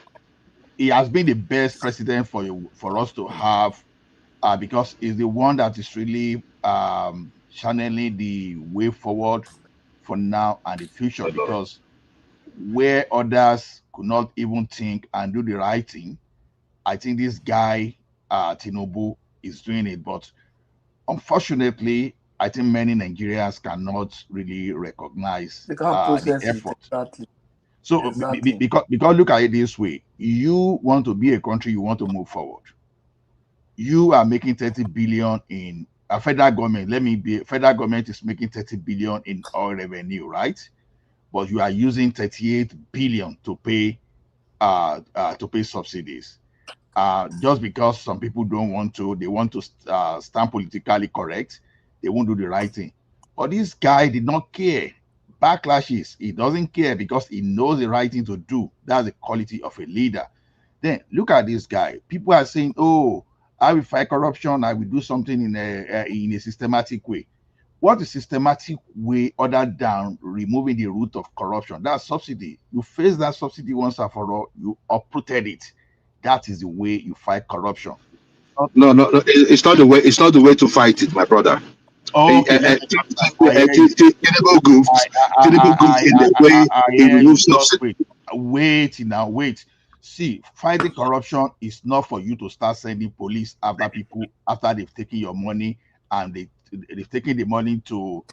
he has been the best president for us to have, because he's the one that is really channeling the way forward for now and the future, because where others could not even think and do the right thing, I think this guy, Tinubu, is doing it. But unfortunately, I think many Nigerians cannot really recognize
They can't
the
process it.
effort.
Exactly.
So
Exactly.
because look at it this way: you want to be a country, you want to move forward. You are making 30 billion in a federal government. Federal government is making 30 billion in oil revenue, right? But you are using 38 billion to pay subsidies. Just because some people don't want to, they want to stand politically correct, they won't do the right thing. But this guy did not care. Backlashes, he doesn't care because he knows the right thing to do. That's the quality of a leader. Then look at this guy. People are saying, "Oh, I will fight corruption. I will do something in a systematic way." What is systematic way other than removing the root of corruption? That's subsidy. You face that subsidy once and for all. You uprooted it. That is the way you fight corruption.
No, it's not the way. It's not the way to fight it, my brother.
Okay,
Tinubu goofs in the way he removes subsidy.
Wait. See, fighting corruption is not for you to start sending police after people after they've taken your money, and they've taken the money to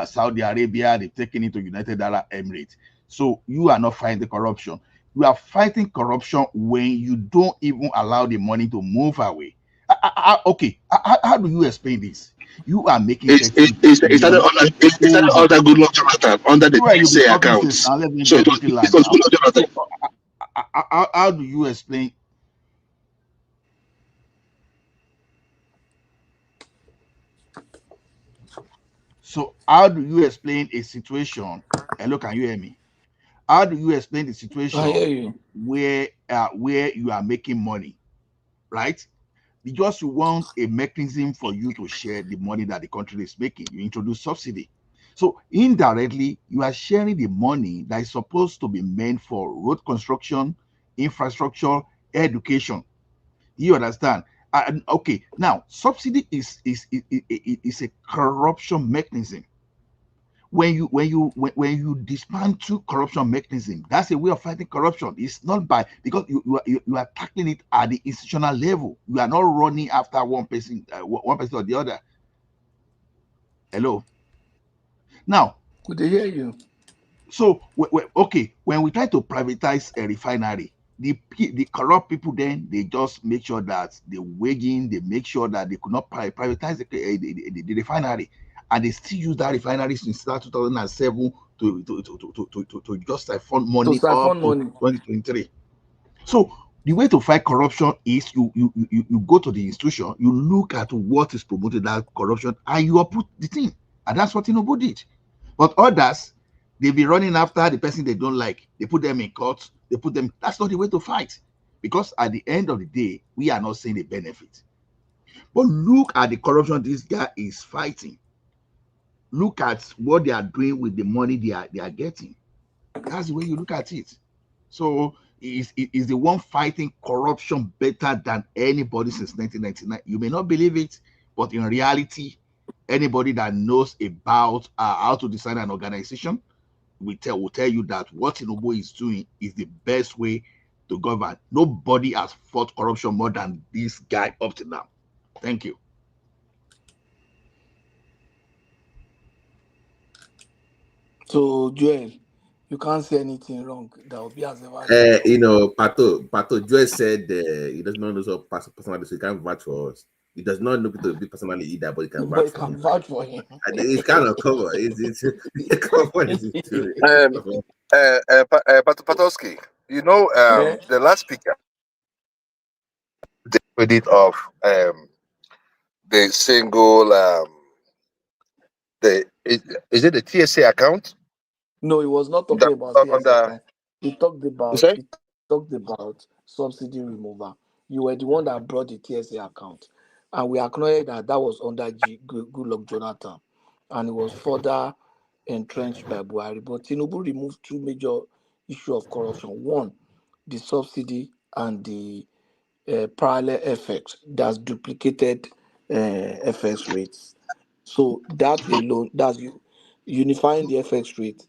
Saudi Arabia, they've taken it to United Arab Emirates. So you are not fighting corruption. You are fighting corruption when you don't even allow the money to move away. Okay, how do you explain this? You are making
it's under Goodluck Jonathan under the TSA account. So it was Goodluck Jonathan.
How do you explain? So how do you explain a situation? Hello, can you hear me? How do you explain the situation where you are making money, right? Because you want a mechanism for you to share the money that the country is making. You introduce subsidy. So indirectly, you are sharing the money that is supposed to be meant for road construction, infrastructure, education. You understand? Okay, now subsidy is a corruption mechanism. When you dismantle corruption mechanism, that's a way of fighting corruption. It's not by because you are tackling it at the institutional level. You are not running after one person or the other. Hello. Now,
could they hear you?
So okay, when we try to privatize a refinery, the corrupt people then they just make sure that they make sure that they could not privatize the refinery, and they still use that refinery since 2007 to just siphon money up to 2023. So the way to fight corruption is you go to the institution, you look at what is promoting that corruption, and you uproot the thing, and that's what Tinubu did. But others, they be running after the person they don't like. They put them in court. That's not the way to fight. Because at the end of the day, we are not seeing the benefit. But look at the corruption this guy is fighting. Look at what they are doing with the money they are getting. That's the way you look at it. So is the one fighting corruption better than anybody since 1999. You may not believe it, but in reality, anybody that knows about how to design an organization will tell you that what Tinubu is doing is the best way to govern. Nobody has fought corruption more than this guy up to now. Thank you.
So Joel, you can't say anything wrong. That will be as ever.
Pato Joel said he does not know so personally, so he can't vouch for us. He does not know to be personally either, but he can vouch for him.
Vouch for him.
It's kind of cover. It's cover.
Patowski, the last speaker, the credit of the single is it the TSA account?
No, he was not talking about TSA account. He talked about subsidy removal. You were the one that brought the TSA account, and we acknowledge that was under Goodluck Jonathan, and it was further entrenched by Buhari. But Tinubu removed two major issues of corruption: one, the subsidy, and the parallel effects that's duplicated FX rates. So that alone, that's you unifying the FX rate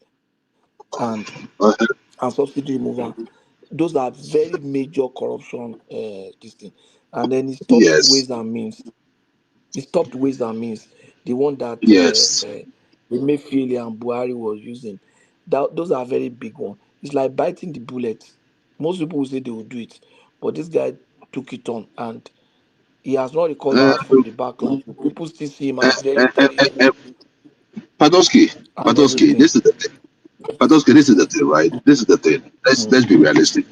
and subsidy removal. Those are very major corruption this thing. And then it stopped
Yes.
ways and means. It stopped ways and means. The one that
Yes.
Emefiele and Buhari was using. Those are very big ones. It's like biting the bullet. Most people will say they will do it, but this guy took it on and he has not recovered from the backlash. People still see him as very terrible
Padosky,
and everything.
this is the thing. Padosky, this is the thing, right? This is the thing. Let's be realistic.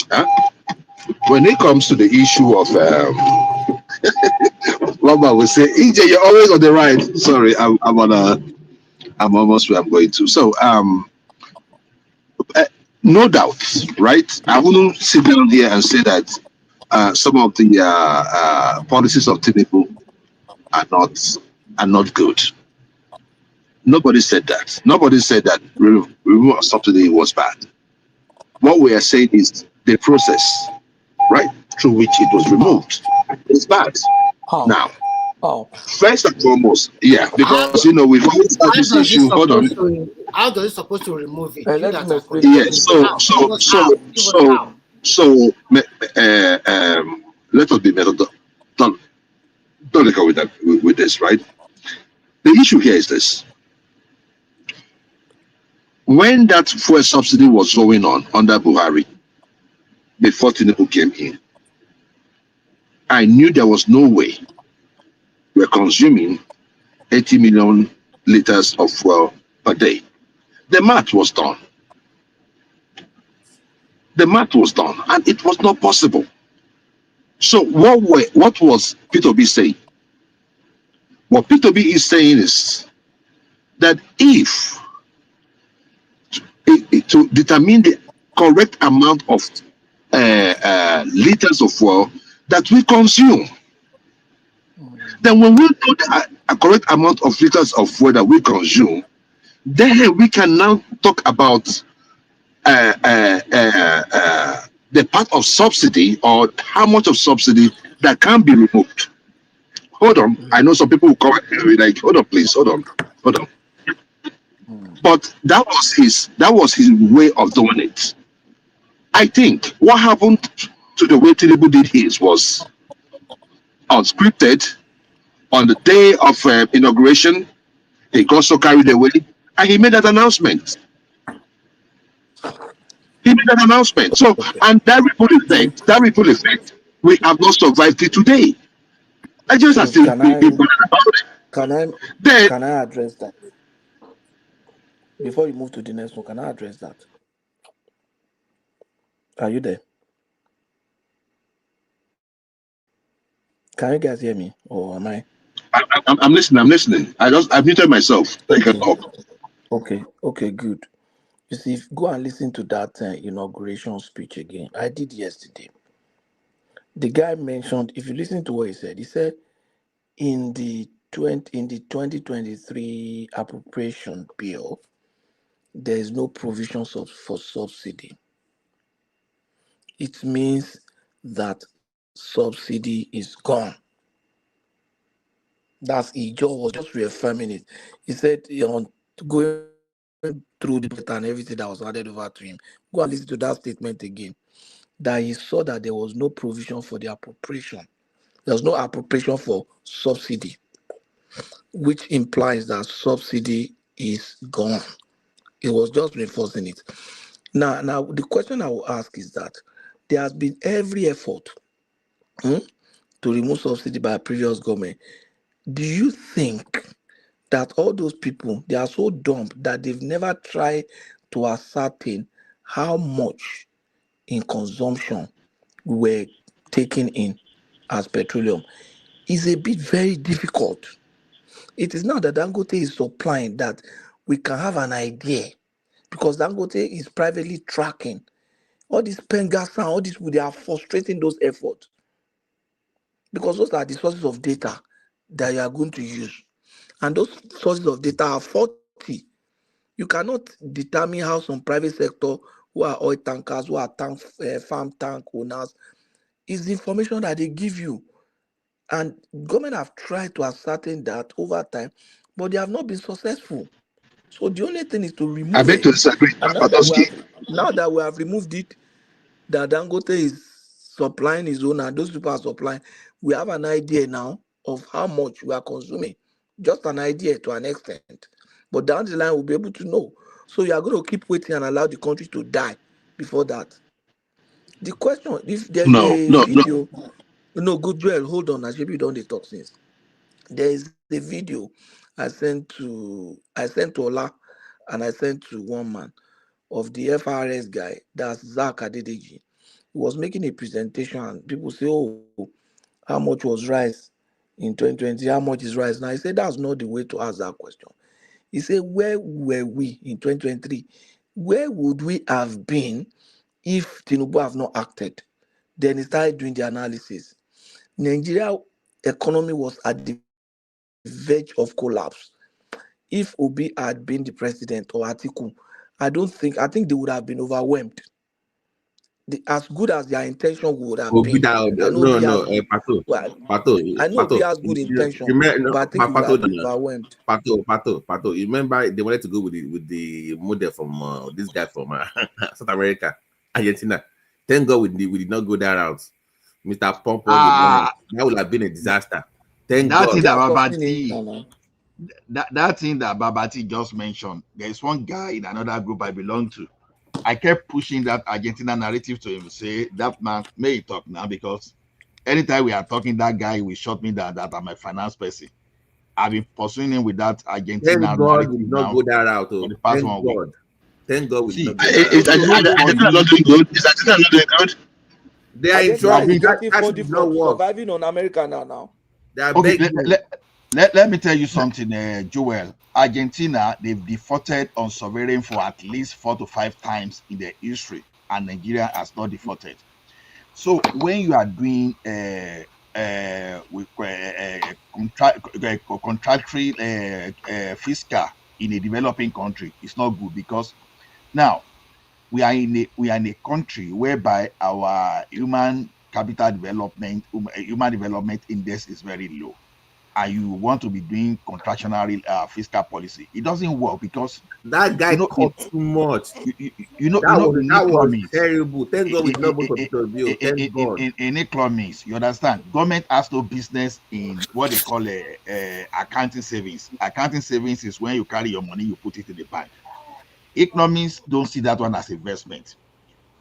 Huh? When it comes to the issue of Mama will say, EJ, you're always on the right. Sorry, I'm almost where I'm going to. So no doubt, right? I wouldn't sit down here and say that some of the policies of Tinubu are not good. Nobody said that. Nobody said that removal of subsidy was bad. What we are saying is the process, right, through which it was removed is bad.
How?
Now,
Oh.
first and foremost, yeah, because we've always had this issue. Hold on.
How does it supposed to remove it?
Let him explain.
Yes. So let us be methodical with that with this, right? The issue here is this: when that fuel subsidy was going on under Buhari, before Tinubu came in, I knew there was no way we're consuming 80 million liters of fuel per day. The math was done. The math was done, and it was not possible. So what was P2B saying? What P2B is saying is that if to determine the correct amount of liters of fuel that we consume, then when we know the correct amount of liters of fuel that we consume, then we can now talk about the part of subsidy or how much of subsidy that can be removed. Hold on, I know some people will come and like, hold on, please, hold on. But that was his way of doing it. I think what happened to the way Tinubu did his was unscripted. On the day of inauguration, he got so carried away, and he made that announcement. So, and that ripple effect, we have not survived it today. I just have to
Can I address that? Before you move to the next one, can I address that? Are you there? Can you guys hear me, or am I?
I'm listening. I've muted myself.
Okay, good. You see, go and listen to that inauguration speech again. I did yesterday. The guy mentioned, if you listen to what he said in the 2023 appropriation bill, there is no provision for subsidy. It means that subsidy is gone. He was just reaffirming it. He said, going through the data and everything that was handed over to him, go and listen to that statement again, that he saw that there was no provision for the appropriation. There was no appropriation for subsidy, which implies that subsidy is gone. It was just reinforcing it. Now, the question I will ask is that there has been every effort to remove subsidy by a previous government. Do you think that all those people, they are so dumb that they've never tried to ascertain how much in consumption we're taking in as petroleum? It's a bit very difficult. It is not that Dangote is supplying that we can have an idea, because Dangote is privately tracking. All these Pengasan, all these, they are frustrating those efforts, because those are the sources of data that you are going to use. And those sources of data are faulty. You cannot determine how some private sector, who are oil tankers, who are farm tank owners, is the information that they give you. And government have tried to ascertain that over time, but they have not been successful. So the only thing is to remove
I beg
it.
to disagree,
And now that we have removed it, that Dangote is supplying his own and those people are supplying, we have an idea now of how much we are consuming. Just an idea to an extent. But down the line, we'll be able to know. So you are going to keep waiting and allow the country to die before that. The question, if there's a video, no, good Joel, hold on, I should be done the talk since. There is a video I sent to Ola and I sent to one man of the FRS guy, that's Zach Adedeji. He was making a presentation and people say, oh, how much was rice in 2020? How much is rice now? He said that's not the way to ask that question. He said, where were we in 2023? Where would we have been if Tinubu have not acted? Then he started doing the analysis. Nigeria economy was at the verge of collapse. If Obi had been the president or Atiku, I think they would have been overwhelmed. As good as their intention would have been. I know Obi has good intention, but I think he would have been overwhelmed.
Pato. You remember they wanted to go with the model from this guy from South America, Argentina. Thank God we did not go that route. Mr. Pompo, that would have been a disaster. Thank
that
God.
Thing that thing that Babati just mentioned, there's one guy in another group I belong to. I kept pushing that Argentina narrative to him, say that man may talk now, because anytime we are talking, that guy will shut me down that I'm a finance person. I've been pursuing him with that Argentina
Thank God
narrative
we did not go that route. For
the past
Thank
1 week.
God. Thank God we did not
go that route. Is Argentina not doing good? Is Argentina not doing good?
They are in trouble.
Getting funding for surviving on America now.
They are
okay, let me tell you something, Joel. Argentina, they've defaulted on sovereign for at least 4 to 5 times in their history, and Nigeria has not defaulted. So when you are doing contractory fiscal in a developing country, it's not good, because now we are in a country whereby our human development index is very low, and you want to be doing contractionary fiscal policy. It doesn't work, because
that guy cut too much.
That
was terrible. Thank God we not go to bill. Thank God.
In economies, you understand, government has no business in what they call accounting savings. Accounting savings is when you carry your money, you put it in the bank. Economists don't see that one as investment.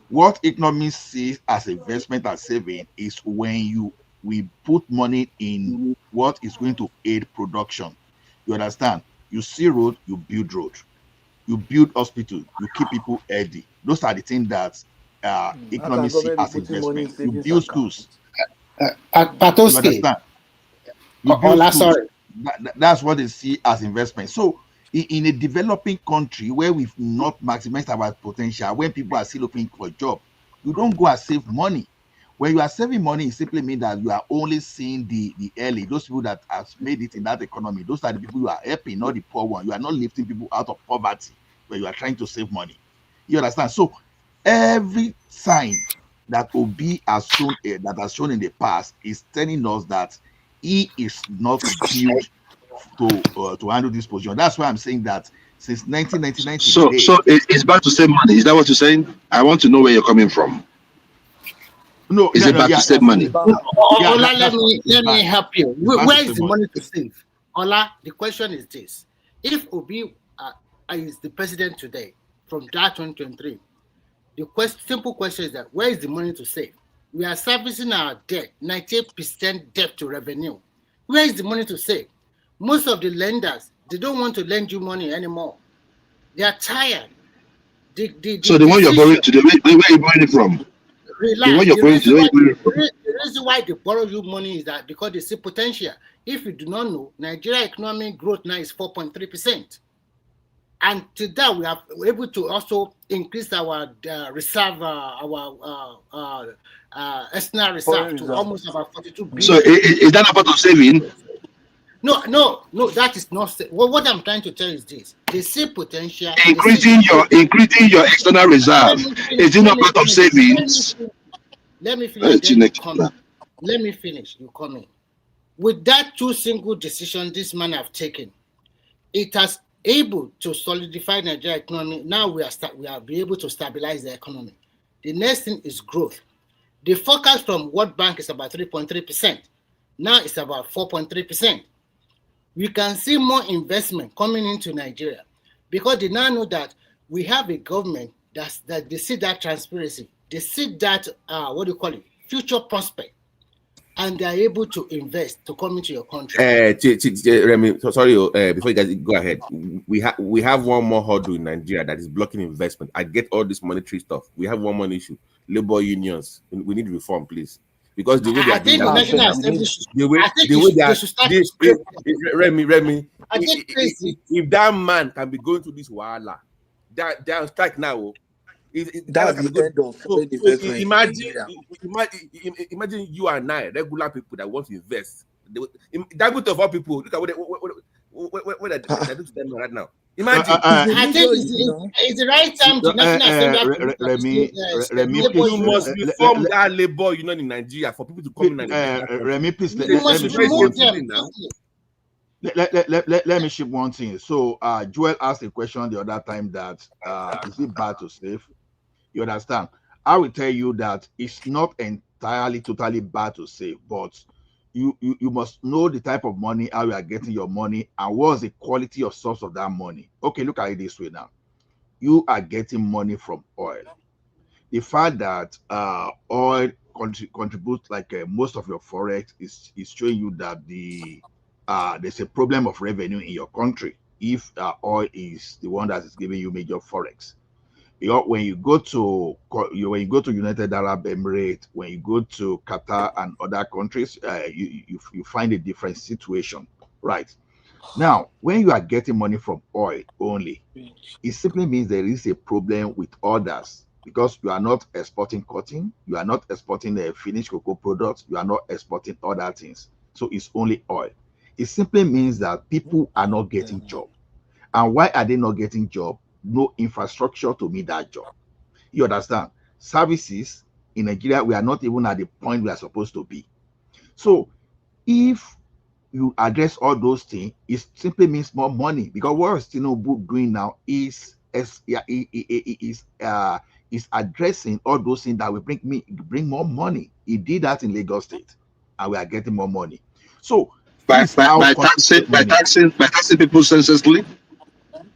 What economists see as investment and saving is when we put money in what is going to aid production. You understand? You see road, you build road. You build hospital, you keep people healthy. Those are the things that economists see as investment. You build schools.
Patoski.
You build schools. That's what they see as investment. So in a developing country where we've not maximized our potential, when people are still looking for a job, you don't go and save money. When you are saving money, it simply means that you are only seeing the early, those people that have made it in that economy. Those are the people you are helping, not the poor one. You are not lifting people out of poverty, but you are trying to save money. You understand? So every sign that Obi has shown in the past is telling us that he is not built to handle this position. That's why I'm saying that since 1999
so it's back to save money. Is that what you're saying? I want to know where you're coming from.
No,
is it back to save money?
Ola, let me help you. Where is the money to save? Ola, the question is this: if Obi is the president today, from that 2023, the simple question is that where is the money to save? We are servicing our debt, 98% debt to revenue. Where is the money to save? Most of the lenders, they don't want to lend you money anymore. They are tired.
So the one you're borrowing today, where are you borrowing it from?
Relax. The reason why they borrow you money is that because they see potential. If you do not know, Nigeria economic growth now is 4.3%. And to that, we are able to also increase our reserve, our external reserve to almost about 42 billion.
So is that a part of saving?
No, that is not. Well, what I'm trying to tell you is this: they see potential.
Increasing your external reserve is it not part of savings?
Let me finish. Let me finish. You come in. with that two single decision this man have taken, it has able to solidify Nigeria economy. Now we are be able to stabilize the economy. The next thing is growth. The forecast from World Bank is about 3.3%. Now it's about 4.3%. We can see more investment coming into Nigeria because they now know that we have a government that they see that transparency, they see that future prospect, and they are able to invest to come into your country.
Remy, sorry, before you guys go ahead, we have one more hurdle in Nigeria that is blocking investment. I get all this monetary stuff. We have one more issue: labor unions. We need reform, please, because the way they are doing that, Remy, if that man can be going through this wahala, that strike now.
That's the end of foreign investment.
Imagine you and I, regular people that want to invest. That group of all people, look at what they're doing to them right now. Imagine.
I think it's the right time to National Assembly.
You must reform that labor union in Nigeria for people to come in and
Remy, please, let me ship one thing. So Joel asked a question the other time that is it bad to save? You understand? I will tell you that it's not entirely totally bad to save, but you must know the type of money, how you are getting your money, and what's the quality of source of that money. Okay, look at it this way now. You are getting money from oil. The fact that oil contributes like most of your forex is showing you that there's a problem of revenue in your country if oil is the one that is giving you major forex. When you go to United Arab Emirates, when you go to Qatar and other countries, you find a different situation, right? Now, when you are getting money from oil only, it simply means there is a problem with others because you are not exporting cotton, you are not exporting the finished cocoa products, you are not exporting other things. So it's only oil. It simply means that people are not getting job. And why are they not getting job? No infrastructure to meet that job. You understand? Services in Nigeria, we are not even at the point we are supposed to be. So if you address all those things, it simply means more money, because what Tinubu doing now is addressing all those things that will bring more money. He did that in Lagos State, and we are getting more money. So
by taxing people senselessly.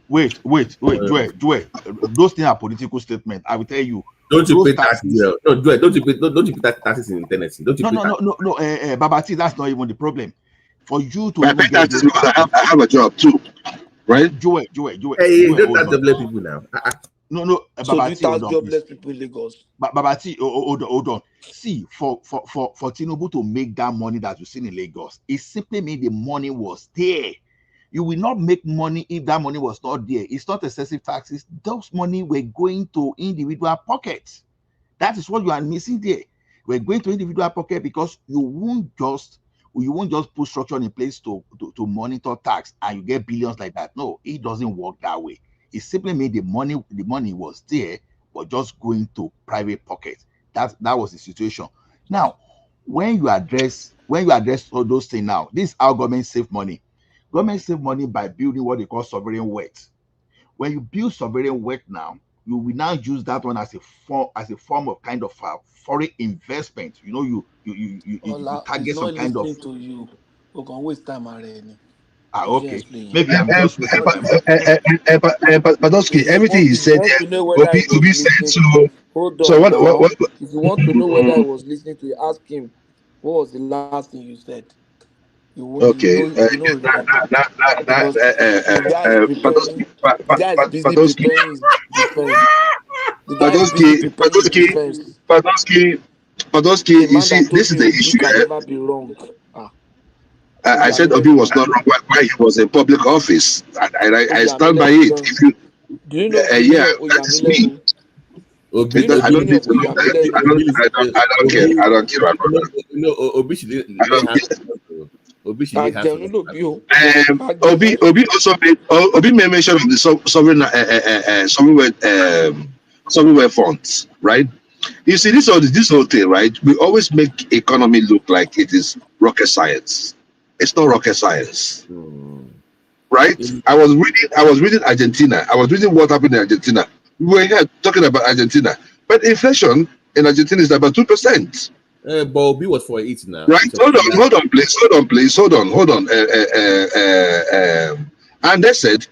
Wait, Joel. Those things are political statements. I will tell you.
Don't you pay taxes? No, Joel, don't you pay taxes in Tennessee? Don't you?
No, Babati, that's not even the problem. For you to
pay taxes because I have a job too, right?
Joel.
Hey, don't tax jobless people now.
No,
so
Babati,
you tax jobless people in Lagos.
Babati, hold on. See, for Tinubu to make that money that you see in Lagos, it simply means the money was there. You will not make money if that money was not there. It's not excessive taxes. Those money were going to individual pockets. That is what you are missing there. We're going to individual pocket because you won't just put structure in place to monitor tax and you get billions like that. No, it doesn't work that way. It simply made the money was there, but just going to private pockets. That was the situation. Now, when you address all those things now, this is how government save money. Government save money by building what they call sovereign wealth. When you build sovereign wealth now, you will now use that one as a form of kind of foreign investment. You know, you target some kind of.
To you, we can waste time already.
Okay. Maybe I'm just wasting time.
Padoski, everything he said, Obi said to.
Hold on.
So what?
If you want to know whether I was listening to you, ask him. What was the last thing you said?
Okay.
The guy is busy preparing his defense. The guy is busy preparing his defense.
Padoski, you see, this is the issue.
Can never be wrong.
I said Obi was not wrong while he was in public office. I stand by it. If you,
do you know?
Yeah, that is me. I don't need to know. I don't care. I don't care.
No, Obi should Obi
made mention of the sovereign funds, right? You see, this whole thing, right? We always make economy look like it is rocket science. It's not rocket science. Right? I was reading Argentina. I was reading what happened in Argentina. We were here talking about Argentina. But inflation in Argentina is about 2%.
But Obi was for it now.
Right? Hold on, please. Hold on. And they said,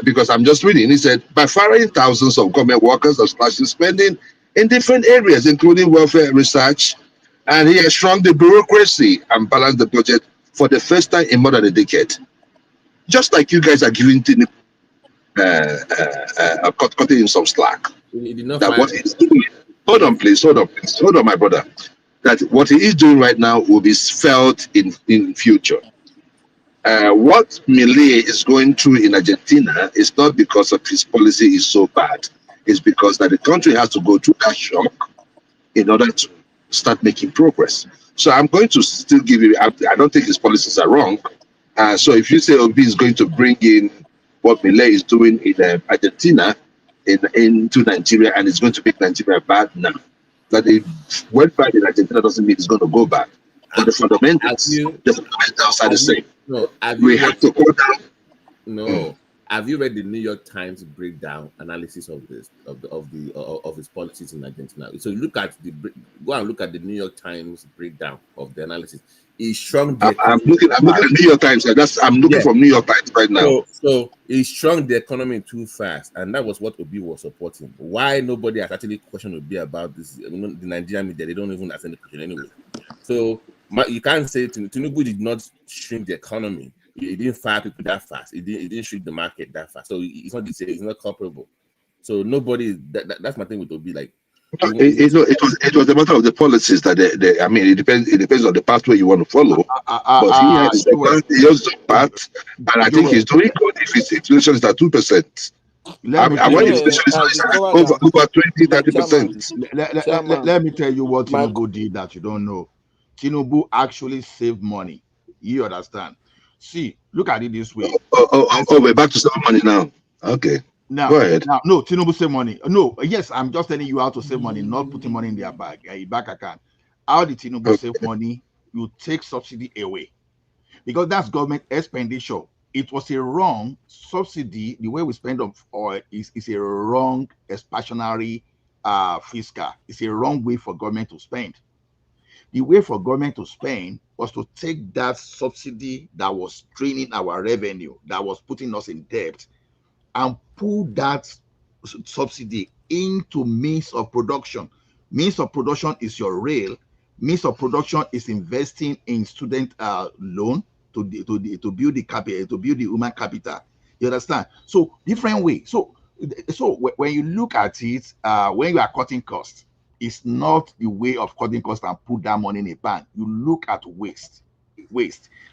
because I'm just reading, he said, by firing thousands of government workers and slashing spending in different areas, including welfare research, and he has shrunk the bureaucracy and balanced the budget for the first time in more than a decade. Just like you guys are giving cutting in some slack. That what he's doing. Hold on, my brother. That what he is doing right now will be felt in future. What Milei is going through in Argentina is not because of his policy is so bad. It's because that the country has to go through that shock in order to start making progress. So I'm going to still give you. I don't think his policies are wrong. So if you say Obi is going to bring in what Milei is doing in Argentina into Nigeria and it's going to make Nigeria bad, no. That it went bad in Argentina doesn't mean it's going to go bad. But the fundamentals are the same.
No,
we have to go down.
No. Have you read the New York Times breakdown analysis of this of his policies in Argentina? So look at go and look at the New York Times breakdown of the analysis. He shrunk the
I'm looking at New York Times. I'm looking from New York Times right now.
So he shrunk the economy too fast, and that was what Obi was supporting. Why nobody has actually questioned Obi about this? The Nigerian media, they don't even ask any question anyway. So you can't say Tinubu did not shrink the economy. He didn't fire people that fast. He didn't shrink the market that fast. So it's not the same. It's not comparable. So nobody. That's my thing with Obi. Like
it was a matter of the policies that I mean, it depends on the pathway you want to follow. But he has the path, and I think he's doing good if his inflation is at 2%. Inflation is over 20-30%.
Let me tell you what Tinubu did that you don't know. Tinubu actually saved money. You understand? See, look at it this way.
We're back to saving money now. Okay.
Now,
go ahead.
Now, no, Tinubu save money. No, yes, I'm just telling you how to save money, not putting money in their bank account. How did Tinubu save money? You take subsidy away, because that's government expenditure. It was a wrong subsidy. The way we spend on oil is a wrong expansionary fiscal. It's a wrong way for government to spend. The way for government to spend was to take that subsidy that was draining our revenue, that was putting us in debt, and pull that subsidy into means of production. Means of production is your rail. Means of production is investing in student loan to build the capital, to build the human capital. You understand? So different way. So when you look at it, when you are cutting costs, it's not the way of cutting costs and put that money in a bank. You look at waste.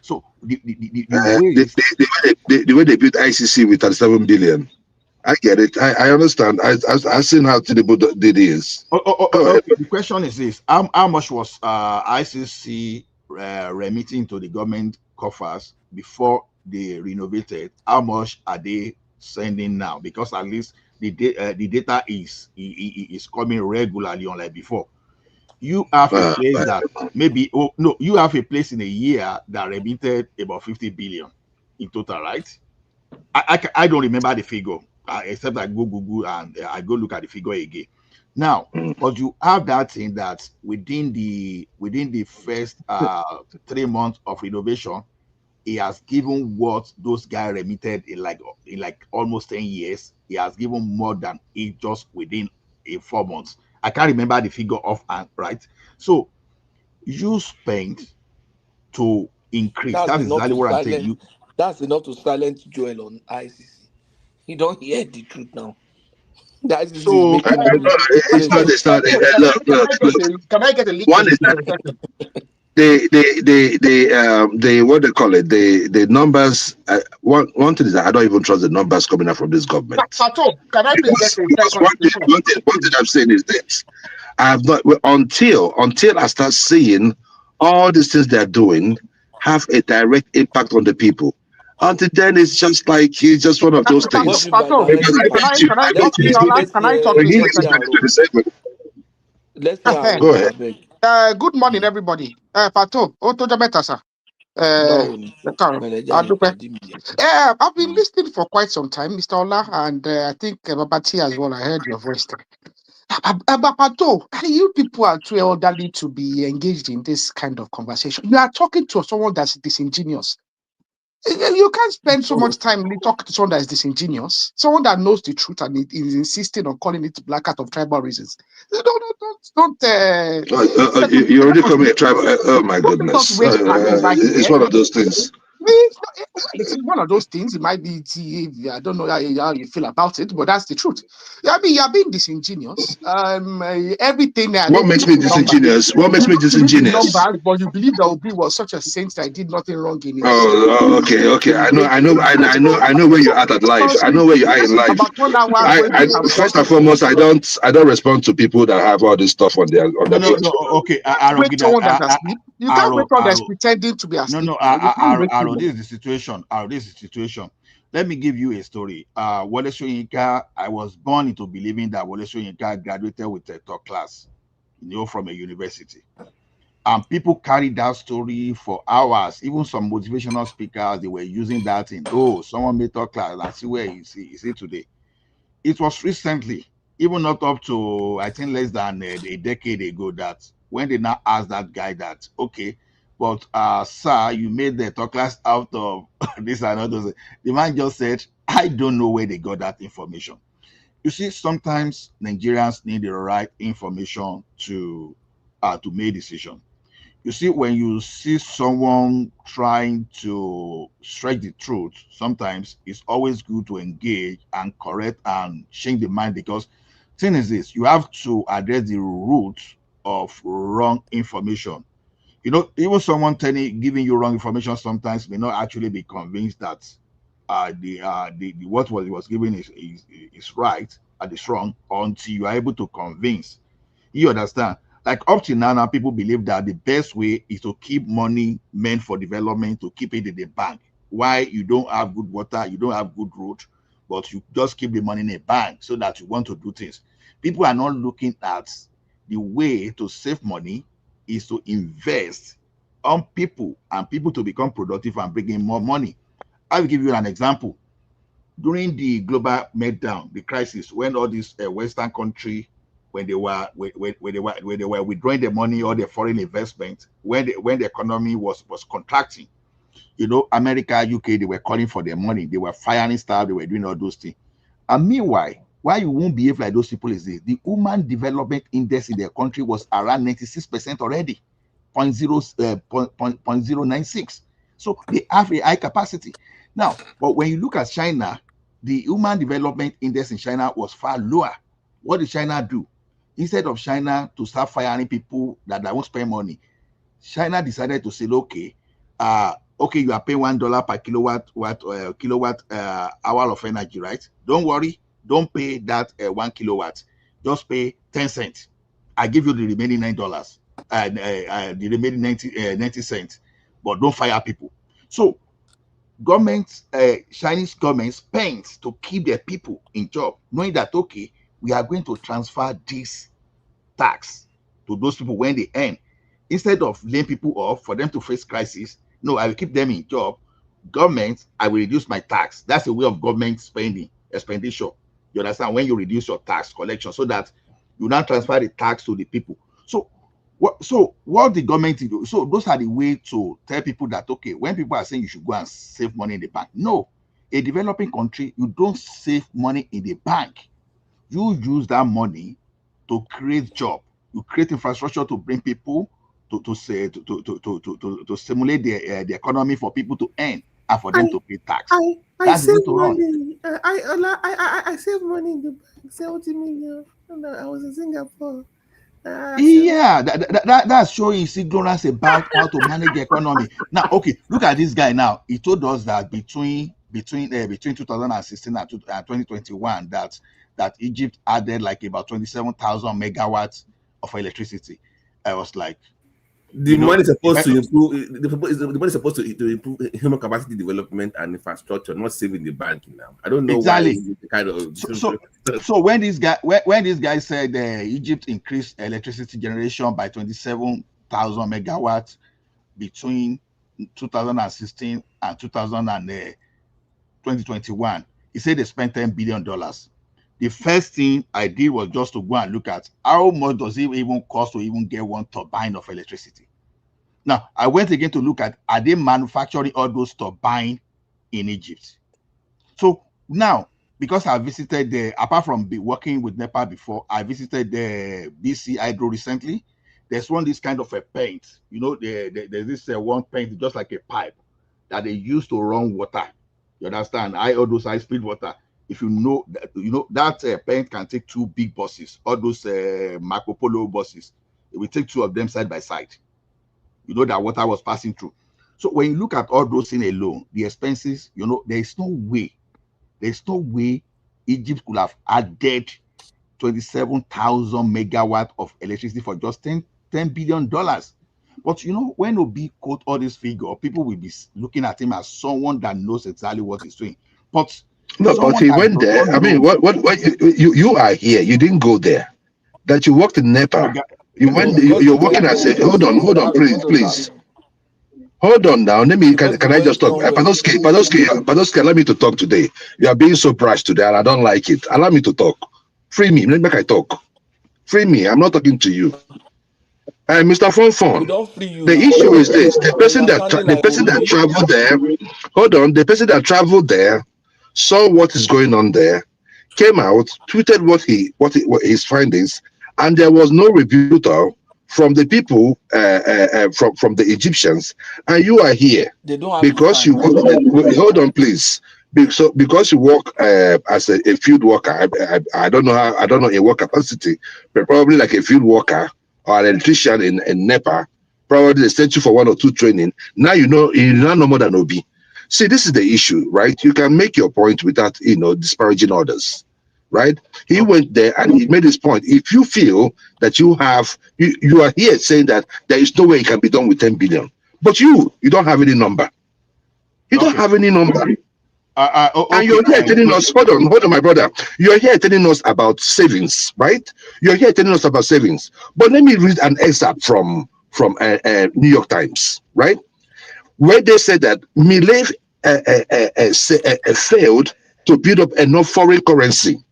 So the
way they built ICC with 37 billion. I get it. I understand. I've seen how Tinubu did this.
The question is this: how much was ICC remitting to the government coffers before they renovated? How much are they sending now? Because at least the data is coming regularly, unlike before. You have a place that maybe you have a place in a year that remitted about 50 billion in total, right? I don't remember the figure, except I go Google and I go look at the figure again. Now, but you have that thing that within the first 3 months of renovation, he has given what those guys remitted in like almost 10 years. He has given more than it just within 4 months. I can't remember the figure offhand, right? So you spend to increase. That is exactly what I'm telling you.
That's enough to silence Joel on ICC. You don't hear the truth now. The ICC
so it's not. Look.
Can I get a leak?
One is that they what they call it, the numbers. One thing is that I don't even trust the numbers coming out from this government.
Can I please get
one thing I'm saying is this: I have not until I start seeing all these things they're doing have a direct impact on the people. Until then, it's just like he's just one of those things.
Can I talk to you?
Let's
go ahead.
Good morning, everybody. Pato, Otojameta, sir. I've been listening for quite some time, Mr. Ola, and I think Babati as well. I heard your voice there. Babato, you people are too elderly to be engaged in this kind of conversation. You are talking to someone that's disingenuous. You can't spend so much time talking to someone that is disingenuous, someone that knows the truth and is insisting on calling it black out of tribal reasons. Don't.
You already call me a tribal. Oh my goodness! It's one of those things.
It's one of those things. It might be. I don't know how you feel about it, but that's the truth. I mean, you're being disingenuous. Everything.
What makes me disingenuous? What makes me disingenuous?
Numbers, but you believe that Obi was such a saint that he did nothing wrong in it.
Okay. I know where you're at life. I know where you are in life. First and foremost, I don't respond to people that have all this stuff on their page.
Okay,
you can't wait on that's pretending to be asleep.
This is the situation. This is the situation. Let me give you a story. Wole Soyinka, I was born into believing that Wole Soyinka graduated with a top class, from a university. And people carried that story for hours. Even some motivational speakers, they were using that in, someone made top class. And see where you see today. It was recently, even not up to, I think, less than a decade ago, that when they now asked that guy that, okay, but sir, you made the top class out of this and others. The man just said, I don't know where they got that information. You see, sometimes Nigerians need the right information to make decisions. You see, when you see someone trying to stretch the truth, sometimes it's always good to engage and correct and change the mind, because thing is this, you have to address the root of wrong information. Even someone giving you wrong information sometimes may not actually be convinced that what was given is right and is wrong until you are able to convince. You understand? Like up to now, people believe that the best way is to keep money meant for development, to keep it in the bank. Why? You don't have good water, you don't have good road, but you just keep the money in a bank so that you want to do things. People are not looking at the way to save money is to invest on people and people to become productive and bring in more money. I will give you an example. During the global meltdown, the crisis, when all these Western countries, when they were withdrawing the money or the foreign investment, when the economy was contracting, America, UK, they were calling for their money, they were firing staff, they were doing all those things. And meanwhile, why you won't behave like those people is this: the Human Development Index in their country was around 96% already, 0.096. So they have a high capacity. Now, but when you look at China, the Human Development Index in China was far lower. What did China do? Instead of China to start firing people that won't spend money, China decided to say, okay, you are paying $1 per kilowatt hour of energy, right? Don't worry, don't pay that 1 kilowatt. Just pay 10 cents. I give you the remaining $9, the remaining 90 cents, but don't fire people. So Chinese government spends to keep their people in job, knowing that, okay, we are going to transfer this tax to those people when they earn. Instead of laying people off for them to face crisis, no, I will keep them in job. Government, I will reduce my tax. That's a way of government expenditure. You understand? When you reduce your tax collection so that you now transfer the tax to the people. So what the government do? So those are the way to tell people that, okay, when people are saying you should go and save money in the bank, no, a developing country, you don't save money in the bank. You use that money to create job. You create infrastructure to bring people to stimulate the economy for people to earn and for them to pay tax.
I save money. I save money in the bank. 70 million. I was in Singapore.
That's showing his ignorance about how to manage the economy. Now, okay, look at this guy now. He told us that between 2016 and 2021 that Egypt added like about 27,000 megawatts of electricity. I was like,
the money is supposed to improve. The money is supposed to improve human capacity development and infrastructure, not saving the bank now. I don't know
exactly.
Why the kind of
so when this guy said Egypt increased electricity generation by 27,000 megawatts between 2016 and 2021, he said they spent $10 billion. The first thing I did was just to go and look at how much does it even cost to even get one turbine of electricity. Now, I went again to look at, are they manufacturing all those turbines in Egypt? So now, because I visited apart from working with NEPA before, I visited the BC Hydro recently. There's this kind of a paint, there's this one paint, just like a pipe that they use to run water. You understand? All those high-speed water. If you know that paint can take 2 big buses, all those Marco Polo buses. It will take 2 of them side by side. That water was passing through. So when you look at all those things alone, the expenses, there's no way Egypt could have added 27,000 megawatts of electricity for just $10 billion. But when Obi quote all these figures, people will be looking at him as someone that knows exactly what he's doing. But
no, but he went there. I mean, what you are here. You didn't go there. That you worked in NEPA. You went. You're working as a. Hold on, please. Hold on now. Let me. Can I just talk? Padoski, allow me to talk today. You are being so brash today, and I don't like it. Allow me to talk. Free me. Let me talk. Free me. I'm not talking to you. Mr. Fonfon, the issue is this: the person that traveled there. Hold on. The person that traveled there saw what is going on there, came out, tweeted what his findings, and there was no rebuttal from the people, from the Egyptians, and you are here because you hold on, please. Because you work as a field worker, I don't know in what capacity, but probably like a field worker or an electrician in NEPA. Probably they sent you for 1 or 2 training. Now you now know more than Obi. See, this is the issue, right? You can make your point without disparaging others. Right? He went there and he made his point. If you feel that you are here saying that there is no way it can be done with 10 billion, but you don't have any number. You don't have any number. And you're here telling us, hold on, my brother. You're here telling us about savings, right? You're here telling us about savings. But let me read an excerpt from New York Times, right? Where they said that Milei failed to build up enough foreign currency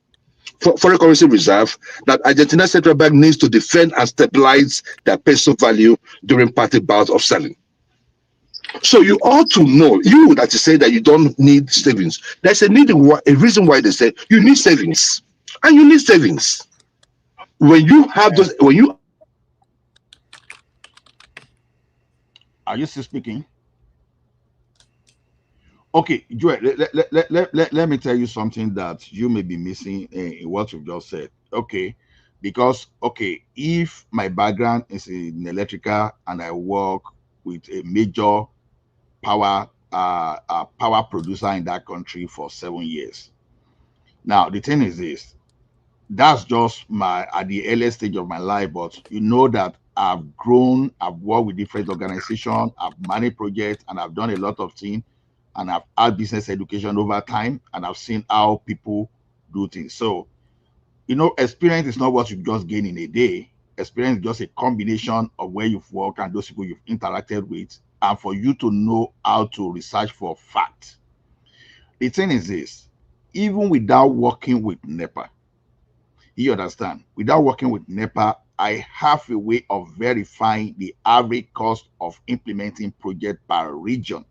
reserve that Argentina's central bank needs to defend and stabilize their peso value during party bouts of selling. So you ought to know, you that you say that you don't need savings. There's a reason why they say you need savings, and you need savings when you have those.
Are you still speaking? Okay, Joel, let me tell you something that you may be missing in what you've just said. Okay, because if my background is in electrical and I work with a major power producer in that country for 7 years. Now the thing is this: that's just at the earliest stage of my life, but that I've grown, I've worked with different organizations, I've managed projects, and I've done a lot of things. And I've had business education over time, and I've seen how people do things. So, experience is not what you just gain in a day. Experience is just a combination of where you've worked and those people you've interacted with, and for you to know how to research for facts. The thing is this: even without working with NEPA, you understand, without working with NEPA, I have a way of verifying the average cost of implementing project per region.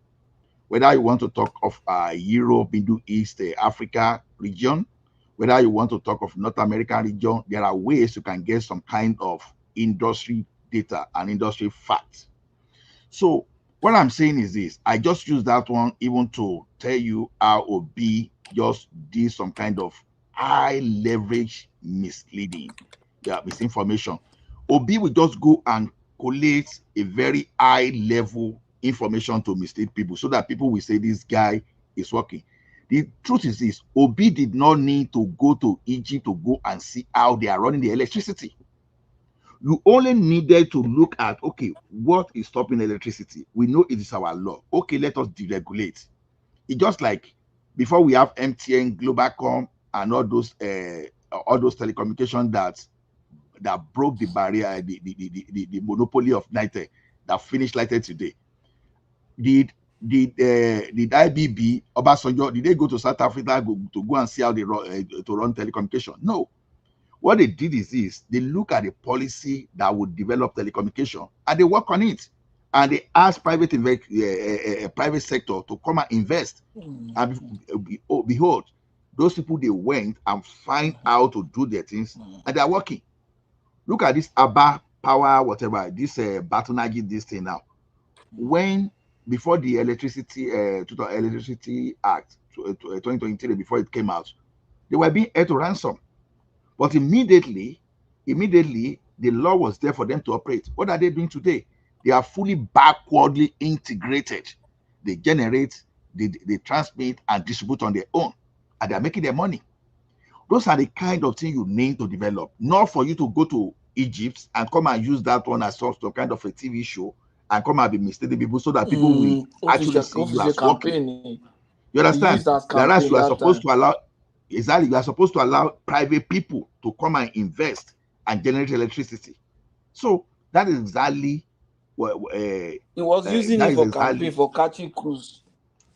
Whether you want to talk of Europe, Middle East, Africa region, whether you want to talk of North American region, there are ways you can get some kind of industry data and industry facts. So what I'm saying is this: I just use that one even to tell you how Obi just did some kind of high leverage misleading, misinformation. Obi will just go and collate a very high level information to mislead people so that people will say this guy is working. The truth is this: Obi did not need to go to Egypt to go and see how they are running the electricity. You only needed to look at, what is stopping electricity? We know it is our law. Okay, let us deregulate. It's just like before we have MTN, Globalcom, and all those telecommunications that broke the barrier, the monopoly of Nitel, that finished Lighted today. did IBB Obasanjo, did they go to South Africa to go and see how they run to run telecommunication? No. What they did is this: they look at the policy that would develop telecommunication and they work on it, and they ask private sector to come and invest. And behold, those people, they went and find how to do their things, and they are working. Look at this Aba Power, whatever, this Batonagi, this thing now. When before the Electricity Act 2023, before it came out, they were being held to ransom. But immediately, the law was there for them to operate. What are they doing today? They are fully backwardly integrated. They generate, they transmit and distribute on their own, and they are making their money. Those are the kind of things you need to develop, not for you to go to Egypt and come and use that one as some kind of a TV show and come and be misleading people so that people will actually see you as working. You understand? Whereas you are supposed to allow, exactly, you are supposed to allow private people to come and invest and generate electricity. So that is exactly what
he was using it for campaign, for catching crews.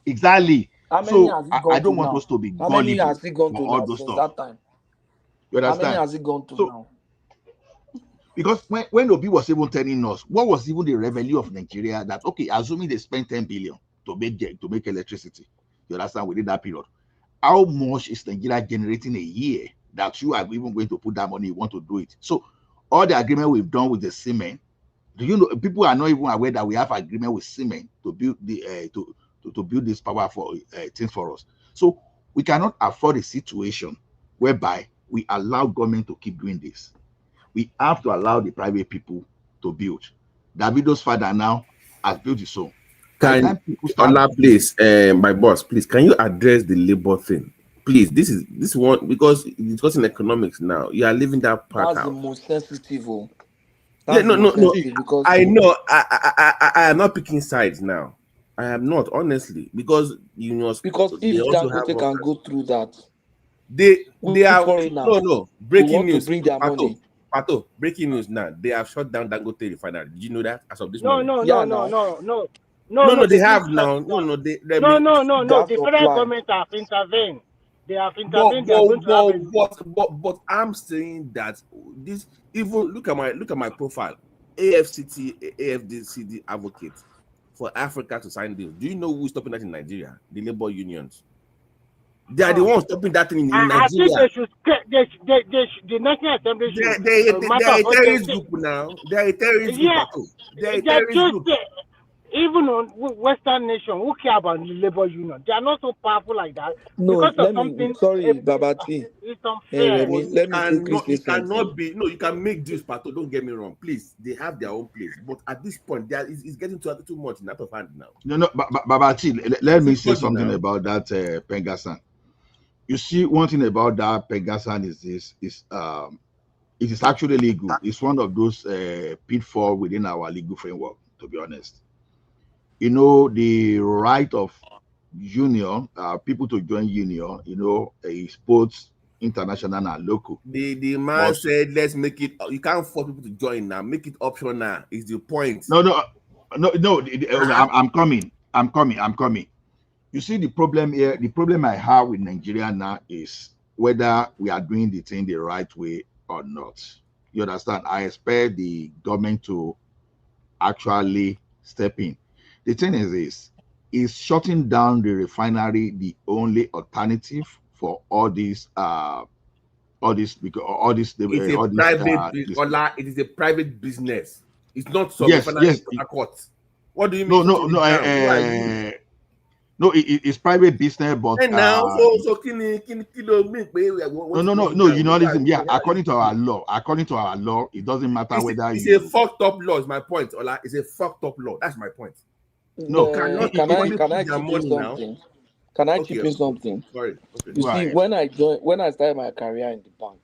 Exactly.
How many has it gone
I don't
to
want
now?
us to be
How many
gullible
has it gone
for
to
all
now
those
since
stuff.
that time?
You understand?
How many has it gone to now?
Because when Obi was even telling us what was even the revenue of Nigeria, that okay, assuming they spent 10 billion to make electricity, you understand, within that period, how much is Nigeria generating a year that you are even going to put that money, you want to do it? So all the agreement we've done with the cement, do you know, people are not even aware that we have agreement with cement to build the to build this power for things for us. So we cannot afford a situation whereby we allow government to keep doing this. We have to allow the private people to build. Davido's father now has built his own.
Can Ola, please, my boss, please, can you address the labor thing? Please, this one, because it's discussing economics now. You are leaving that part
That's
out.
the most sensitive.
Yeah, no.
Because
I know. I am not picking sides now. I am not, honestly, because you know.
Because
they
if
also have
Dangote can go through that,
they are
foreigners
no breaking news.
To bring their money.
Pato, breaking news now. They have shut down Dangote refinery. Did you know that as of this
No,
morning?
no,
Yeah,
no,
now.
no.
They have now. No.
The federal government have intervened. They have intervened. They are going to have
but I'm saying that this, even look at my profile, AFDCD advocate for Africa to sign deals. Do you know who's stopping that in Nigeria? The labor unions. They are the ones stopping that thing in Nigeria.
I think they should. The National Assembly should.
They are a terrorist group now. They are a terrorist group. They are a terrorist group.
Even on Western nation who care about the labor union, they are not so powerful like that.
No,
because of something.
Sorry, Babati.
It's unfair.
Let me quickly say something.
Cannot be. No, you can make deals, Pato. Don't get me wrong. Please, they have their own place. But at this point, it's getting too much in out of hand now.
No, Babati, let me say something about that Pengasan. You see, one thing about that Pengasan is this: it is actually legal. It's one of those pitfalls within our legal framework, to be honest. You know, the right of union, people to join union, you know, is both international and local.
The man said, let's make it, you can't force people to join now, make it optional, is the point.
No, I'm coming. You see, the problem here, the problem I have with Nigeria now is whether we are doing the thing the right way or not. You understand? I expect the government to actually step in. The thing is this: is shutting down the refinery the only alternative for all these
It's it is a private business. It's not some
yes.
court. What do you mean?
No, it's private business, but
and now so
no, unionism. Yeah, according to our law, it doesn't matter whether
it's a fucked up law. Is my point, Ola. It's a fucked up law. That's my point.
No, can I chip in something? Can I chip in something?
Sorry. Okay.
You see, when I started my career in the bank,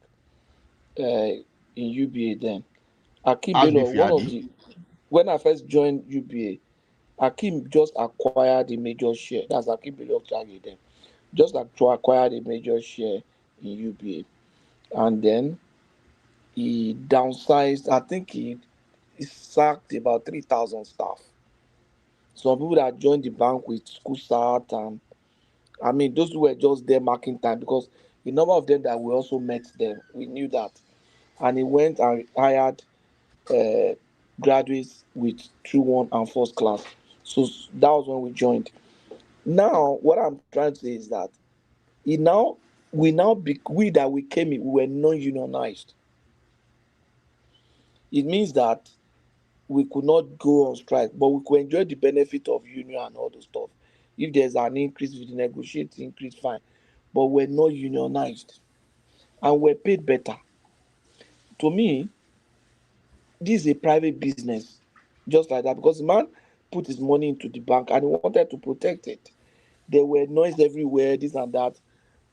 in UBA, then Akim Bello, when I first joined UBA, Akim just acquired a major share. That's Akim Bello target then. Just acquired a major share in UBA, and then he downsized. I think he sacked about 3,000 staff. Some people that joined the bank with school start, and I mean those who were just there marking time, because the number of them that we also met them, we knew that. And he went and hired uh, graduates with 3-1 and first class. So that was when we joined. Now, what I'm trying to say is that it now we that we came in, we were non-unionized. It means that we could not go on strike, but we could enjoy the benefit of union and all those stuff. If there's an increase, we negotiate increase, fine. But we're not unionized, and we're paid better. To me, this is a private business, just like that, because the man put his money into the bank and he wanted to protect it. There were noise everywhere, this and that,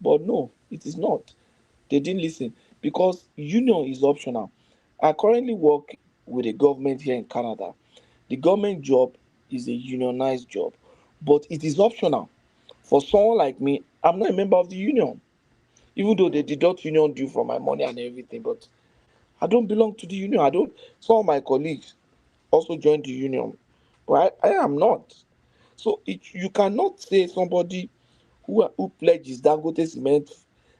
but no, it is not. They didn't listen because union is optional. I currently work with a government here in Canada. The government job is a unionized job, but it is optional. For someone like me, I'm not a member of the union, even though they deduct union due from my money and everything, but I don't belong to the union. I don't. Some of my colleagues also joined the union, but I am not. So you cannot say somebody who pledges Dangote cement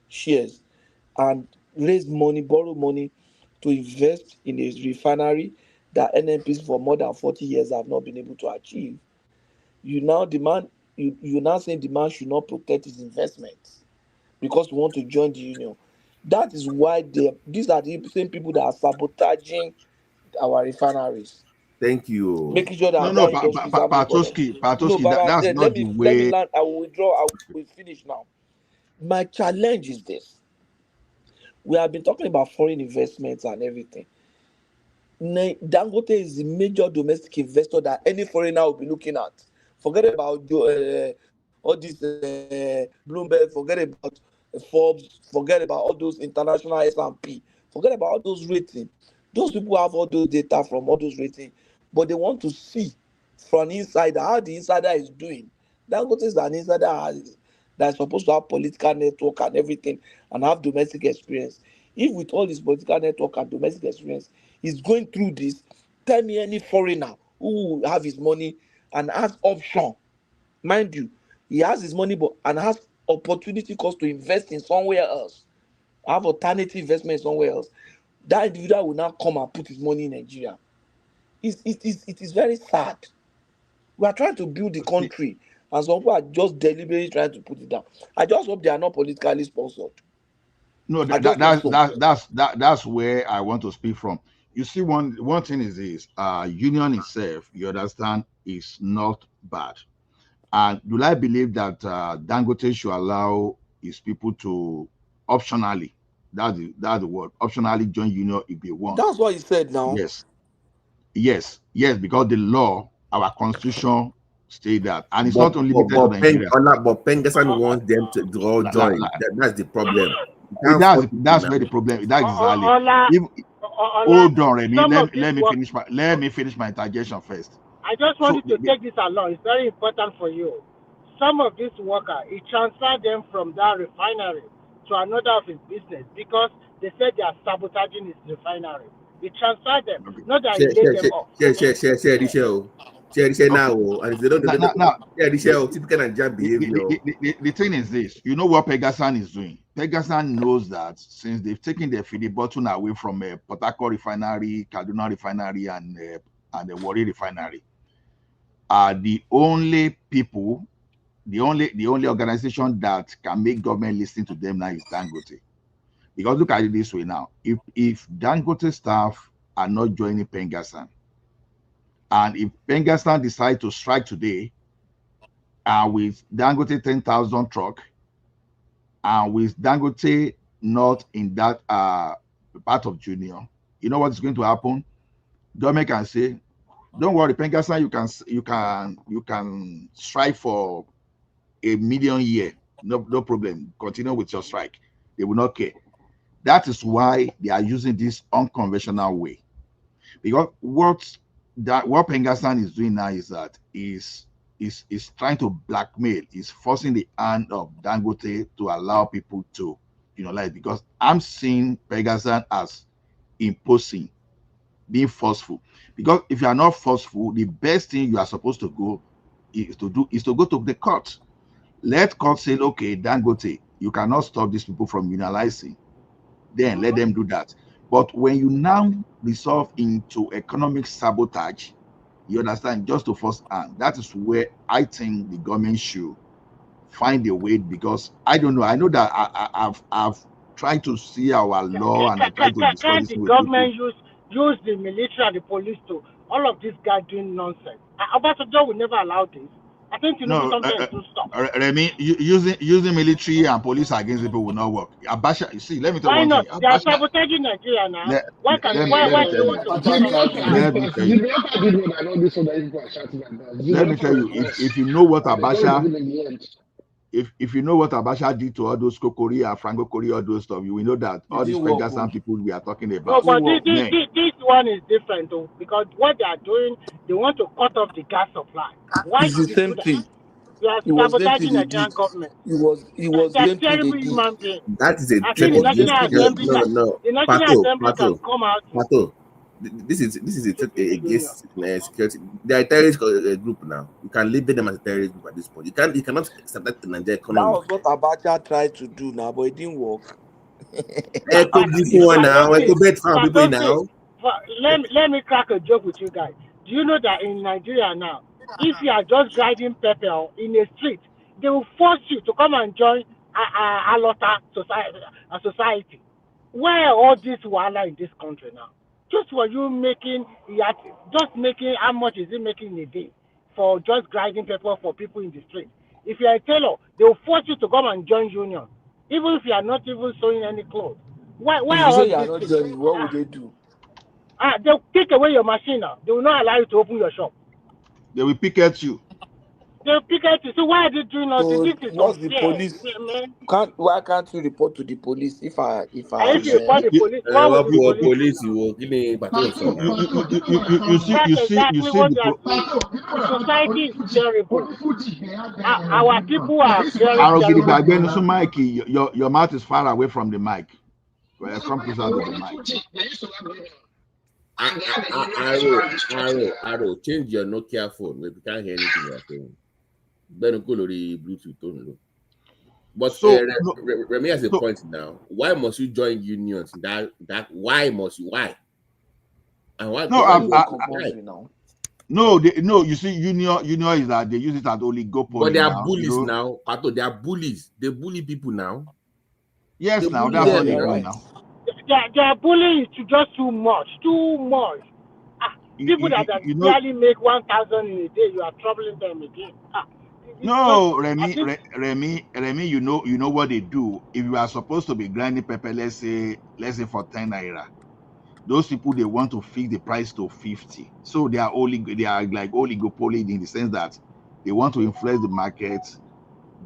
shares and raise money, borrow money to invest in a refinery that NNPs for more than 40 years have not been able to achieve. You now demand, you now saying the man should not protect his investments because we want to join the union. That is why these are the same people that are sabotaging our refineries,
Thank you.
making sure that
No,
our
no,
industries have no problem. No,
Patoski,
Baba,
that's not
let
the
me
way.
land. I will withdraw. I will finish now. My challenge is this: we have been talking about foreign investments and everything. Dangote is the major domestic investor that any foreigner will be looking at. Forget about all these Bloomberg. Forget about Forbes. Forget about all those international S&P. Forget about all those ratings. Those people have all those data from all those ratings, but they want to see from inside how the insider is doing. Dangote is an insider that's supposed to have political network and everything and have domestic experience. If with all his political network and domestic experience, he's going through this, tell me any foreigner who will have his money and has option. Mind you, he has his money but and has opportunity cost to invest in somewhere else, have alternative investment somewhere else. That individual will now come and put his money in Nigeria. It is very sad. We are trying to build the country, and some people are just deliberately trying to put it down. I just hope they are not politically sponsored.
No,
I just hope so.
that's where I want to speak from. You see, one thing is this: union itself, you understand, is not bad. And do I believe that Dangote should allow his people to optionally, that's the word, optionally join union if they want?
That's what he said now.
Yes, because the law, our constitution, state that, and it's not only limited to Nigeria.
But Pengasan wants them to all join. That's the problem.
That's where the problem. That's exactly. Hold on, Remy. Let me finish my interjection first.
I just wanted to take this along. It's very important for you. Some of these workers, he transferred them from that refinery to another of his business because they said they are sabotaging his refinery. He transferred them, not that he laid them off.
Share the show. Share now. And if they don't share the show, typical Nigerian behavior.
The thing is this: you know what Pegasan is doing? Pegasan knows that since they've taken their feed button away from Port Harcourt refinery, Kaduna refinery, and the Warri refinery, are the only people, the only organization that can make government listen to them now is Dangote. Because look at it this way now: if Dangote staff are not joining Pengasan, and if Pengasan decide to strike today, with Dangote 10,000 truck, and with Dangote not in that part of junior, you know what's going to happen? Government can say, "Don't worry, Pengasan, you can strike for 1,000,000 year, no problem. Continue with your strike." They will not care. That is why they are using this unconventional way. Because what Pengasan is doing now is that is trying to blackmail, is forcing the hand of Dangote to allow people to, because I'm seeing Pengasan as imposing, being forceful. Because if you are not forceful, the best thing you are supposed to go is to go to the court. Let court say, okay, Dangote, you cannot stop these people from unionizing. Then let them do that. But when you now resolve into economic sabotage, you understand, just to first hand, that is where I think the government should find a way, because I don't know. I know that I've tried to see our law and I try to discuss
Can't
this
the
with
government
people.
use the military and the police to all of these guys doing nonsense? Obasanjo will never allow this. I think you know
No,
something to stop.
Remy, using military and police against people will not work. Abacha, you see, let me tell you
Why
one
not?
thing.
They are
Abacha,
sabotaging Nigeria now.
let,
Why
let me
why do they
tell you.
want to stop?
Let me tell you. Let me tell you. If you know what Abacha, if you know what Abacha did to all those Kokoria, Franco Korea, all those stuff, you will know that all these Federal people we are talking
No,
about.
but
Man,
this one is different though, because what they are doing, they want to cut off the gas supply. Why
It's the
should you do
same
that?
thing.
You are
It was same thing
sabotaging
they
Nigerian
did.
government.
It was
They are
same thing they
terrible
did.
human beings.
That is a
I
It
think
threat
the
was same
against
National
thing they
Assembly
did.
no.
the National
Pato,
Assembly can
Pato,
come out
Pato. This is a threat
union.
against security. They are a terrorist group now. You can label them as a terrorist group at this point. You cannot accept that in the Nigerian
That
economy.
was what Abacha tried to do now, but it didn't work.
Echo before now. Echo bet found people
Patosi,
now.
let me crack a joke with you guys. Do you know that in Nigeria now, if you are just grinding pepper in a street, they will force you to come and join a Alota society. Where are all this wahala in this country now? Just for you making, just making, how much is it making in a day for just grinding pepper for people in the street? If you are a tailor, they will force you to come and join union, even if you are not even sewing any clothes. Why
If
are
you say
all
you are
these
not
things?
joining, what would they do?
They'll take away your machine now. They will not allow you to open your shop.
they will picket you.
They'll pick at you. So why are they doing all this?
So
This is
what's the
unfair,
police?
man.
Why can't you report to the police if I
And if you report the police, what will
What
the
for
police do
police?
now?
You will give me Pato for now.
That's
You
exactly
see
what
the
they are doing. The society is terrible. Our people are very terrible human beings.
Mike, your mouth is far away from the mic. Well, come closer to the mic.
Arrow. Change your Nokia phone. We can't hear anything you're saying. Then go to the Bluetooth tone. But Remy has a point now. Why must you join unions? That why must you? Why? And why?
No, you see, union is that they use it as oligopoly.
But they are bullies now. Pato, they are bullies. They bully people now.
Yes, now that's what they do now.
They are bullying to just too much. Too much. People that barely make 1,000 in a day, you are troubling them again.
No, Remy, you know what they do. If you are supposed to be grinding pepper, let's say for 10 naira, those people, they want to fix the price to 50. So they are like oligopoly in the sense that they want to influence the market,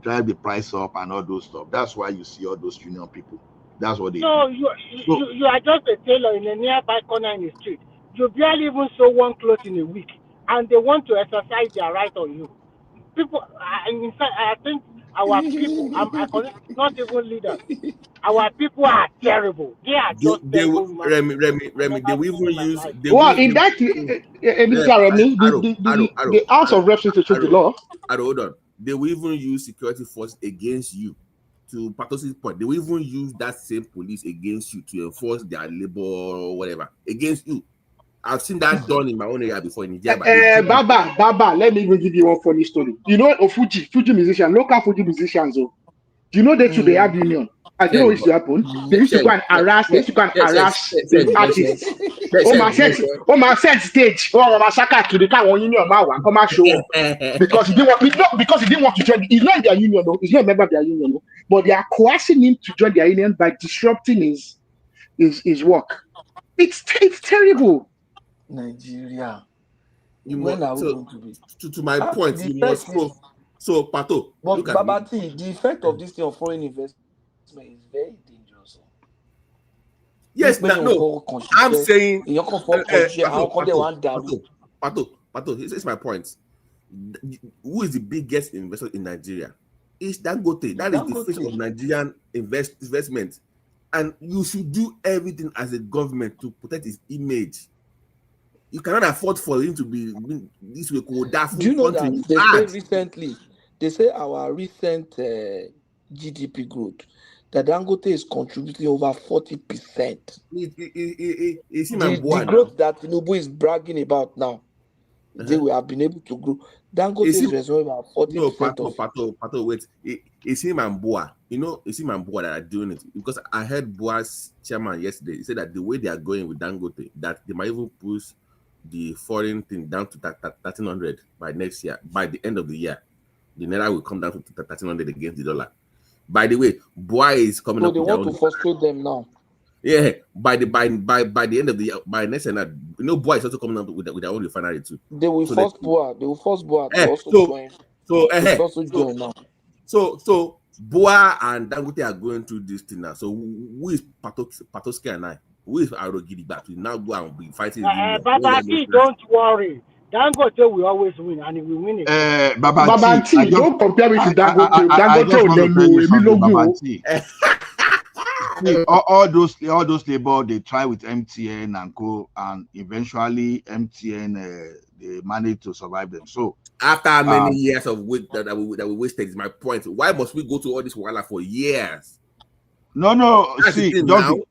drive the price up, and all those stuff. That's why you see all those union people. That's what they do.
No, you are just a tailor in a nearby corner in the street. You barely even sew one cloth in a week, and they want to exercise their right on you. People, in fact, I think our people, not even leaders, our people are terrible. They are just terrible.
Remy, they will even use.
In that, Mr. Remy, the House of Reps to change the law.
Hold on. They will even use security force against you. To Patosi's point, they will even use that same police against you to enforce their labor or whatever against you. I've seen that done in my own area before in Nigeria.
Baba, let me even give you one funny story. You know, Fuji musician, local Fuji musicians. Do you know that they have union? And you know what used to happen? They used to go and harass. They used to go and harass the artists. My set stage. My saka to the kind union. Come and show up because he didn't want to join. He's not in their union though. He's not a member of their union though. But they are coercing him to join their union by disrupting his work. It's terrible.
Nigeria.
To my point, you must go. So Pato,
but Babati, the effect of this thing on foreign investment is very dangerous.
Yes, no. I'm saying Pato, here's my point. Who is the biggest investor in Nigeria? It's Dangote. That is the face of Nigerian investment. And you should do everything as a government to protect its image. You cannot afford for him to be this way.
Do you know that they say recently? They say our recent GDP growth, that Dangote is contributing over 40%. The growth that Tinubu is bragging about now, they will have been able to grow. Dangote is responsible about 40% of it.
Pato, wait. It's him and Boa. You know, it's him and Boa that are doing it. Because I heard Boa's chairman yesterday. He said that the way they are going with Dangote, that they might even push the foreign thing down to 1,300 by next year. By the end of the year, the naira will come down to 1,300 against the dollar. By the way, Boa is coming up.
So they want to frustrate them now.
Yeah, by the end of the year, by next year, you know, Boa is also coming up with their own refinery too.
They will force Boa. They will force Boa to also join. Join now.
So Boa and Dangote are going through this thing now. So who is Patoski and I? Who is Arogidi back to now go and be fighting?
Babati, don't worry. Dangote will always win, and he will win it.
Babati, don't compare me to Dangote.
Babati. all those labor they try with MTN and co, and eventually MTN they managed to survive them. So
after many years of work that we wasted, is my point. Why must we go to all this wala for years?
No. See, the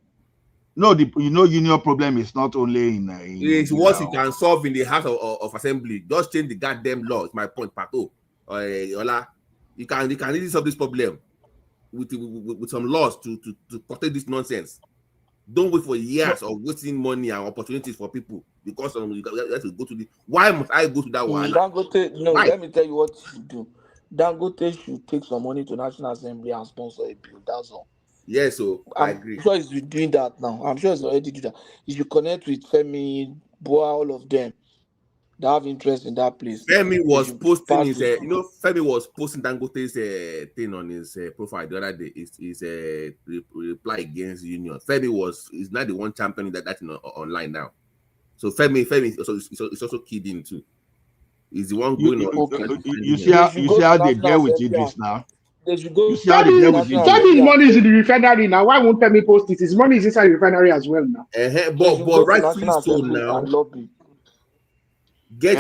union problem is not only in
it's what you can solve in the House of Assembly. Just change the goddamn law. It's my point, Pato. Ola, you can easily solve this problem with some laws to protect this nonsense. Don't wait for years of wasting money and opportunities for people because you have to go to the. Why must I go to that one?
Dangote, let me tell you what you should do. Dangote should take some money to National Assembly and sponsor a bill. That's all.
Yes, so I agree.
I'm sure he's doing that now. I'm sure he's already doing that. He should connect with Femi, Boa, all of them that have interest in that place.
Femi was posting his, Femi was posting Dangote's thing on his profile the other day. His reply against union. Femi is not the one championing that online now. So Femi is also kidding too. He's the one going on.
You see how they deal with this now.
They should go. Femi's money is in the refinery now. Why won't Femi post it? His money is inside the refinery as well now.
But rightfully so now. Get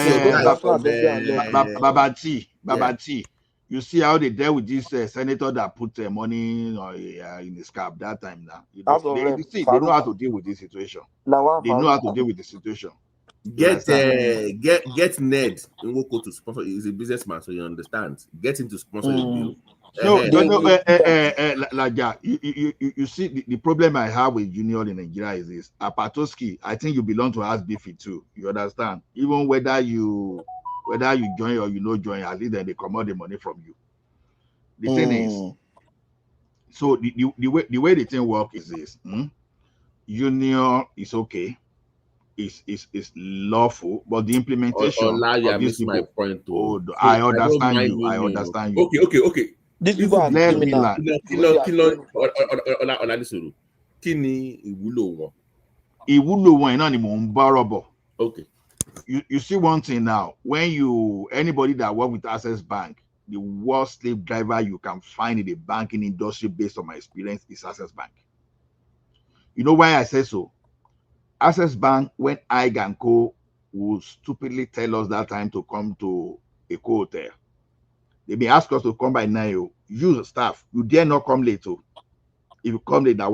Babati. You see how they deal with this senator that put money in his cap that time now. They know how to deal with this situation. They know how to deal with the situation.
Get Ned in Woko to sponsor. He's a businessman, so you understand. Get him to sponsor the deal.
You see, the problem I have with union in Nigeria is this. Patoski, I think you belong to SBF too. You understand? Even whether you join or you no join, at least then they come out the money from you. The thing is, so the way the thing work is this. Union is okay. Is lawful, but the implementation of these people.
My point too.
I understand you. I understand you.
Okay.
These people are criminal.
Kini ìwúlò
wọn náà ni mò ń bá rọ̀bọ̀.
Okay.
You see one thing now. When anybody that work with Access Bank, the worst slave driver you can find in the banking industry, based on my experience, is Access Bank. You know why I say so? Access Bank, when I and Co would stupidly tell us that time to come to a hotel. They may ask us to come by 9. Use staff. You dare not come late. If you come late, now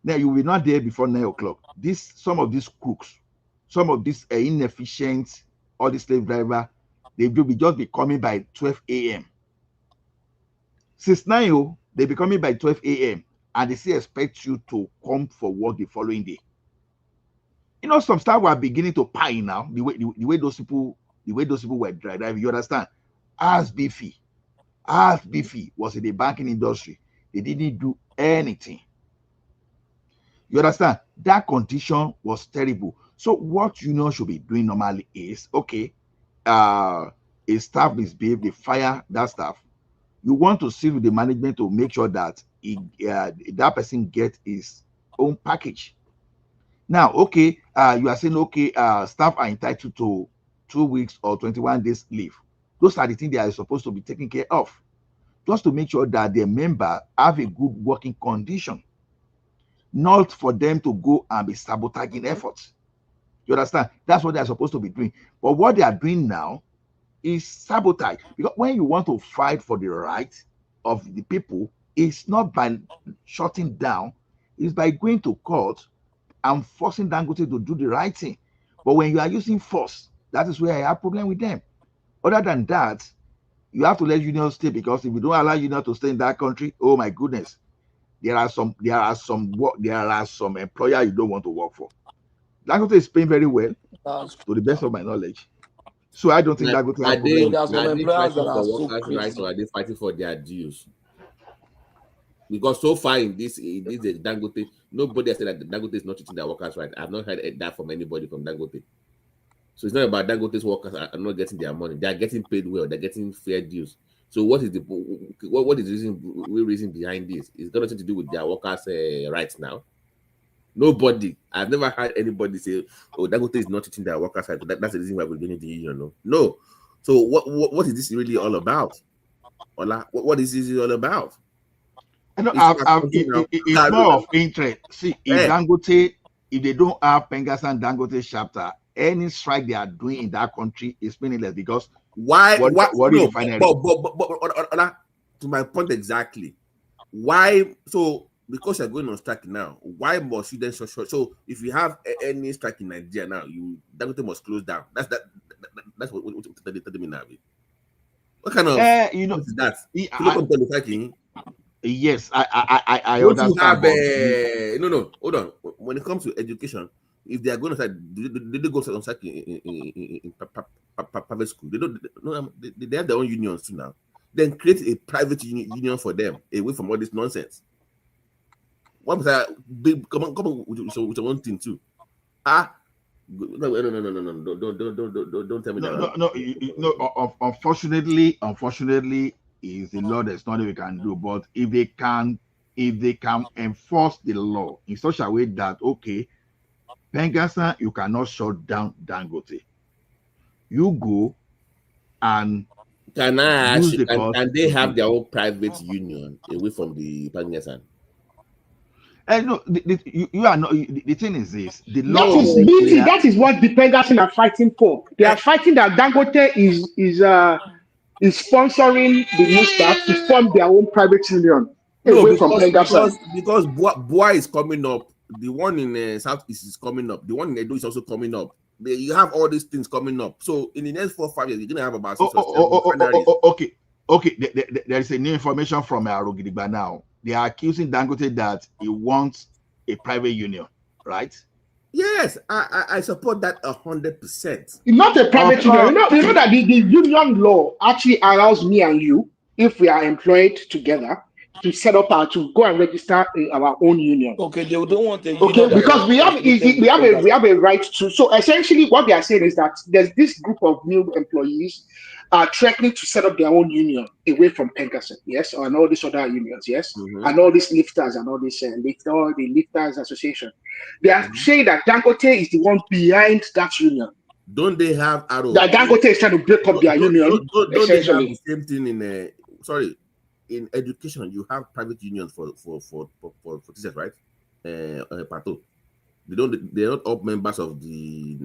you will not there before 9 o'clock. Some of these crooks, some of these inefficient, all the slave driver, they will just be coming by 12 a.m. Since 9, they be coming by 12 a.m. and they still expect you to come for work the following day. Some staff were beginning to pine now. The way those people were driving. You understand? As Beefy was in the banking industry. They didn't do anything. You understand? That condition was terrible. So what union should be doing normally is, okay, a staff misbehave, they fire that staff. You want to sit with the management to make sure that that person gets his own package. Now, okay, you are saying, okay, staff are entitled to 2 weeks or 21 days leave. Those are the things they are supposed to be taken care of, just to make sure that their member have a good working condition, not for them to go and be sabotaging efforts. You understand? That's what they're supposed to be doing. But what they are doing now is sabotage. Because when you want to fight for the rights of the people, it's not by shutting down, it's by going to court and forcing Dangote to do the right thing. But when you are using force, that is where I have problem with them. Other than that, you have to let unions stay, because if you don't allow unions to stay in that country, oh my goodness, there are some employer you don't want to work for. Dangote is paying very well, to the best of my knowledge. So I don't think Dangote has problem.
Are they fighting for workers' rights, or are they fighting for their dues? Because so far in this Dangote, nobody has said that Dangote is not treating their workers right. I've not heard that from anybody from Dangote. So it's not about Dangote's workers are not getting their money. They are getting paid well. They're getting fair dues. So what is the reason behind this? It's got nothing to do with their workers' rights now. Nobody. I've never heard anybody say, "Oh, Dangote is not treating their workers right." That's the reason why we're doing the union. No. So what is this really all about? Ola, what is this all about?
It's more of interest. See, if Dangote, if they don't have Pengassan Dangote chapter, any strike they are doing in that country is meaningless, because to
my point exactly. Why? So because you're going on strike now, why must you then so if you have any strike in Nigeria now, Dangote must close down? That's what they tell me now. What kind of what is that?
Yes, I
don't
understand.
No, hold on. When it comes to education, if they are going to start, they go on strike in private school. They have their own unions too now. Then create a private union for them, away from all this nonsense. What was that? Come on with your own thing too. No, don't tell me that.
No. Unfortunately, is the law. There's nothing we can do. But if they can enforce the law in such a way that, okay, Pengassan, you cannot shut down Dangote. You go and
can they have their own private union away from the Pengassan?
No, you are not. The thing is this: the law.
That is what the Pengassan are fighting for. They are fighting that Dangote is sponsoring the new staff to form their own private union away from Pengassan.
Because Boa is coming up. The one in Southeast is coming up. The one in Edo is also coming up. You have all these things coming up. So in the next 4 or 5 years, you're gonna have about 6 or 7
Okay. There is a new information from Arogidigba now. They are accusing Dangote that he wants a private union, right?
Yes, I support that 100%.
Not a private union. You know that the union law actually allows me and you, if we are employed together, to set up to go and register our own union.
Okay, they don't want a
union. Okay, because we have a right to. So essentially, what they are saying is that there's this group of new employees are threatening to set up their own union away from Pengassan, yes, and all these other unions, yes, and all these lifters and all this all the lifters association. They are saying that Dangote is the one behind that union.
Don't they have arrow?
That Dangote is trying to break up their union.
Don't they have the same thing in education? You have private unions for teachers, right? Pato. They're not all members of the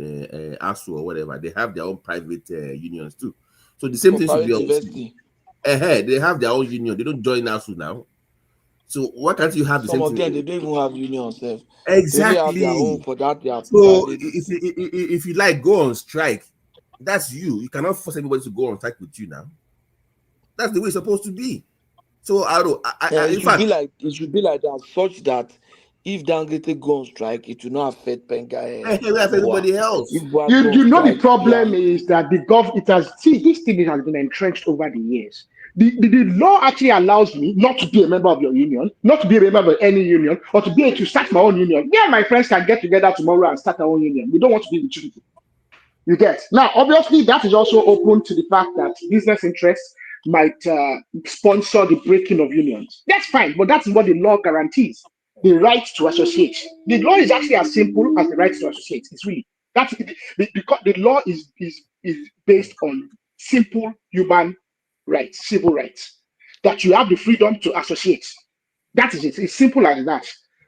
ASU or whatever. They have their own private unions too. So the same thing should be they have their own union. They don't join ASU now. So why can't you have the same thing?
Some of them, they don't even have unions.
Exactly.
They have their own for that.
So if you like go on strike, that's you. You cannot force anybody to go on strike with you now. That's the way it's supposed to be. So
it should be like that, such that if Dangote go on strike, it will not affect
everybody else.
You know the problem is that this thing has been entrenched over the years. The law actually allows me not to be a member of your union, not to be a member of any union, or to be able to start my own union. Yeah, my friends can get together tomorrow and start our own union. We don't want to be with you. You get? Now, obviously, that is also open to the fact that business interests might sponsor the breaking of unions. That's fine, but that's what the law guarantees. The right to associate. The law is actually as simple as the right to associate. It's really because the law is based on simple human rights, civil rights, that you have the freedom to associate. That is it. It's simple as that.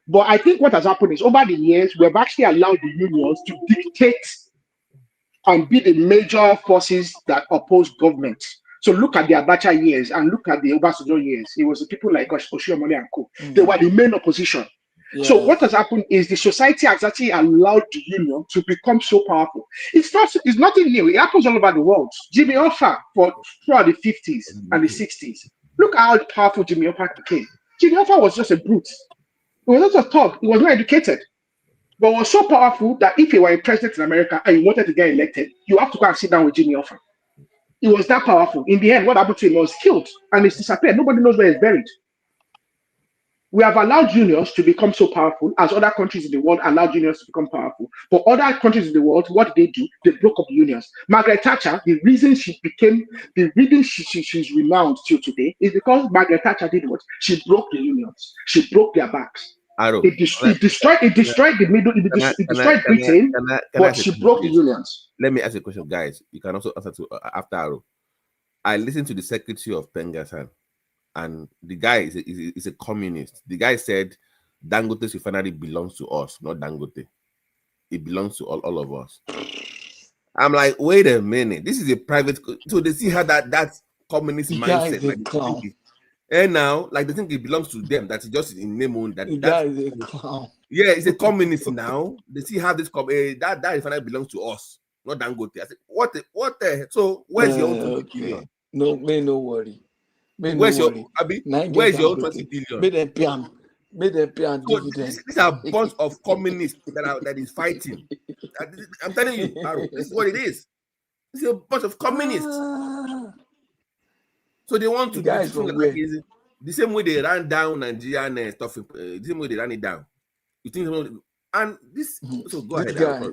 But I think what has happened is over the years, we've actually allowed the unions to dictate and be the major forces that oppose government. So look at the Abacha years and look at the Obasanjo years. It was the people like Oshiomhole and Co. They were the main opposition. So what has happened is the society has actually allowed the union to become so powerful. It's nothing new. It happens all over the world. Jimmy Hoffa throughout the 50s and the 60s. Look at how powerful Jimmy Hoffa became. Jimmy Hoffa was just a brute. He was not a thug. He was not educated. But was so powerful that if you were a president in America and you wanted to get elected, you have to go and sit down with Jimmy Hoffa. He was that powerful. In the end, what happened to him? He was killed and he's disappeared. Nobody knows where he's buried. We have allowed unions to become so powerful as other countries in the world allowed unions to become powerful. But other countries in the world, what did they do? They broke up the unions. Margaret Thatcher, the reason she's renowned till today is because Margaret Thatcher did what? She broke the unions. She broke their backs. It destroyed the middle. It destroyed Britain, but she broke the unions.
Let me ask you a question, guys. You can also answer to after Aro. I listened to the secretary of Pengasan, and the guy is a communist. The guy said Dangote's refinery belongs to us, not Dangote. It belongs to all of us. I'm like, wait a minute. This is a private. So they see how that communist mindset. Like, and now, like they think it belongs to them. That's just in name only. That is a clown. Yeah, it's a communist now. They see how this that refinery belongs to us, not Dangote. I said, what the? So where's your own 20 billion?
No, may no worry.
Where's your Abi? Where's your own 20 billion?
Made them pay and dividend.
These are a bunch of communists that is fighting. I'm telling you, Aro, this is what it is. This is a bunch of communists. So they want to do like the same way they ran down Nigerian and stuff. The same way they ran it down. You think? And this. So go ahead.
Guy,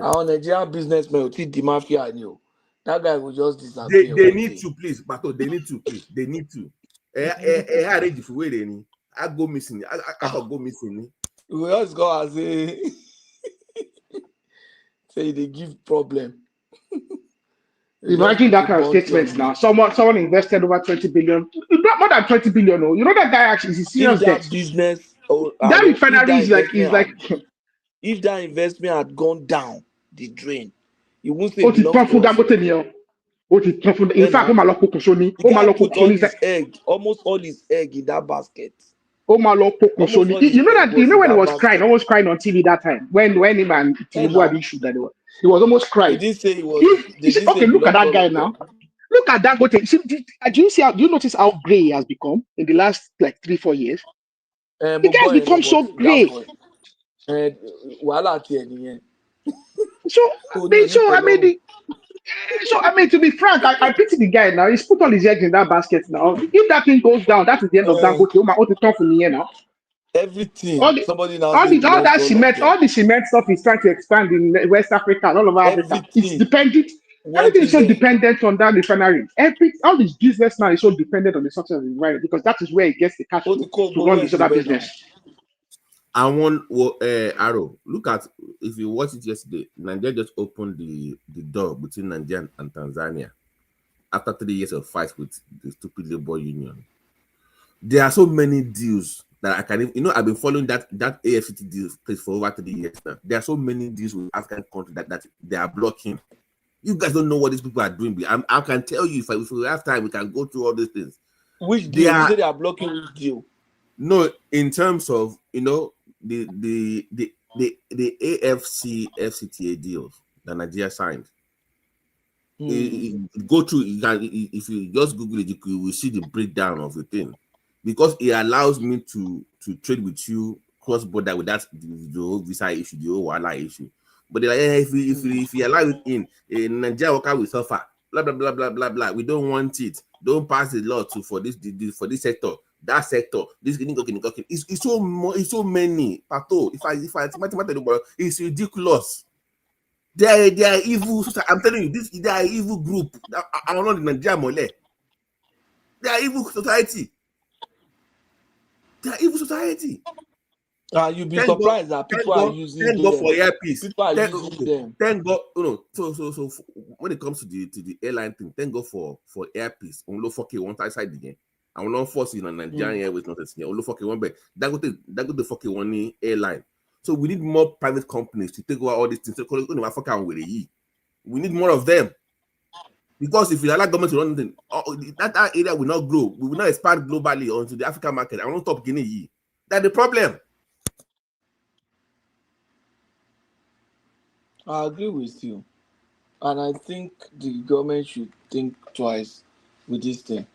our Nigerian businessman will think the mafia knew. That guy will just disappear.
They need to, please, Bato. They need to, please. They need to. I read if we wait. I go missing. I can go missing.
We just go and say they give problem.
Imagine that kind of statements now. Someone invested over 20 billion, more than 20 billion. You know that guy actually is a serious debt.
Business.
That refinery is like
if that investment had gone down the drain, you won't say.
In fact,
almost all his egg in that basket.
You know that when he was crying, almost crying on TV that time when him and Tinubu had issued that he was almost crying.
They didn't say he was.
Okay, look at that guy now. Look at that. Do you notice how grey he has become in the last like 3-4 years? The guy has become so grey. So I mean, to be frank, I pity the guy now. He's put all his eggs in that basket now. If that thing goes down, that is the end of Dangote. What to talk from here now?
Everything.
All the cement stuff is trying to expand in West Africa and all over Africa. It's dependent. Everything is so dependent on that refinery. All this business now is so dependent on the success of the refinery because that is where it gets the cash to run this other business.
I want Arrow. Look at if you watched it yesterday. Nigeria just opened the door between Nigeria and Tanzania after 3 years of fights with the stupid labor union. There are so many deals that I can even, I've been following that AFCT deal place for over 3 years now. There are so many deals with African countries that they are blocking. You guys don't know what these people are doing. I can tell you if we have time, we can go through all these things.
Which deal? You say they are blocking which deal?
No, in terms of the AFC FCTA deals that Nigeria signed. Go through. If you just Google it, you will see the breakdown of the thing, because it allows me to trade with you cross border with that the whole visa issue, the whole Wala issue. But they're like, if we allow it in Nigeria, worker will suffer. Blah blah blah blah blah blah. We don't want it. Don't pass the law for this sector. That sector, this it's so many. Pato, if I it's ridiculous. They are evil. I'm telling you, they are evil group. I'm not in Nigeria mole. They are evil society. They are evil society.
You'll be surprised that people are using them.
Thank God for earpiece.
People are using them.
Thank God, So when it comes to the airline thing, thank God for earpiece. On low 4K one side again. I will not force it on Nigerian Airways nonsense here. Only fucking one, but that go the fucking one airline. So we need more private companies to take over all these things. We need more of them. Because if you allow government to run anything, that area will not grow. We will not expand globally onto the African market. I will not stop Guinea. That's the problem.
I agree with you. And I think the government should think twice with this thing.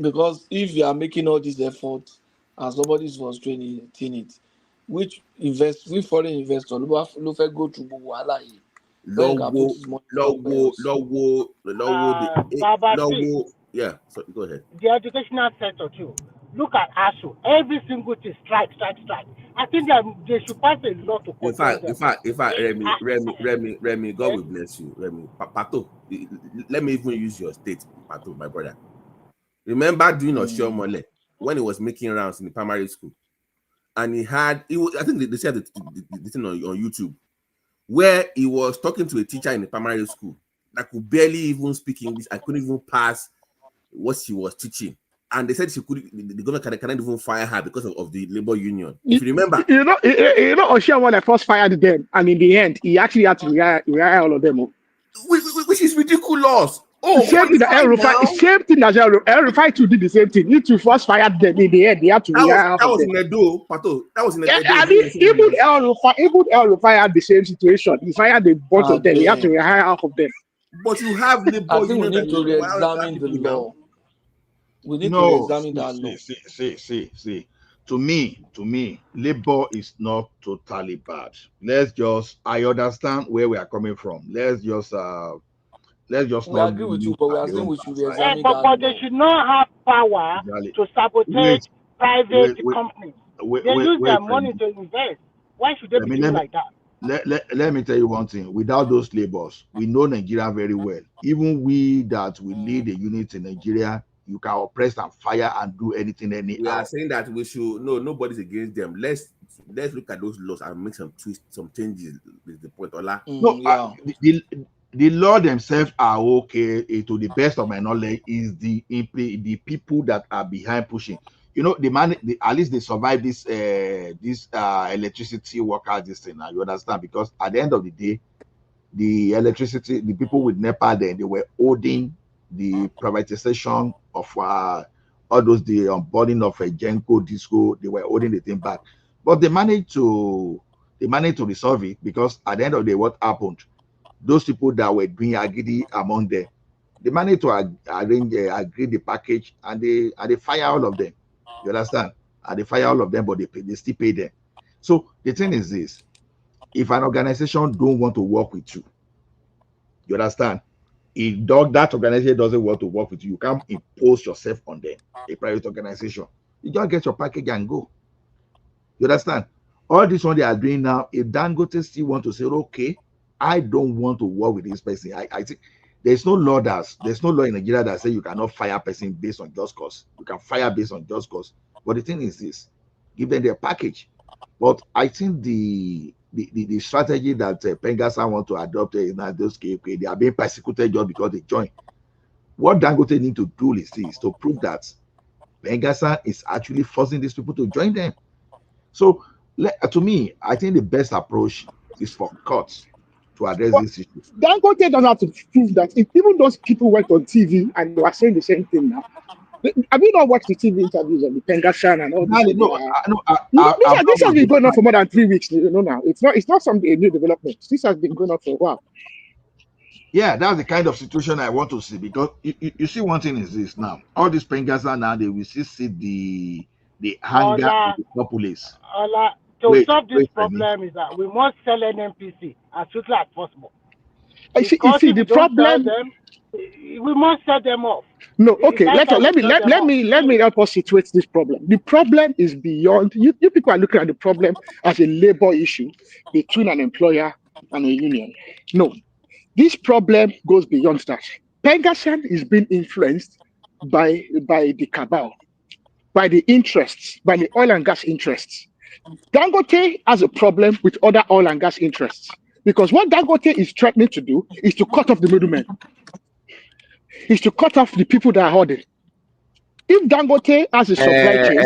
Because if you are making all these efforts and somebody is frustrating it, which foreign investor go through wahala yìí? When you can put his money somewhere else.
Yeah, so go ahead.
The educational sector too. Look at ASU. Every single thing strike. I think they should pass a law to control them.
In fact, Remy, God will bless you. Remy, Pato, let me even use your state, Pato, my brother. Remember doing Oshiomhole when he was making rounds in the primary school, and I think they said the thing on YouTube, where he was talking to a teacher in the primary school that could barely even speak English and couldn't even pass what she was teaching. And they said the government cannot even fire her because of the labor union. If you remember,
Oshiomhole first fired them, and in the end, he actually had to rehire all of them.
Which is ridiculous.
Same thing that El-Rufai too did the same thing. He too first fired them. In the end, they had to rehire
that was in Edo, Pato. That was in Edo.
I mean, even El-Rufai had the same situation. He fired a bunch of them. He had to rehire half of them.
But you have labor
I think we need to re-examine the law. We need to re-examine that law.
See. To me, labor is not totally bad. I understand where we are coming from. Let's just
we agree with you, but we are saying we should re-examine that.
But they should not have power to sabotage private companies. They use their money to invest. Why should they be doing like that?
Let me tell you one thing. Without those labors, we know Nigeria very well. Even we that we lead a unit in Nigeria, you can oppress and fire and do anything anyhow.
We are saying that we should nobody's against them. Let's look at those laws and make some changes. Is the point, Ola?
The law themselves are okay. To the best of my knowledge, is the people that are behind pushing. You know, at least they survive this electricity worker this thing. Now you understand, because at the end of the day, the people with NEPA then they were holding the privatization of all those the onboarding of a Genco Disco. They were holding the thing back, but they managed to resolve it, because at the end of the day, what happened? Those people that were doing agidi among them, they managed to agree the package, and they fire all of them. You understand? And they fire all of them, but they still pay them. So the thing is this: if an organization don't want to work with you, you understand? If that organization doesn't want to work with you, you can't impose yourself on them. A private organization, you just get your package and go. You understand? All this one they are doing now, if Dangote still want to say, okay, I don't want to work with this person, I think there's no law in Nigeria that says you cannot fire a person based on just cause. You can fire based on just cause. But the thing is this: give them their package. But I think the strategy that Pengasa want to adopt is not those KK. They are being persecuted just because they join. What Dangote need to do is to prove that Pengasa is actually forcing these people to join them. So to me, I think the best approach is for courts to address this issue.
Dangote doesn't have to prove that. If even those people went on TV and they were saying the same thing now. Have you not watched the TV interviews of the Pengashan and all this? This has been going on for more than 3 weeks. You know now. It's not a new development. This has been going on for a while.
Yeah, that's the kind of situation I want to see, because you see, one thing is this now. All these Pengashan now, they will see the anger of the populace.
To solve this problem is that we must sell NNPC as quickly as possible.
You see the problem.
We must set them off.
No, okay. Let me help us situate this problem. The problem is beyond you. People are looking at the problem as a labor issue between an employer and a union. No, this problem goes beyond that. Pengashan is being influenced by the cabal, by the interests, by the oil and gas interests. Dangote has a problem with other oil and gas interests, because what Dangote is threatening to do is to cut off the middlemen. Is to cut off the people that are hoarding. If Dangote has a supply chain,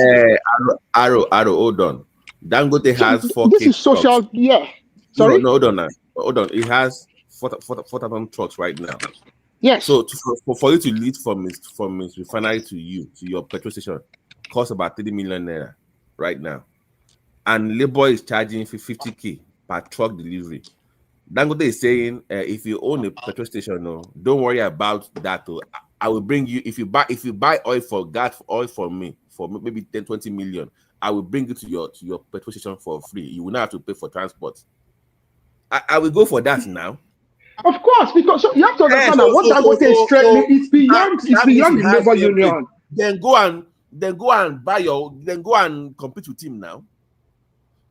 Arrow, hold on. Dangote has 4K
this is social.
trucks.
Yeah. Sorry.
No, hold on now. Hold on. It has 4,000 trucks right now.
Yes.
So for you to lead from his refinery to your petrol station costs about 30 million naira right now, and labor is charging 50K per truck delivery. Dangote is saying, if you own a petrol station, no, don't worry about that. I will bring you, if you buy oil for gas, oil from me for maybe 10-20 million, I will bring it to your petrol station for free. You will not have to pay for transport. I will go for that now.
Of course, because you have to understand that what Dangote is threatening is beyond the labor union.
Then go and compete with him now.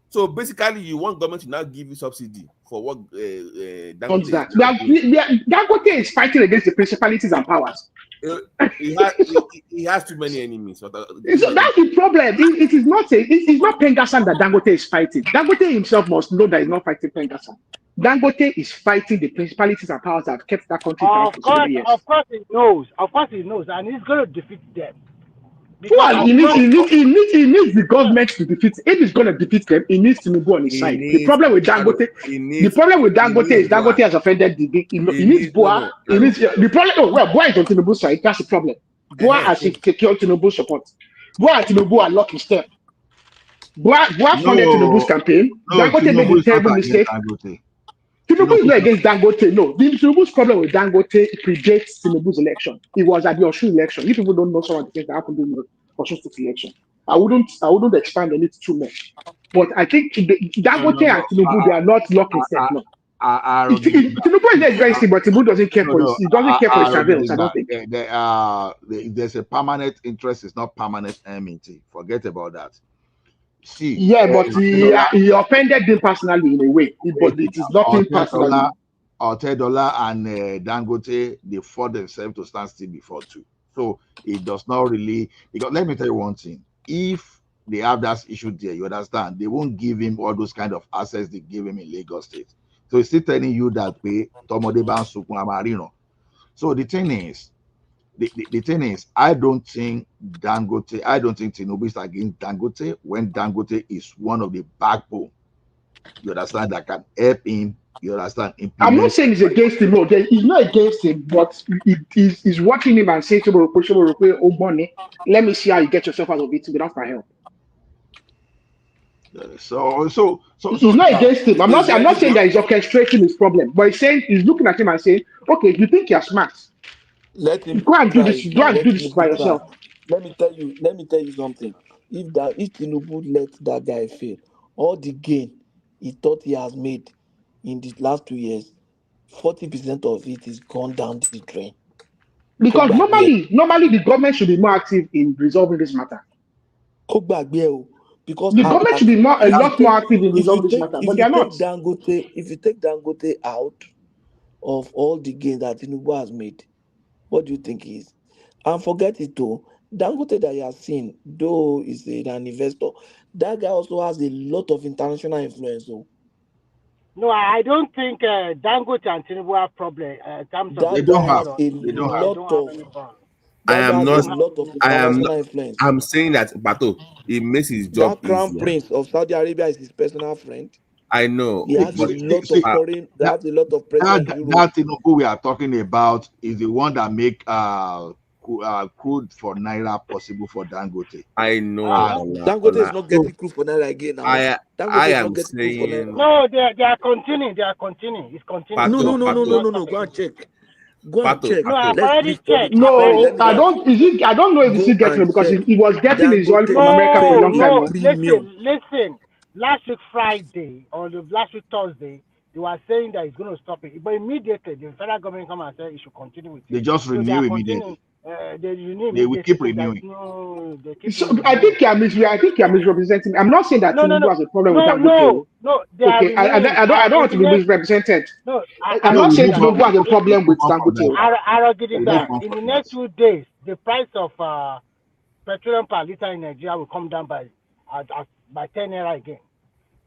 So basically, you want government to now give you subsidy for what Dangote is
Dangote is fighting against the principalities and powers.
He has too many enemies. So that's
the problem. It is not Pengassan that Dangote is fighting. Dangote himself must know that he's not fighting Pengassan. Dangote is fighting the principalities and powers that have kept that country down for so many years.
Of course, he knows. And he's going to defeat them.
Well, he needs the government to defeat. If he's going to defeat them, he needs Tinubu on his side. The problem with Dangote is Dangote has offended the. He needs Boa. The problem. Boa is on Tinubu's side. That's the problem. Boa has secured Tinubu's support. Boa and Tinubu are locked in step. Boa funded Tinubu's campaign. Dangote made a terrible mistake. Tinubu is not against Dangote. No, Tinubu's problem with Dangote predates Tinubu's election. It was at the Osun election. If people don't know some of the things that happened in the Osun State election, I wouldn't expand on it too much. But I think Dangote and Tinubu they are not locked in step. No. Tinubu is against him, but Tinubu doesn't care for his surveillance. I don't think.
There's a permanent interest. It's not permanent enmity. Forget about that. See,
but he offended him personally in a way, but it is nothing personal.
Otedola and Dangote, they fought themselves to stand still before too. So it does not really, because let me tell you one thing: if they have that issue there, you understand, they won't give him all those kind of assets they gave him in Lagos State. So he's still telling you that way, Tomodeban Sukunamarino. So the thing is, I don't think Tinubu is against Dangote when Dangote is one of the backbone. You understand, that can help him. You understand?
I'm not saying he's against him. No, he's not against him, but he's watching him and saying to let me see how you get yourself out of it without my help.
So
he's not against him. I'm not saying that he's orchestrating his problem, but he's looking at him and saying, okay, you think you're smart.
Let him
go and do this. Go and do this by yourself.
Let me tell you something. If Tinubu let that guy fail, all the gain he thought he has made in the last 2 years, 40% of it is gone down the drain.
Because normally the government should be more active in resolving this matter.
Because
the government should be a lot more active in resolving this matter, but they are not.
If you take Dangote out of all the gains that Tinubu has made, what do you think he is? And forget it too. Dangote that you have seen, though is an investor, that guy also has a lot of international influence.
No, I don't think Dangote and Tinubu have problem in terms of.
They don't have.
I'm saying that Bato, it makes his job
that crown
easier.
Prince of Saudi Arabia is his personal friend.
I know.
He has a lot of foreign. They have a lot of presence.
That Tinubu we are talking about is the one that make crude for Naira possible for Dangote.
I know.
Dangote is not getting crude for Naira again now.
I am saying.
No, they are continuing. They are continuing. It's continuing.
No. Go and check. Go and check.
No, I've already checked.
No, I don't. I don't know if he's getting it because he was getting his oil from America for a long time.
Listen. Last week Friday or last week Thursday, they were saying that it's going to stop it, but immediately the federal government come and say it should continue with it.
They just renew immediately.
They
will keep renewing.
I think you're misrepresenting. I'm not saying that Tinubu has a problem with Dangote.
No.
Okay, I don't want to be misrepresented.
No,
I'm not saying Tinubu has a problem with Dangote.
In the next 2 days, the price of petroleum per liter in Nigeria will come down by 10 naira again.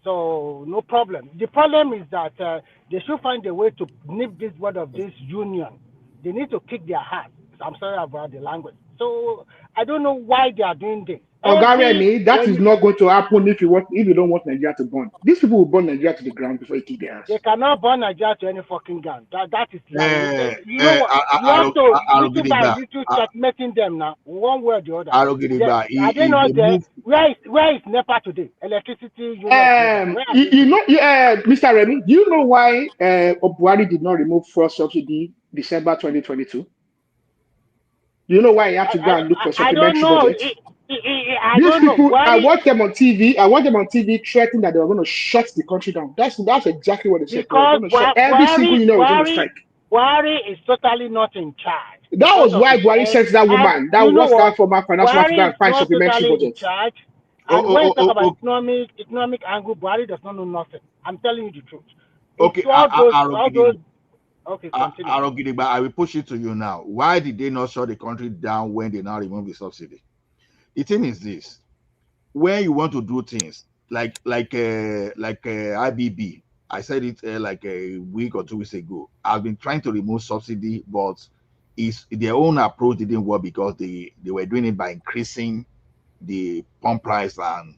So no problem. The problem is that they should find a way to nip this word of this union. They need to kick their ass. I'm sorry about the language. So I don't know why they are doing this.
Ogaremi, that is not going to happen if you don't want Nigeria to burn. These people will burn Nigeria to the ground before it kick their ass.
They cannot burn Nigeria to any fucking ground. That is lie. You know what? We have to little by little checkmating them now, one way or the other. Are they not there? Where is NEPA today? Electricity.
Mr. Remy, do you know why Buhari did not remove fuel subsidy December 2022? Do you know why he had to go and look for supplementary budget? These people, I watched them on TV threatening that they were going to shut the country down. That's exactly what they said.
Because
every single union was going to strike.
Buhari is totally not in charge.
That was why Buhari sent that woman. That was that former financial to go and find supplementary budget.
And when you talk about economic angle, Buhari does not know nothing. I'm telling you the truth.
Okay,
Okay, continue.
I will push it to you now. Why did they not shut the country down when they now remove the subsidy? The thing is this: when you want to do things like IBB, I said it like a week or 2 weeks ago. I've been trying to remove subsidy, but their own approach didn't work because they were doing it by increasing the pump price, and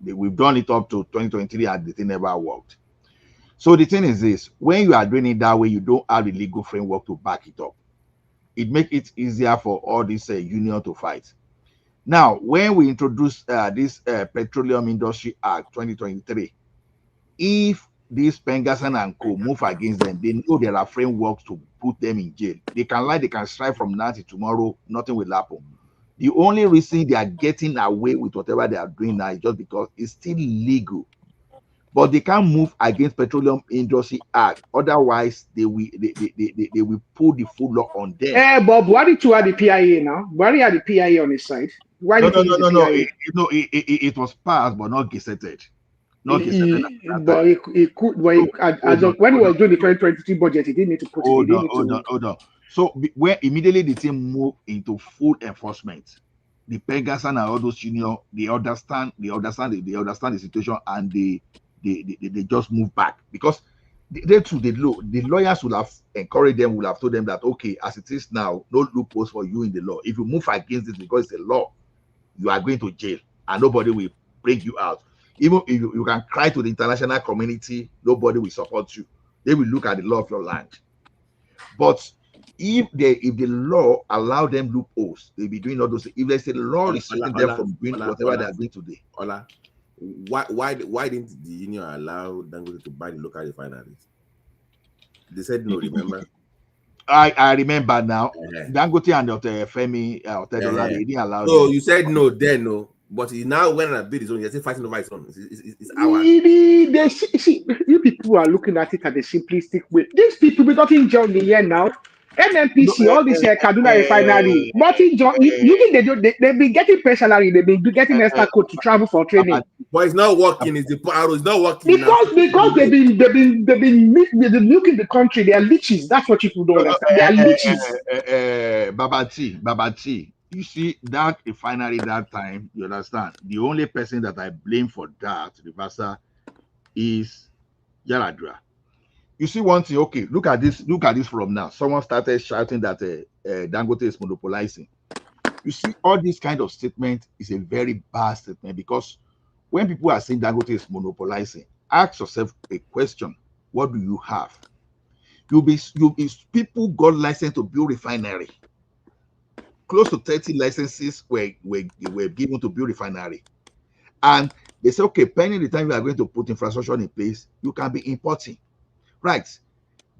we've done it up to 2023 and the thing never worked. So the thing is this: when you are doing it that way, you don't have a legal framework to back it up. It makes it easier for all this union to fight. Now, when we introduce this Petroleum Industry Act 2023, if these Pengasan and co move against them, they know there are frameworks to put them in jail. They can lie, they can strike from now to tomorrow, nothing will happen. The only reason they are getting away with whatever they are doing now is just because it's still legal. But they can't move against Petroleum Industry Act. Otherwise, they will pull the full law on them.
But Buhari too had the PIA now. Buhari had the PIA on his side. Why did he use the PIA?
It was passed, but not gazetted.
But he could. When he was doing the 2023 budget, he didn't need to put it.
Hold on. So where immediately the team moved into full enforcement, the Pegasan and all those union, they understand the situation, and they just move back because the lawyers would have encouraged them, would have told them that okay, as it is now, no loopholes for you in the law. If you move against it because it's a law, you are going to jail and nobody will bring you out. Even if you can cry to the international community, nobody will support you. They will look at the law of your land. But if the law allow them loopholes, they'll be doing all those. If there's a law restricting them from doing whatever they are doing today.
Why didn't the union allow Dangote to buy the local refineries? They said no, remember?
I remember now. Dangote and Femi they didn't allow.
So you said no, then no. But he now went and bid his own. You're still fighting over his own. It's ours.
See, you people are looking at it at the simplistic way. These people, we got in John the year now. NNPC, all this Kaduna refinery. Martin John, you think they've been getting pay salary, they've been getting extra code to travel for training.
But it's not working. It's the arrow. It's not working
because they've been milking the country. They are leeches. That's what people don't understand. They are leeches.
Babati. You see that refinery that time. You understand? The only person that I blame for that reversal is Yaradua. You see one thing, okay, look at this from now. Someone started shouting that Dangote is monopolizing. You see, all this kind of statement is a very bad statement because when people are saying Dangote is monopolizing, ask yourself a question: what do you have? People got license to build refinery. Close to 30 licenses were given to build refinery, and they say, okay, pending the time you are going to put infrastructure in place, you can be importing. Right,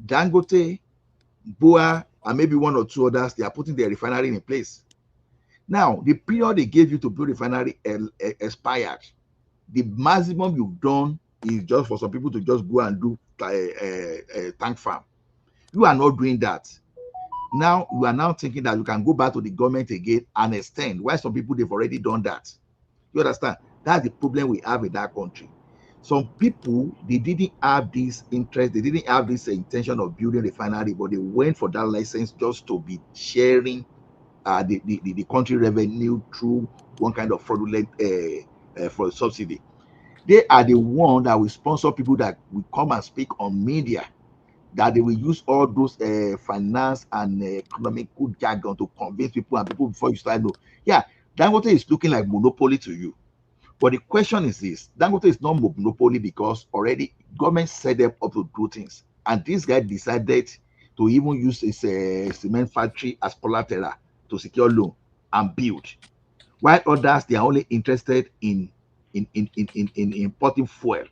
Dangote, Boa, and maybe one or two others, they are putting their refinery in place. Now, the period they gave you to build refinery expired. The maximum you've done is just for some people to just go and do a tank farm. You are not doing that. Now, you are now thinking that you can go back to the government again and extend. Why some people, they've already done that. You understand? That's the problem we have in that country. Some people, they didn't have this interest, they didn't have this intention of building a refinery, but they went for that license just to be sharing the country revenue through one kind of fraudulent for subsidy. They are the one that will sponsor people that will come and speak on media that they will use all those finance and economical jargon to convince people and people before you start know. Yeah, Dangote is looking like monopoly to you. But the question is this: Dangote is not monopoly because already government set them up to do things, and this guy decided to even use his cement factory as collateral to secure loan and build, while others they are only interested in importing fuel.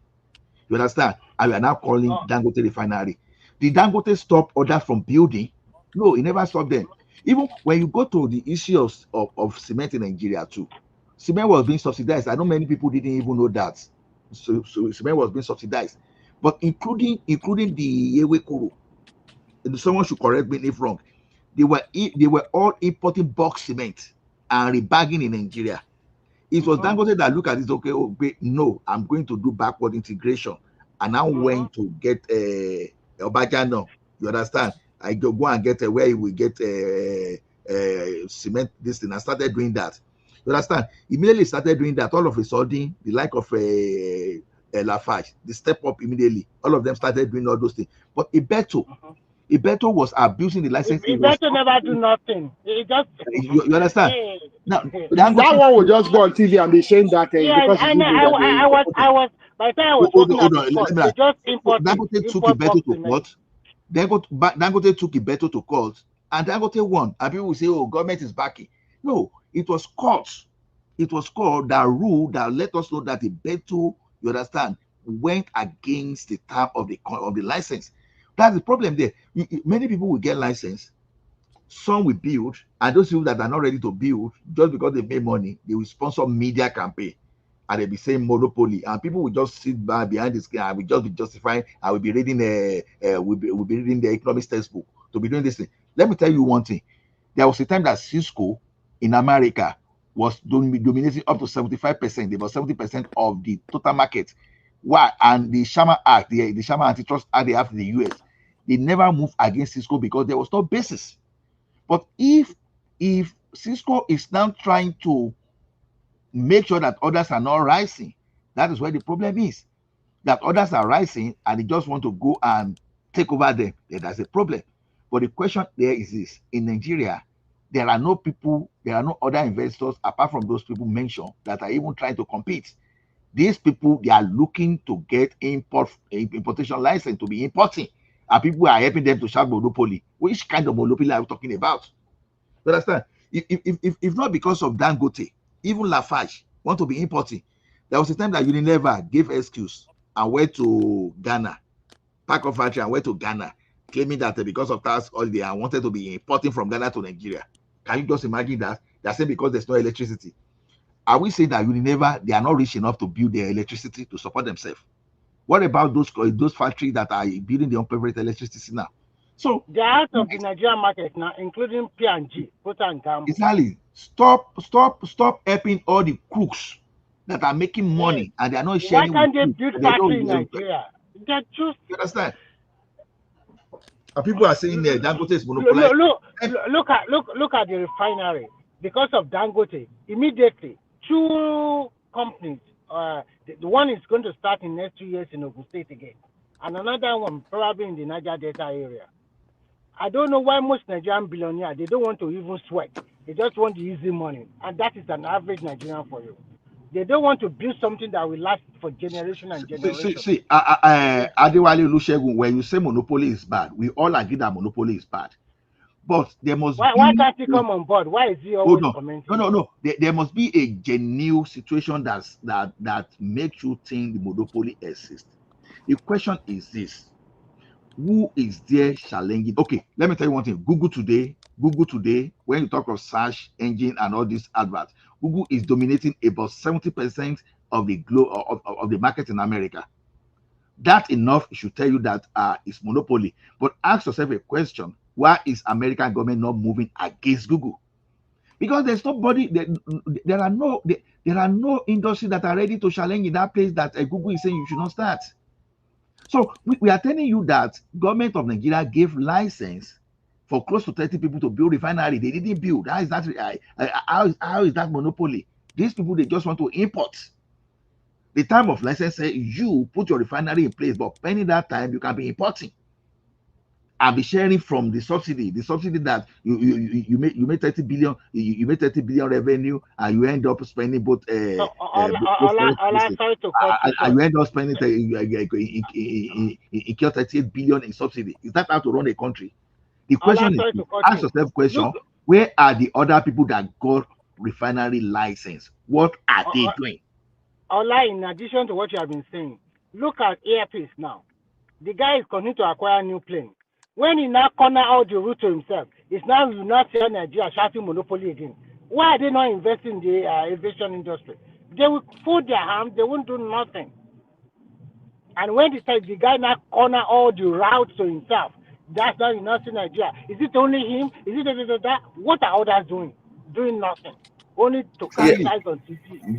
You understand? And we are now calling Dangote refinery. Did Dangote stop others from building? No, he never stopped them. Even when you go to the issue of cement in Nigeria too, cement was being subsidized. I know many people didn't even know that. So cement was being subsidized, but including the Ewekuru. Someone should correct me if wrong. They were all importing bulk cement and rebagging in Nigeria. It was Dangote that looked at this. Okay, no, I'm going to do backward integration, and I went to get Obi'S. You understand? I go and get where he will get cement this thing. I started doing that. You understand? Immediately started doing that. All of a sudden, the like of Lafarge, they step up immediately. All of them started doing all those things. But Ibeto was abusing the license.
Ibeto never do nothing. He just
you understand? Now
that one will just go on TV and be saying that
yeah,
because
I was by the time I was working at the court, they just imported.
Dangote took Ibeto to court. Dangote took Ibeto to court, and Dangote won. And people will say, "Oh, government is backing." No, it was court. It was court that ruled that let us know that Ibeto, you understand, went against the term of the license. That's the problem there. Many people will get license, some will build, and those people that are not ready to build, just because they make money, they will sponsor media campaign, and they'll be saying monopoly, and people will just sit back behind the screen and will just be justifying. I will be reading we'll be reading the economics textbook to be doing this thing. Let me tell you one thing. There was a time that Cisco in America was dominating up to 75%, about 70% of the total market. Why? And the Sherman Act, the Sherman Antitrust Act they have in the US, they never moved against Cisco because there was no basis. But if Cisco is now trying to make sure that others are not rising, that is where the problem is. That others are rising and they just want to go and take over them, then that's a problem. But the question there is this: in Nigeria, there are no people, there are no other investors apart from those people mentioned that are even trying to compete. These people, they are looking to get importation license to be importing, and people are helping them to shout monopoly. Which kind of monopoly are we talking about? You understand? If not because of Dangote, even Lafarge want to be importing. There was a time that Unilever gave excuse and went to Ghana, pack of factory and went to Ghana, claiming that because of tax holiday and wanted to be importing from Ghana to Nigeria. Can you just imagine that? They're saying because there's no electricity. Are we saying that Unilever, they are not rich enough to build their electricity to support themselves? What about those factories that are building their own private electricity now? So
they're out of the Nigerian market now, including P&G, Procter and Gamble.
Exactly. Stop helping all the crooks that are making money and they are not sharing.
Why can't they build factory in Nigeria? They're just.
You understand? And people are saying that Dangote is monopolized.
Look at the refinery. Because of Dangote, immediately 2 companies. The one is going to start in next 2 years in Ogun State again, and another one probably in the Niger Delta area. I don't know why most Nigerian billionaires, they don't want to even sweat. They just want the easy money, and that is an average Nigerian for you. They don't want to build something that will last for generation and generation.
See, Adewale Olusegun, when you say monopoly is bad, we all agree that monopoly is bad. But there must
why can't he come on board? Why is he always commenting?
No. There must be a genuine situation that makes you think the monopoly exists. The question is this: who is there challenging? Okay, let me tell you one thing. Google today, when you talk of search engine and all these adverts, Google is dominating about 70% of the of the market in America. That enough should tell you that it's monopoly. But ask yourself a question: why is American government not moving against Google? Because there's nobody, there are no industries that are ready to challenge in that place that Google is saying you should not start. So we are telling you that government of Nigeria gave license for close to 30 people to build refinery. They didn't build. How is that? How is that monopoly? These people, they just want to import. The time of license say you put your refinery in place, but pending that time you can be importing. I'll be sharing from the subsidy that you make 30 billion, you make 30 billion revenue, and you end up spending both
Sorry to cut you
and
short.
you end up spending in 38 billion in subsidy. Is that how to run a country? The question is,
Sorry to cut
ask
you.
yourself question,
Look,
where are the other people that got refinery license? What are they doing?
Ola, in addition to what you have been saying, look at Airpeace now. The guy is continuing to acquire new planes. When he now corner out the route to himself, it's now you not see Nigeria shouting monopoly again. Why are they not investing in the aviation industry? They will fold their hands, they won't do nothing. And when the guy now corner all the routes to himself, that's now you not see Nigeria. Is it only him? Is it that? What are others doing? Doing nothing. Only to capitalize on TV.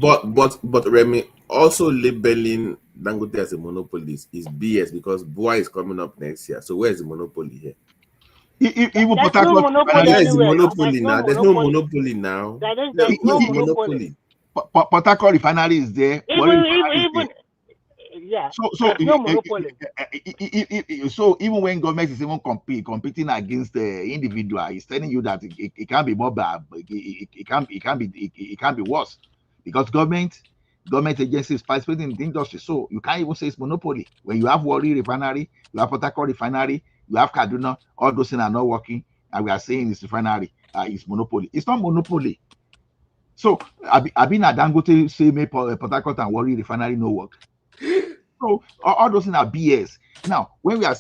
But Remy, also labeling Dangote as a monopolist is BS, because BUA is coming up next year. So where's the monopoly here?
Even
there's no monopoly anywhere.
Monopoly now. There's no monopoly now.
There's no monopoly.
Port Harcourt refinery is there.
Even yeah.
So
there's no monopoly.
So even when government is even competing against the individual, it's telling you that it can be more bad. It can be worse, because government agencies participating in the industry. So you can't even say it's monopoly. When you have Warri refinery, you have Port Harcourt refinery, you have Kaduna, all those things are not working, and we are saying it's refinery, it's monopoly. It's not monopoly. So I've been at Dangote say make Port Harcourt and Warri refinery no work. So all those things are BS. Now, when we are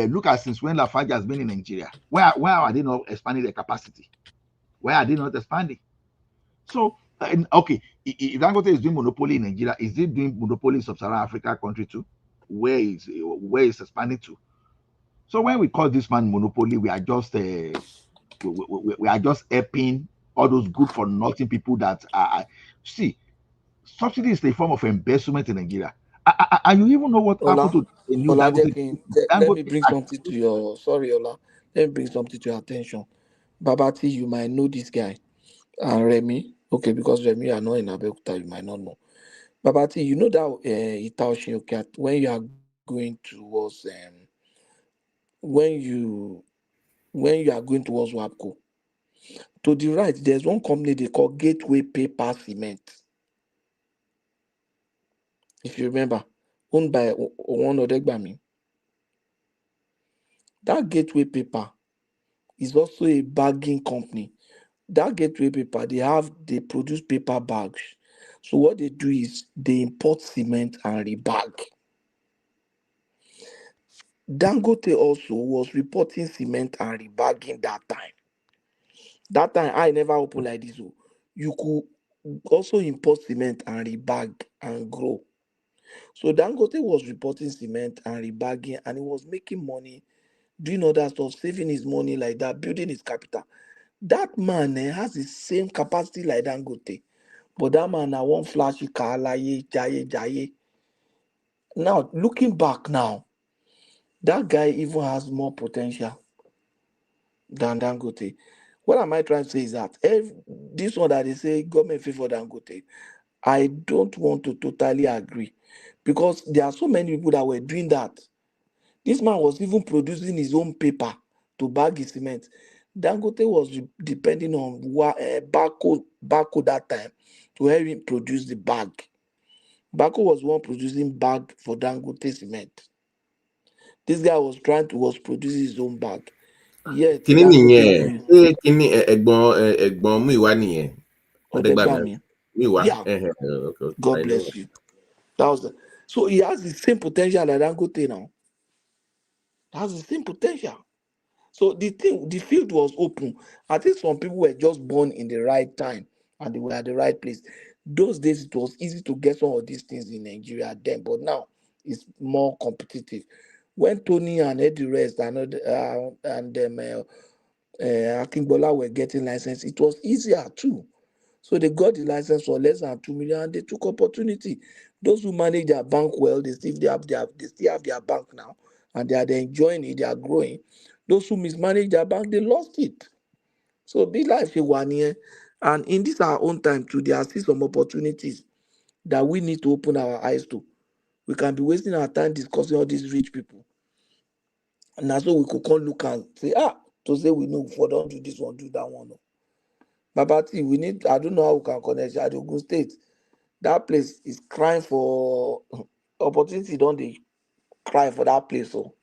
look at since when Lafarge has been in Nigeria, why are they not expanding their capacity? Why are they not expanding? So if Dangote is doing monopoly in Nigeria, is it doing monopoly in Sub-Saharan Africa country too? Where is expanding to? So when we call this man monopoly, we are just we are just helping all those good for nothing people that are see. Subsidy is a form of embezzlement in Nigeria. And you even know what happened to the new Dangote?
Let me bring something to your Ola. Let me bring something to your attention. Babati, you might know this guy. And Remy, okay, because Remy are not in Abeokuta, you might not know. Babati, you know that Itao Shinyokat, when you are going towards when you are going towards WAPCO, to the right, there's one company they call Gateway Paper Cement. If you remember, owned by one Odegbami. That Gateway Paper is also a bagging company. That Gateway Paper, they produce paper bags. So what they do is they import cement and rebag. Dangote also was reporting cement and rebagging that time. That time I never opened like this. You could also import cement and rebag and grow. So Dangote was reporting cement and rebagging, and he was making money, doing other stuff, saving his money like that, building his capital. That man has the same capacity like Dangote, but that man now one flashy car like jaye. Now looking back now, that guy even has more potential than Dangote. What am I trying to say is that this one that they say government favor Dangote, I don't want to totally agree, because there are so many people that were doing that. This man was even producing his own paper to bag his cement. Dangote was depending on Bako that time to help him produce the bag. Bako was one producing bag for Dangote cement. This guy was producing his own bag. Yet
Kini
Dangote
nìyẹn kini ẹ̀gbọ́n Múyìwá nìyẹn Ọ̀dẹ́gbàmí Múyìwá.
Yeah. God bless you. That was so he has the same potential like Dangote now. Has the same potential. So the field was open. I think some people were just born in the right time and they were at the right place. Those days it was easy to get some of these things in Nigeria then, but now it's more competitive. When Tony and Eddie Rest and Akingbola were getting licensed, it was easier too. So they got the license for less than 2 million and they took opportunity. Those who manage their bank well, they still have their bank now and they are enjoying it, they are growing. Those who mismanage their bank, they lost it. So be like a 1 year. And in this our own time too, there are still some opportunities that we need to open our eyes to. We can be wasting our time discussing all these rich people. And that's so we could come look and say, to say we know for don't do this one, do that one. Babati, we need, I don't know how we can connect at Ogun State. That place is crying for opportunity, don't they cry for that place? So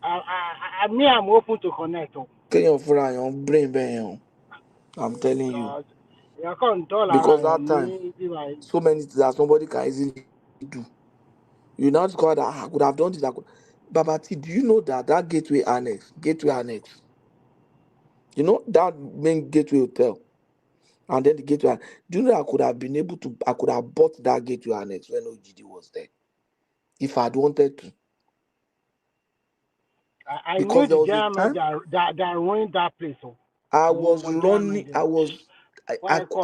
I'm open to connect.
can you for your brain bang? I'm telling you.
You can't
Because
dollar
that time, so many things that somebody can easily do. You now discover that I could have done this. Babati, do you know that gateway annex, you know that main gateway hotel, and then the gateway, do you know I could have bought that gateway annex when OGD was there, if I'd wanted to.
I
Because
knew
there
the
was a
gentleman
time
that ruined that place.
I was running, I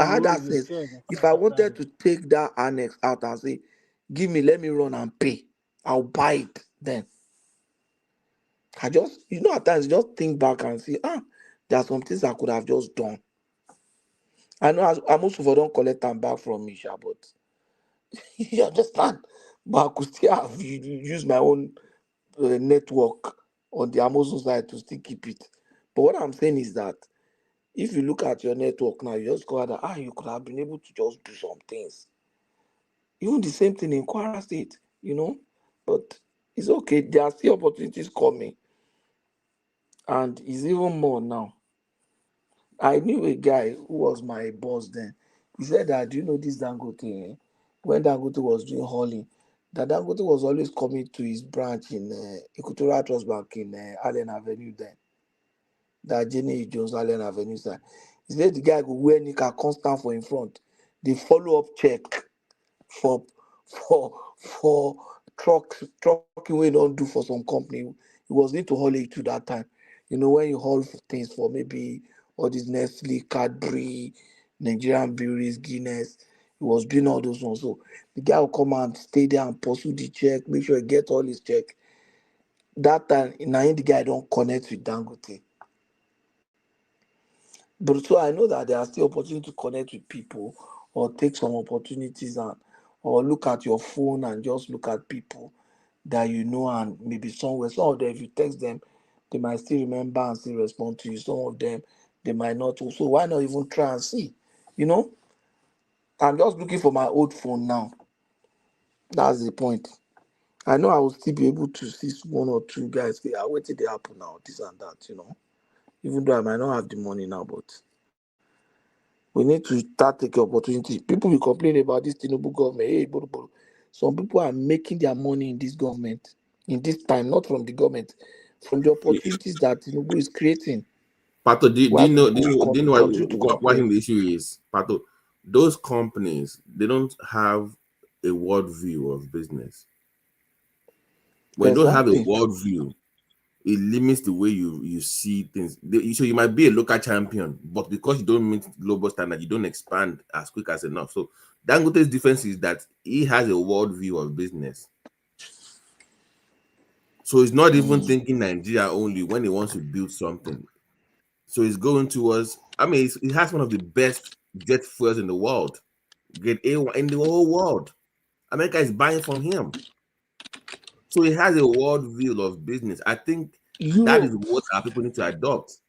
had access. If I wanted to take that annex out and say, let me run and pay, I'll buy it then. I just, at times, just think back and see, there are some things I could have just done. I know I most of don't collect them back from me, but you understand? But I could still have use my own network on the Amazon side to still keep it. But what I'm saying is that if you look at your network now, you just go out that you could have been able to just do some things. Even the same thing in Kwara State, but it's okay. There are still opportunities coming, and it's even more now. I knew a guy who was my boss then. He said that, do you know this Dangote? When Dangote was doing hauling, that Dangote was always coming to his branch in Equatorial Trust Bank in Allen Avenue then. That Jenny Jones Allen Avenue side. He said the guy go wear nika constant for in front. The follow-up check for trucking we don't do for some company. He was need to haul it to that time. When you haul things for maybe all these Nestle, Cadbury, Nigerian breweries, Guinness, he was doing all those ones. So the guy will come and stay there and pursue the check, make sure he get all his check. That time, now the guy don't connect with Dangote. But so I know that there are still opportunities to connect with people or take some opportunities or look at your phone and just look at people that and maybe somewhere. Some of them, if you text them, they might still remember and still respond to you. Some of them, they might not. So why not even try and see? I'm just looking for my old phone now. That's the point. I know I will still be able to see one or two guys say, wait till they happen now, this and that, Even though I might not have the money now, but we need to start taking opportunity. People will complain about this Tinubu government. Hey, some people are making their money in this government, in this time, not from the government, from the opportunities that Tinubu is creating.
Pato, do you know why the issue is? Pato, those companies, they don't have a worldview of business. When you don't have a worldview, it limits the way you see things. So you might be a local champion, but because you don't meet global standard, you don't expand as quick as enough. So Dangote's difference is that he has a worldview of business. So he's not even thinking Nigeria only when he wants to build something. So he's going towards, he has one of the best jet fuels in the world, grade A in the whole world. America is buying from him. So he has a world view of business. I think that is what our people need to adopt.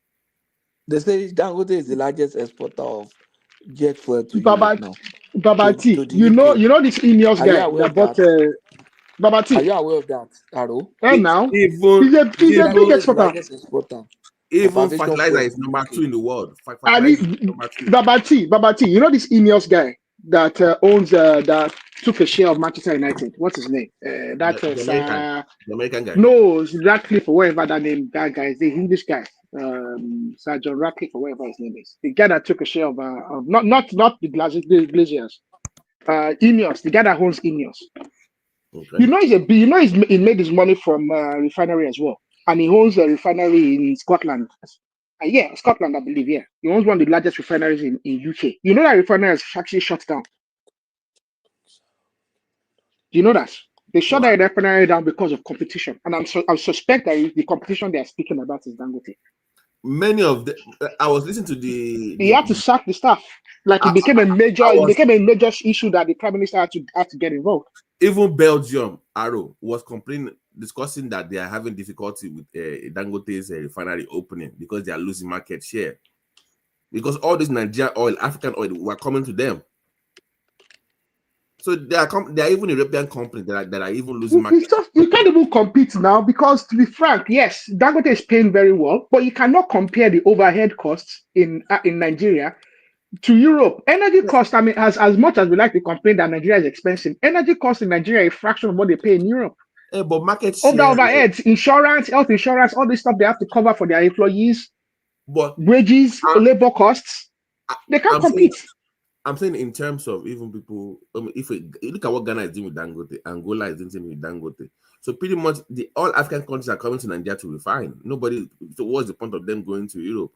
They say Dangote is the largest exporter of jet fuel to Europe now.
Babati,
to the
you
UK.
know this Ineos guy that bought Babati.
Are you aware of that, Aro?
And now
he's
a big exporter.
Even fertilizer is number 2 in the world.
Babati, you know this Ineos guy that owns that took a share of Manchester United. What's his name?
The American guy.
No, Ratcliffe or whatever that guy is. The English guy. Sir John Ratcliffe or whatever his name is. The guy that took a share of not the Glaziers. Ineos, the guy that owns Ineos. Okay. He made his money from refinery as well, and he owns a refinery in Scotland. Scotland, I believe. Yeah, he owns one of the largest refineries in UK. You know that refinery is actually shut down. Do you know that they shut that refinery down because of competition? And I suspect that the competition they are speaking about is Dangote.
Many of them. I was listening to
He had to sack the staff. Like it became a major issue that the prime minister had to get involved.
Even Belgium, Arrow, was complaining discussing that they are having difficulty with Dangote's refinery opening because they are losing market share. Because all this Nigerian oil, African oil, were coming to them. So they are even European companies that are even losing market.
You can't even compete now because, to be frank, yes, Dangote is paying very well, but you cannot compare the overhead costs in Nigeria to Europe. Energy cost, I mean, as much as we like to complain that Nigeria is expensive, energy costs in Nigeria are a fraction of what they pay in Europe.
But market
All the
share,
overheads, insurance, health insurance, all this stuff they have to cover for their employees,
but
wages, labor costs, they can't compete.
I'm saying in terms of even people, if you look at what Ghana is doing with Dangote, Angola is doing with Dangote. So pretty much all African countries are coming to Nigeria to refine. So what's the point of them going to Europe?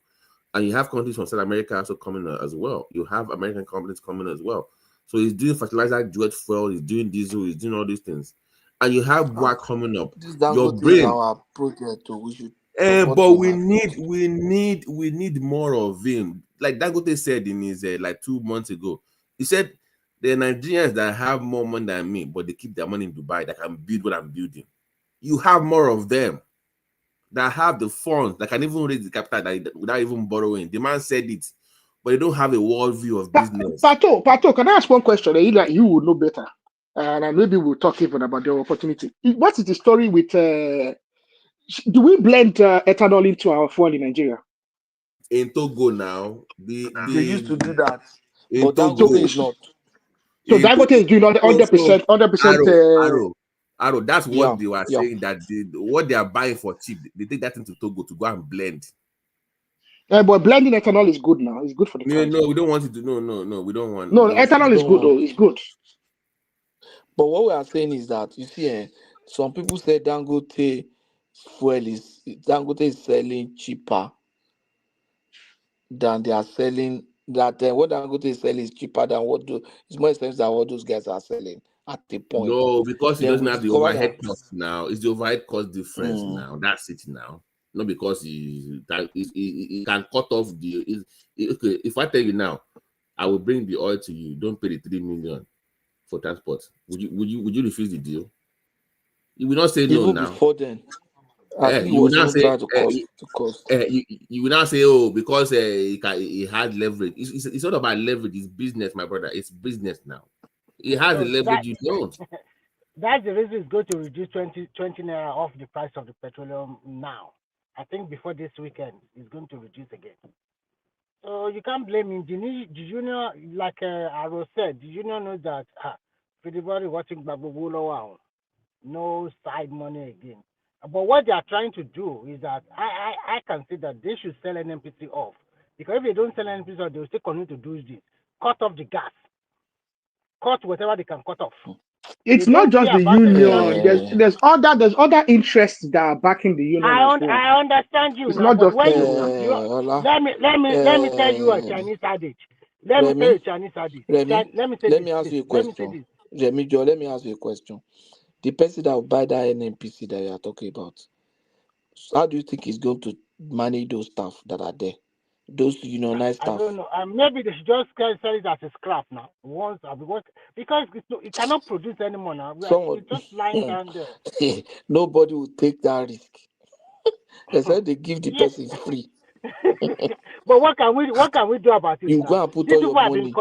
And you have countries from South America also coming as well. You have American companies coming as well. So he's doing fertilizer, jet fuel, he's doing diesel, he's doing all these things. And you have work coming up.
This
Your
Dangote
brain.
is our project, we should.
But we need more of him. Like Dangote said in his 2 months ago, he said the Nigerians that have more money than me, but they keep their money in Dubai, that can build what I'm building. You have more of them that have the funds that can even raise the capital without even borrowing. The man said it, but they don't have a worldview of business.
Pato, can I ask one question? You would know better, and maybe we'll talk even about the opportunity. What is the story with? Do we blend ethanol into our fuel in Nigeria?
In Togo now,
they used to do that, but
Togo
Dangote is not.
So Dangote is doing 100%.
Arrow, that's what they were saying, that what they are buying for cheap, they take that into Togo to go and blend.
But blending ethanol is good now. It's good for the country.
No, we don't want it to. No, we don't want.
No, ethanol is good though. It's good.
But what we are saying is that, you see, some people say Dangote is selling cheaper than they are selling. That what Dangote is selling is cheaper than it's more expensive than what those guys are selling at the point.
No, because it doesn't have the overhead cost now. It's the overhead cost difference now. That's it now. Not because he can cut off the. Okay, if I tell you now, I will bring the oil to you. Don't pay the 3 million for transport. Would you refuse the deal? You will not say no now.
Even before then,
you will not say you will not say, oh, because he had leverage. It's not about leverage. It's business, my brother. It's business now. He has the leverage you don't.
That's the reason it's going to reduce 20 naira off the price of the petroleum now. I think before this weekend, it's going to reduce again. So you can't blame him. The union, like Aro said, the union knows that for everybody watching Babu, no side money again. But what they are trying to do is that I can see that they should sell NNPC off. Because if they don't sell NNPC off, they will still continue to do this. Cut off the gas. Cut whatever they can cut off.
It's not just the union. There's other interests that are backing the union.
I understand you.
It's
now,
not
but
just
when let me tell you a Chinese adage. Let me tell you a Chinese adage.
Let me ask you a question. Remy, let me ask you a question. The person that will buy that NNPC that you are talking about, how do you think he's going to manage those staff that are there? Those unionized staff.
I don't know. Maybe they should just sell it as a scrap now. Because it cannot produce anymore now. It's just lying down there.
Nobody will take that risk. Except they give the person free.
But what can we do about it?
You go and put all your money.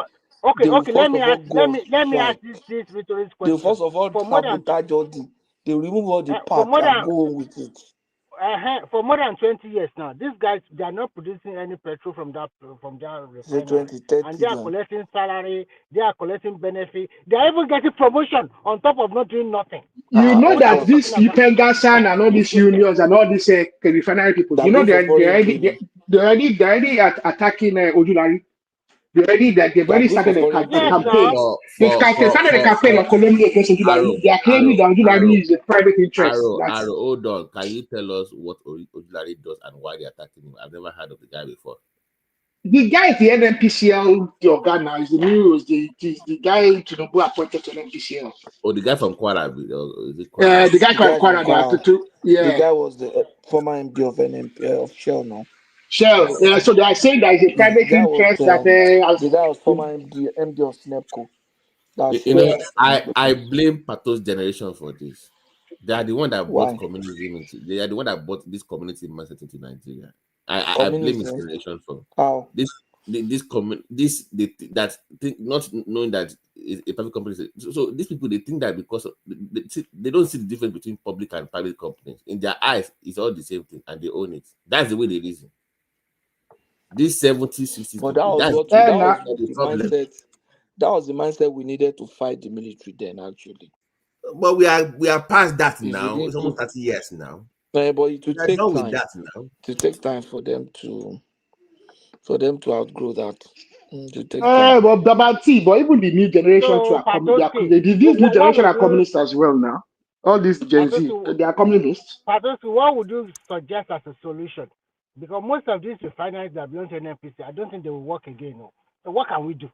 Okay. Let me ask this rhetorical question.
They first of all sabotage all they remove all the parts and go on with it.
For more than 20 years now, these guys, they are not producing any petrol from that refinery. And they are collecting salary, they are collecting benefit, they are even getting promotion on top of not doing nothing.
You know that this Ipengasan and all these unions and all these refinery people, you know they're already attacking Ojulari. They've already started a campaign. They've started a campaign of Colombia against Ojulari. They are claiming that Ojulari is a private interest.
Hold on. Can you tell us what Ojulari does and why they're attacking him? I've never heard of the guy before.
The guy is the NNPCL, the Ghana, is the guy Tinubu appointed to NNPCL.
Oh, the guy from Kwara.
The guy from Kwara.
The guy was the former MD of Shell now.
Shell. Yeah, so they are saying that is a private interest
the guy was former MD of Snepco.
I blame Pato's generation for this. They are the one that
Why?
brought communism into. They are the one that brought this community mindset into Nigeria. I blame his generation for
how
this. Not knowing that a private company. So these people, they think that because they don't see the difference between public and private companies. In their eyes, it's all the same thing, and they own it. That's the way they reason. These 70s, 60s
but that
people,
was
that's
the
problem.
mindset. That was the mindset we needed to fight the military then, actually.
But we are past that
If we
now.
didn't
It's almost
put-
30 years now.
but it will
We are
take
done with
time.
that now.
To take time for them to outgrow that. To take time.
But but even the new generation too
So,
are coming.
Patosi,
This new
what
generation
would
are
you,
communists as well now. All this Gen Z,
Patosi,
they are communists.
what would you suggest as a solution? Because most of these refineries that belong to NNPC, I don't think they will work again. No. So what can we do?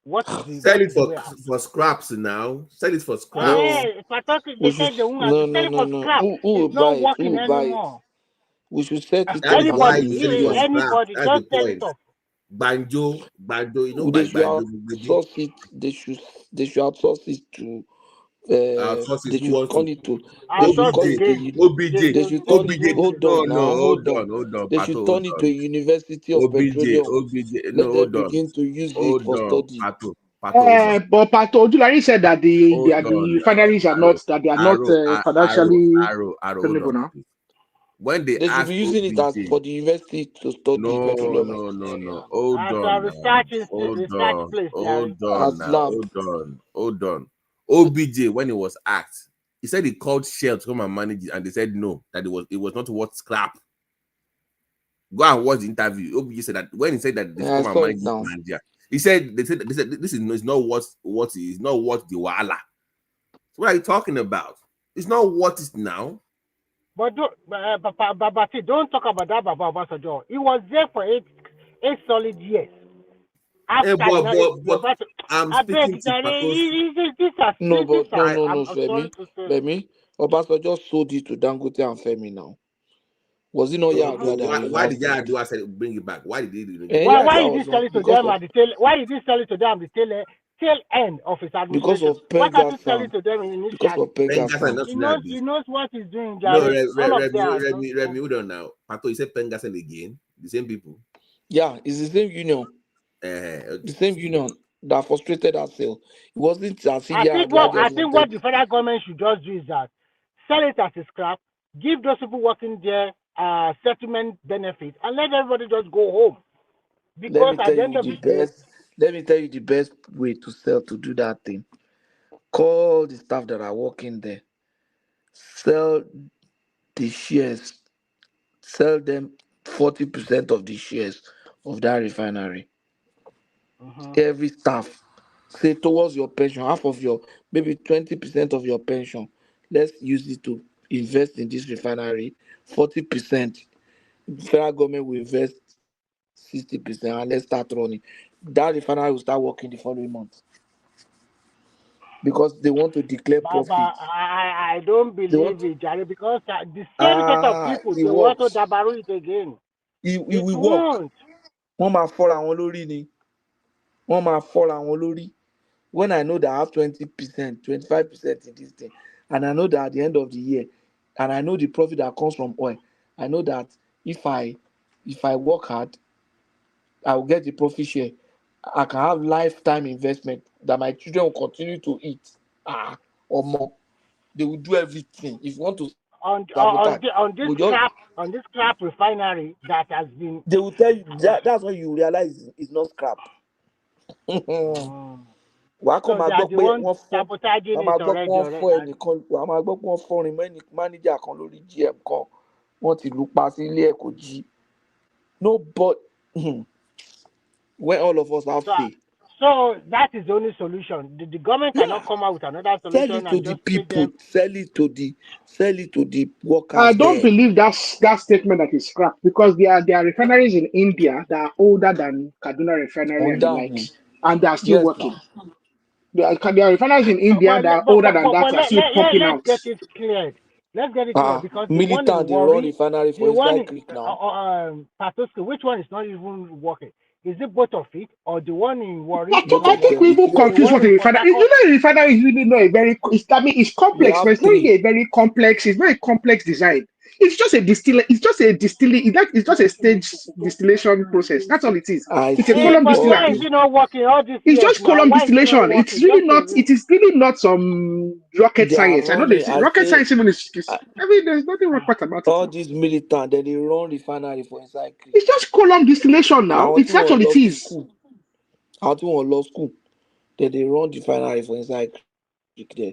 What is the
Sell it
way out?
for scraps now. Sell it for scraps.
Hey, Patosi, they said they won't have to sell it for scrap.
Who will
It's
buy
not
it? Who
working
will buy it?
anymore.
We should set it
That
up
is
as
why
a
you sell it for
museum.
scrap.
Anybody,
That's the
just sell
point.
it off.
Banjo, you know,
They should
banjo.
outsource it. They should outsource it to. They should call it to. They should call it a.
OBJ.
They should turn it. Hold on now. Hold on. They should turn it to a university of petroleum. Let them begin to use it for study.
But Pato Ojulari said that the refineries are not financially sustainable now.
When they
should be using it as for the university to study petroleum.
No. Hold on. OBJ, when it was asked, he said he called Shell to come and manage it, and they said no, that it was not worth scrap. Go and watch the interview. OBJ said that when he said that they should come and manage it in Nigeria, they said this is not what is not worth the wahala. So what are you talking about? It's not worth it now.
But don't talk about that, Baba Obasanjo. He was there for eight solid years. After
I'm speaking to
No, Femi. Obasanjo sold it to Dangote and Femi now. Was it not Yar'Adua?
Why did Yar'Adua say bring it back? Why did he do
it? Why did he sell it to them at the tail? Why did he sell it to them at the tail end of his administration? Why can't he sell it to them initially?
Because of Pengassan.
He knows what he's doing.
No, Remy, hold on now. Pato, you said Pengassan again. The same people.
Yeah, it's the same union. The same union that frustrated that sale. It wasn't as if
I think what the federal government should just do is that sell it as a scrap, give those people working there settlement benefits, and let everybody just go home. Because at the end of the day,
let me tell you the best way to do that thing. Call the staff that are working there. Sell the shares. Sell them 40% of the shares of that refinery. Every staff. Say towards your pension, half of your, maybe 20% of your pension. Let's use it to invest in this refinery. 40%. Federal government will invest 60%, and let's start running. That refinery will start working the following month. Because they want to declare profit.
I don't believe it, Jerry, because the same set of people, they want to dabaru it again.
It will work. One máa fọ́ra wọn lórí ni. One máa fọ́ra wọn lórí. When I know that I have 20%, 25% in this thing, and I know that at the end of the year, and I know the profit that comes from oil, I know that if I work hard, I will get the profit share. I can have lifetime investment that my children will continue to eat. Or more. They will do everything. If you want to
on this scrap refinery that has been,
they will tell you that's when you realize it's not scrap. Wàá kàn máa gbọ́ pé wọ́n fọ́rin manager kan lórí GM kan wọ́n ti lù pa sí ilé ẹ̀ kò jí. No, but when all of us have faith.
So that is the only solution. The government cannot come out with another solution.
Sell it to the people. Sell it to the workers.
I don't believe that statement that is scrap, because there are refineries in India that are older than Kaduna refinery and the likes, and they are still working. There are refineries in India that are older than that are still pumping out.
Let's get it cleared. Because
militant they run refinery for inside creek now.
Patoski, which one is not even working? Is it both of it or the one in Warri?
I think we even confuse what a refinery is. You know, a refinery is really not a very. It's complex, but it's not really a very complex. It's very complex design. It's just a distiller. It's just a distilling. It's just a stage distillation process. That's all it is. It's a column
But
distiller.
why is it not working all these
It's
years
just
now?
column
Why is it not
distillation.
working?
It's really not. It is really not some rocket
They are
science. I know
running.
this
I
rocket
say,
science even is. I mean, there's nothing rocket about it.
all these militant, then they run refinery for inside.
It's just column distillation now. It's that's all it is.
I want to law school. Then they run refinery for inside there.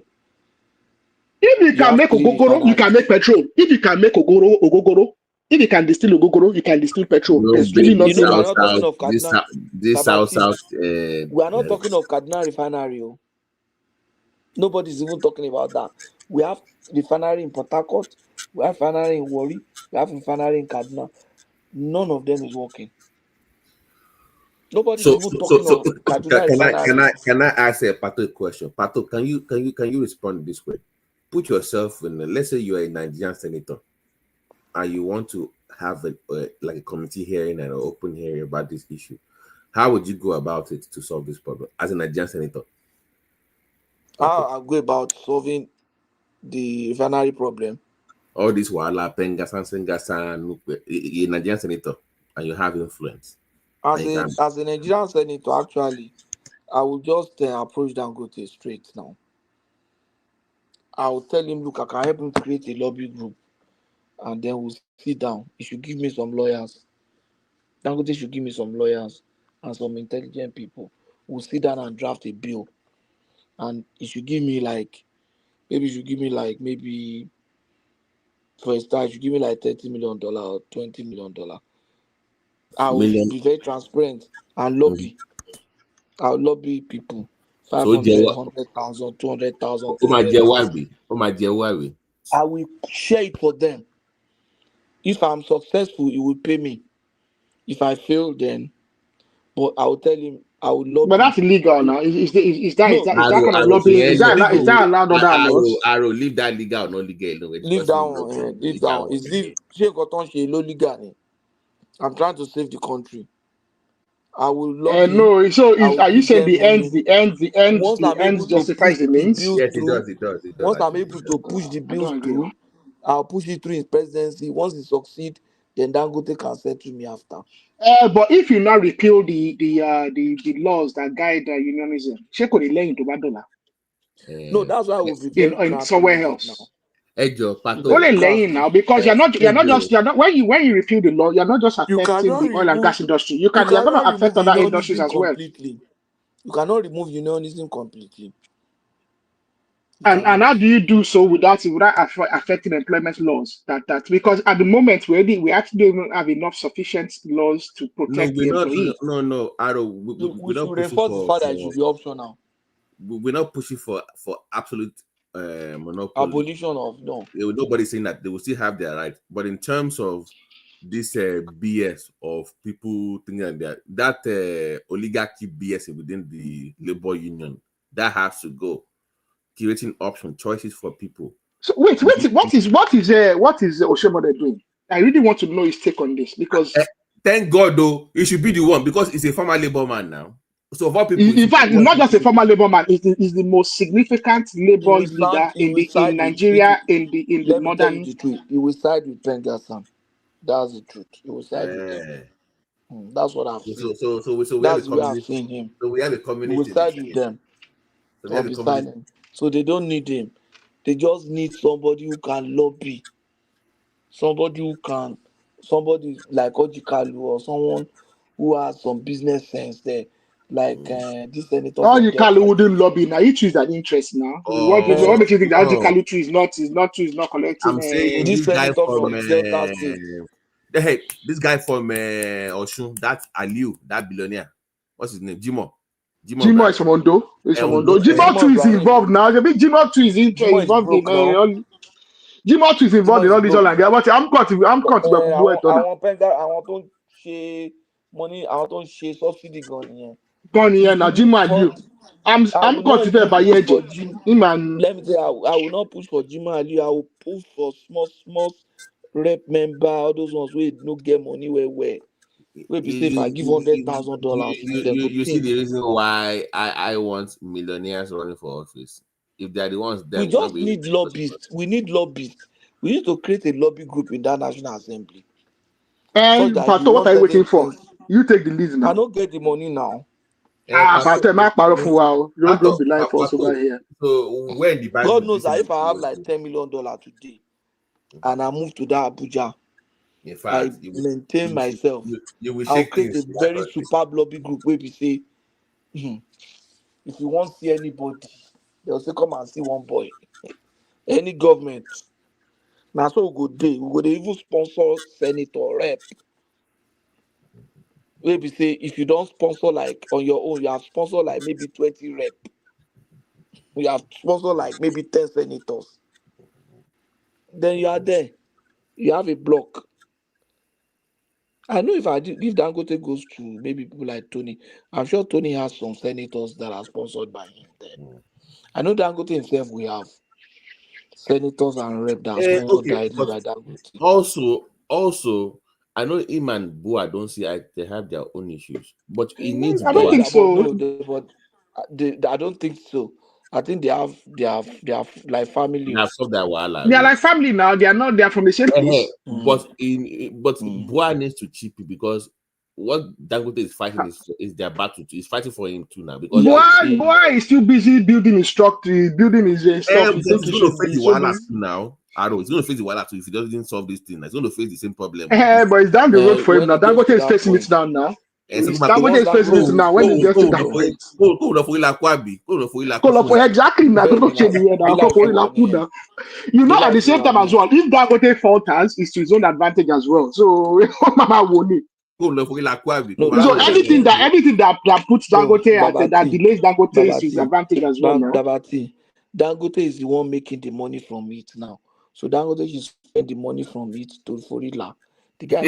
If you can make ogogoro, you can make petrol. If you can make ogogoro, if you can distill ogogoro, you can distill petrol.
No,
There's really
this
nothing.
We are not talking of Kaduna.
this south.
We are not talking of Kaduna refinery. Oh. Nobody's even talking about that. We have refinery in Port Harcourt. We have refinery in Warri. We have refinery in Kaduna. None of them is working. Nobody's even talking of Kaduna refinery.
Can I ask a Pato question? Pato, can you respond this way? Put yourself in. Let's say you are a Nigerian senator, and you want to have like a committee hearing and an open hearing about this issue. How would you go about it to solve this problem as a Nigerian senator?
How I go about solving the refinery problem?
All this Wala, Pengasan, Sengasan, a Nigerian senator, and you have influence.
As a Nigerian senator, actually, I will just approach Dangote straight now. I will tell him, look, I can help him create a lobby group, and then we'll sit down. He should give me some lawyers. Dangote should give me some lawyers and some intelligent people. We'll sit down and draft a bill, and he should give me maybe for a start, you give me like $30 million or $20 million. I will be very transparent and lobby. I'll lobby people. 500, 100,000, 200,000, 300,000. I will share it for them. If I'm successful, he will pay me. If I fail, then, but I will tell him I will lobby.
But that's illegal now. Is that kind of lobbying? Is that allowed under our laws?
Arrow, leave that legal or not legal.
Leave down. Is this legal? I'm trying to save the country. I will lobby.
No, so are you saying the ends justifies the means?
Yes, it does.
Once I'm able to push the bills through, I'll push it through his presidency. Once he succeeds, then Dangote can settle me after.
But if you now repeal the laws that guide unionism,
no, that's why I will be very
in somewhere else.
Now.
Only laying now because you're not when you repeal the law, you're not just affecting the oil and gas industry. You're going to affect other industries as well.
You cannot remove unionism completely.
And how do you do so without affecting employment laws? That because at the moment we actually don't have enough sufficient laws to protect the employee.
No, Arrow. We
should reinforce the fact that it should be optional.
We're not pushing for absolute monopoly.
Abolition of no.
Nobody's saying that they will still have their right, but in terms of this BS of people thinking that oligarchy BS within the labor union, that has to go. Creating option choices for people.
So wait, what is Oshomode doing? I really want to know his take on this because
thank God though, he should be the one because he's a former labor man now. So of all people,
in fact, not just a former labor man, he's the most significant labor leader in Nigeria in the modern.
The truth. He will side with Pengasan. That's the truth. He will side with them. That's what I've seen.
So we have a community. So we have a community.
He will side with them. So they don't need him. They just need somebody who can lobby. Somebody like Ojikalu or someone who has some business sense there. Like this senator.
Ojikalu wouldn't lobby now. He choose an interest now. What makes you think that Ojikalu is not collecting?
I'm saying this guy from this guy from Oshun, that's Aliu, that billionaire. What's his name? Jimo
is from Ondo. Jimo too is involved now. Jimo too is involved in Jimo too is involved in all this all and but I'm caught
àwọn tó ń ṣe money, àwọn tó ń ṣe subsidy
gan nìyẹn na Jimo and you. I'm considered by him and
let me tell you, I will not push for Jimo and you. I will push for small rep member, all those ones who no get money where. Maybe say if I give $100,000,
you see the reason why I want millionaires running for office. If they're the ones that
we
will not
just
be
need lobbyists. We need lobbyists. We need to create a lobby group in that National Assembly. So
And
that if you
Pato, what
want
are you waiting
certain
for?
things,
You take the lead
I
now.
don't get the money now.
Pato, my powerful wow. Don't be lying for us
Pato.
over here.
So when the Bible
God knows that if I have like $10 million today and I move to that Abuja,
in fact,
I maintain myself.
You will
I'll
shake
create a
things.
very superb lobby group where we say, if you want to see anybody, they'll say, come and see one boy. Any government. Now, so we go dey even sponsor senator rep. Maybe say, if you don't sponsor like on your own, you have sponsored like maybe 20 rep. You have sponsored like maybe 10 senators. Then you are there. You have a block. I know if Dangote goes to maybe people like Tony, I'm sure Tony has some senators that are sponsored by him then. I know Dangote himself will have senators and rep that are sponsored directly by Dangote.
Also, I know him and Boa don't see they have their own issues, but he needs
I don't
Boa.
think so.
I don't think so. I think they have like family.
They have solved their wahala.
They are like family now. They are not. They are from the same place.
But Boa needs to chip it because what Dangote is fighting is their battle. He's fighting for him too now because
Boa is still busy building his structure, building his stuff.
He's going to face the wahala now. I don't. He's going to face the wahala too if he doesn't solve this thing. He's going to face the same problem.
But it's down the road for him now. Dangote is facing it down now. Dangote is facing it now. When he gets to that point, exactly now. You know, at the same time as well, if Dangote falters, it's to his own advantage as well. So, so anything that puts Dangote that delays Dangote is his advantage as well.
Dangote is the one making the money from it now. So Dangote should spend the money from it to Forila. The guy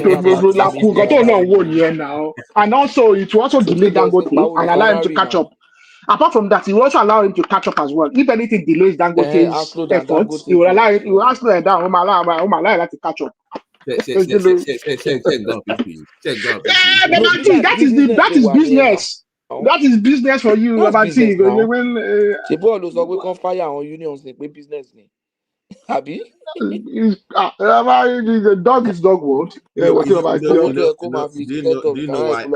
now. And also, it will also delay Dangote and allow him to catch up. Apart from that, it will also allow him to catch up as well. If anything delays Dangote's efforts, it will allow it. It will also allow him to catch up.
Check
that is business. That is business for you.
We can fire on unions. Business. Abi?
The dog is dog world.
Do you know why I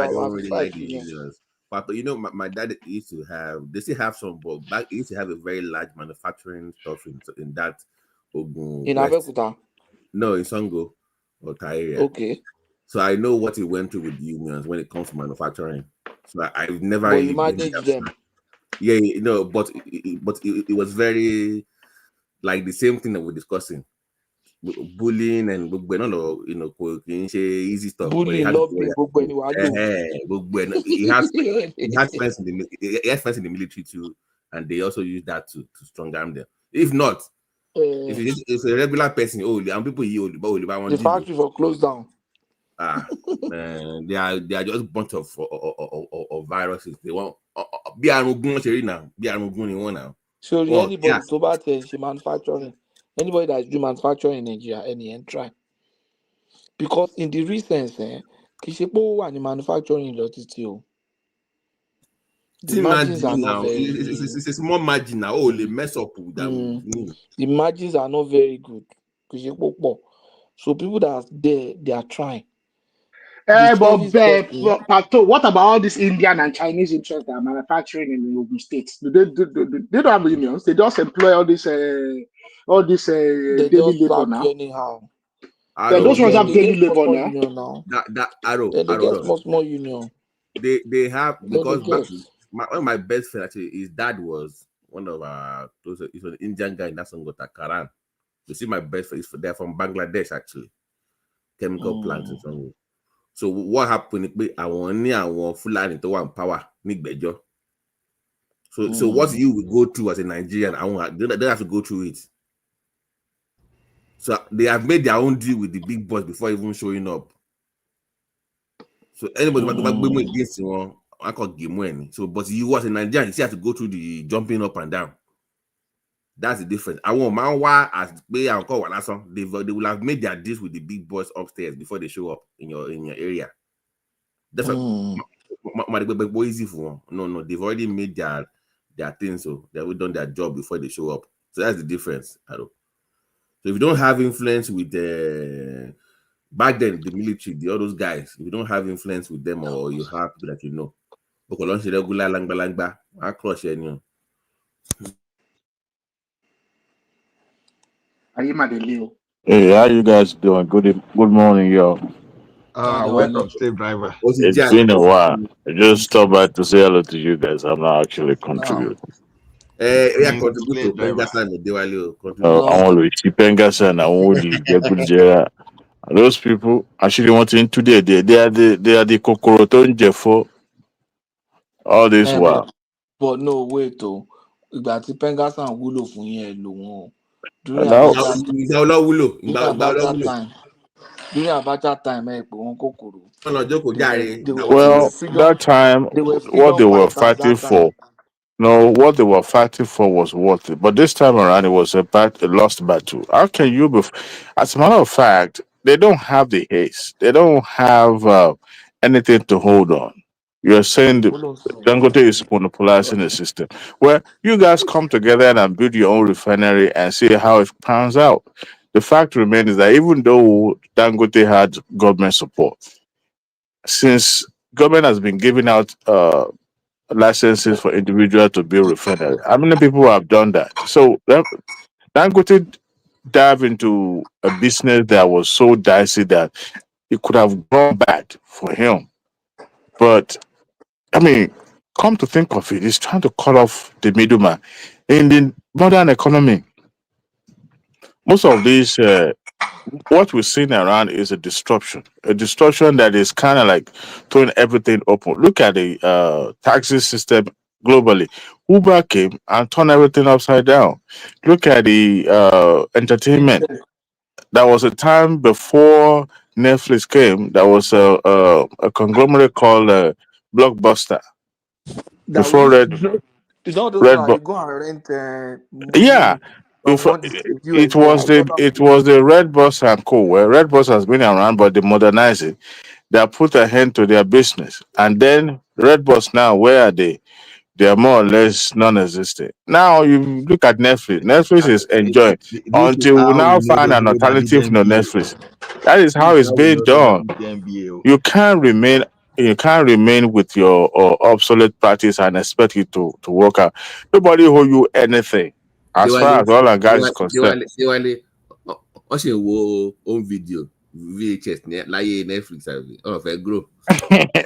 don't really like the unions? But you know, my dad used to have. They still have some, but back he used to have a very large manufacturing stuff in that Ogun.
In Abeokuta?
No, in Sango or Taira.
Okay.
So I know what he went through with unions when it comes to manufacturing. So I've never.
But you managed them.
Yeah, you know, but it was very like the same thing that we're discussing. Bullying and easy stuff.
Bullying, lobbying,
he has friends in the military too, and they also use that to strong arm them. If not, if it's a regular person, and people
the factory will close down.
They are just a bunch of viruses. They want be now.
So anybody to buy manufacturing. Anybody that's doing manufacturing in Nigeria, any try. Because in the recent, Kishipo and the manufacturing industry, the margins are not very good.
It's a small margin now. They mess up with them.
The margins are not very good. So people that are there, they are trying.
Pato, what about all these Indian and Chinese interests that are manufacturing in the Ogun states? They don't have unions. They just employ all this daily labor now.
Anyhow.
Those ones have daily labor
now. They get small union.
They have because one of my best friends actually, his dad was one of he's an Indian guy in that song Karan. You see, my best friend, they're from Bangladesh actually, chemical plants and something. So what happened? I want Fulani to want power. So what you will go through as a Nigerian, they don't have to go through it. So they have made their own deal with the big boss before even showing up. So anybody want to go against you, I can't give money. So, but you as a Nigerian, you still have to go through the jumping up and down. That's the difference. I want man why as they will have made their deals with the big boss upstairs before they show up in your area. That's what easy for them. No, they've already made their thing, so they've done their job before they show up. So that's the difference. So if you don't have influence with the back then, the military, all those guys, if you don't have influence with them or you have people that you know, I crush anyone.
Hey, how you guys doing? Good morning, y'all.
Welcome, Steve Driver.
It's been a while. I just stopped by to say hello to you guys. I'm not actually contributing.
Contribute to
I want to see Pengasan. I want to get those people actually wanting today. They are the Kokoroton Jeffo. All this while.
But no, wait though. Ìgbà tí Pengasan wúlò fún yẹn lò wọ́n. During Abacha time, wọ́n kòkòrò.
Well, that time, what they were fighting for, what they were fighting for was worth it. But this time around, it was a lost battle. How can you be? As a matter of fact, they don't have the haste. They don't have anything to hold on. You're saying that Dangote is monopolizing the system. Well, you guys come together and build your own refinery and see how it pans out. The fact remains that even though Dangote had government support, since government has been giving out licenses for individuals to build refinery, how many people have done that? So Dangote dive into a business that was so dicey that it could have gone bad for him. But I mean, come to think of it, he's trying to cut off the middleman. In the modern economy, most of these what we're seeing around is a destruction that is kind of like throwing everything open. Look at the taxi system globally. Uber came and turned everything upside down. Look at the entertainment. There was a time before Netflix came. There was a conglomerate called Blockbuster. Before
It's not those that you go and rent movie.
Yeah. Before it was the Red Bus and Co. Where Red Bus has been around, but they modernize it. They put a hand to their business, and then Red Bus now, where are they? They are more or less non-existent. Now you look at Netflix. Netflix is enjoying until we now find an alternative to Netflix. That is how it's being done. You can't remain with your obsolete practice and expect it to work out. Nobody owe you anything. As far as all our guys is concerned.
Home video VHS Netflix grow.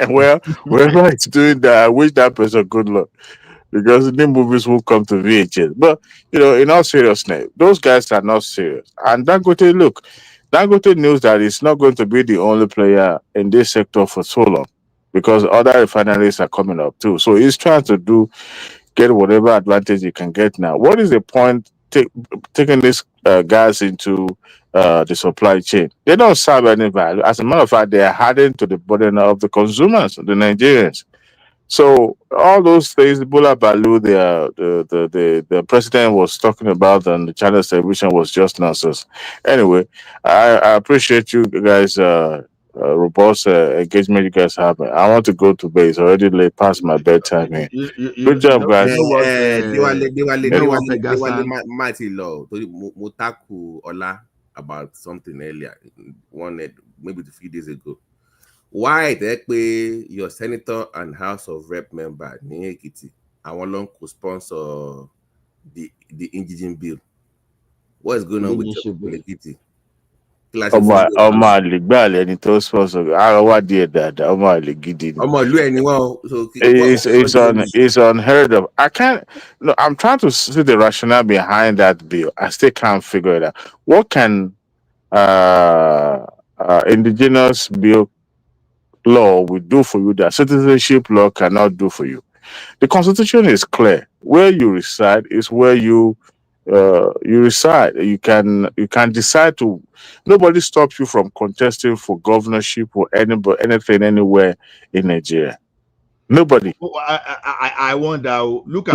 Well, whoever is doing that, I wish that person good luck, because the movies will come to VHS. But in all seriousness, those guys are not serious. And Dangote knows that it's not going to be the only player in this sector for so long, because other refineries are coming up too. So he's trying to get whatever advantage he can get now. What is the point taking these guys into the supply chain? They don't serve any value. As a matter of fact, they are adding to the burden of the consumers, the Nigerians. So all those things, Bola Balu, the president was talking about on the Channel television was just nonsense. Anyway, I appreciate you guys. Robust engagement you guys have. I want to go to bed. It's already late past my bedtime here. Good job, guys.
Mighty law. Mutaku Ola about something earlier, maybe a few days ago. Why your senator and House of Rep member ní Ekiti àwọn ló ń sponsor the indigenous bill? What is going on with Ekiti?
ọmọ àlègbà lẹni tó sponsor ara wá díẹ̀ dáadáa ọmọ àlè gidi ni.
ọmọ ìlú ẹni wọn.
It's unheard of. I'm trying to see the rationale behind that bill. I still can't figure it out. What can indigenous bill law will do for you that citizenship law cannot do for you? The Constitution is clear. Where you reside is where you reside. You can decide to. Nobody stops you from contesting for governorship or anything anywhere in Nigeria. Nobody.
I wonder. Look at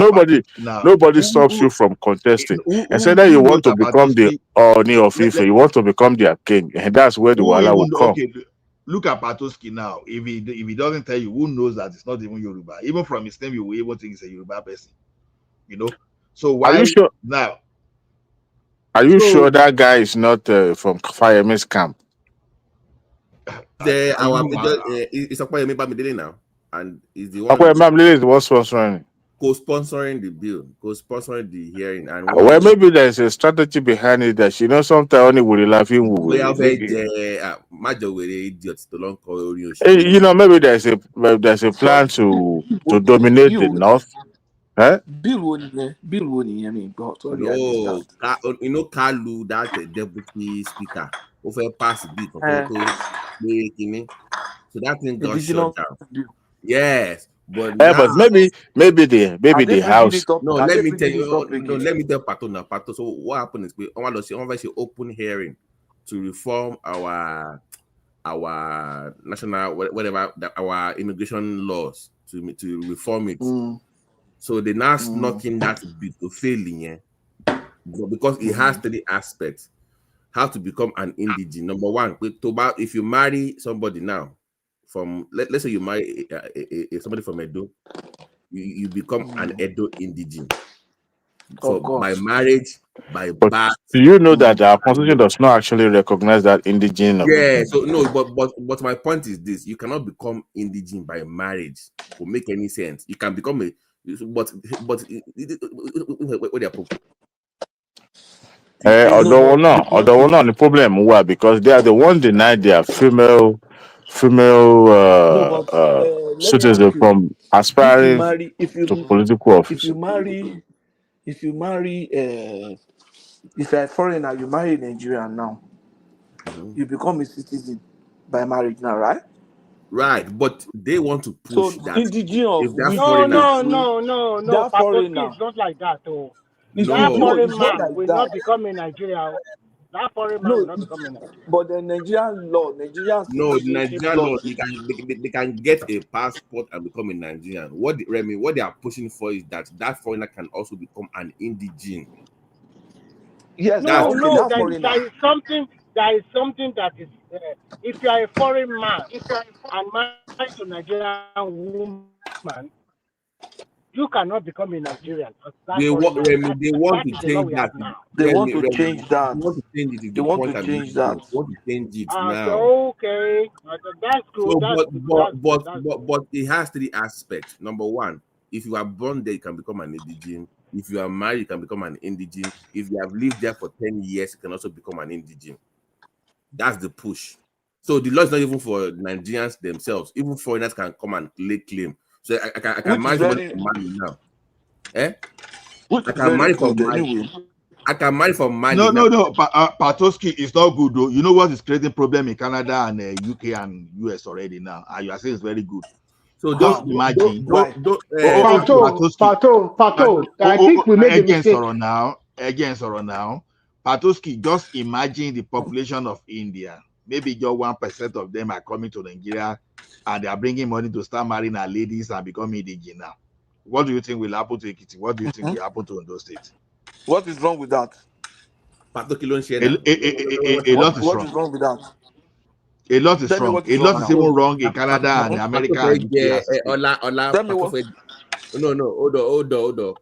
nobody stops you from contesting. And say that you want to become the Oni of Ife, you want to become their king, and that's where the wala will come.
look at Patoski now. If he doesn't tell you, who knows that it's not even Yoruba? Even from his name, you will even think it's a Yoruba person. You know. So why
Are you sure?
now?
Are you sure that guy is not from Fireman's camp?
It's Okoyemi Bamidele now, and he's the one
Okay, Bamidele is the one sponsoring.
Co-sponsoring the bill, co-sponsoring the hearing, and
well, maybe there's a strategy behind it that sometimes only will laughing with. Maybe there's a plan to dominate the north.
Bill won't hear me, but sorry, I missed that.
Kalu, that deputy speaker, over pass the bill, so that thing got shut down. Yes, but now,
but maybe the house.
No, let me tell you. No, let me tell Pato now. Pato. So what happened is we want to see open hearing to reform our national whatever our immigration laws to reform it. So they now knocking that bit to failing, yeah. But because it has 3 aspects, how to become an indigene. Number 1, if you marry somebody now from let's say you marry somebody from Edo, you become an Edo indigene. So by marriage, by birth.
Do you know that our constitution does not actually recognize that indigene?
Yeah, so no, but my point is this: you cannot become indigene by marriage to make any sense. You can become what they are proposing.
Although not the problem why, because they are the ones denied their female citizens from aspiring to political office.
If you marry if you're a foreigner, you marry a Nigerian now, you become a citizen by marriage now, right?
Right, but they want to push that.
Indigene
if that
No.
That foreigner,
it's not like that, though.
No,
that foreign
it's not
man
like
will
that.
not become a Nigerian. That foreign man will not become a Nigerian.
But the Nigerian law, Nigerian
no,
citizenship
Nigerian law,
law,
they can get a passport and become a Nigerian. What they are pushing for is that foreigner can also become an indigene.
Yes,
no. There is something that is if you are a foreign man and married to a Nigerian woman, you cannot become a Nigerian.
They want to change that.
They want to change that.
They want to change it.
They want to change that.
They want to change it now.
So, okay, that's good.
But it has 3 aspects. Number 1, if you are born there, you can become an indigene. If you are married, you can become an indigene. If you have lived there for 10 years, you can also become an indigene. That's the push. So the law is not even for Nigerians themselves. Even foreigners can come and lay claim. So I can marry somebody from Mali now. I can marry from Mali.
No. Patoski is not good though. You know what is creating problem in Canada and UK and US already now. And you are saying it's very good.
So
just imagine.
Pato. I think we made a mistake.
Again, now. Patoski, just imagine the population of India. Maybe just 1% of them are coming to Nigeria and they are bringing money to start marrying our ladies and becoming indigene now. What do you think will happen to Ekiti? What do you think will happen to Ondo State?
What is wrong with that?
A lot is wrong.
What is wrong with that?
A lot is wrong. A lot is even wrong in Canada and America and UK.
Tell me what.
No, hold on.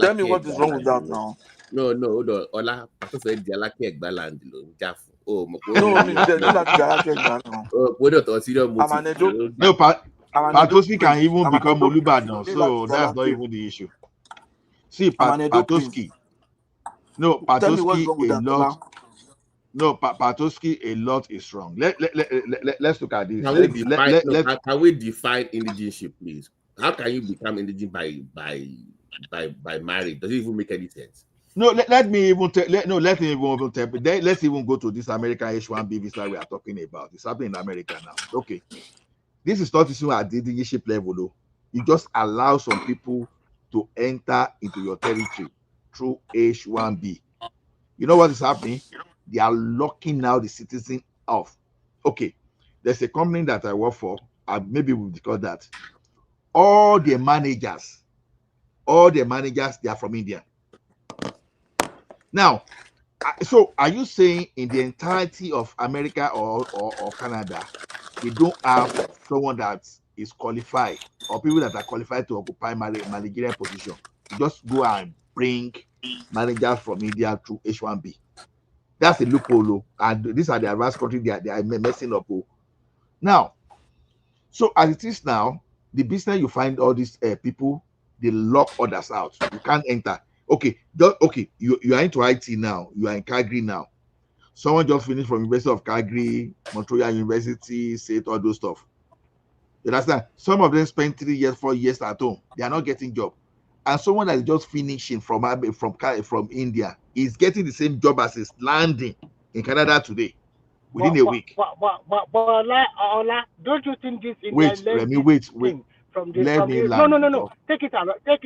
Tell me what is wrong with that now.
No, hold on. Ola, Egbaland.
Patoski can even become Olubadan, so that's not even the issue. See, Patoski. No, Patoski a lot. No, Patoski a lot is wrong. Let's look at this.
Can we define indigenship, please? How can you become indigene by marriage? Does it even make any sense?
No, let me even let's even go to this American H1B visa we are talking about. It's happening in America now. Okay. This is not issue at the citizenship level, though. You just allow some people to enter into your territory through H1B. You know what is happening? They are locking now the citizen off. Okay, there's a company that I work for, and maybe we'll discuss that. All the managers, they are from India. Now, so are you saying in the entirety of America or Canada, they don't have someone that is qualified or people that are qualified to occupy managerial position. You just go and bring managers from India through H1B. That's a loophole, and these are the advanced countries they are messing up. Now, so as it is now, the business you find all these people, they lock others out. You can't enter. Okay, you are into IT now. You are in Calgary now. Someone just finished from University of Calgary, Montreal University, State, all those stuff. You understand? Some of them spend 3 years, 4 years at home. They are not getting job. And someone that is just finishing from India is getting the same job as is landing in Canada today within a week.
But Ola, don't you think this India
wait.
From
let me
land?
No.
Take it out.
Let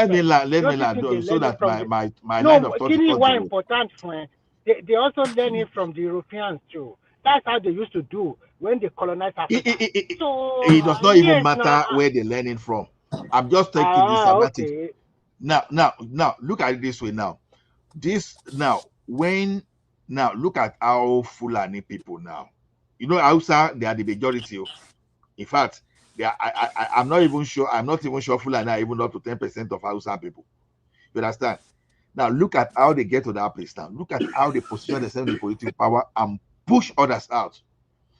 me land so that my line of thought is not
important for they also learn it from the Europeans too. That's how they used to do when they colonized Africa.
It does not even matter where they're learning from. I'm just taking disadvantage. Okay. Now, look at it this way now. Look at how Fulani people now. You know, Hausa, they are the majority. In fact, I'm not even sure Fulani are even up to 10% of Hausa people. You understand? Now, look at how they get to that place now. Look at how they position themselves in the political power and push others out.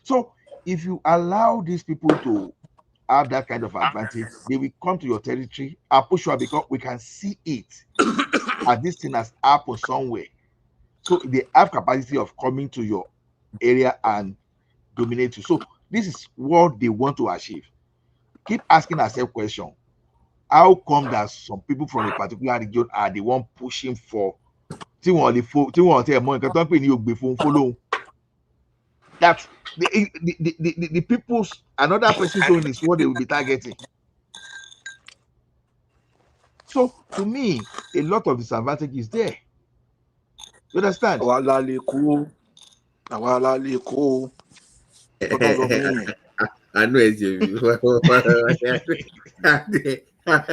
So, if you allow these people to have that kind of advantage, they will come to your territory and push you out because we can see it as this thing has happened somewhere. So, they have capacity of coming to your area and dominate you. So, this is what they want to achieve. Keep asking ourselves question. How come that some people from a particular region are the one pushing for that the people's another person's own is what they will be targeting. So to me, a lot of disadvantage is there. You understand?
I know it's you. But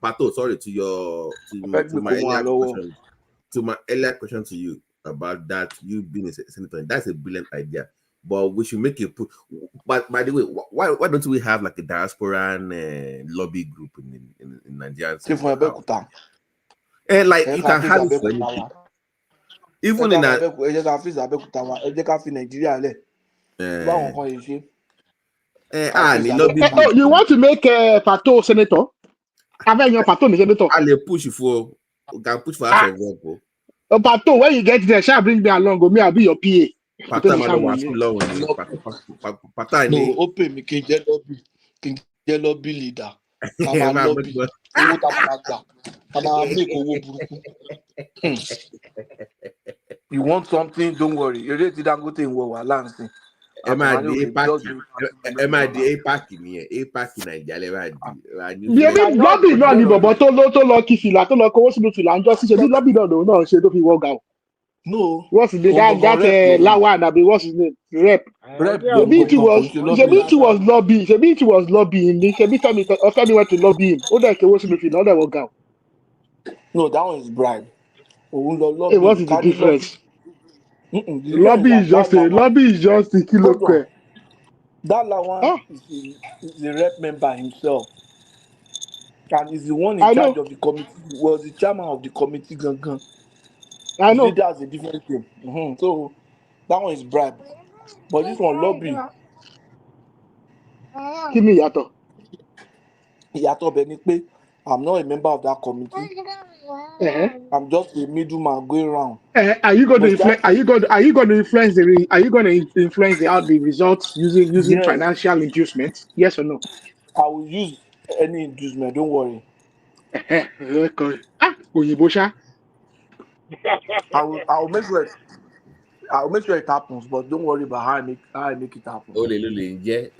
Pato, sorry to my earlier question to you about that you being a senator. That's a brilliant idea. But we should make it put. But by the way, why don't we have like a diaspora and lobby group in Nigeria? And like you can have it for anything. Even in that.
You want to make Pato senator? Your Pato senator.
I'll push for. Can push for half of example.
Pato, when you get there, shall bring me along. Go me, I'll be your PA.
Pata ni.
No, open me can get lobby leader. You want something? Don't worry. You ready to go to Lansing.
APAC Nigeria.
Lobby no ni bobo to lo kifila to lo kowo sinu fila njo si se lobby no se to fi work out.
No.
What's the name? That Lawan, I mean, what's his name? Rep. Shebi was lobbying. Shebi was lobbying. Shebi tell me went to lobby him. Oh, that was if you know that work out.
No, that one is bribe.
Hey, what is the difference? Lobby is just a kilo square.
That Lawan is the rep member himself. And is the one in charge of the committee. Was the chairman of the committee.
I know.
That's a different thing. So that one is bribe. But this one lobby.
Give me Yato.
Yato Benipe. I'm not a member of that committee. I'm just a middleman going around.
Are you going to influence? Are you going to influence the? Are you going to influence the results using financial inducement? Yes or no?
I will use any inducement. Don't worry. I'll make sure. I'll make sure it happens, but don't worry about how I make it happen.
It's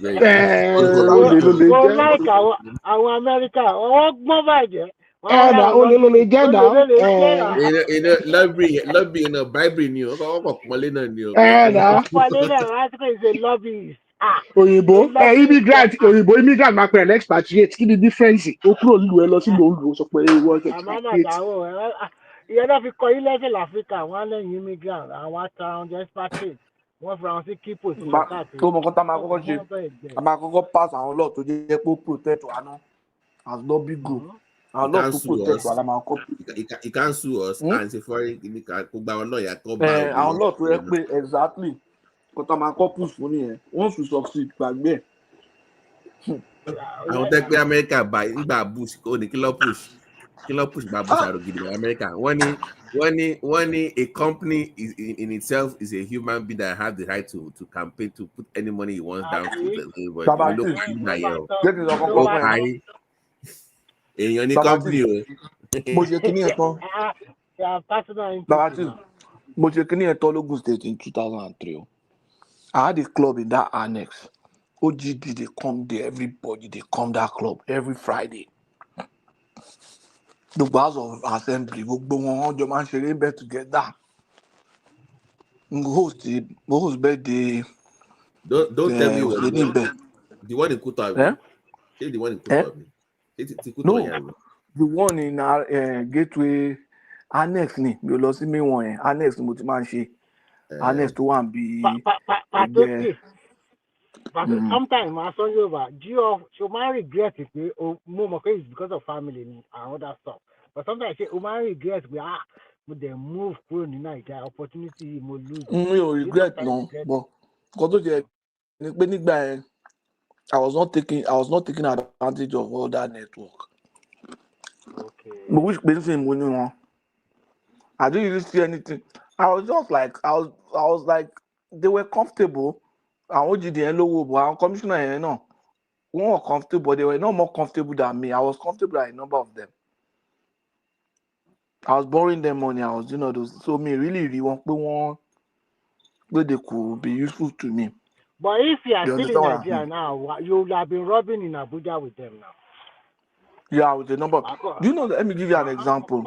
not
like our America.
Lobby in a Bible new.
Immigrant macro expatriate. Give the difference.
ìyẹn náà fi kọ ilé ẹsẹ̀ láfíríkà wọn á lẹ́yìn immigrant àwọn àtàwọn expatriate wọ́n fura wọn sí key position káàkiri.
tó mọ̀ kọ́ tá máa kọ́kọ́ ṣe a máa kọ́kọ́ pass àwọn law tó jẹ́ pé ó protect wa náà as lobby group àwọn law tó protect wa la máa kọ́.
He can't sue us and say foreign kó gba àwọn lọ́ọ̀yà kó bá òun.
àwọn law tó yẹ pé exactly kọ́ tá máa kọ́ push fún nìyẹn once we succeed gbàgbé ẹ̀.
àwọn tẹ́ pé Amẹ́ríkà bá nígbà Bush ó ní kí ló push bá Bush àrògidì ní Amẹ́ríkà wọ́n ní a company in itself is a human being that has the right to campaign to put any money he wants down to the èèyàn ní company o.
mo ṣe kíní ẹ̀ tán mo ṣe kíní ẹ̀ tán l'Ogun State in 2003 I had a club in that annex. OGD, they come there, everybody, they come that club every Friday. The bars of assembly, gbogbo wọn jọ máa ń ṣeré bẹ́ẹ̀ together. Host birthday.
Don't tell me the one in Kuta. The one in Kuta.
No, the one in Gateway annex ni mi ò lọ sí main one yẹn annex ni mo ti máa ń ṣe annex tó wà bí ẹgbẹ́.
But sometimes my son Yoruba, so my regret is more it's because of family and other stuff. But sometimes I say, my regret but they move in Nigeria, opportunity more lose.
No regret no, but because I was not taking advantage of all that network.
Okay.
But which benefit money one? I didn't really see anything. I was just like I was like they were comfortable. Àwọn OGD yẹn lówó bò àwọn commissioner yẹn náà wọ́n were comfortable they were not more comfortable than me I was comfortable than a number of them. I was borrowing them money I was doing all those so me really want pé they could be useful to me.
But if you are still in Nigeria now you would have been robbing in Abuja with them now.
Yeah, with a number. Do you know that? Let me give you an example.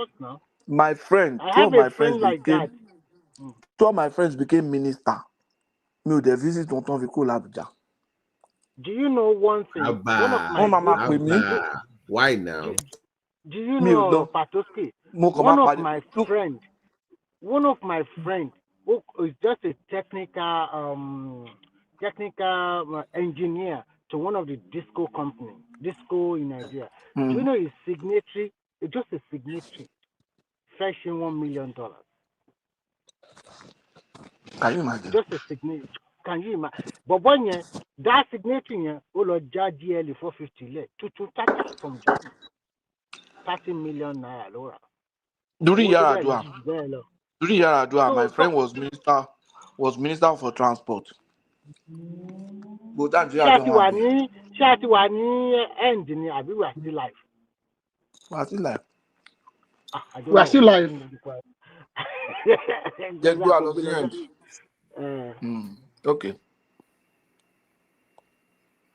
My friend, two of my friends became minister. Me they visit Tonton Vico Abuja.
Do you know one thing?
Why now?
Do you know Patoski? One of my friend who is just a technical engineer to one of the disco in Nigeria. Do you know his signatory? It's just a signatory. Fetching $1 million.
Can you imagine?
Just a signature. Can you imagine? But when that signature, GL 450 to start from Germany. 30 million naira, Laura.
During Yaradua, my friend was minister for transport. But that
end in we are still live.
We are still live.
We are still live.
Okay.